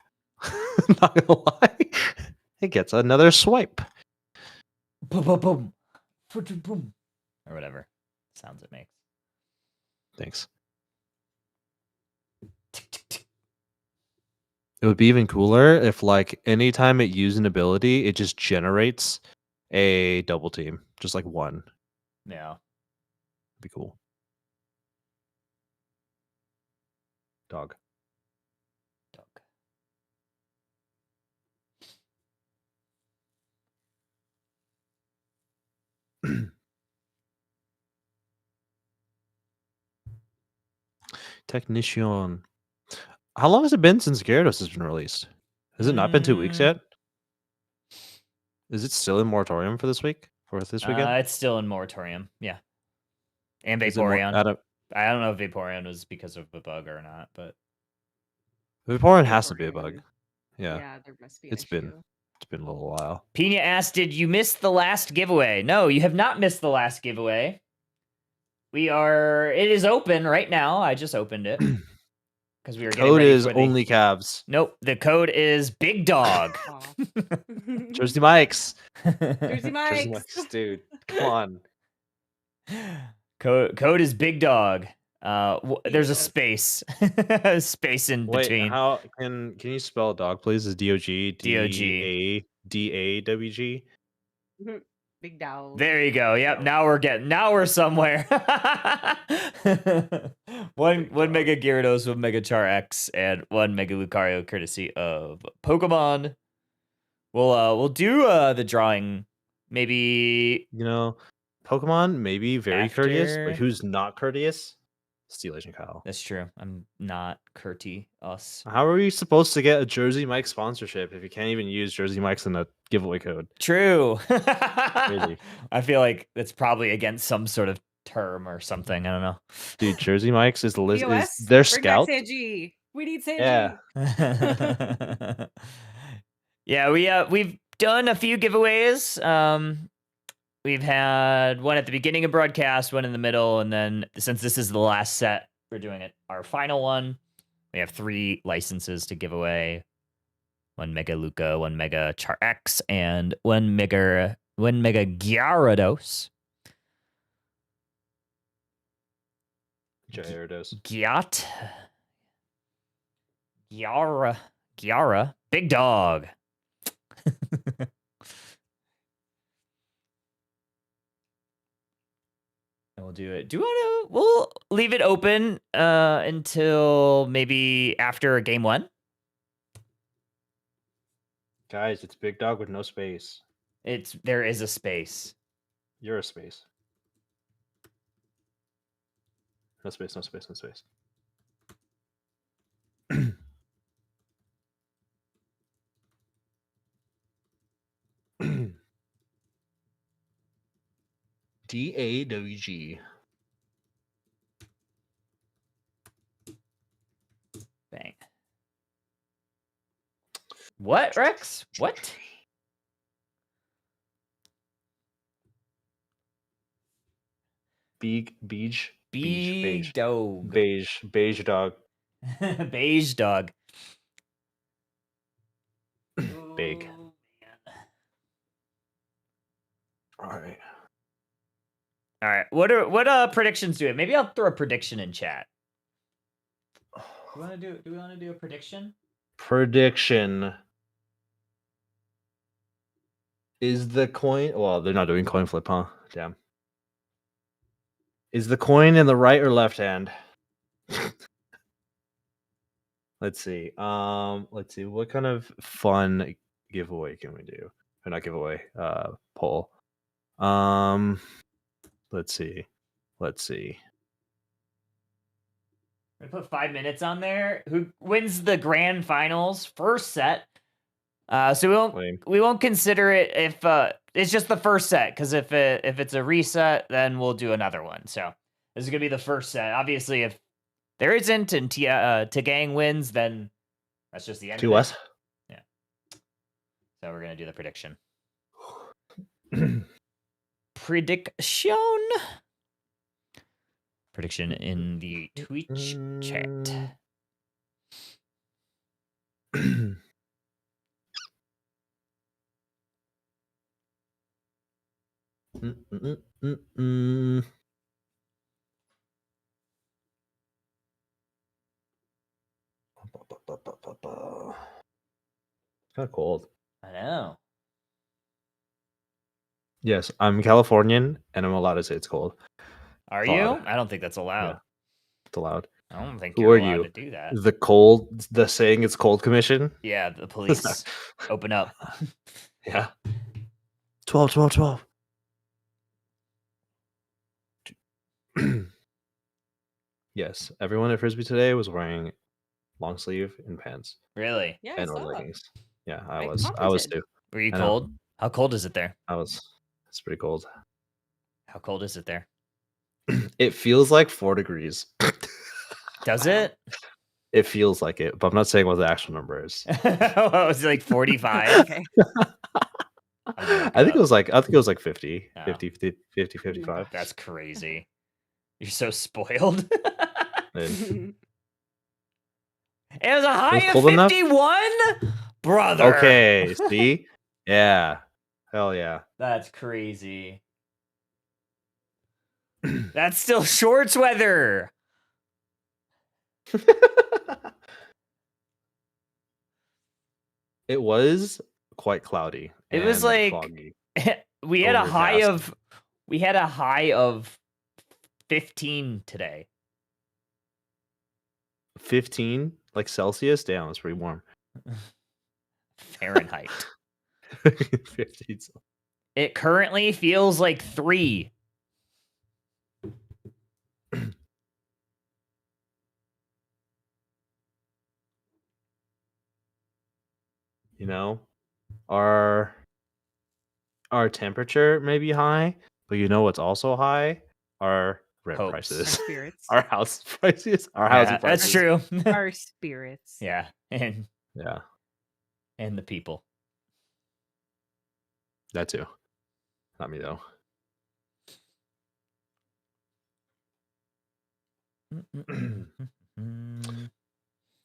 Not gonna lie. It gets another swipe. Boom, boom, boom, boom, boom, or whatever sounds it makes. Thanks. It would be even cooler if, like, anytime it used an ability, it just generates a double team, just like one. Yeah. It'd be cool. Dog. Technician. How long has it been since Gyarados has been released? Has it not been 2 weeks yet? Is it still in moratorium for this week? For this weekend? It's still in moratorium. Yeah. And Is it more Vaporeon. out of- I don't know if Vaporeon was because of a bug or not, but Vaporeon has to be a bug. Vaporeon. Yeah. Yeah, there must be an It's issue. been a little while. Pina asked, "Did you miss the last giveaway?" No, you have not missed the last giveaway. It is open right now. I just opened it because we were getting Code ready is for the... only calves. Nope, the code is Big Dog. Jersey Mike's. Jersey Mike's. Dude. Come on. Code is Big Dog. There's a Yes. space, space in Wait, between. how can you spell dog, please? Is DOG DOG. DAWG? Big Big dog. There you go. Yep. Now we're somewhere. one Mega Gyarados, one Mega Char X, and one Mega Lucario, courtesy of Pokemon. We'll do the drawing maybe. Pokemon may be very courteous, but After- who's not courteous? Steel Agent Kyle. That's true. I'm not courteous. How are we supposed to get a Jersey Mike sponsorship if you can't even use Jersey Mike's in a giveaway code? True. Crazy. I feel like that's probably against some sort of term or something. I don't know. Dude, Jersey Mike's is the list. Is POS? their Bring back scout? Sanji. We need Sanji. Yeah. Yeah, we've done a few giveaways. We've had one at the beginning of broadcast, one in the middle, and then since this is the last set, we're doing it our final one. We have 3 licenses to give away: 1 Mega Luca, 1 Mega Char X, and 1 Mega Gyarados. Gyarados. Gyara, big dog. And we'll do it. We'll leave it open until maybe after game 1. Guys, it's Big Dog with no space. There is a space. You're a space. No space, no space, no space. DAWG. Bang. What, Rex? What? Beige dog. beige dog. Beige dog. Big. Oh, man. All right. What predictions do we have? Maybe I'll throw a prediction in chat. Do we want to do a prediction? Prediction. Is the coin? Well, they're not doing coin flip, huh? Damn. Is the coin in the right or left hand? Let's see. Let's see. What kind of fun giveaway can we do? Or not giveaway. Poll. Let's see. We put 5 minutes on there. Who wins the grand finals first set? So we won't consider it if it's just the first set, because if it's a reset, then we'll do another one. So this is gonna be the first set. Obviously, if there isn't and Tagang wins, then that's just the end. 2S. Yeah. So we're gonna do the prediction. Prediction in the Twitch chat. It's kind of cold. I know. Yes, I'm Californian, and I'm allowed to say it's cold. Are It's you? allowed. I don't think that's allowed. Yeah. It's allowed. I don't think Who you're are allowed you? to do that. The saying it's cold commission? Yeah, the police open up. Yeah. 12. Yes, everyone at Frisbee today was wearing long sleeve and pants Really? Yeah, and I or saw. leggings. Yeah, I I was commented. too. Were you I know. cold? How cold is it there? It's pretty cold. How cold is it there? It feels like 4 degrees. Does Wow. it? It feels like it, but I'm not saying what the actual number is. Was it like 45? Okay. I think it was like 50, Oh. 55. That's crazy. You're so spoiled. And- It was a high of cold enough? 51? Brother. okay, see? Yeah. Hell yeah. That's crazy. That's still shorts weather. It was quite cloudy. It was and like foggy. we had a high Overcast. of 15 today. 15 like Celsius. Damn, it's pretty warm. Fahrenheit. 15. It currently feels like 3. You know, our temperature may be high, but you know what's also high? Our rent Hopes. Our prices. spirits. Our house prices. Our housing Yeah, prices. that's true. Our spirits. Yeah, and Yeah, the people. that too. Not me though.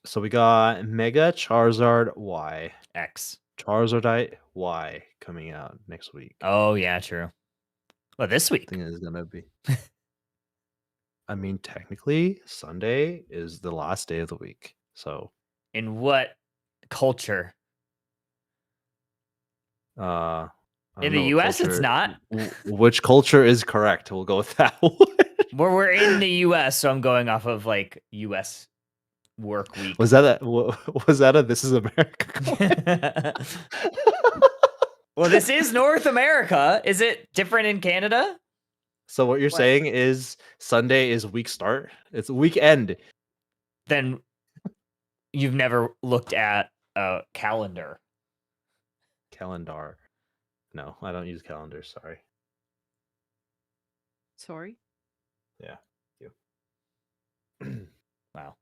So we got Mega Charizard Y. X. Charizardite Y coming out next week. Oh yeah, true. Well, this I week. think it's gonna be. I mean, technically, Sunday is the last day of the week. So, In what culture? I In don't the know what U.S., it's culture- not. Which culture is correct? We'll go with that one. Well, we're in the U.S., so I'm going off of like U.S. work week. Was that a This Is America? Well, this is North America. Is it different in Canada? So what you're What? saying is Sunday is week start? It's weekend. Then you've never looked at a calendar. Calendar. No, I don't use calendars. Sorry. Sorry. Yeah. You. Wow.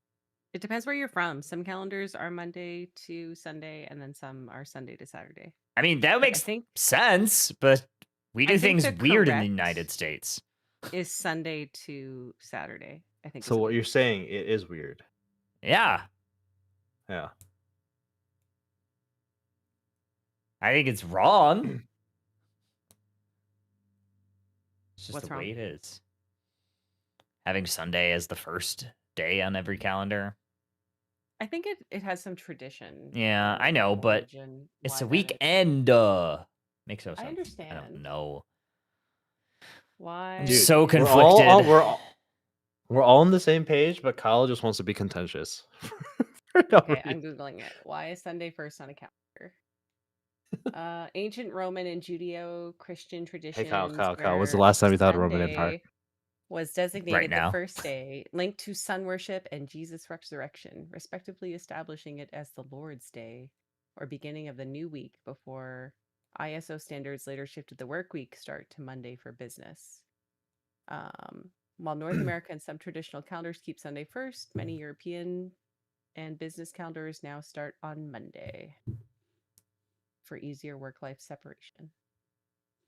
It depends where you're from. Some calendars are Monday to Sunday, and then some are Sunday to Saturday. I mean, that I makes think sense, but we do I think things the weird in the correct- United States. is Sunday to Saturday. I think. So is what you're saying, it is weird. Yeah, Yeah. I think it's wrong. It's just What's the wrong? way it is. Having Sunday as the first day on every calendar. I think it has some tradition. Yeah, or I know, but origin It's why a that is. weekend. Makes no sense. I understand. don't know. Why? I'm Dude, so We're all, conflicted. we're all on the same page, but Kyle just wants to be contentious. For no Okay, reason. I'm googling it. Why is Sunday first on a calendar? Ancient Roman and Judeo-Christian traditions. Kyle, when's the where last time you thought of Roman Empire? Sunday was designated now. the first day, linked to sun worship and Jesus' resurrection, respectively establishing it as the Lord's Day, or beginning of the new week, before ISO standards later shifted the work week start to Monday for business. While North America and some traditional calendars keep Sunday first, many European and business calendars now start on Monday for easier work-life separation.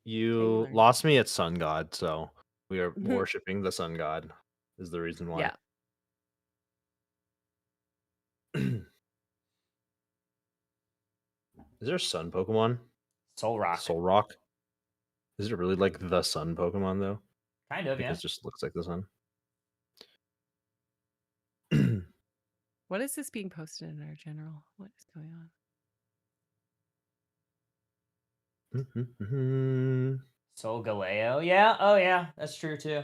You learned. lost me at Sun God, so we are worshiping the Sun God is the reason why. Yeah. Is there a sun Pokemon? Soul Rock. Soul Rock? Is it really like the sun Pokemon though? Kind of, yeah. Because it just looks like the sun. What is this being posted in our general? What is going on? Soul Galeo. Yeah. Oh, yeah. That's true too.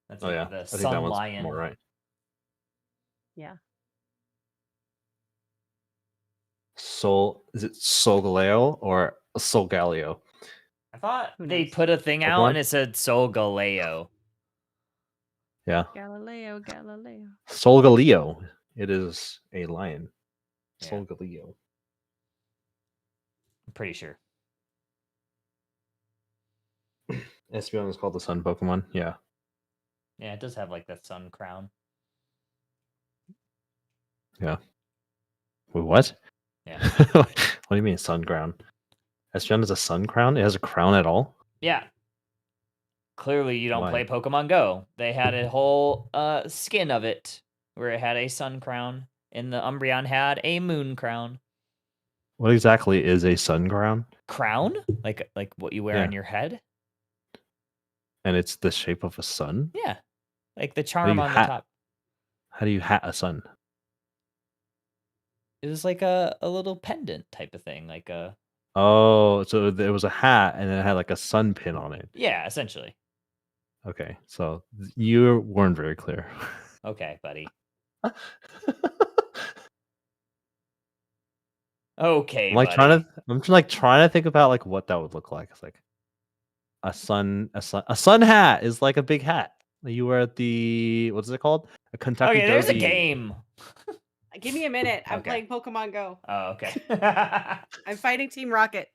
That's Oh like yeah, the I think Sun that one's Lion. more right. Yeah. Is it Solgaleo or Solgaleo? I thought Who they knows? put a thing out Pokemon? and it said Soul Galeo. Yeah. Galileo. Solgaleo. It is a lion. Yeah. Solgaleo. I'm pretty sure. Espeon is called the sun Pokemon. Yeah. Yeah, it does have like that sun crown. Yeah. Wait, what? Yeah. What do you mean sun crown? Espeon has a sun crown? It has a crown at all? Yeah. Clearly you don't Why? play Pokemon Go. They had a whole skin of it where it had a sun crown and the Umbreon had a moon crown. What exactly is a sun crown? Crown? Like what you wear Yeah. on your head? And it's the shape of a sun? Yeah. Like the charm you on the top. How do you hat a sun? It was like a little pendant type of thing, like a Oh, so there was a hat and it had like a sun pin on it. Yeah, essentially. Okay, so you weren't very clear. Okay, buddy. Okay, I'm like buddy. I'm just like trying to think about like what that would look like. It's like a sun hat is like a big hat that you wear at the what's it called? A Kentucky Okay, there's a Derby. game. Give me a minute. I'm Okay. playing Pokemon Go. Oh, okay. I'm fighting Team Rocket.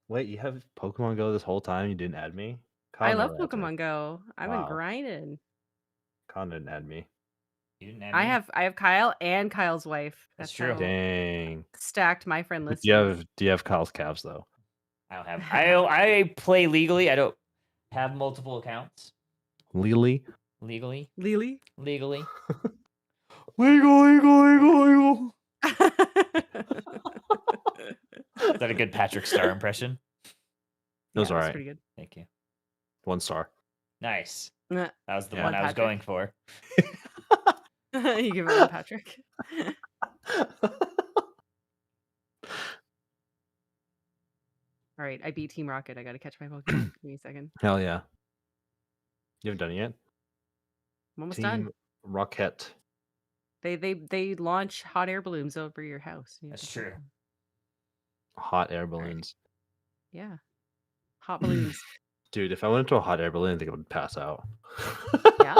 Wait, you have Pokemon Go this whole time? You didn't add me? I Kyle love never added me. Pokemon Go. I've been Wow. grinding. Kyle didn't add me. You didn't add I me? have Kyle and Kyle's wife. That's how true. Dang. stacked my friend But list do is. you have Kyle's calves though? I don't have. I play legally. I don't have multiple accounts. Legally? Legally. Lily? Legally. Legal. Is that a good Patrick Star impression? That was Yeah, alright. pretty good. Thank you. 1 star. Nice. Nah. That was the Yeah. one I was Patrick? going for. You give it one, Patrick. All right, I beat Team Rocket. I gotta catch my Pokemon. Give me a second. Hell yeah. You haven't done it yet? I'm almost Team done. Rocket. They launch hot air balloons over your house. You have That's to catch true. them. Hot air balloons. Yeah. Hot balloons. Dude, if I went into a hot air balloon, I think I would pass out. Yeah?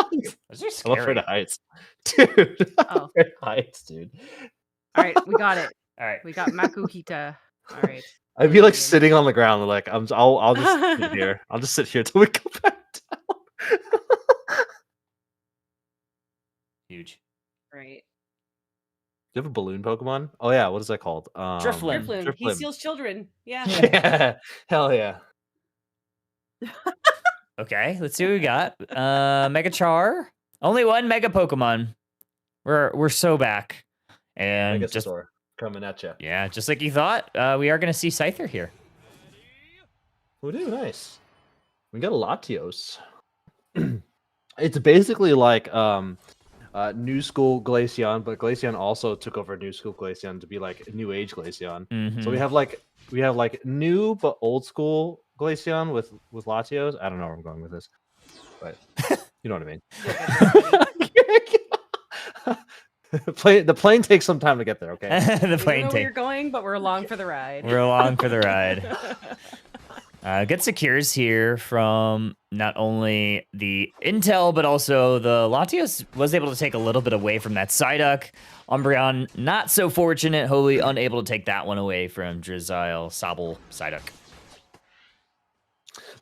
Those are I'm scary. afraid of heights. Dude. I'm Oh. afraid of heights, dude. All right, we got it. All right. We got Makuhita. All right. I'd be like Brilliant. sitting on the ground, like I'll just sit here. I'll just sit here till we go back down. Huge. Right. Do you have a balloon Pokemon? Oh yeah, what is that called? Drifloon. Drifloon. He Drifloon. steals children. Yeah. Yeah, hell yeah. Okay, let's see what we got. Mega Char. Only one Mega Pokemon. We're so back. And just Megasaur coming at you. yeah, just like you thought, we are gonna see Scyther here. We do nice. We got a Latios. It's basically like New School Glaceon, but Glaceon also took over New School Glaceon to be like New Age Glaceon. So we have like new but old school Glaceon with Latios. I don't know where I'm going with this, but you know what I mean. The plane takes some time to get there. Okay. the We don't know plane where take. you're going, but we're along for the ride. We're along for the ride. Good secures here from not only the intel, but also the Latios was able to take a little bit away from that Psyduck. Umbreon, not so fortunate, wholly unable to take that one away from Drizzile, Sobble, Psyduck.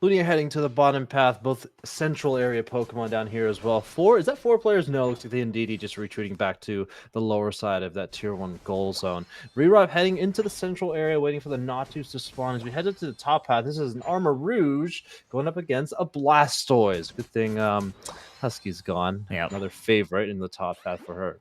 Lunia heading to the bottom path, both central area Pokemon down here as well. Is that 4 players? No, looks like the Indeedee just retreating back to the lower side of that tier 1 goal zone. Rerob heading into the central area, waiting for the Natus to spawn. As we head up to the top path, this is an Armor Rouge going up against a Blastoise. Good thing Husky's gone. Yep. Another favorite in the top path for her.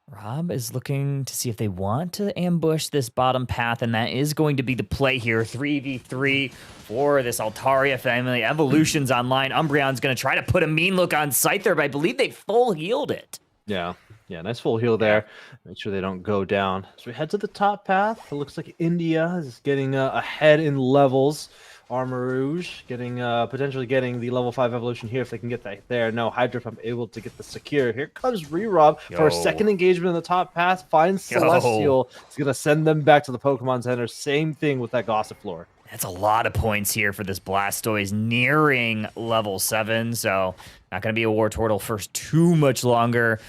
Rob is looking to see if they want to ambush this bottom path, and that is going to be the play here. 3v3 for this Altaria family. Evolution's online. Umbreon's going to try to put a mean look on Scyther, but I believe they full healed it. Yeah, nice full heal there. Make sure they don't go down. So we head to the top path. It looks like India is getting ahead in levels. Armor Rouge potentially getting the level 5 evolution here if they can get that there. No, Hydro Pump able to get the secure. Here comes Rerob for a second engagement in the top path. Finds Celestial. It's going to send them back to the Pokemon Center. Same thing with that Gossifleur. That's a lot of points here for this Blastoise nearing level 7, so not going to be a Wartortle for too much longer.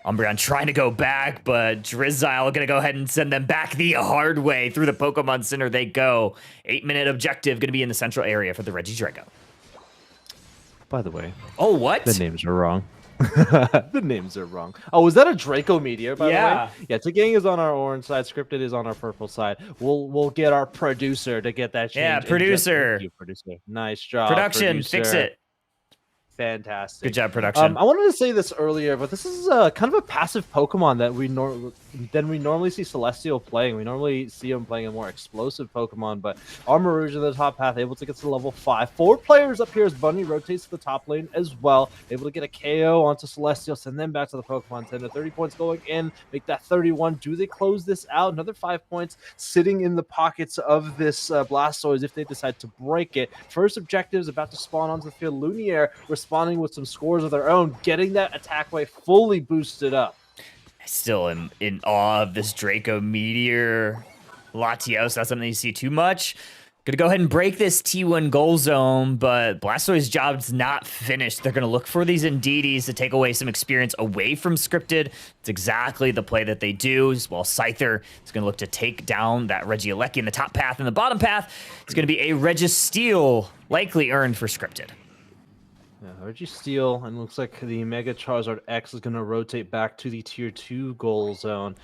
Umbreon trying to go back, but Drizzile going to go ahead and send them back the hard way. Through the Pokemon Center they go. 8-minute objective going to be in the central area for the Regidrago. By the way. Oh, what? The names are wrong. The names are wrong. Oh, was that a Draco Meteor, by the way? Yeah, Tagang is on our orange side. Scripted is on our purple side. We'll get our producer to get that change. Yeah, producer. Thank you, producer. Nice job, Production, producer. fix it. fantastic. Good job, production. I wanted to say this earlier, but this is kind of a passive Pokemon that we normally see Celestial playing. We normally see him playing a more explosive Pokemon, but Armarouge in the top path, able to get to level 5. 4 players up here as Bunny rotates to the top lane as well, able to get a KO onto Celestial, send them back to the Pokemon Center. 30 points going in, make that 31. Do they close this out? Another 5 points sitting in the pockets of this Blastoise if they decide to break it. First objective is about to spawn onto the field. Lumiere responding with some scores of their own, getting that attack wave fully boosted up. I still am in awe of this Draco Meteor. Latios, not something you see too much. Gonna go ahead and break this T1 goal zone, but Blastoise's job's not finished. They're gonna look for these Indeedys to take away some experience away from Scripted. It's exactly the play that they do, while Scyther is gonna look to take down that Regieleki in the top path. And the bottom path is gonna be a Registeel, likely earned for Scripted. Yeah, Registeel, and looks like the Mega Charizard X is going to rotate back to the Tier 2 goal zone.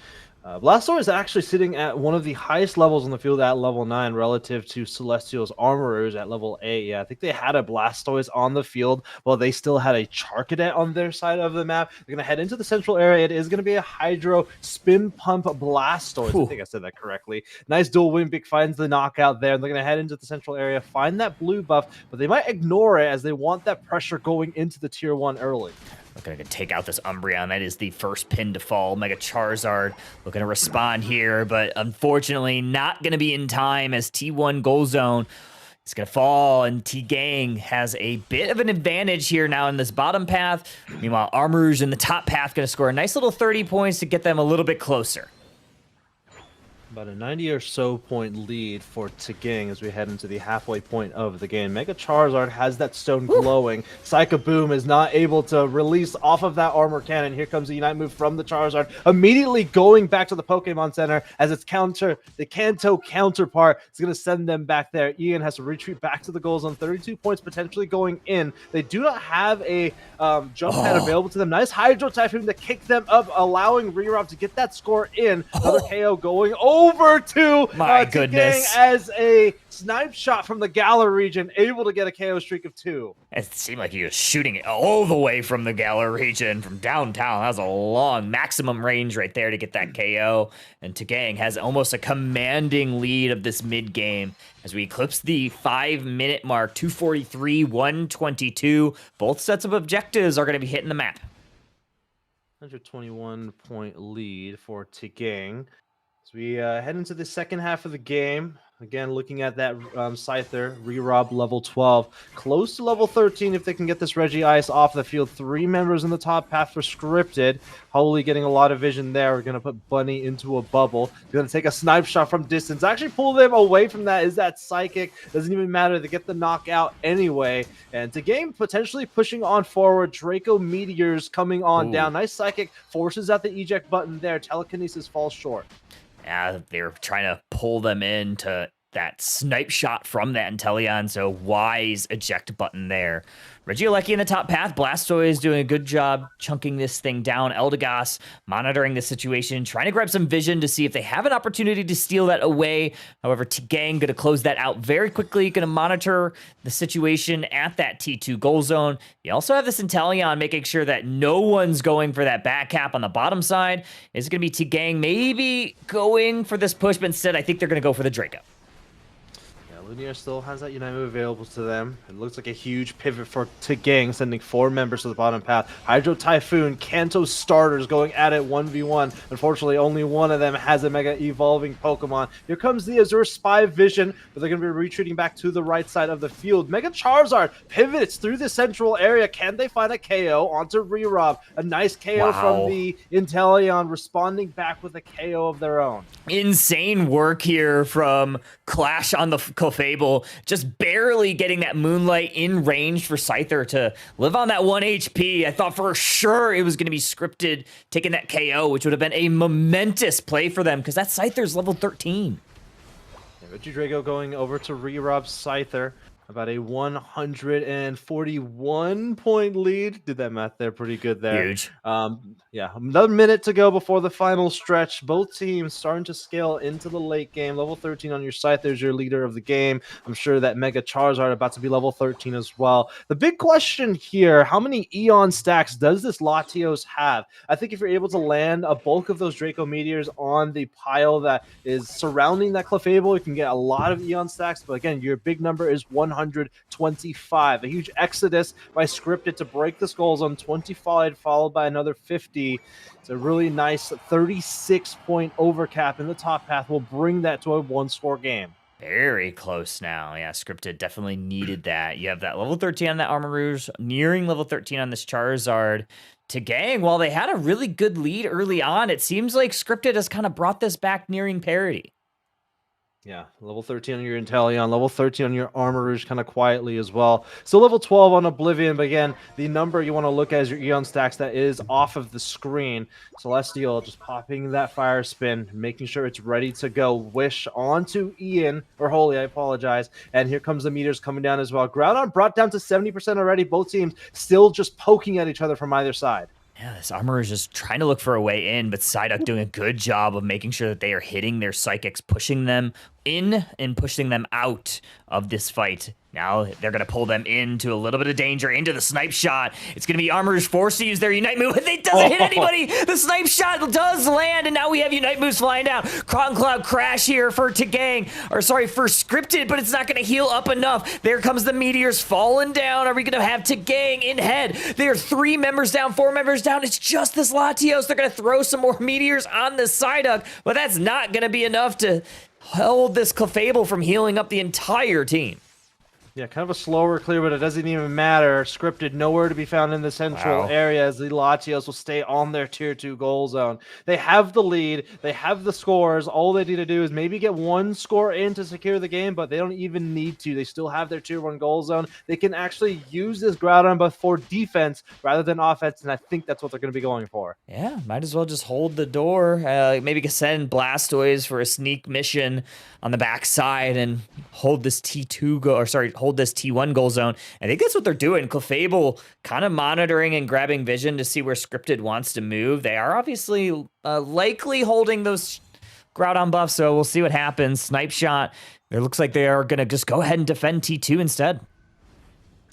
Blastoise is actually sitting at one of the highest levels on the field at level 9 relative to Celestial's Armorers at level 8. Yeah, I think they had a Blastoise on the field while they still had a Charcadet on their side of the map. They're going to head into the central area. It is going to be a Hydro Spin Pump Blastoise. Ooh. I think I said that correctly. Nice dual Wingbeak finds the knockout there. And they're going to head into the central area, find that blue buff, but they might ignore it as they want that pressure going into the Tier 1 early. Looking to take out this Umbreon. That is the first pin to fall. Mega Charizard looking to respond here, but unfortunately not going to be in time as T1 goal zone is going to fall, and T-Gang has a bit of an advantage here now in this bottom path. Meanwhile, Armarouge in the top path going to score a nice little 30 points to get them a little bit closer. About a 90 or so point lead for T-Gang as we head into the halfway point of the game. Mega Charizard has that stone glowing. Psycho Boom is not able to release off of that armor cannon. Here comes the Unite move from the Charizard, immediately going back to the Pokemon Center as its the Kanto counterpart is going to send them back there. Ian has to retreat back to the goal zone. 32 points potentially going in. They do not have a jump pad available to them. Nice Hydro Typhoon to kick them up, allowing Rerob to get that score in. Another KO going over to My T-Gang goodness. as a snipe shot from the Galar region, able to get a KO streak of 2. It seemed like he was shooting it all the way from the Galar region, from downtown. That was a long maximum range right there to get that KO. And T-Gang has almost a commanding lead of this mid-game as we eclipse the 5-minute mark, 243, 122. Both sets of objectives are going to be hitting the map. 121 point lead for T-Gang. As we head into the second half of the game, again, looking at that Scyther, Rerob level 12, close to level 13 if they can get this Regice off the field. 3 members in the top path for Scripted. Holy getting a lot of vision there. We're going to put Bunny into a bubble. They're going to take a snipe shot from distance. Actually pull them away from that. Is that Psychic? Doesn't even matter. They get the knockout anyway. And T-Gang potentially pushing on forward. Draco Meteors coming on down. Nice Psychic. Forces out the eject button there. Telekinesis falls short. Yeah, they're trying to pull them into that snipe shot from that Inteleon, so wise eject button there. Regieleki in the top path. Blastoise doing a good job chunking this thing down. Eldegoss monitoring the situation, trying to grab some vision to see if they have an opportunity to steal that away. However, T-Gang going to close that out very quickly, going to monitor the situation at that T2 goal zone. You also have this Inteleon making sure that no one's going for that back cap on the bottom side. It's going to be T-Gang maybe going for this push, but instead I think they're going to go for the Draco. Lumiere still has that Unite move available to them. It looks like a huge pivot for T-Gang, sending 4 members to the bottom path. Hydro Typhoon, Kanto starters going at it 1v1. Unfortunately, only one of them has a Mega Evolving Pokemon. Here comes the Azure Spy Vision, but they're going to be retreating back to the right side of the field. Mega Charizard pivots through the central area. Can they find a KO onto Rerob? A nice KO from the Inteleon, responding back with a KO of their own. Insane work here from Clash on the Clefable, just barely getting that Moonlight in range for Scyther to live on that 1 HP. I thought for sure it was going to be Scripted taking that KO, which would have been a momentous play for them because that Scyther's level 13. Regidrago going over to Rerob Scyther. About a 141-point lead. Did that math there pretty good there. Huge. Yeah, another minute to go before the final stretch. Both teams starting to scale into the late game. Level 13 on your side. There's your leader of the game. I'm sure that Mega Charizard about to be level 13 as well. The big question here, how many Eon stacks does this Latios have? I think if you're able to land a bulk of those Draco Meteors on the pile that is surrounding that Clefable, you can get a lot of Eon stacks. But again, your big number is 125. A huge exodus by Scripted to break the Skull Zone, 25 followed by another 50. It's a really nice 36-point overcap in the top path. Will bring that to a one-score game. Very close now. Yeah, Scripted definitely needed that. You have that level 13 on that Armor Rouge, nearing level 13 on this Charizard. To Gang, while they had a really good lead early on, it seems like Scripted has kind of brought this back nearing parity. Yeah, level 13 on your Inteleon, level 13 on your Armor Rouge kind of quietly as well. So level 12 on Oblivion, but again, the number you want to look at is your Eon stacks that is off of the screen. Celestial just popping that Fire Spin, making sure it's ready to go. Wish onto Ian, or Holy, I apologize. And here comes the meters coming down as well. Groudon brought down to 70% already. Both teams still just poking at each other from either side. Yeah, this Armor is just trying to look for a way in, but Psyduck doing a good job of making sure that they are hitting their Psychics, pushing them in and pushing them out of this fight. Now they're going to pull them into a little bit of danger, into the Snipe Shot. It's going to be Armor's forced to use their Unite move. It doesn't hit anybody. The Snipe Shot does land, and now we have Unite moves flying down. Cotton Cloud Crash here for Tagang, or sorry, for Scripted, but it's not going to heal up enough. There comes the Meteors falling down. Are we going to have Tagang in head? There are 3 members down, 4 members down. It's just this Latios. They're going to throw some more Meteors on the Psyduck, but that's not going to be enough to hold this Clefable from healing up the entire team. Yeah, kind of a slower clear, but it doesn't even matter. Scripted nowhere to be found in the central area as the Latios will stay on their tier 2 goal zone. They have the lead. They have the scores. All they need to do is maybe get 1 score in to secure the game, but they don't even need to. They still have their tier 1 goal zone. They can actually use this Groudon, but for defense rather than offense, and I think that's what they're going to be going for. Yeah, might as well just hold the door. Maybe send Blastoise for a sneak mission on the backside and hold this hold this T1 goal zone. I think that's what they're doing. Clefable kind of monitoring and grabbing vision to see where Scripted wants to move. They are obviously likely holding those Groudon buffs, so we'll see what happens. Snipe Shot. It looks like they are going to just go ahead and defend T2 instead.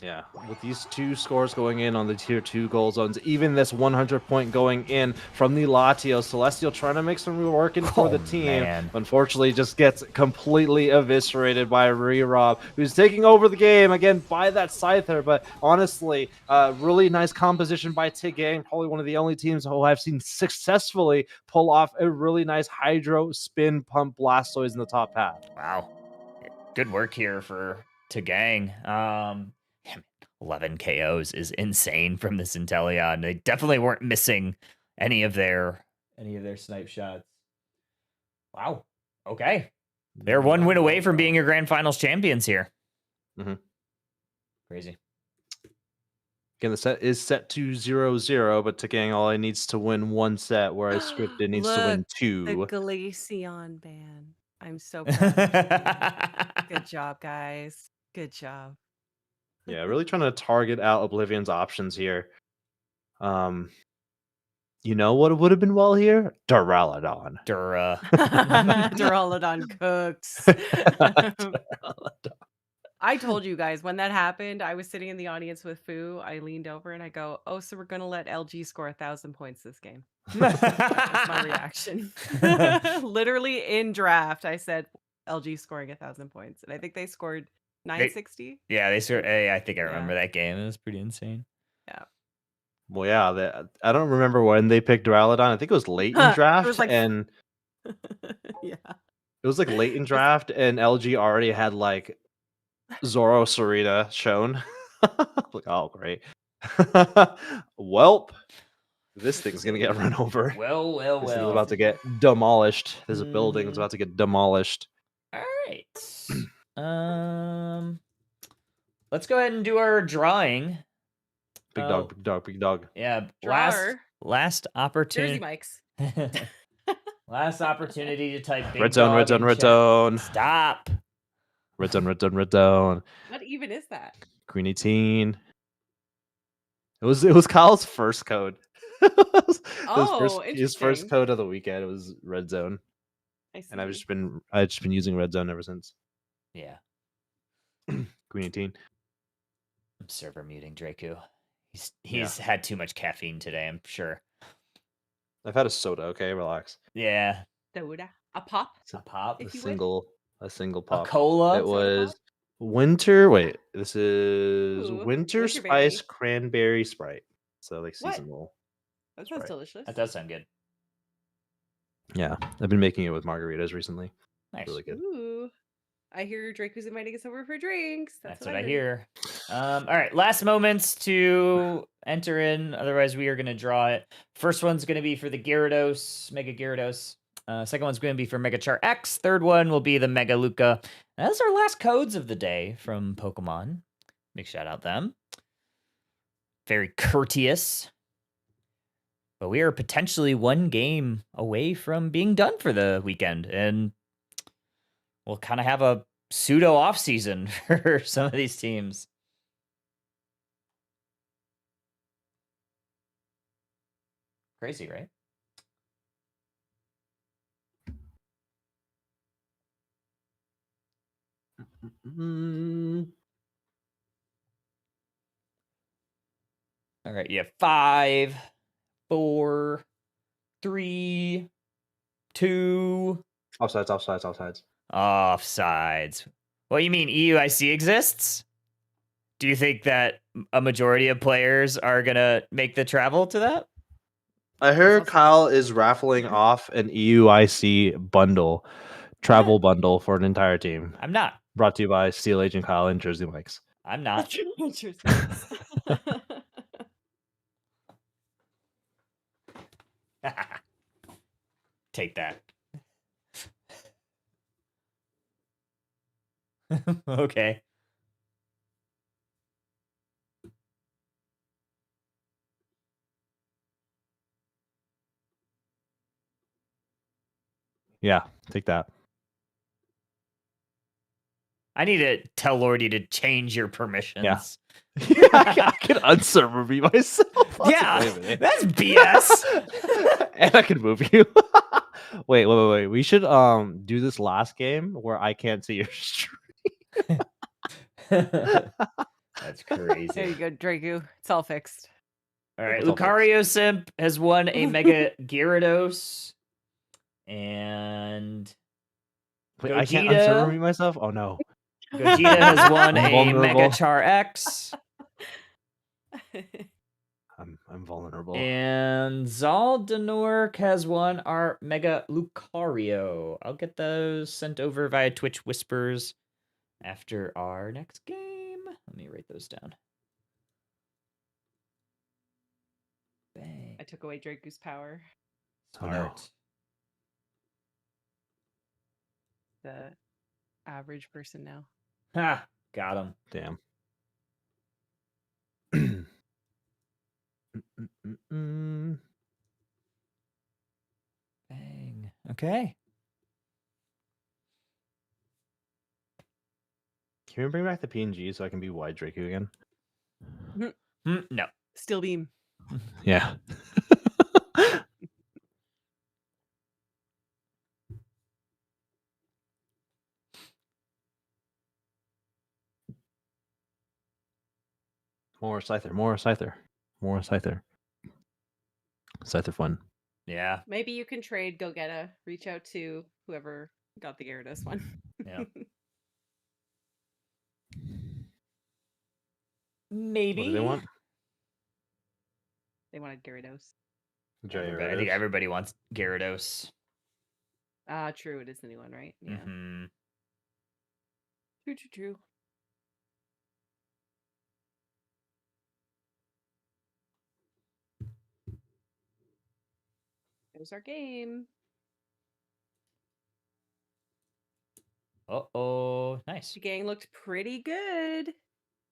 Yeah, with these 2 scores going in on the tier 2 goal zones, even this 100-point going in from the Latios, Celestial trying to make some reworking for the team. Man. Unfortunately, just gets completely eviscerated by Re-Rob, who's taking over the game again by that Scyther. But honestly, really nice composition by Tagang, probably one of the only teams who I've seen successfully pull off a really nice Hydro Spin Pump Blastoise in the top path. Wow. Good work here for Tagang. 11 KOs is insane from this Inteleon. They definitely weren't missing any of their Snipe Shots. Wow. Okay. They're 1 win away from being your grand finals champions here. Mm-hmm. Crazy. Again, the set is set to 0-0, but Tagang only needs to win 1 set, whereas Scripted needs to win 2. The Glaceon ban. I'm so proud of you. Good job, guys. Good job. Yeah, really trying to target out Oblivion's options here. You know what would have been well here? Duraludon. Duraludon cooks. I told you guys when that happened, I was sitting in the audience with Fu. I leaned over and I go, "Oh, so we're gonna let LG score 1,000 points this game." That's my reaction. Literally in draft, I said LG scoring 1,000 points, and I think they scored 960. Yeah, they scored. I think I remember that game. It was pretty insane. Yeah. Well, yeah, I don't remember when they picked Duraludon. I think it was late in draft, It was like... and yeah, it was like late in draft, and LG already had like Zoro Sarita shown. Like, oh, great. Welp, this thing's gonna get run over. Well. This thing's about to get demolished. There's a building that's about to get demolished. All right. Let's go ahead and do our drawing. Big dog. Yeah, Drawer. last opportunity. Jersey Mikes. Last opportunity to type big Red zone, dog red zone, in red chat. zone. Stop. Red zone, red zone, red zone. What even is that? Green 18. It was Kyle's first code. It was Oh, his first interesting. code of the weekend. It was red zone, I see. and I've just been using red zone ever since. Yeah. Green 18. I'm server muting Draku. He's had too much caffeine today, I'm sure. I've had a soda. Okay, relax. Yeah. Soda. A pop? A pop. A If you would. single A pop. cola. It Soda was pop? winter. Wait, this is Ooh, winter winterberry. spice cranberry Sprite. So like What? seasonal. That sounds Sprite. delicious. That does sound good. Yeah, I've been making it with margaritas recently. Nice. Really good. Ooh. I hear Draco's inviting us over for drinks. That's what what I heard. hear. All right, last moments to enter in. Otherwise, we are going to draw it. First one's going to be for the Gyarados, Mega Gyarados. Second one's going to be for Mega Char X. Third one will be the Mega Luca. And that's our last codes of the day from Pokemon. Big shout out them. Very courteous. But we are potentially one game away from being done for the weekend. And we'll kind of have a pseudo off season for some of these teams. Crazy, right? All right, you have 5, 4, 3, 2. Offsides. Offsides. What you mean EUIC exists? Do you think that a majority of players are gonna make the travel to that? I heard Kyle is raffling off an EUIC bundle, travel bundle for an entire team. I'm not. Brought to you by Steel Agent Kyle and Jersey Mike's. I'm not. Take that. Okay. Yeah, take that. I need to tell Lordy to change your permissions. Yeah. I can unserver me myself. Yeah, Wait a minute. that's BS. And I can move you. Wait. We should do this last game where I can't see your stream. That's crazy. There you go, Draco. It's all fixed. All right, It's all fixed. Lucario Simp has won a Mega Gyarados. And Wait, I can't Gogeta. unserver me myself? Oh no. Gogeta has won I'm a vulnerable. Mega Char X. I'm vulnerable. And Zaldanor has won our Mega Lucario. I'll get those sent over via Twitch Whispers after our next game. Let me write those down. Bang. I took away Draco's power. Oh, no. Smart. The average person now. Ha! Got him. Damn. Bang. Okay. Can we bring back the PNG so I can be wide Draco again? No. Steel beam. Yeah. More Scyther. Scyther fun. Yeah. Maybe you can trade Gogeta. Reach out to whoever got the Gyarados one. Yeah. Maybe. What do they want? They wanted Gyarados. I think everybody wants Gyarados. True. It is the new one, right? Yeah. Mm-hmm. True. There's our game. Uh-oh. Nice. The gang looked pretty good.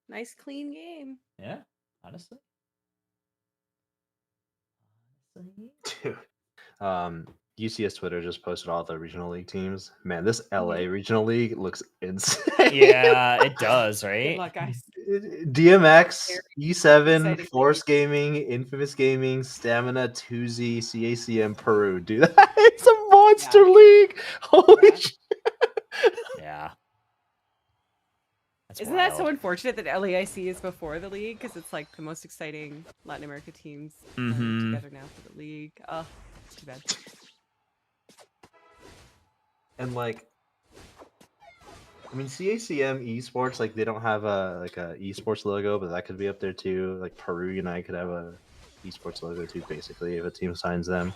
Nice, clean game. Yeah, honestly. Dude. UCS Twitter just posted all the regional league teams. Man, this LA Mhm. regional league looks insane. Yeah, it does, Good right? luck, guys. DMX, Very E7, exciting Force Gaming, Infamous Gaming, Stamina, Tuzi, CACM, Peru. Dude, it's a monster league. Holy Yeah. shit. Yeah. That's Isn't that so wild. unfortunate that LAIC is before the league? Because it's like the most exciting Latin America teams Mhm. together now for the league. Oh, it's too bad. And like, I mean, CACM esports, like they don't have a esports logo, but that could be up there too. Like Peru United could have a esports logo too, basically, if a team signs them.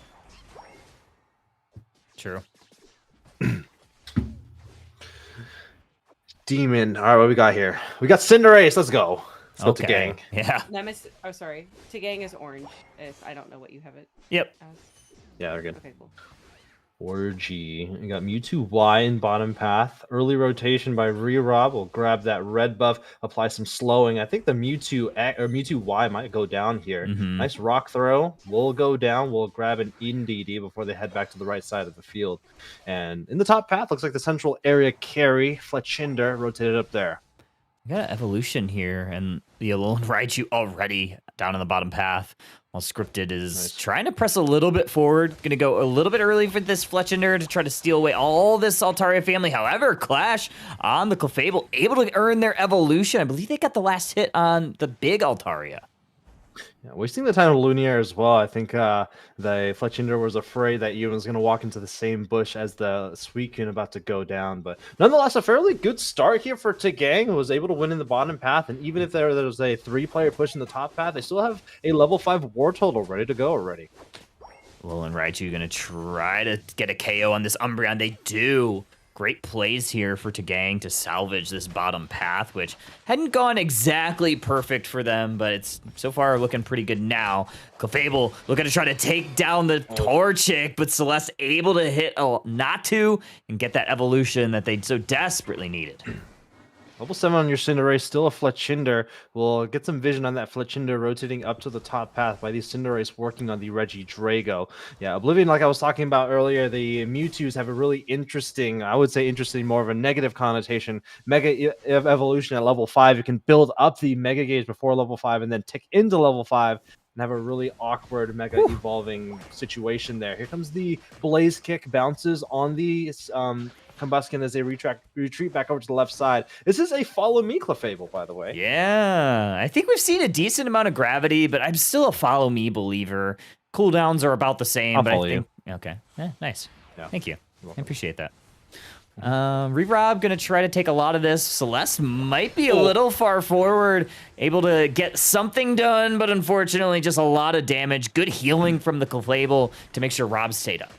True. Demon. All right, what we got here? We got Cinderace. Let's go. Let's go to Okay. gang. Yeah. Nemesis. Oh, sorry. Tagang is orange. If I don't know what you have it Yep. as. Yeah, they're good. Okay, cool. 4G. We got Mewtwo Y in bottom path. Early rotation by Re-Rob. We'll grab that red buff, apply some slowing. I think the Mewtwo Y might go down here. Mhm. Nice rock throw. We'll go down. We'll grab an DD before they head back to the right side of the field. And in the top path, looks like the central area carry. Fletchinder rotated up there. We got an evolution here, and the Alolan Raichu already down on the bottom path. While Scripted is Nice. trying to press a little bit forward. Going to go a little bit early for this Fletchinder to try to steal away all this Altaria family. However, Clash on the Clefable, able to earn their evolution. I believe they got the last hit on the big Altaria. Yeah, wasting the time of Lumiere as well. I think the Fletchinder was afraid that Ewan was going to walk into the same bush as the Suicune about to go down. But nonetheless, a fairly good start here for Tagang, who was able to win in the bottom path. And even if there was a 3-player push in the top path, they still have a level 5 war total ready to go already. Alolan Raichu going to try to get a KO on this Umbreon. They do. Great plays here for Tagang to salvage this bottom path, which hadn't gone exactly perfect for them, but it's so far looking pretty good now. Clefable looking to try to take down the Torchic, but Celeste able to hit a Natu and get that evolution that they so desperately needed. Level 7 on your Cinderace, still a Fletchinder. We'll get some vision on that Fletchinder rotating up to the top path by these Cinderace working on the Regidrago. Yeah, Oblivion, like I was talking about earlier, the Mewtwo's have a really interesting, I would say interesting, more of a negative connotation. Mega Evolution at level 5, you can build up the Mega Gauge before level 5 and then tick into level 5 and have a really awkward Mega Evolving situation there. Here comes the Blaze Kick, bounces on the Combuskin as they retreat back over to the left side. This is a follow me Clefable, by the way. Yeah, I think we've seen a decent amount of gravity, but I'm still a follow me believer. Cooldowns are about the same, I'll but follow I think okay, nice. Yeah. Thank you. I welcome. appreciate that. Re-Rob gonna try to take a lot of this. Celeste might be a little far forward, able to get something done, but unfortunately just a lot of damage. Good healing from the Clefable to make sure Rob stayed up.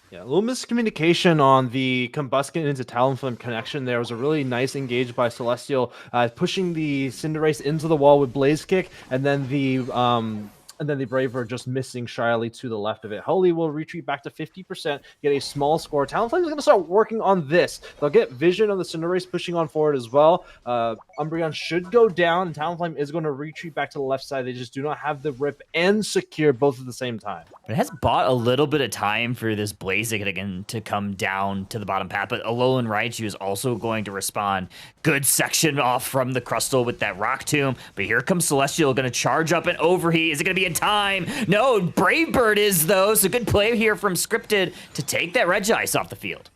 Yeah, a little miscommunication on the Combuskin into Talonflame connection. There was a really nice engage by Celestial, pushing the Cinderace into the wall with Blaze Kick, and then the Braver just missing shyly to the left of it. Holy will retreat back to 50%, get a small score. Talonflame is going to start working on this. They'll get vision on the Cinderace pushing on forward as well. Umbreon should go down, and Talonflame is going to retreat back to the left side. They just do not have the rip and secure both at the same time. But it has bought a little bit of time for this Blaziken again to come down to the bottom path, but Alolan Raichu is also going to respond. Good section off from the Crustle with that Rock Tomb, but here comes Celestial, going to charge up and overheat. Is it going to be in time? No, Brave Bird is, though, so good play here from Scripted to take that Regice off the field.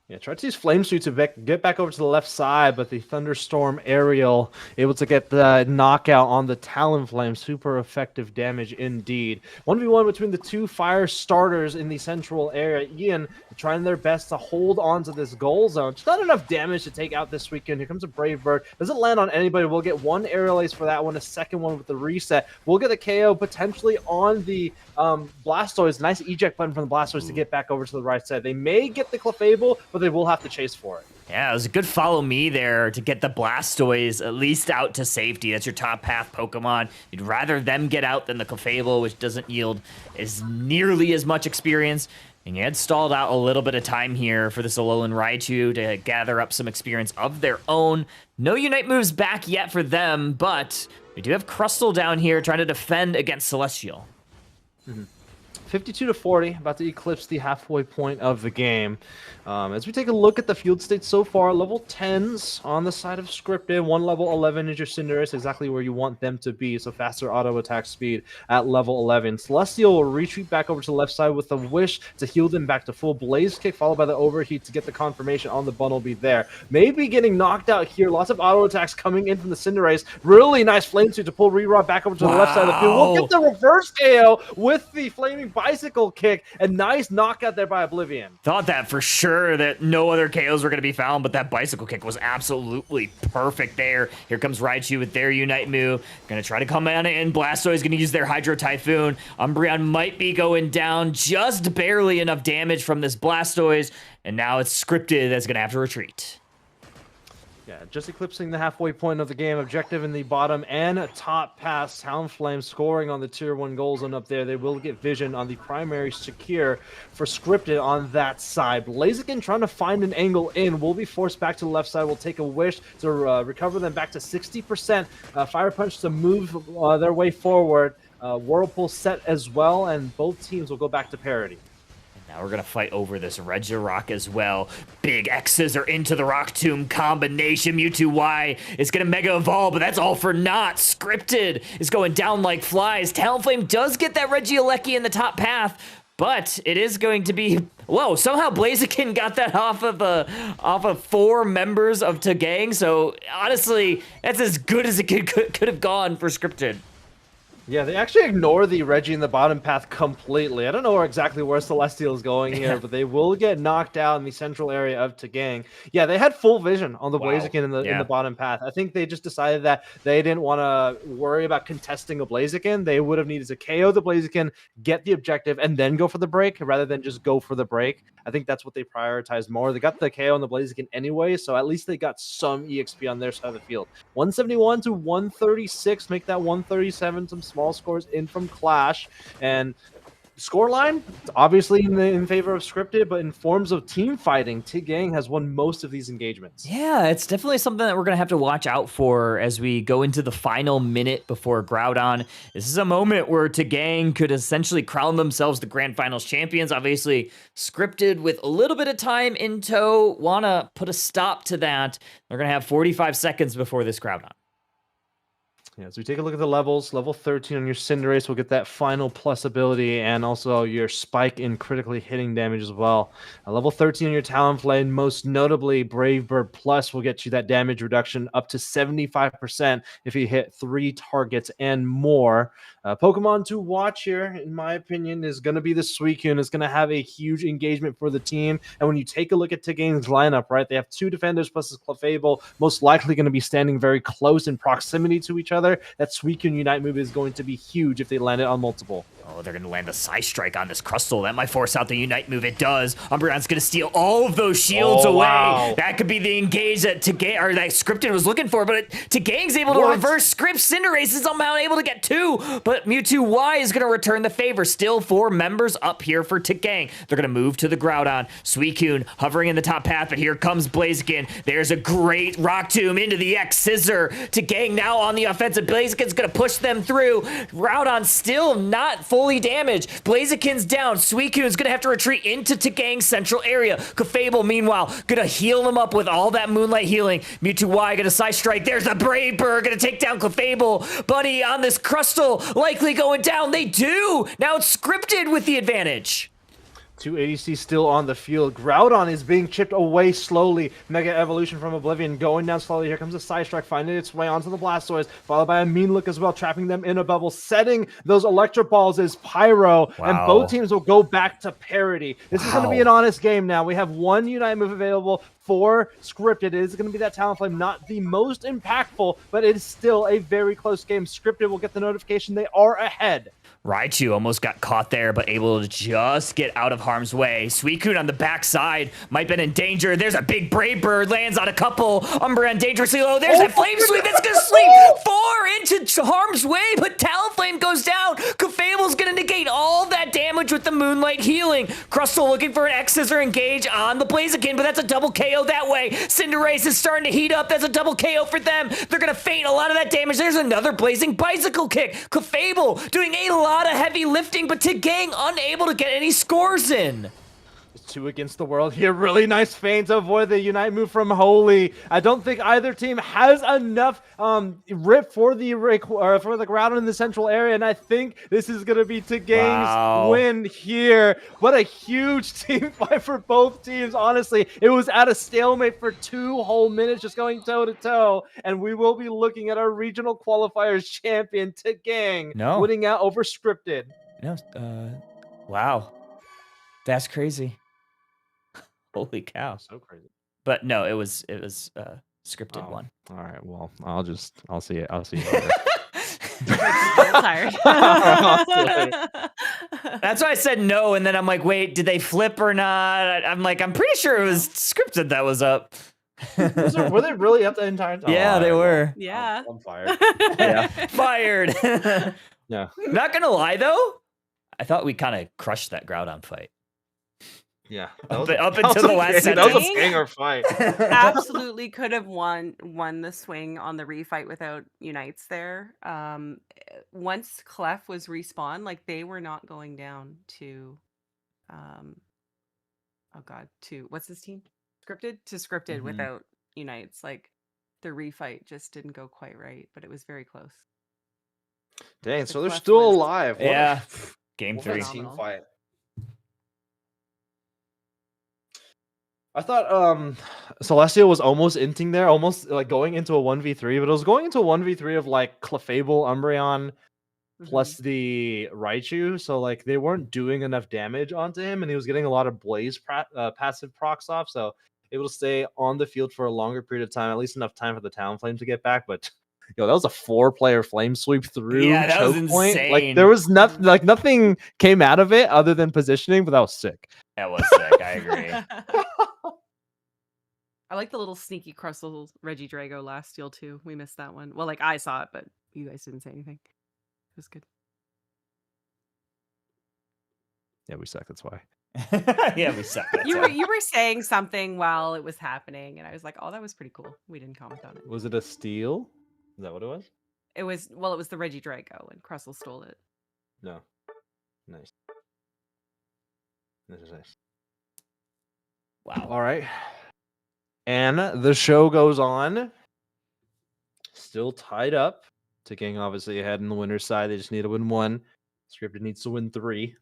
Yeah, tried to use Flame Suit to get back over to the left side, but the Thunderstorm Aerial able to get the knockout on the Talonflame. Super effective damage indeed. 1v1 between the two fire starters in the central area. Ian trying their best to hold on to this goal zone. Just not enough damage to take out this weekend. Here comes a Brave Bird. Doesn't land on anybody. We'll get one Aerial Ace for that one, a second one with the reset. We'll get a KO potentially on the Blastoise. Nice eject button from the Blastoise to get back over to the right side. They may get the Clefable, but they will have to chase for it. Yeah, it was a good follow me there to get the Blastoise at least out to safety. That's your top path Pokemon. You'd rather them get out than the Clefable, which doesn't yield as nearly as much experience. And you had stalled out a little bit of time here for this Alolan Raichu to gather up some experience of their own. No Unite moves back yet for them, but we do have Crustle down here trying to defend against Celestial. 52-40, about to eclipse the halfway point of the game. As we take a look at the field state so far, level 10s on the side of scripted, one level 11 is your Cinderace, exactly where you want them to be, so faster auto attack speed at level 11. Celestial will retreat back over to the left side with a wish to heal them back to full Blaze Kick, followed by the overheat to get the confirmation on the bundle be there. Maybe getting knocked out here, lots of auto attacks coming in from the Cinderace. Really nice Flame Suit to pull Rerod back over to the left side of the field. We'll get the reverse KO with the Flaming Bicycle Kick, and nice knockout there by Oblivion. Thought that for sure that no other KOs were going to be found, but that bicycle kick was absolutely perfect there. Here comes Raichu with their Unite move. Going to try to come on in. Blastoise going to use their Hydro Typhoon. Umbreon might be going down, just barely enough damage from this Blastoise, and now it's scripted that's going to have to retreat. Yeah, just eclipsing the halfway point of the game. Objective in the bottom and top pass. Talonflame scoring on the tier 1 goal zone up there. They will get vision on the primary secure for scripted on that side. Blaziken trying to find an angle in. Will be forced back to the left side. Will take a wish to recover them back to 60%. Fire Punch to move their way forward. Whirlpool set as well, and both teams will go back to parity. Now we're going to fight over this Regirock as well. Big X-Scissor into the Rock Tomb combination. Mewtwo Y is going to Mega Evolve, but that's all for naught. Scripted is going down like flies. Talonflame does get that Regieleki in the top path, but it is going to be... Whoa, somehow Blaziken got that off of 4 members of Tagang, so honestly, that's as good as it could have gone for Scripted. Yeah, they actually ignore the Reggie in the bottom path completely. I don't know exactly where Celestial is going here, but they will get knocked out in the central area of Tagang. Yeah, they had full vision on the Blaziken in the bottom path. I think they just decided that they didn't want to worry about contesting a Blaziken. They would have needed to KO the Blaziken, get the objective, and then go for the break rather than just go for the break. I think that's what they prioritized more. They got the KO on the Blaziken anyway, so at least they got some EXP on their side of the field. 171 to 136, make that 137. Some small scores in from Clash, and scoreline obviously in favor of scripted, but in forms of team fighting, Tagang has won most of these engagements. Yeah, it's definitely something that we're going to have to watch out for as we go into the final minute before Groudon. This is a moment where Tagang could essentially crown themselves the Grand Finals champions. Obviously, scripted with a little bit of time in tow, want to put a stop to that. They're going to have 45 seconds before this Groudon. Yeah, so we take a look at the levels. Level 13 on your Cinderace will get that final plus ability, and also your spike in critically hitting damage as well. Level 13 on your Talonflame, most notably Brave Bird Plus, will get you that damage reduction up to 75% if you hit 3 targets and more. Pokemon to watch here, in my opinion, is going to be the Suicune. It's going to have a huge engagement for the team. And when you take a look at Tagang's lineup, right, they have 2 defenders plus this Clefable, most likely going to be standing very close in proximity to each other. That Suicune Unite move is going to be huge if they land it on multiple. Oh, they're going to land the Psy Strike on this Crustle. That might force out the Unite move. It does. Umbreon's going to steal all of those shields away. Wow. That could be the engage that that Scripted was looking for, but Tagang's able to reverse script. Cinderace is somehow able to get 2, but Mewtwo Y is going to return the favor. Still 4 members up here for Tagang. They're going to move to the Groudon. Suicune hovering in the top path, but here comes Blaziken. There's a great Rock Tomb into the X-Scissor. Tagang now on the offensive. Blaziken's going to push them through. Groudon still not fully damaged. Blaziken's down. Suicune's going to have to retreat into Tagang's central area. Clefable, meanwhile, going to heal them up with all that Moonlight healing. Mewtwo Y going to Psy Strike. There's the Brave Bird going to take down Clefable. Buddy on this Crustle, likely going down. They do. Now it's scripted with the advantage. 2 ADC still on the field. Groudon is being chipped away slowly. Mega Evolution from Oblivion going down slowly. Here comes a Psy Strike, finding its way onto the Blastoise, followed by a Mean Look as well, trapping them in a bubble. Setting those Electro Balls is Pyro, and both teams will go back to parity. This is going to be an honest game now. We have 1 Unite move available for scripted. It is going to be that Talonflame, not the most impactful, but it is still a very close game. Scripted will get the notification they are ahead. Raichu almost got caught there, but able to just get out of harm's way. Suicune on the backside might have been in danger. There's a big Brave Bird, lands on a couple. Umbreon dangerously low. There's that Flame Sweep that's going to sleep 4 into harm's way, but Talonflame goes down. Clefable's going to negate all that damage with the Moonlight healing. Crustle looking for an X-Scissor engage on the Blaziken, but that's a double KO that way. Cinderace is starting to heat up. That's a double KO for them. They're going to feint a lot of that damage. There's another Blazing Bicycle Kick. Clefable doing a lot of heavy lifting, but Tagang unable to get any scores in. 2 against the world here. Really nice feint to avoid the Unite move from Holy. I don't think either team has enough rip for the ground in the central area, and I think this is going to be Tagang's win here. What a huge team fight for both teams. Honestly, it was at a stalemate for 2 whole minutes, just going toe-to-toe, and we will be looking at our regional qualifiers champion, Tagang, winning out over Scripted. Wow. That's crazy. Holy cow! So crazy. But no, it was scripted one. All right. Well, I'll see it. I'll see you later. Tired. That's why I said no, and then I'm like, wait, did they flip or not? I'm like, I'm pretty sure it was scripted that was up. Were they really up the entire time? Yeah, they were. Yeah. I'm fired. Yeah, fired. Yeah. Not gonna lie though, I thought we kind of crushed that Groudon fight. Yeah, up until the last sentence. That was a banger fight. Absolutely could have won the swing on the refight without Unites there. Once Clef was respawned, like they were not going down to to what's his team? Scripted without Unites. Like the refight just didn't go quite right, but it was very close. Dang, so they're still alive. Yeah. Game 3. Team fight. I thought Celestial was almost inting there, almost like going into a 1v3, but it was going into a 1v3 of like Clefable, Umbreon, plus the Raichu, so like they weren't doing enough damage onto him, and he was getting a lot of Blaze passive procs off, so able to stay on the field for a longer period of time, at least enough time for the Talonflame to get back. But yo, that was a 4-player flame sweep through choke point. Insane. Like there was nothing, like nothing came out of it other than positioning, but that was sick. That was sick. I agree. I like the little sneaky Crustle Regidrago last steal too. We missed that one. Well, like I saw it, but you guys didn't say anything. It was good. Yeah, we suck. That's why. Yeah, we suck. You were saying something while it was happening, and I was like, "Oh, that was pretty cool." We didn't comment on it. Was it a steal? Is that what it was? It was the Regidrago, and Crustle stole it. No. Nice. This is nice. Wow. All right. And the show goes on. Still tied up. Taking obviously ahead in the winner's side. They just need to win 1. Scripted needs to win 3.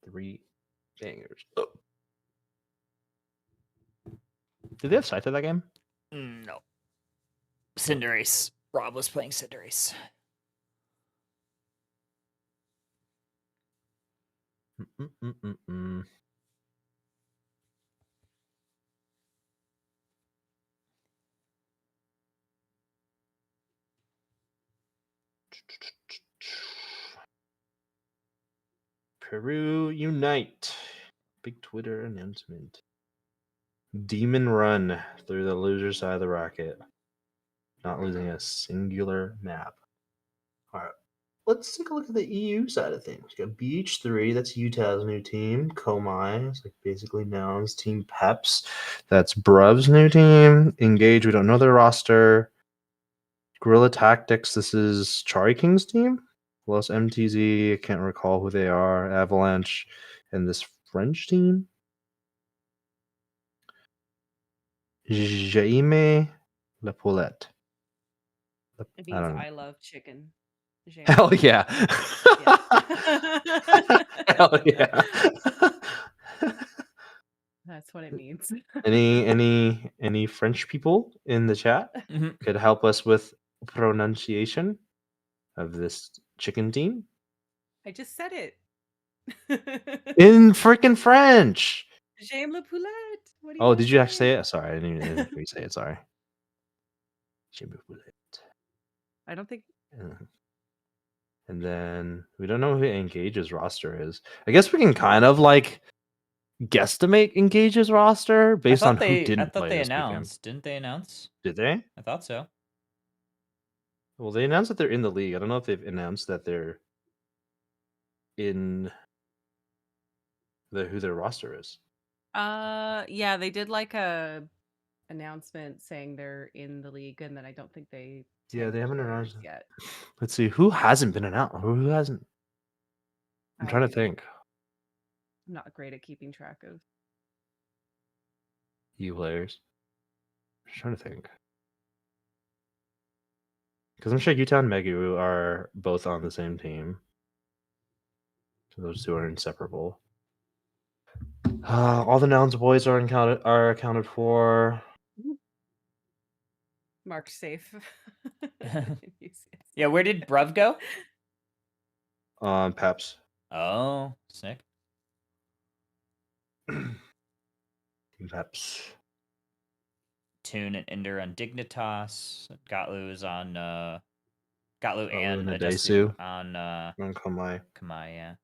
3 bangers. Oh. Did they have Scythe at that game? No. Cinderace. Rob was playing Cinderace. Peru Unite. Big Twitter announcement. Demon Run through the loser side of the rocket. Not losing a singular map. All right. Let's take a look at the EU side of things. We got BH3, that's Utah's new team. Komai, it's like basically known as Team Peps. That's Bruv's new team. Engage, we don't know their roster. Guerrilla Tactics, this is Chari King's team. Plus MTZ, I can't recall who they are. Avalanche, and this French team. Jaime La Poulette. It means I love chicken. Hell yeah. Hell yeah. That's what it means. Any French people in the chat could help us with pronunciation of this chicken team? I just said it. In freaking French. J'aime la poulette. Oh, did you actually say it? Sorry, I didn't even hear you say it. Sorry. J'aime la poulette. I don't think. And then we don't know who Engage's roster is. I guess we can kind of like guesstimate Engage's roster based on who didn't play. I thought they this announced. weekend. Didn't they announce? Did they? I thought so. Well, they announced that they're in the league. I don't know if they've announced that they're in who their roster is. Yeah, they did like a announcement saying they're in the league, and then I don't think they Yeah, they tagged haven't players announced it. yet. Let's see who hasn't been announced. Who hasn't? I'm trying to think. I'm not great at keeping track of. You players. I'm trying to think. Because I'm sure Utah and Megu are both on the same team. So those two are inseparable. All the Nouns boys are accounted for. Marked safe. Yeah, where did Bruv go? Peps. Oh, sick. Peps. Toon and Ender on Dignitas. Gatlu is on Gatlu and Nadesu Nadesu on on Kamai. Kamai, yeah.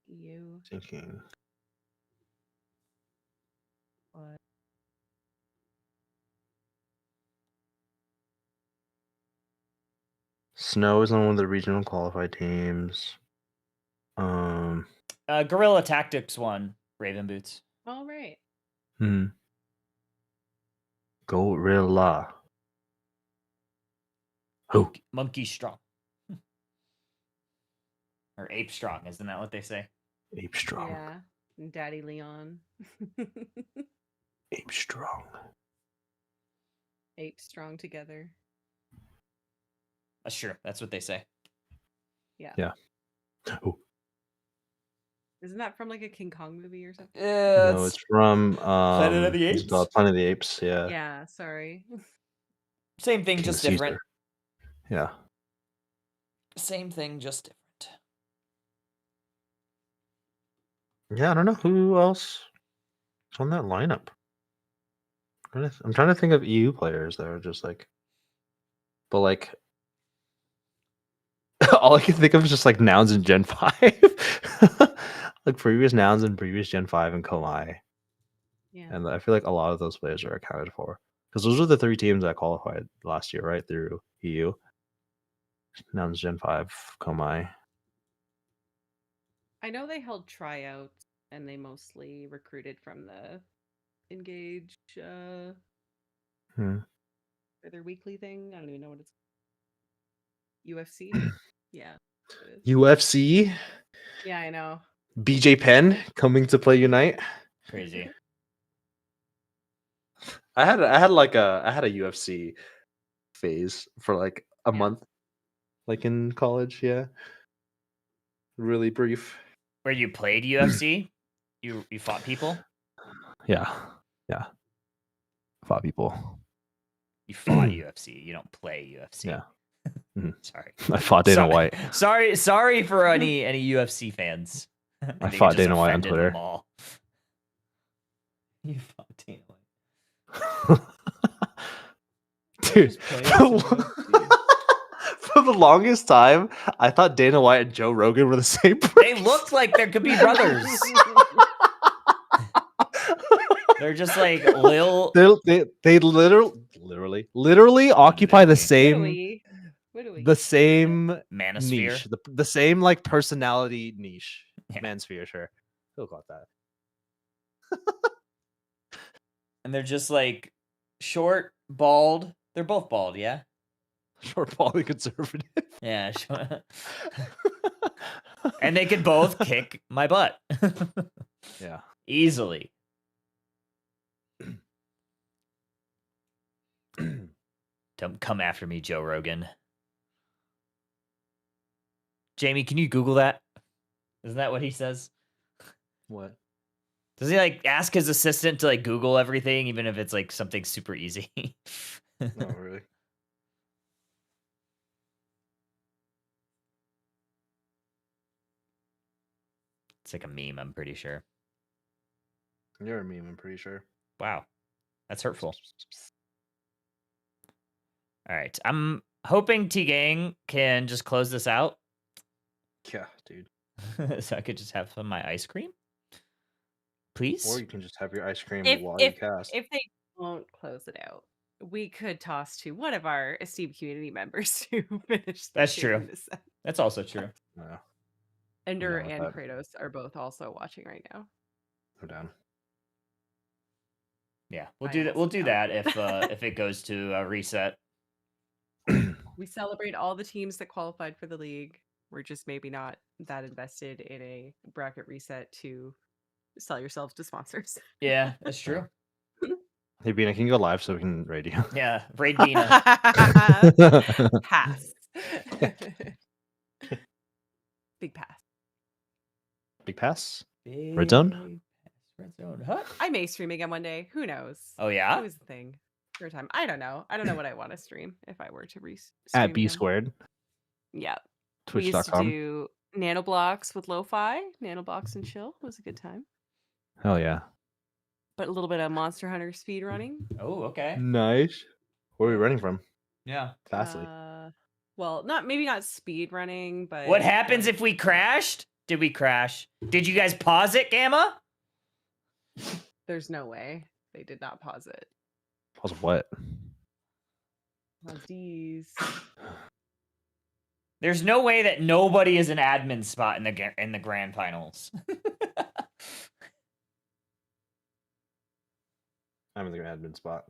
You. Thinking. What? Snow is on one of the regional qualified teams. Guerrilla Tactics won Raven Boots. All right. Gorilla. Who? Monkey Strong. Or Ape Strong, isn't that what they say? Ape Strong. Yeah. And Daddy Leon. Ape Strong. Ape strong together. Sure, that's what they say. Yeah. Oh. Isn't that from like a King Kong movie or something? No, it's from Planet of the what's it Apes? called? Planet of the Apes, yeah. Yeah, sorry. Same thing, King just Caesar. different. Yeah. Same thing, just different. Yeah, I don't know who else is on that lineup. I'm trying to think of EU players that are just like, but like, all I can think of is just like Nouns in Gen 5. Like previous Nouns in previous Gen 5 and Komai. Yeah. And I feel like a lot of those players are accounted for. Because those are the 3 teams that qualified last year, right? Through EU. Nouns Gen 5, Komai. I know they held tryouts and they mostly recruited from the Engage Hmm. or their weekly thing. I don't even know what it's UFC. Yeah. it is. UFC. Yeah, I know. BJ Penn coming to play Unite. Crazy. I had a UFC phase for like a Yeah. month, like in college. Yeah, really brief. Where you played UFC? You fought people? Yeah. Fought people. You fought UFC. You don't play UFC. Yeah. Mhm. Sorry. I fought Dana White. Sorry for any UFC fans. I think fought just Dana White on offended Twitter. them all. You fought Dana White. Dude, for the longest time, I thought Dana White and Joe Rogan were the same person. They looked like there could be brothers. They're just like Lil. They literally occupy the same What same Manosphere. niche, the same like personality niche. Yeah. Mansphere, sure. Who got that? And they're just like short, bald. They're both bald, yeah? Short, bald, and conservative. Yeah. Sure. And they could both kick my butt. Yeah. Easily. Don't come after me, Joe Rogan. Jamie, can you Google that? Isn't that what he says? What? Does he like ask his assistant to like Google everything, even if it's like something super easy? No, really. It's like a meme, I'm pretty sure. You're a meme, I'm pretty sure. Wow. That's hurtful. All right. I'm hoping T-Gang can just close this out. Yeah, dude. So I could just have some of my ice cream. Please? Or you can just have your ice cream If while you cast. if they Won't close it out. We could toss to one of our esteemed community members to finish. That's true. That's also true. Yeah, Ender with and that. Kratos are both also watching right now. I'm down. Yeah, we'll I do that. We'll also do don't. that if it goes to a reset. We celebrate all the teams that qualified for the league. We're just maybe not that invested in a bracket reset to sell yourselves to sponsors. Yeah, that's true. Hey, Bean, can you go live so we can raid you? Yeah, raid Bina. Pass. Big pass. Big pass. Red zone? Red zone. Huh? I may stream again one day. Who knows? Oh yeah. It was the thing. For a time. I don't know. I don't know what I want to stream if I were to At B squared. Yeah. We used to Twitch.com. do nanoblocks with lo-fi. Nanoblocks and chill. It was a good time. Hell yeah. But a little bit of Monster Hunter speed running. Oh, okay. Nice. Where are we running from? Yeah. Fastly. Well, maybe not speed running, but What happens if we crashed? Did we crash? Did you guys pause it, Gamma? There's no way they did not pause it. Pause what? Pause these. There's no way that nobody is an admin spot in the grand finals. I'm in the admin spot.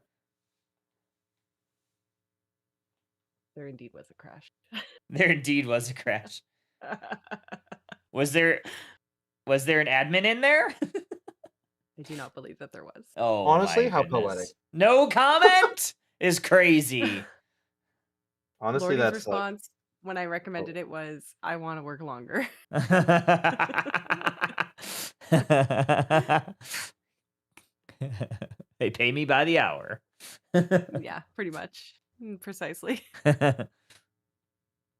There indeed was a crash. There indeed was a crash. Was there an admin in there? I do not believe that there was. Oh, Honestly, my how goodness. poetic. No comment is crazy. Honestly, Lordy's that's response when I recommended it was, "I want to work longer." They pay me by the hour. Yeah, pretty much. Precisely. All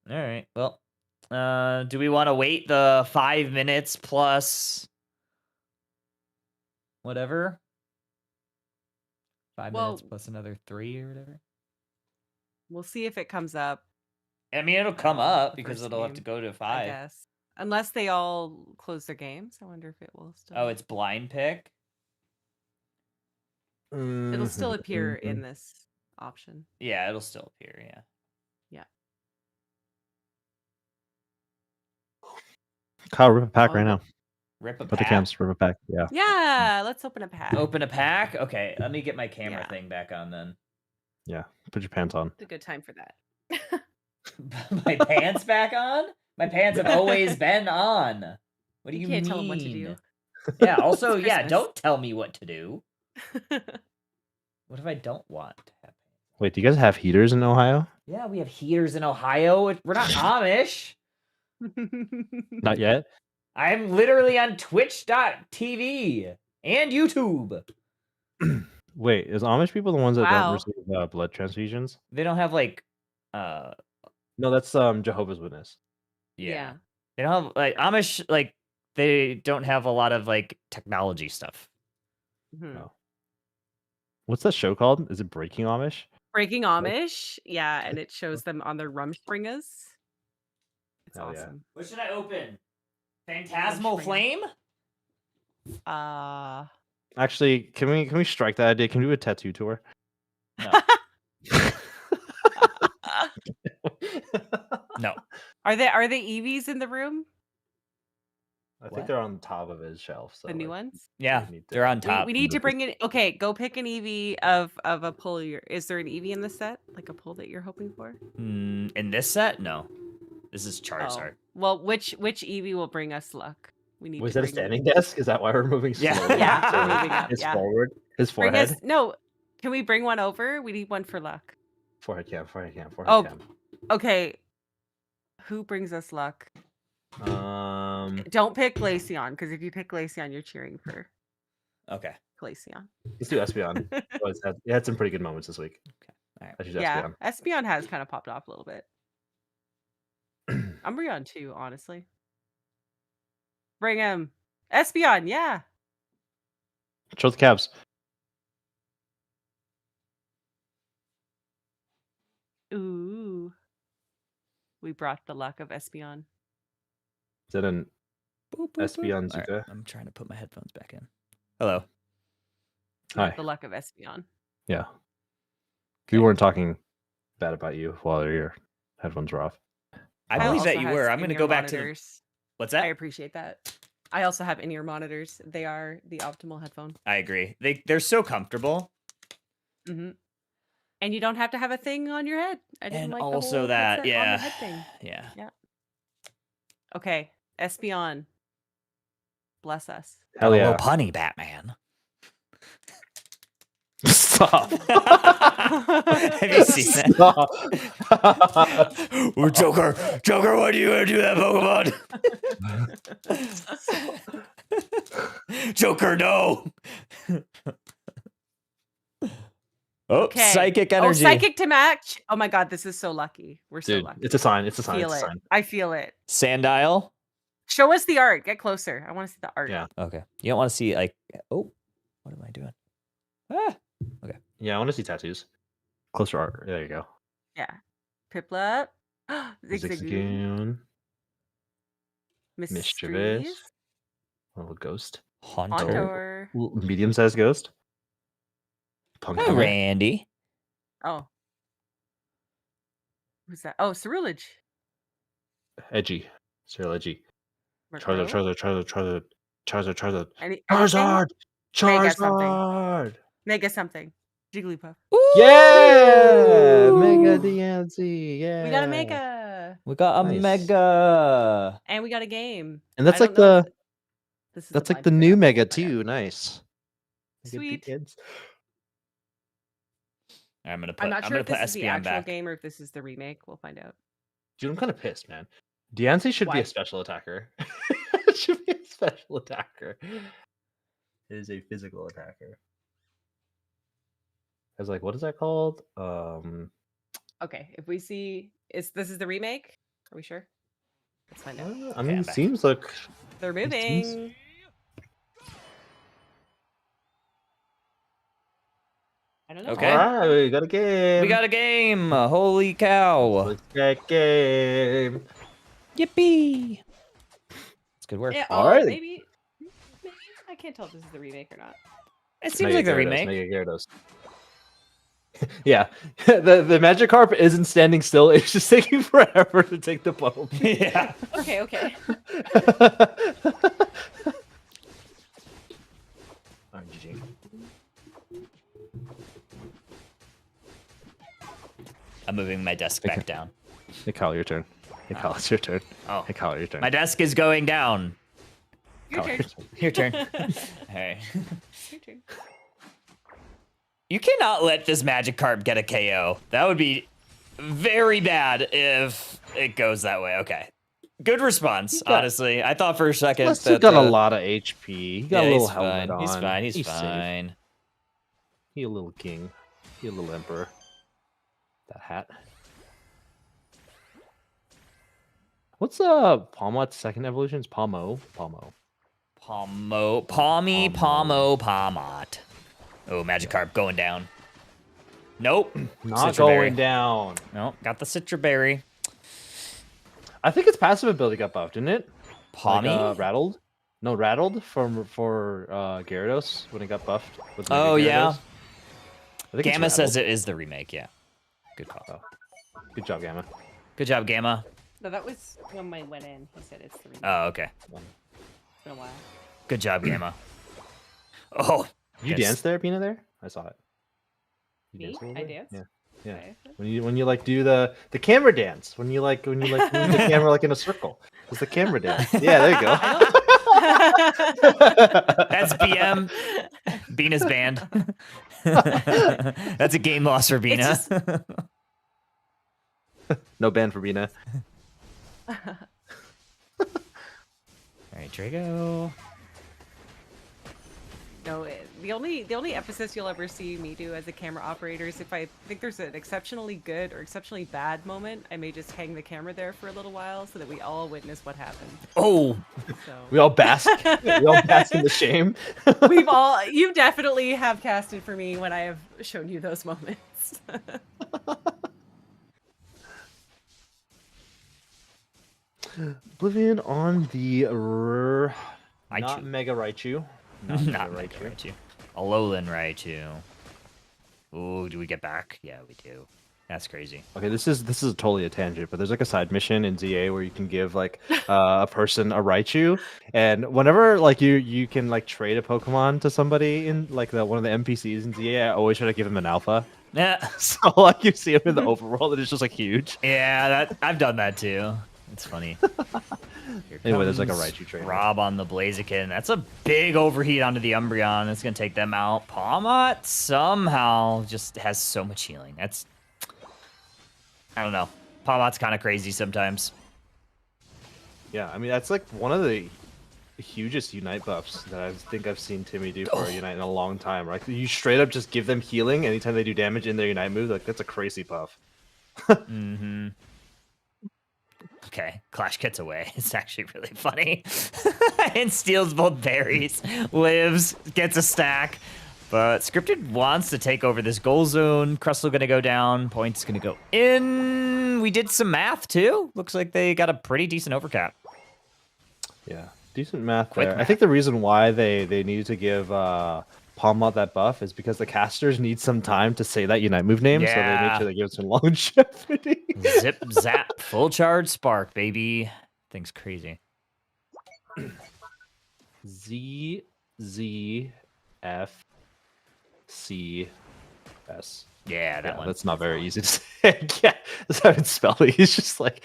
right. Well, do we want to wait the 5 minutes plus whatever? 5 minutes plus another 3 or whatever. We'll see if it comes up. I mean, it'll come up the because first it'll have to game, go to I 5. guess. Unless they all close their games. I wonder if it will still. Oh, it's blind pick. It'll still appear in this option. Yeah, it'll still appear. Yeah. Yeah. Kyle, rip a pack right now. Rip a Put the pack. cams, rip a pack. Yeah. Yeah, let's open a pack. Open a pack. Okay, let me get my camera Yeah. thing back on then. Yeah. Put your pants on. It's a good time for that. My pants back on? My pants have always been on. What do you can't mean? tell 'em what to do. Yeah, also, It's yeah, Christmas. don't tell me what to do. What if I don't want to have pants? Wait, do you guys have heaters in Ohio? Yeah, we have heaters in Ohio. We're not Amish. Not yet. I'm literally on twitch.tv and YouTube. Wait, is Amish people the ones that Wow. don't receive blood transfusions? They don't have like No, that's Jehovah's Witness. yeah. They don't have like Amish, like they don't have a lot of like technology stuff. No. What's that show called? Is it Breaking Amish? Breaking Amish. Yeah, and it shows them on their Rumspringas. It's Hell yeah. awesome. What should I open? Phantasmal Flame? Actually, can we strike that idea? Can we do a tattoo tour? No. No. Are the EVs in the room? I think they're on top of his shelf. So The new ones? Yeah, need to- they're on top. We need to bring in. Okay, go pick an EV of a pull. Is there an EV in the set? Like a pull that you're hoping for? In this set? No. This is Charizard. Well, which EV will bring us luck? We need. Was to that a bring in- standing desk? Is that why we're moving Yeah. slowly? Yeah, So we're moving up, his yeah. forward, his Bring forehead. us. No, can we bring one over? We need one for luck. Forehead cam. Forehead Oh. cam. Okay. Who brings us luck? Don't pick Glaceon, because if you pick Glaceon, you're cheering for Okay. Glaceon. Let's do Espeon. It had some pretty good moments this week. All right. I should do Yeah, Espeon. Espeon has kind of popped off a little bit. Umbreon too, honestly. Bring him. Espeon, yeah. Show the cabs. Ooh. We brought the luck of Espeon. Is that an Boop, boop, boop. Espeon All right, Zuka? I'm trying to put my headphones back in. Hello. Not Hi. the luck of Espeon. Yeah. We weren't talking bad about you while your headphones were off. I Kyle believe that also you has were. I'm going to in-ear go back to the... monitors. What's I that? appreciate that. I also have in-ear monitors. They are the optimal headphone. I agree. They're so comfortable. Hmm. And you don't have to have a thing on your head. I didn't And like the also whole that, headset on yeah. the head thing. Yeah. Okay, Espeon. Bless us. Hell Got a yeah. little punny, Batman. Stop. Have you seen that? Stop. Oh, Joker, why do you want to do that, Pokemon? Joker, no. Oh, Okay. psychic energy. Oh, psychic to match. Oh my god, this is so lucky. We're so Dude, lucky. it's a sign. It's a sign. Feel It's a it. sign. I feel it. Sandile. Show us the art. Get closer. I want to see the art. Yeah. Okay. You don't want to see like, oh, what am I doing? Ah. Yeah, I want to see tattoos. Closer art. There you go. Yeah. Piplup. Zigzagoon. Zigzagoon. Mischievous. Mischievous. Little ghost. Haunter. Hauntor. Medium-sized ghost. Hi, Punk. Randy. Oh. Who's that? Oh, Cerulege. Edgy. Cyril Edgy. Murkrow. Charizard. Anything? Charizard! Mega something. Charizard! Mega something. Jigglypuff. Yeah! Woo! Mega DNC. Yeah. We got a mega. We got a Nice. mega. And we got a game. And that's I like don't know if the this is a that's like blind the picker. new I'm mega gonna find out. too. Nice. Sweet. Kids. I'm gonna put. I'm not sure if put this is the Espeon actual back. game or if this is the remake. We'll find out. Dude, I'm kind of pissed, man. Deontay should be Why? a special attacker. Should be a special attacker. It is a physical attacker. I was like, what is that called? Okay, if we see this is the remake. Are we sure? Let's find out. I mean, I'm it back. seems like They're it seems- moving. I don't know. Okay. All right, we got a game. We got a game. Holy cow! Let's get game. Yippee! It's good work. Yeah, All right. maybe I can't tell if this is the remake or not. It seems like the remake. Mega Gyarados. Yeah, the Magikarp isn't standing still. It's just taking forever to take the bubble. Yeah. Okay, okay. Alright, GG. I'm moving my desk back down. Hey, Kyle, your turn. Hey, Kyle, it's your turn. Oh, Hey, Kyle, your turn. my desk is going down. Your Kyle, turn. Your turn. Hey. Your turn. You cannot let this Magikarp get a KO. That would be very bad if it goes that way. Okay. Good response, got- honestly. I thought for a second Plus, that he got a the- lot of HP. He got Yeah, a little he's helmet fine. on. He's fine. He's safe. fine. He a little king. He a little emperor. That hat. What's Palmot's second evolution? It's Palmo. Palmy, Palmo. Palmot. Oh, Magikarp going down. Nope. Not Citra going Berry. down. No, got the Citra Berry. I think its passive ability got buffed, didn't it? Palmy? Like, rattled. No, rattled for Gyarados when it got buffed. With Mega Oh, yeah. Gyarados. I think it's Gamma says rattled. it is the remake, yeah. Good call. Oh. Good job, Gamma. Good job, Gamma. No, that was when I went in. He said it's the remake. Oh, okay. It's been a while. Good job, Gamma. Oh, You yes. danced there, Pina? There, I saw it. You Me? danced a little I bit? danced? Yeah. Yeah. Okay. When you like do the camera dance. When you move the camera like in a circle. It's the camera dance. Yeah, there you go. That's BM. Bina's banned. That's a game loss for Bina. just- No ban for Bina. All right, Drago. No, the only emphasis you'll ever see me do as a camera operator is if I think there's an exceptionally good or exceptionally bad moment, I may just hang the camera there for a little while so that we all witness what happened. Oh, So We all bask. We all bask in the shame. you definitely have casted for me when I have shown you those moments. Oblivion on the not Raichu. Mega Raichu. not Mega Raichu. Alolan Raichu. Ooh, do we get back? Yeah, we do. That's crazy. Okay, this is totally a tangent, but there's like a side mission in ZA where you can give like a person a Raichu, and whenever like you can like trade a Pokemon to somebody in like one of the NPCs in ZA, I always try to give him an alpha. Yeah. So like you see him in the overworld, and it's just like huge. Yeah, I've done that too. It's funny. Here Anyway, there's like a comes Raichu trainer. Rob on the Blaziken. That's a big overheat onto the Umbreon. It's gonna take them out. Palmot somehow just has so much healing. I don't know. Palmot's kind of crazy sometimes. Yeah, I mean that's like one of the hugest Unite buffs that I think I've seen Timmy do for a Unite in a long time. Right? You straight up just give them healing anytime they do damage in their Unite move. Like that's a crazy buff. Mm-hmm. Okay, Clash gets away. It's actually really funny. And steals both berries. Lives, gets a stack. But Scripted wants to take over this goal zone. Crustle gonna go down. Point's gonna go in. We did some math too. Looks like they got a pretty decent overcap. Yeah, decent math Quick there. I math. think the reason why they needed to give Palmot that buff is because the casters need some time to say that Unite move name, so they Yeah. make sure they give it some longevity. Zip, zap, full charge spark, baby. Thing's crazy. ZZFCS. Yeah, that Yeah, one. that's not very easy to say. Yeah, that's how it's spelled. He's just like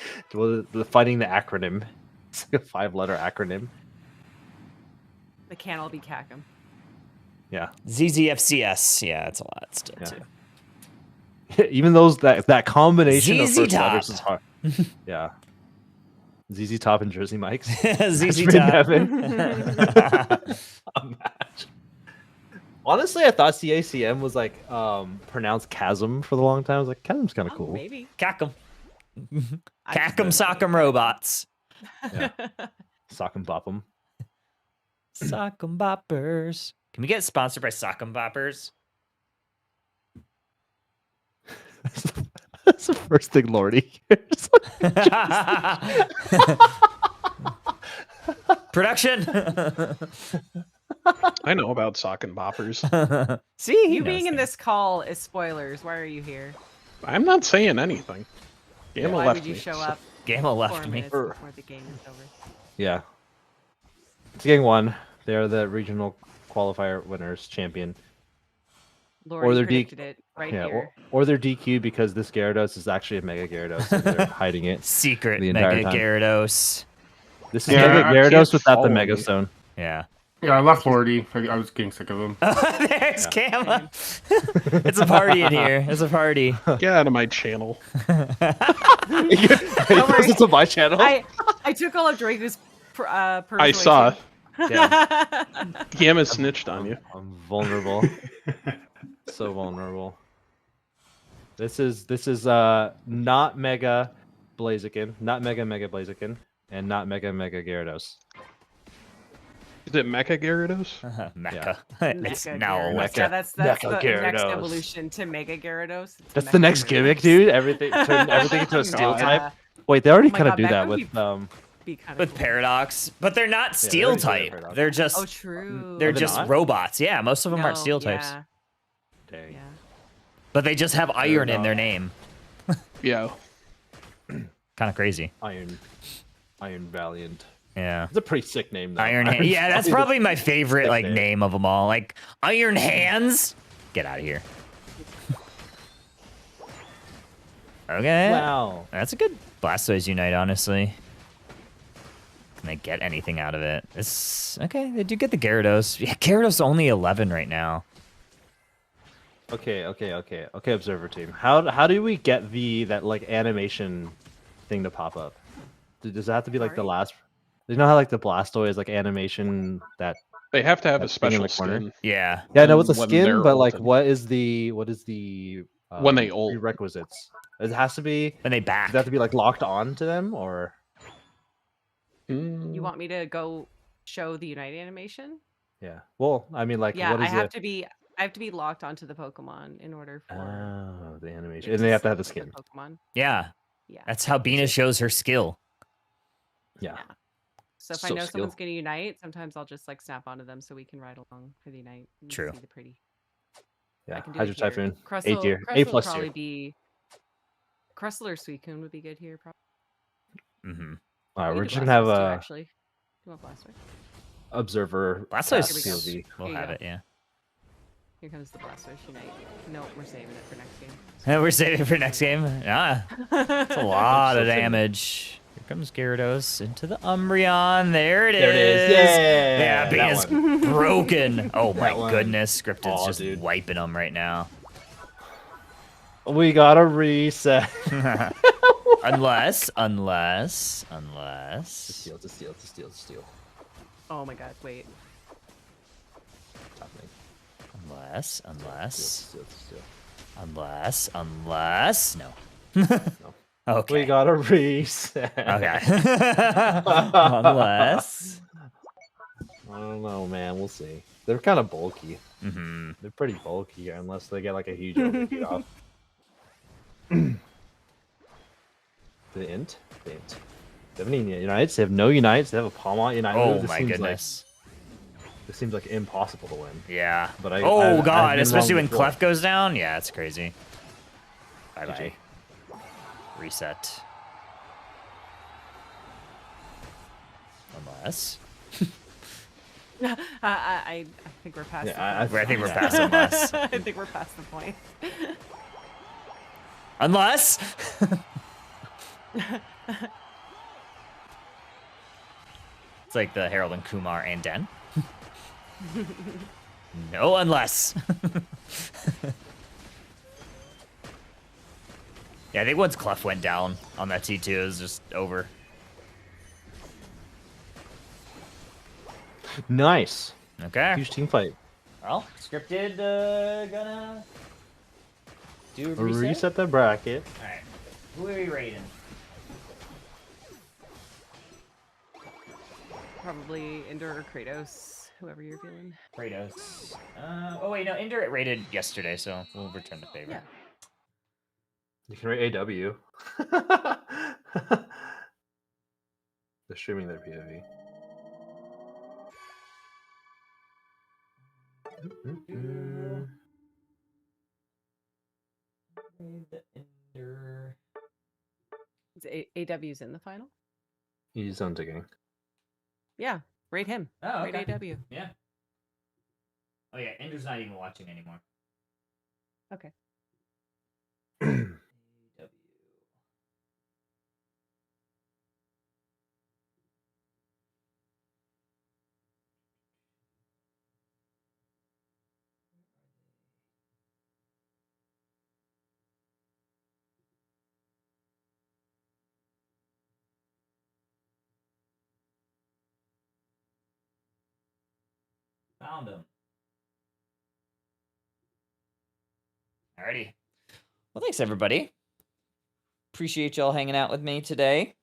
finding the acronym. It's like a 5-letter acronym. The can all be Cackum. Yeah. ZZFCS. Yeah, it's a lot still Yeah. too. Even those that combination of ZZ first Top. letters is hard. Yeah. ZZ Top and Jersey Mike's. ZZ Been Top. Imagine. Honestly, I thought CACM was like pronounced chasm for the long time. I was like, chasm's kind of Oh, cool. maybe. Cack'em. I just Cack'em don't sock'em know. robots. Yeah. Sock and bop 'em. Sock'em boppers. Can we get sponsored by Sock'em boppers? That's the first thing Lordy hears. Production. I know about sock and boppers. See, he You knows being in things. this call is spoilers. Why are you here? I'm not saying anything. Gamma Why left would you me, show so- up Gamma 4 left me. minutes before the game is over? Yeah. It's Gang 1. They're the regional qualifier winners, champion. Lori they're predicted it right Yeah, here. or they're DQ because this Gyarados is actually a Mega Gyarados and they're hiding it. Secret The entire Mega time. Gyarados. This is Yeah, Mega I Gyarados can't without the follow Mega me. Stone. Yeah. Yeah, I left Lordy. I was getting sick of him. There's Yeah. Gamma. It's a party in here. It's a party. Get out of my channel. Don't This worry. is on my channel. I took all of Draco's I saw. Yeah, Gamma snitched on you. I'm vulnerable. So vulnerable. This is not Mega Blaziken, not Mega Blaziken, and not Mega Gyarados. Is it Mecha Gyarados? Mecha. It's Mecha now a Gyarados. Mecha. Yeah, that's Mecha the next Gyarados. evolution to Mega Gyarados. It's That's the Mecha next gimmick, Gyarados. dude. Turn everything into a steel God. type. Wait, they already Oh my kind of God, do that that would with be kind of With Paradox, but they're not steel already do that with type. Paradox. They're just Oh, true. they're they just not? robots. Yeah, most of them aren't No, steel types, Yeah, Dang. yeah. but they just have iron in not. their name. Yeah. Kind of crazy. Iron Valiant. Yeah. It's a pretty sick name, though. Iron Hands. Yeah, that's Valiant. probably my favorite Sick like name. name of them all. Like Iron Hands. Get out of here. Okay. Wow. That's a good Blastoise Unite, honestly. Can they get anything out of it? It's okay. They do get the Gyarados. Yeah, Gyarados only 11 right now. Okay, Observer Team. How do we get that like animation thing to pop up? Does it have to be like the Sorry? last? You know how like the Blastoise like animation that? They have to have a That thing in special the corner? skin. Yeah. Yeah, no, it's a When skin, they're but like ulted. what is the When they ult. prerequisites? It has to be. Then they Does back. it have to be like locked on to them or? Mm, You want me to go show the Unite animation? Yeah. Well, I mean, like, Yeah, what I is have it? to be. I have to be locked onto the Pokemon in order for. Oh, the it animation, and they have to have the see skin. Pokemon. Yeah. Yeah. That's how Bina shows her skill. Yeah. So if I so know someone's skill. gonna unite, sometimes I'll just like snap onto them so we can ride along for the unite. And True. See the pretty. I Yeah, can do Hydro it here. Typhoon, A Crustle, tier, Crustle A would plus probably tier. be Crustle or Suicune would be good here. Probably. Mm-hmm. All right, We we're can just do gonna have Blastoise too, a actually. You want Blastoise? observer Blastoise, pass Here we go. POV. we'll Here you have go. it, yeah. Here comes the Blastoise Unite. No, we're saving it for next game. We're saving it for next game. Ah, it's a lot of damage. Here comes Gyarados into the Umbreon. There it is. There it is. Yeah, Yeah, B that is one. broken. Oh my That one. goodness. Scripted's Aw, just dude. wiping them right now. We gotta reset. unless. Steal, to steal, to steal, to steal. Oh my god, wait. Top lane. Unless. No. Okay. We gotta reset. Okay. Unless. I don't know, man. We'll see. They're kind of bulky. Mm-hmm. They're pretty bulky unless they get like a huge overheat off. The int? The int. They have any unites? They have no unites. They have a Palmont unite. Oh This my seems goodness. This seems like impossible to win. Yeah. But Oh I've god, been especially wrong when before. Clef goes down. Yeah, it's crazy. Bye bye. GG. Reset. Unless. I think we're past. Yeah, the I think we're Yeah. past unless. I think we're past the point. Unless. It's like the Harold and Kumar and Den. No, unless. Yeah, I think once Clef went down on that T2, it was just over. Nice. Okay. Huge team fight. Well, scripted, gonna do a Reset the bracket. Alright. Who are we rating? Probably Ender or Kratos, whoever you're feeling. Kratos. Oh wait, no, Ender rated yesterday, so we'll return the favor. Yeah. You can rate AW. They're streaming their POV. Ender. Is AW's in the final? He's on digging. Yeah, rate him. Oh, Rate okay. AW. Yeah. Oh yeah, Ender's not even watching anymore. Okay. AW. Found him. Alrighty. Well, thanks everybody. Appreciate y'all hanging out with me today.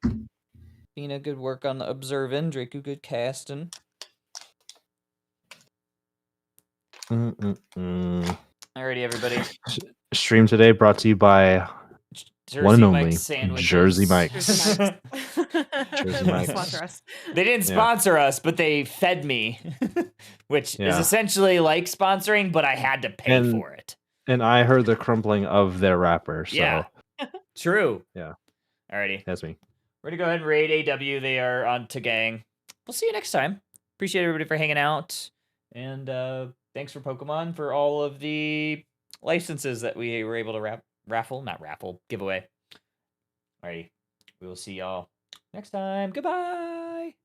Bina, good work on the observing. Draco, good casting. Mm-mm-mm. Alrighty, everybody. Stream today brought to you by Jersey one and Mike's only sandwiches. Jersey Mike's. Jersey Jersey Mike's. Mike's. Sponsor us. They didn't Yeah. sponsor us, but they fed me, which is Yeah. essentially like sponsoring, but I had to pay And- for it. And I heard the crumpling of their wrapper, so Yeah. True. Yeah. Alrighty. that's me. We're going to go ahead and raid AW. They are on to gang. We'll see you next time. Appreciate everybody for hanging out. And thanks for Pokemon for all of the licenses that we were able to giveaway. Alrighty. We will see y'all next time. Goodbye.